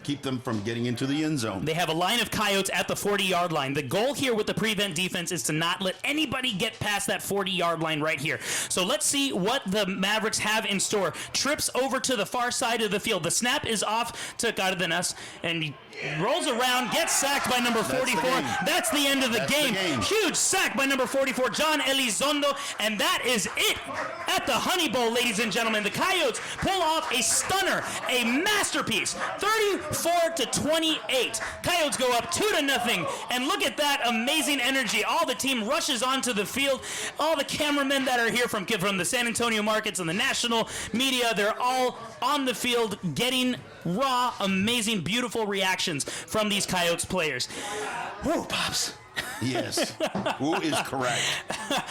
keep them from getting into the end zone. They have a line of Coyotes at the 40-yard line. The goal here with the prevent defense is to not let anybody get past that 40-yard line right here. So let's see what the Mavericks have in store. Trips over to the far side of the field. The snap is off to Cardenas, and he rolls around, gets sacked by number 44. That's the end of the game. Huge sack by number 44, John Elizondo, and that is it at the Honey Bowl, ladies and gentlemen. The Coyotes pull off a stunner, a masterpiece, 34-28. Coyotes go up 2-0, and look at that amazing energy. All the team rushes onto the field. All the cameramen that are here from the San Antonio markets and the national media, they're all on the field getting raw, amazing, beautiful reactions from these Coyotes players. Whoa, Pops. Yes. Who is correct?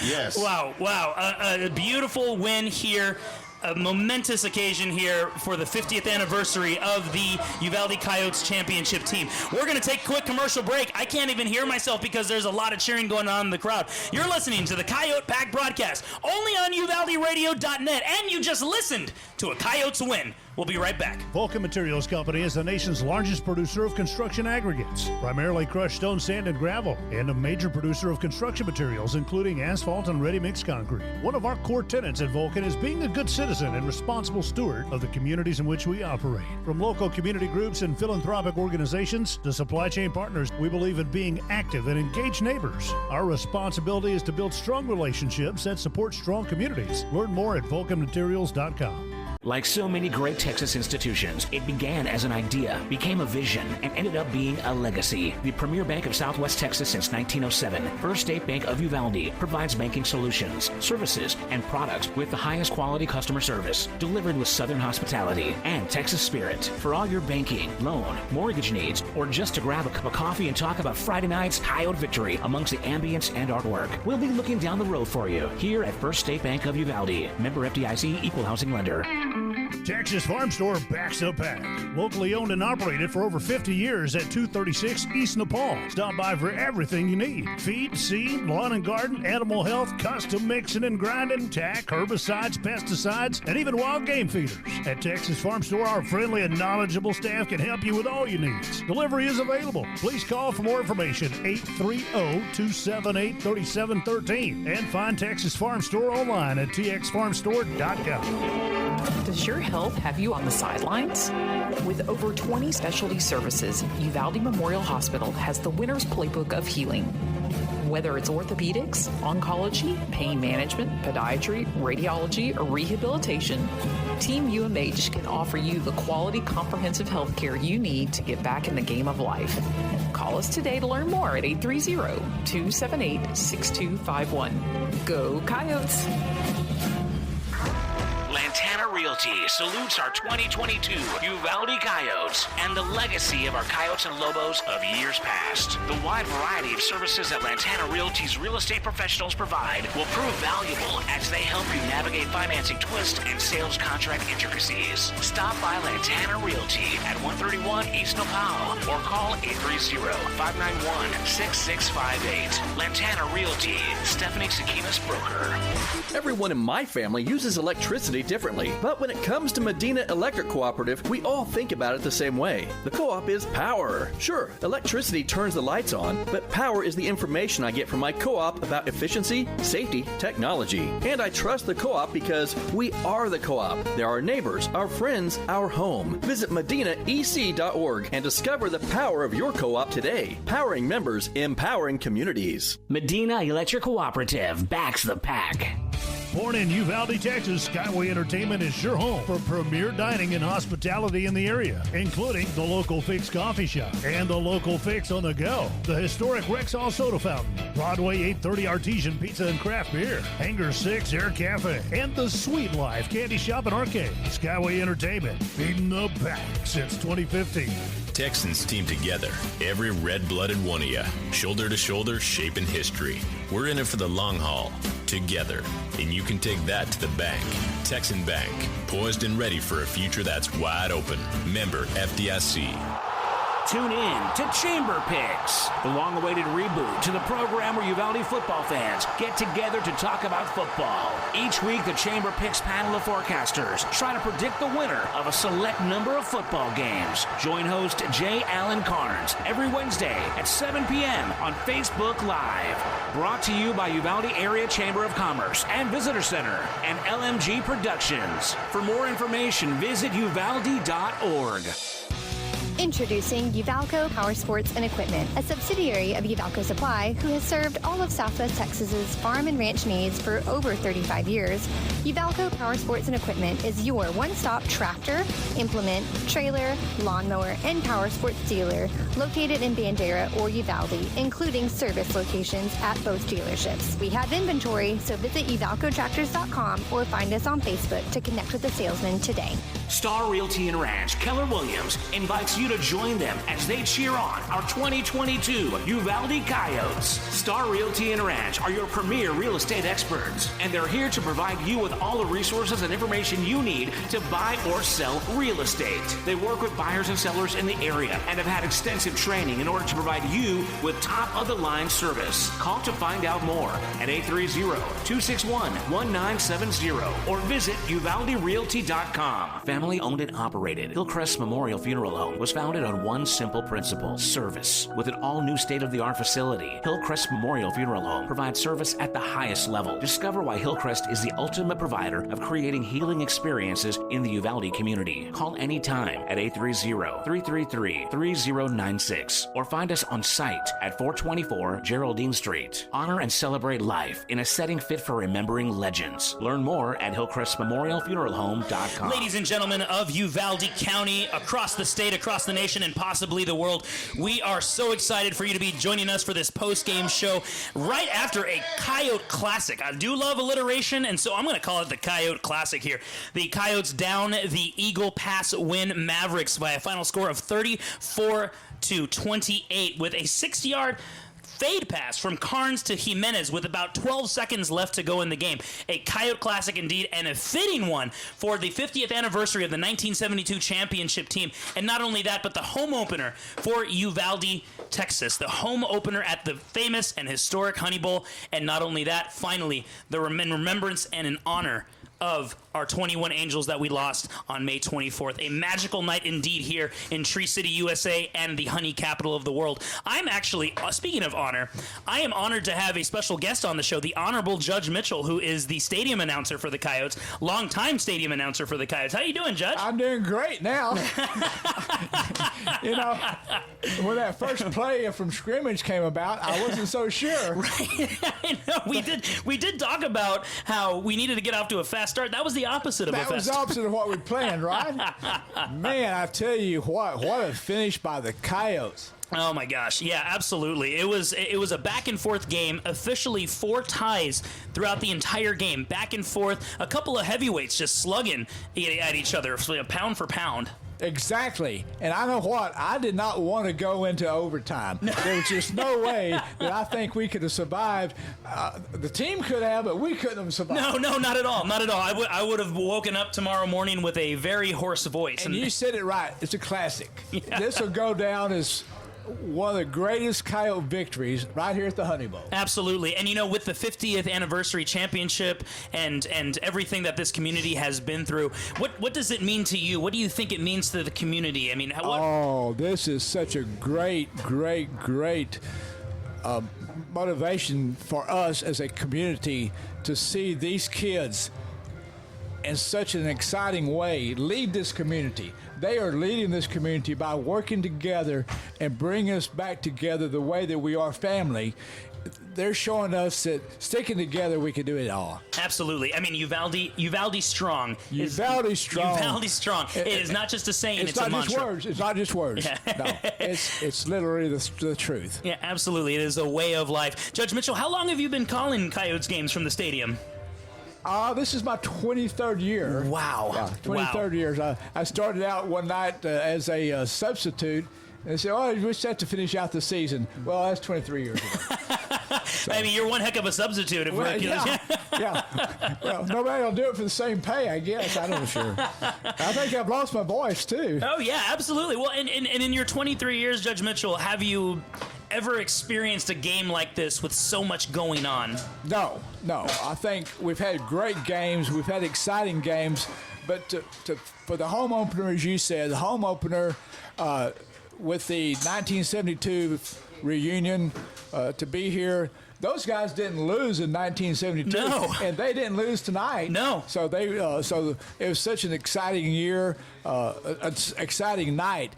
Yes. Wow. A beautiful win here. A momentous occasion here for the 50th anniversary of the Uvalde Coyotes championship team. We're going to take a quick commercial break. I can't even hear myself because there's a lot of cheering going on in the crowd. You're listening to the Coyote Pack broadcast only on UvaldeRadio.net, and you just listened to a Coyotes win. We'll be right back. Vulcan Materials Company is the nation's largest producer of construction aggregates, primarily crushed stone, sand, and gravel, and a major producer of construction materials, including asphalt and ready-mix concrete. One of our core tenets at Vulcan is being a good citizen and responsible steward of the communities in which we operate. From local community groups and philanthropic organizations to supply chain partners, we believe in being active and engaged neighbors. Our responsibility is to build strong relationships that support strong communities. Learn more at vulcanmaterials.com. Like so many great Texas institutions, it began as an idea, became a vision, and ended up being a legacy. The premier bank of Southwest Texas since 1907, First State Bank of Uvalde provides banking solutions, services, and products with the highest quality customer service, delivered with Southern hospitality and Texas spirit. For all your banking, loan, mortgage needs, or just to grab a cup of coffee and talk about Friday night's Coyote victory amongst the ambience and artwork, we'll be looking down the road for you here at First State Bank of Uvalde. Member FDIC, equal housing lender. Texas Farm Store backs up pack. Locally owned and operated for over 50 years at 236 East Nepal. Stop by for everything you need. Feed, seed, lawn and garden, animal health, custom mixing and grinding, tack, herbicides, pesticides, and even wild game feeders. At Texas Farm Store, our friendly and knowledgeable staff can help you with all your needs. Delivery is available. Please call for more information, 830-278-3713. And find Texas Farm Store online at txfarmstore.com. Does your health have you on the sidelines? With over 20 specialty services, Uvalde Memorial Hospital has the winner's playbook of healing. Whether it's orthopedics, oncology, pain management, podiatry, radiology, or rehabilitation, Team UMH can offer you the quality, comprehensive health care you need to get back in the game of life. Call us today to learn more at 830-278-6251. Go Coyotes! Realty salutes our 2022 Uvalde Coyotes and the legacy of our Coyotes and Lobos of years past. The wide variety of services that Lantana Realty's real estate professionals provide will prove valuable as they help you navigate financing twists and sales contract intricacies. Stop by Lantana Realty at 131 East Nopal or call 830-591-6658. Lantana Realty, Stephanie Sakinas broker. Everyone in my family uses electricity differently, but when it comes to Medina Electric Cooperative, we all think about it the same way. The co-op is power. Sure, electricity turns the lights on, but power is the information I get from my co-op about efficiency, safety, technology. And I trust the co-op because we are the co-op. They're our neighbors, our friends, our home. Visit medinaec.org and discover the power of your co-op today. Powering members, empowering communities. Medina Electric Cooperative backs the pack. Born in Uvalde, Texas, Skyway Entertainment is your home for premier dining and hospitality in the area, including the Local Fix Coffee Shop and the Local Fix on the Go, the historic Rexall Soda Fountain, Broadway 830 Artesian Pizza and Craft Beer, Hangar 6 Air Cafe, and the Sweet Life Candy Shop and Arcade. Skyway Entertainment, feeding the pack since 2015. Texans team together, every red-blooded one of you, shoulder to shoulder, shaping history. We're in it for the long haul, together, and you can take that to the bank. Texan Bank, poised and ready for a future that's wide open. Member FDIC. Tune in to Chamber Picks, the long-awaited reboot to the program where Uvalde football fans get together to talk about football. Each week, the Chamber Picks panel of forecasters try to predict the winner of a select number of football games. Join host J. Allen Carnes every Wednesday at 7 p.m. on Facebook Live. Brought to you by Uvalde Area Chamber of Commerce and Visitor Center and LMG Productions. For more information, visit uvalde.org. Introducing Uvalco Power Sports and Equipment, a subsidiary of Uvalco Supply who has served all of Southwest Texas's farm and ranch needs for over 35 years. Uvalco Power Sports and Equipment is your one-stop tractor, implement, trailer, lawnmower, and power sports dealer located in Bandera or Uvalde, including service locations at both dealerships. We have inventory, so visit uvalcotractors.com or find us on Facebook to connect with the salesman today. Star Realty and Ranch Keller Williams invites you to join them as they cheer on our 2022 Uvalde Coyotes. Star Realty and Ranch are your premier real estate experts, and they're here to provide you with all the resources and information you need to buy or sell real estate. They work with buyers and sellers in the area and have had extensive training in order to provide you with top-of-the-line service. Call to find out more at 830-261-1970 or visit uvalderealty.com. Family owned and operated, Hillcrest Memorial Funeral Home was founded on one simple principle: service. With an all-new state-of-the-art facility, Hillcrest Memorial Funeral Home provides service at the highest level. Discover why Hillcrest is the ultimate provider of creating healing experiences in the Uvalde community. Call anytime at 830-333-3096 or find us on site at 424 Geraldine Street. Honor and celebrate life in a setting fit for remembering legends. Learn more at hillcrestmemorialfuneralhome.com. Ladies and gentlemen of Uvalde County, across the state, across the nation, and possibly the world, we are so excited for you to be joining us for this post-game show right after a Coyote Classic. I do love alliteration, and so I'm going to call it the Coyote Classic here. The Coyotes down the Eagle Pass Winn Mavericks by a final score of 34-28 with a 60-yard fade pass from Carnes to Jimenez with about 12 seconds left to go in the game. A Coyote Classic indeed, and a fitting one for the 50th anniversary of the 1972 championship team. And not only that, but the home opener for Uvalde, Texas. The home opener at the famous and historic Honey Bowl. And not only that, finally, the remembrance and in honor of our 21 Angels that we lost on May 24th. A magical night indeed here in Tree City, USA, and the honey capital of the world. I'm actually, speaking of honor, I am honored to have a special guest on the show, the Honorable Judge Mitchell, who is the stadium announcer for the Coyotes, longtime stadium announcer for the Coyotes. How you doing, Judge? I'm doing great now. You know, when that first play from scrimmage came about, I wasn't so sure. Right. I know. We did talk about how we needed to get off to a fast fast start. That was the opposite of a That was fast the opposite of what we planned, right? Man, I tell you what a finish by the Coyotes. Oh my gosh, yeah, absolutely. It was a back and forth game. Officially 4 ties throughout the entire game, back and forth. A couple of heavyweights just slugging at each other, pound for pound. Exactly. And I know what? I did not want to go into overtime. There was just no way that I think we could have survived. The team could have, but we couldn't have survived. No, not at all. Not at all. I would have woken up tomorrow morning with a very hoarse voice. And you said it right. It's a classic. Yeah. This will go down as one of the greatest Coyote victories right here at the Honey Bowl. Absolutely. And, with the 50th anniversary championship and everything that this community has been through, what does it mean to you? What do you think it means to the community? I mean, this is such a great motivation for us as a community to see these kids in such an exciting way lead this community. They are leading this community by working together and bringing us back together the way that we are family. They're showing us that sticking together, we can do it all. Absolutely. I mean, Uvalde strong. Uvalde strong. Uvalde strong. It is not just a saying, it's a mantra. It's not just words. Yeah. No, it's literally the truth. Yeah, absolutely. It is a way of life. Judge Mitchell, how long have you been calling Coyotes games from the stadium? This is my 23rd year. Wow. Yeah, 23rd years. I started out one night as a substitute. And they said, we just have to finish out the season. Well, that's 23 years ago. So. I mean, you're one heck of a substitute. Yeah. Well, nobody will do it for the same pay, I guess. I'm not sure. I think I've lost my voice, too. Oh, yeah, absolutely. Well, and in your 23 years, Judge Mitchell, have you ever experienced a game like this with so much going on? No. I think we've had great games. We've had exciting games. But for the home opener, as you said, the home opener with the 1972 reunion to be here, those guys didn't lose in 1972. No. And they didn't lose tonight. No. So it was such an exciting year, an exciting night.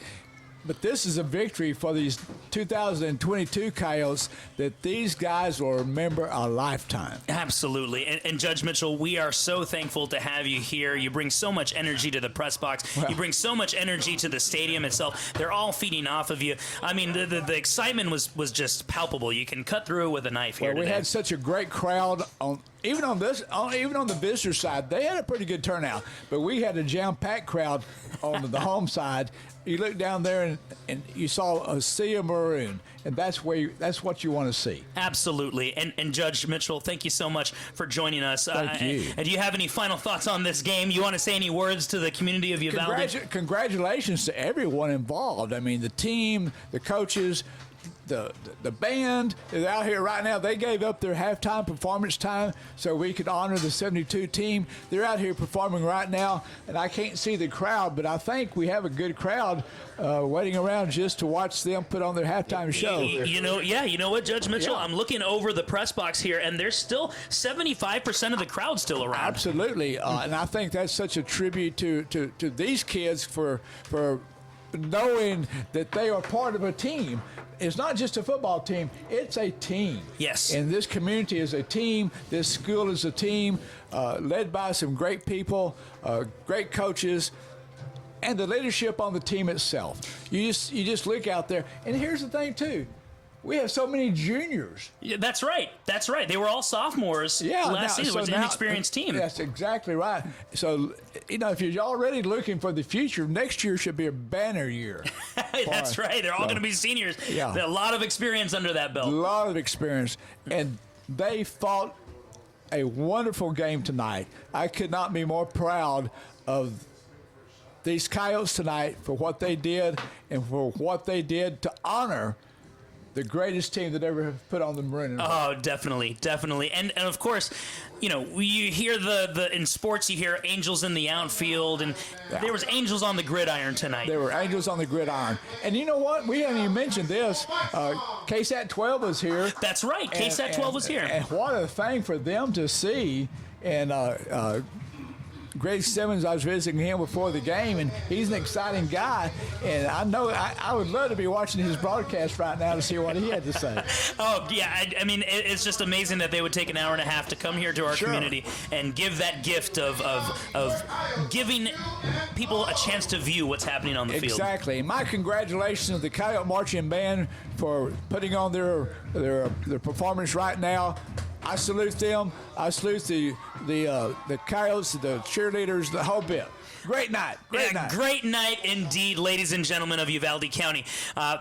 But this is a victory for these 2022 Coyotes that these guys will remember a lifetime. Absolutely. And Judge Mitchell, we are so thankful to have you here. You bring so much energy to the press box. You bring so much energy to the stadium itself. They're all feeding off of you. I mean, the excitement was just palpable. You can cut through it with a knife here today. We had such a great crowd even on the visitor side. They had a pretty good turnout, but we had a jam-packed crowd on the home side. You look down there and you saw a sea of maroon, and that's what you want to see. Absolutely. And Judge Mitchell, thank you so much for joining us. Thank you. And do you have any final thoughts on this game? You want to say any words to the community of Uvalde? Congratulations to everyone involved. I mean, the team, the coaches, the band is out here right now. They gave up their halftime performance time so we could honor the 72 team. They're out here performing right now, and I can't see the crowd, but I think we have a good crowd waiting around just to watch them put on their halftime show. You know what, Judge Mitchell? Yeah. I'm looking over the press box here, and there's still 75% of the crowd still around. Absolutely, and I think that's such a tribute to these kids for knowing that they are part of a team. It's not just a football team, it's a team. Yes. And this community is a team, this school is a team, led by some great people, great coaches, and the leadership on the team itself. You just look out there, and here's the thing too. We have so many juniors. Yeah, that's right. They were all sophomores last season. It was an inexperienced team. That's exactly right. So, if you're already looking for the future, next year should be a banner year. That's right. They're all going to be seniors. Yeah. A lot of experience under that belt. A lot of experience. And they fought a wonderful game tonight. I could not be more proud of these Coyotes tonight for what they did and for what they did to honor the greatest team that ever put on the maroon. Oh, definitely. And of course, you hear the in sports, you hear angels in the outfield, and there was angels on the gridiron tonight. There were angels on the gridiron. And you know what? We haven't even mentioned this. KSAT 12 was here. That's right. KSAT 12 was here. And what a thing for them to see. And Greg Simmons, I was visiting him before the game, and he's an exciting guy. And I know I would love to be watching his broadcast right now to see what he had to say. Oh, yeah. I mean, it's just amazing that they would take an hour and a half to come here to our community and give that gift of giving people a chance to view what's happening on the field. Exactly. My congratulations to the Coyote Marching Band for putting on their performance right now. I salute them. I salute the Coyotes, the cheerleaders, the whole bit. Great night. Great night indeed, ladies and gentlemen of Uvalde County.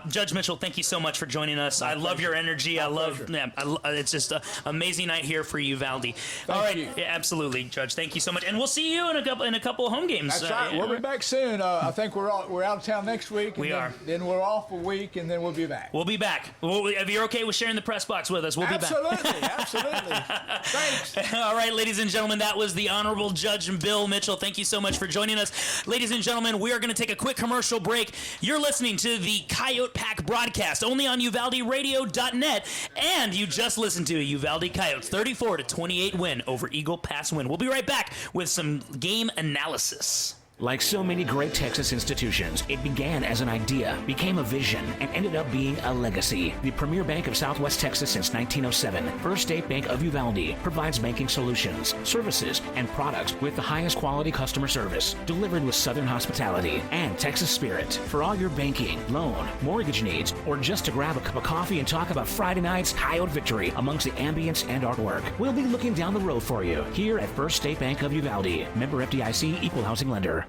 Judge Mitchell, thank you so much for joining us. I love your energy. It's just an amazing night here for Uvalde. All right, yeah, absolutely, Judge. Thank you so much, and we'll see you in a couple of home games. That's right. We'll be back soon. I think we're out of town next week. And then we're off a week, and then we'll be back. We'll be back. If you're okay with sharing the press box with us, we'll be back. Absolutely. Thanks. All right, ladies and gentlemen, that was the Honorable Judge Bill Mitchell. Thank you so much for joining us. Ladies and gentlemen, we are going to take a quick commercial break. You're listening to the Coyote Pack broadcast only on UvaldeRadio.net, and you just listened to Uvalde Coyotes 34-28 win over Eagle Pass Winn. We'll be right back with some game analysis. Like so many great Texas institutions, it began as an idea, became a vision, and ended up being a legacy. The premier bank of Southwest Texas since 1907, First State Bank of Uvalde, provides banking solutions, services, and products with the highest quality customer service, delivered with Southern hospitality and Texas spirit. For all your banking, loan, mortgage needs, or just to grab a cup of coffee and talk about Friday night's Coyote victory amongst the ambience and artwork, we'll be looking down the road for you here at First State Bank of Uvalde. Member FDIC, equal housing lender.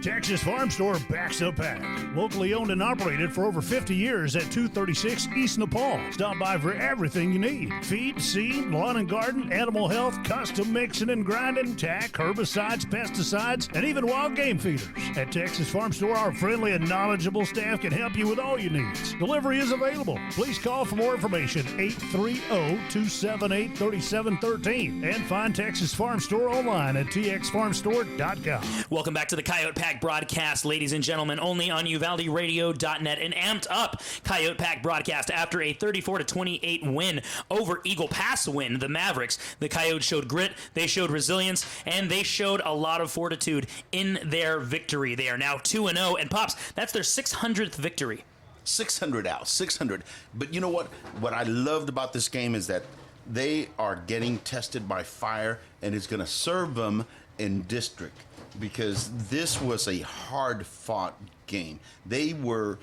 Texas Farm Store backs up pack. Locally owned and operated for over 50 years at 236 East Nepal. Stop by for everything you need. Feed, seed, lawn and garden, animal health, custom mixing and grinding, tack, herbicides, pesticides, and even wild game feeders. At Texas Farm Store, our friendly and knowledgeable staff can help you with all your needs. Delivery is available. Please call for more information, 830-278-3713. And find Texas Farm Store online at txfarmstore.com. Welcome back to the Coyote Pack broadcast, ladies and gentlemen, only on UvaldeRadio.net. An amped up Coyote Pack broadcast after a 34-28 win over Eagle Pass Winn, the Mavericks. The Coyotes showed grit, they showed resilience, and they showed a lot of fortitude in their victory. They are now 2-0, and Pops, that's their 600th victory. 600 out, 600. But you know what? What I loved about this game is that they are getting tested by fire, and it's going to serve them in district, because this was a hard-fought game. They were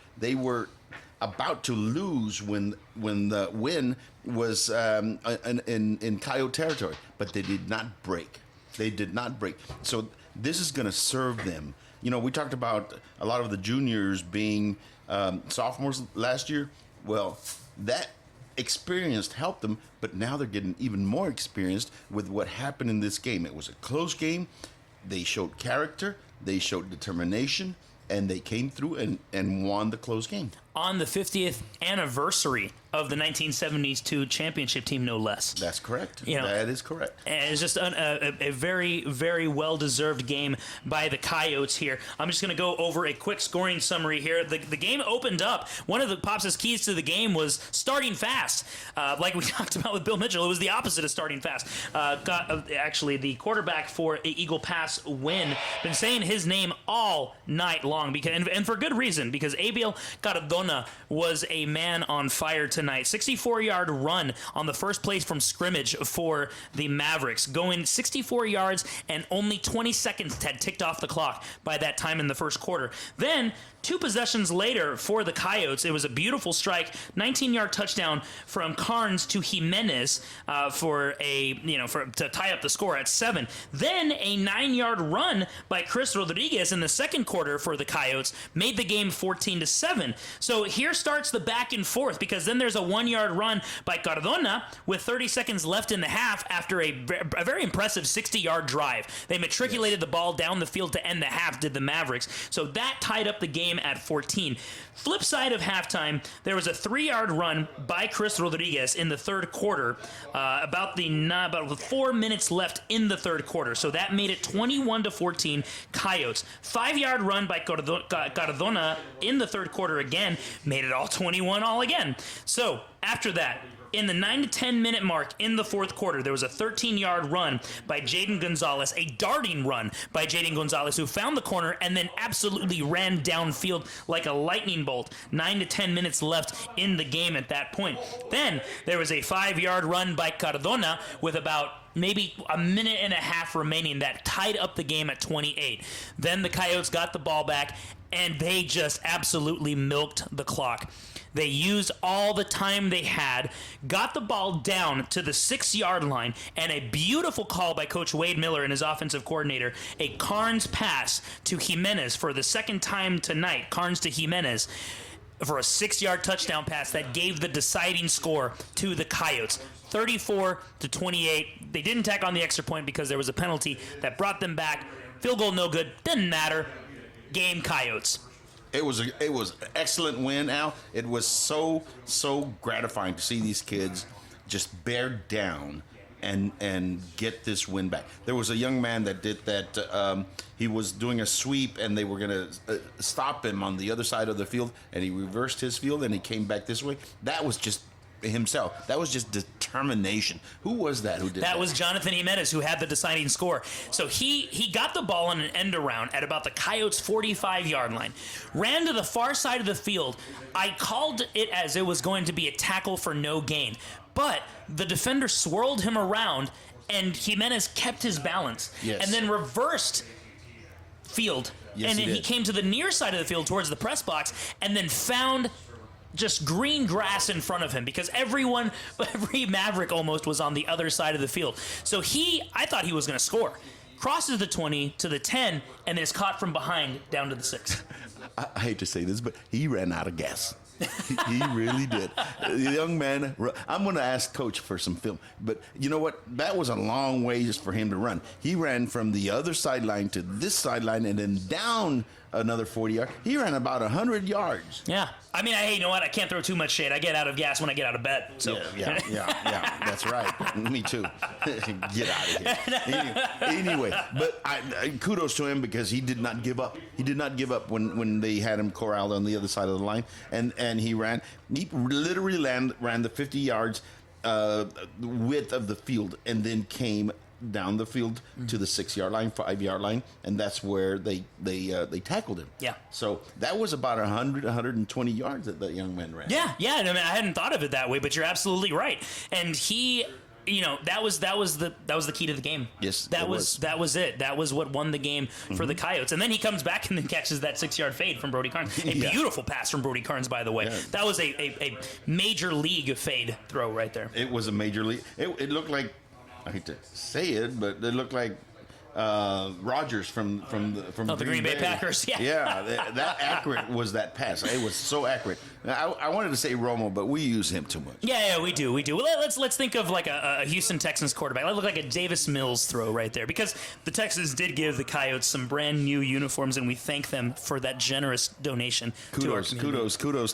about to lose when the win was in Coyote territory, but they did not break. They did not break. So this is going to serve them. You know, we talked about a lot of the juniors being sophomores last year. Well, that experience helped them, but now they're getting even more experienced with what happened in this game. It was a close game. They showed character, they showed determination, and they came through and won the close game. On the 50th anniversary of the 1972 championship team, no less. That's correct. You know, that is correct. And it's just a very, very well-deserved game by the Coyotes here. I'm just going to go over a quick scoring summary here. The game opened up. One of the Pops' keys to the game was starting fast. Like we talked about with Bill Mitchell, it was the opposite of starting fast. Actually, the quarterback for Eagle Pass Winn, been saying his name all night long, and for good reason, because Abiel Cardona was a man on fire tonight. 64-yard run on the first play from scrimmage for the Mavericks, going 64 yards, and only 20 seconds had ticked off the clock by that time in the first quarter. Then 2 possessions later for the Coyotes, it was a beautiful strike, 19-yard touchdown from Carnes to Jimenez to tie up the score at 7. Then a 9-yard run by Chris Rodriguez in the second quarter for the Coyotes made the game 14-7. So here starts the back and forth, because then there's a 1-yard run by Cardona with 30 seconds left in the half after a very impressive 60-yard drive. They matriculated the ball down the field to end the half, did the Mavericks. So that tied up the game at 14. Flip side of halftime, there was a 3-yard run by Chris Rodriguez in the third quarter, about 4 minutes left in the third quarter. So that made it 21-14 Coyotes. 5-yard run by Cardona in the third quarter again made it all 21 all again. So After that, in the 9 to 10 minute mark in the fourth quarter, there was a 13-yard run by Jaden Gonzalez, a darting run by Jaden Gonzalez, who found the corner and then absolutely ran downfield like a lightning bolt. 9 to 10 minutes left in the game at that point. Then there was a 5-yard run by Cardona with about maybe a minute and a half remaining that tied up the game at 28. Then the Coyotes got the ball back, and they just absolutely milked the clock. They used all the time they had, got the ball down to the 6-yard line, and a beautiful call by Coach Wade Miller and his offensive coordinator, a Carnes pass to Jimenez for the second time tonight, Carnes to Jimenez, for a 6-yard touchdown pass that gave the deciding score to the Coyotes. 34-28. They didn't tack on the extra point because there was a penalty that brought them back. Field goal no good. Didn't matter. Game Coyotes. It was an excellent win, Al. It was so gratifying to see these kids just bear down and get this win back. There was a young man that did that. He was doing a sweep, and they were going to stop him on the other side of the field, and he reversed his field, and he came back this way. That was just himself. That was just determination. Who was that who did that? That was Jonathan Jimenez, who had the deciding score. So he got the ball on an end around at about the Coyotes' 45-yard line, ran to the far side of the field. I called it as it was going to be a tackle for no gain, but the defender swirled him around, and Jimenez kept his balance, and then reversed field. Yes, and he then he did. came to the near side of the field towards the press box, and then found just green grass in front of him, because every Maverick almost was on the other side of the field. So I thought he was going to score. Crosses the 20 to the 10, and then is caught from behind down to the 6. I hate to say this, but he ran out of gas. He really did. The young man, I'm going to ask Coach for some film, but you know what? That was a long ways for him to run. He ran from the other sideline to this sideline and then down another 40 yards. He ran about 100 yards. Yeah. I mean, you know what? I can't throw too much shade. I get out of gas when I get out of bed. So. Yeah. That's right. Me too. Get out of here. Anyway, but kudos to him, because he did not give up. He did not give up when they had him corralled on the other side of the line, and he ran. He literally ran the 50 yards width of the field, and then came down the field to the 6-yard line, 5-yard line, and that's where they tackled him. Yeah. So that was about 120 yards that young man ran. Yeah. I mean, I hadn't thought of it that way, but you're absolutely right. And he, that was the key to the game. Yes, that was it. That was what won the game for the Coyotes. And then he comes back and then catches that 6-yard fade from Brody Carnes. A beautiful pass from Brody Carnes, by the way. Yeah. That was a major league fade throw right there. It was a major league. It looked like, I hate to say it, but it looked like Rodgers from the Green Bay Packers. Yeah, that accurate was that pass. It was so accurate. I wanted to say Romo, but we use him too much. Yeah, we do. Well, let's think of like a Houston Texans quarterback. That looked like a Davis Mills throw right there, because the Texans did give the Coyotes some brand new uniforms, and we thank them for that generous donation. Kudos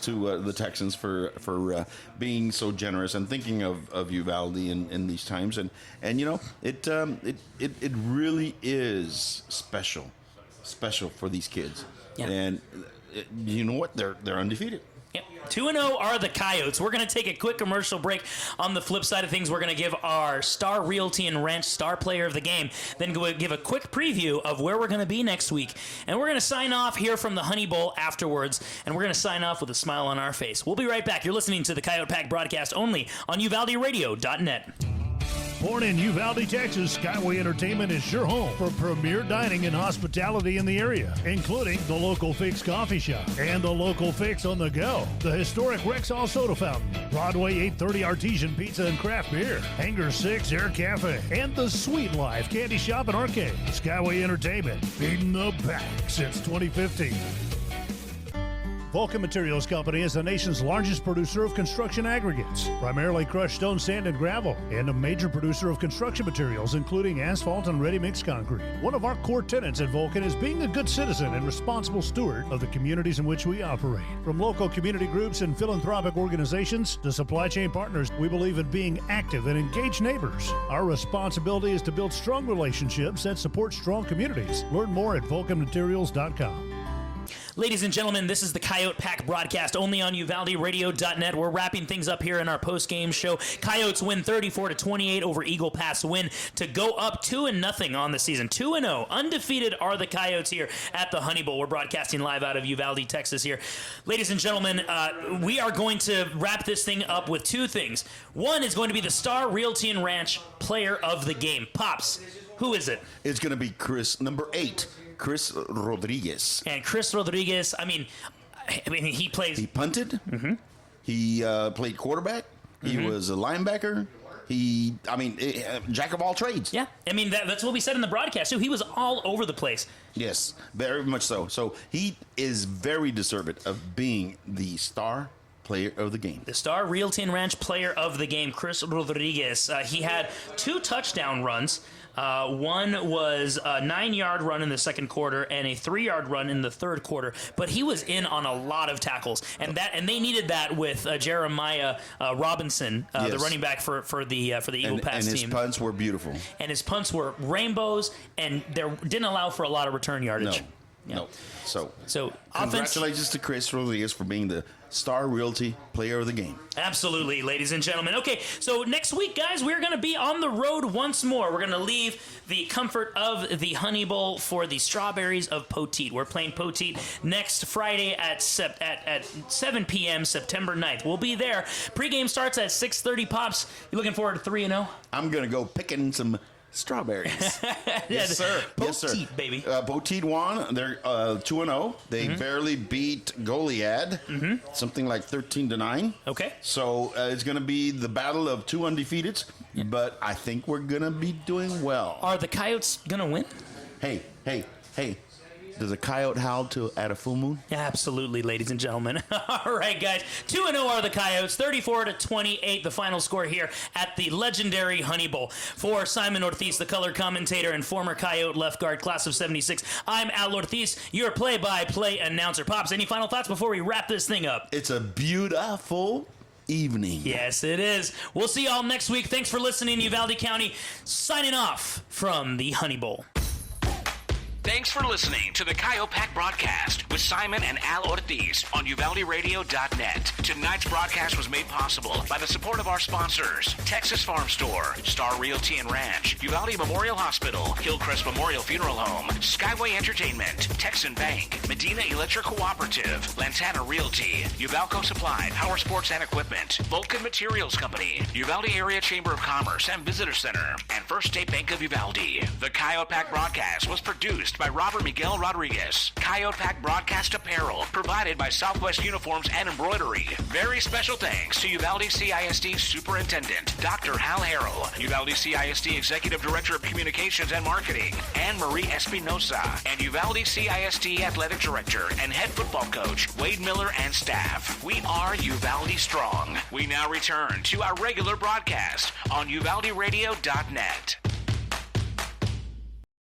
to the Texans for being so generous and thinking of Uvalde in these times, and it really is special for these kids. Yeah. And you know what? They're undefeated. Yep. 2-0 are the Coyotes. We're going to take a quick commercial break. On the flip side of things, we're going to give our Star Realty and Ranch Star Player of the Game, then go give a quick preview of where we're going to be next week. And we're going to sign off here from the Honey Bowl afterwards, and we're going to sign off with a smile on our face. We'll be right back. You're listening to the Coyote Pack broadcast only on UvaldeRadio.net. Born in Uvalde, Texas, Skyway Entertainment is your home for premier dining and hospitality in the area, including the Local Fix Coffee Shop and the Local Fix on the Go, the historic Rexall Soda Fountain, Broadway 830 Artesian Pizza and Craft Beer, Hangar 6 Air Cafe, and the Sweet Life Candy Shop and Arcade. Skyway Entertainment, feeding the pack since 2015. Vulcan Materials Company is the nation's largest producer of construction aggregates, primarily crushed stone, sand, and gravel, and a major producer of construction materials, including asphalt and ready-mix concrete. One of our core tenets at Vulcan is being a good citizen and responsible steward of the communities in which we operate. From local community groups and philanthropic organizations to supply chain partners, we believe in being active and engaged neighbors. Our responsibility is to build strong relationships that support strong communities. Learn more at vulcanmaterials.com. Ladies and gentlemen, this is the Coyote Pack broadcast only on UvaldeRadio.net. We're wrapping things up here in our post-game show. Coyotes win 34-28 over Eagle Pass Winn to go up 2-0 on the season. 2-0. Undefeated are the Coyotes here at the Honey Bowl. We're broadcasting live out of Uvalde, Texas here. Ladies and gentlemen, we are going to wrap this thing up with two things. One is going to be the Star Realty and Ranch Player of the Game. Pops, who is it? It's going to be number 8. Chris Rodriguez. And Chris Rodriguez, I mean, he plays. He punted. Mm-hmm. He played quarterback. He was a linebacker. Jack of all trades. Yeah, I mean, that's what we said in the broadcast, too. He was all over the place. Yes, very much so. So he is very deserving of being the star player of the game. The Star Realty and Ranch Player of the Game, Chris Rodriguez. He had 2 touchdown runs. One was a 9-yard run in the second quarter and a 3-yard run in the third quarter, but he was in on a lot of tackles, and they needed that with Jeremiah Robinson, the running back for the Eagle Pass team. And his punts were beautiful. And his punts were rainbows, and they didn't allow for a lot of return yardage. No. So congratulations to Chris Rodriguez for being the Star Realty Player of the Game. Absolutely, ladies and gentlemen. Okay, so next week, guys, we're going to be on the road once more. We're going to leave the comfort of the Honey Bowl for the Strawberries of Poteet. We're playing Poteet next Friday at 7 p.m. September 9th. We'll be there. Pre-game starts at 6:30. Pops, you looking forward to 3-0? I'm going to go picking some strawberries. Yes, sir. Poteet, baby. Poteet won. They're 2-0. They barely beat Goliad. Something like 13-9. Okay. So it's going to be the battle of 2 undefeateds, but I think we're going to be doing well. Are the Coyotes going to win? Hey. Does a coyote howl at a full moon? Absolutely, ladies and gentlemen. All right, guys. 2-0 are the Coyotes. 34-28, the final score here at the legendary Honey Bowl. For Simon Ortiz, the color commentator and former Coyote left guard, class of 76, I'm Al Ortiz, your play-by-play announcer. Pops, any final thoughts before we wrap this thing up? It's a beautiful evening. Yes, it is. We'll see y'all next week. Thanks for listening, Uvalde County. Signing off from the Honey Bowl. Thanks for listening to the Coyote Pack broadcast with Simon and Al Ortiz on UvaldeRadio.net. Tonight's broadcast was made possible by the support of our sponsors: Texas Farm Store, Star Realty and Ranch, Uvalde Memorial Hospital, Hillcrest Memorial Funeral Home, Skyway Entertainment, Texan Bank, Medina Electric Cooperative, Lantana Realty, Uvalco Supply, Power Sports and Equipment, Vulcan Materials Company, Uvalde Area Chamber of Commerce and Visitor Center, and First State Bank of Uvalde. The Coyote Pack broadcast was produced by Robert Miguel Rodriguez. Coyote Pack broadcast apparel provided by Southwest Uniforms and Embroidery. Very special thanks to Uvalde CISD Superintendent Dr. Hal Harrell, Uvalde CISD Executive Director of Communications and Marketing Anne Marie Espinosa, and Uvalde CISD Athletic Director and Head Football Coach Wade Miller and staff. We are Uvalde Strong. We now return to our regular broadcast on UvaldeRadio.net.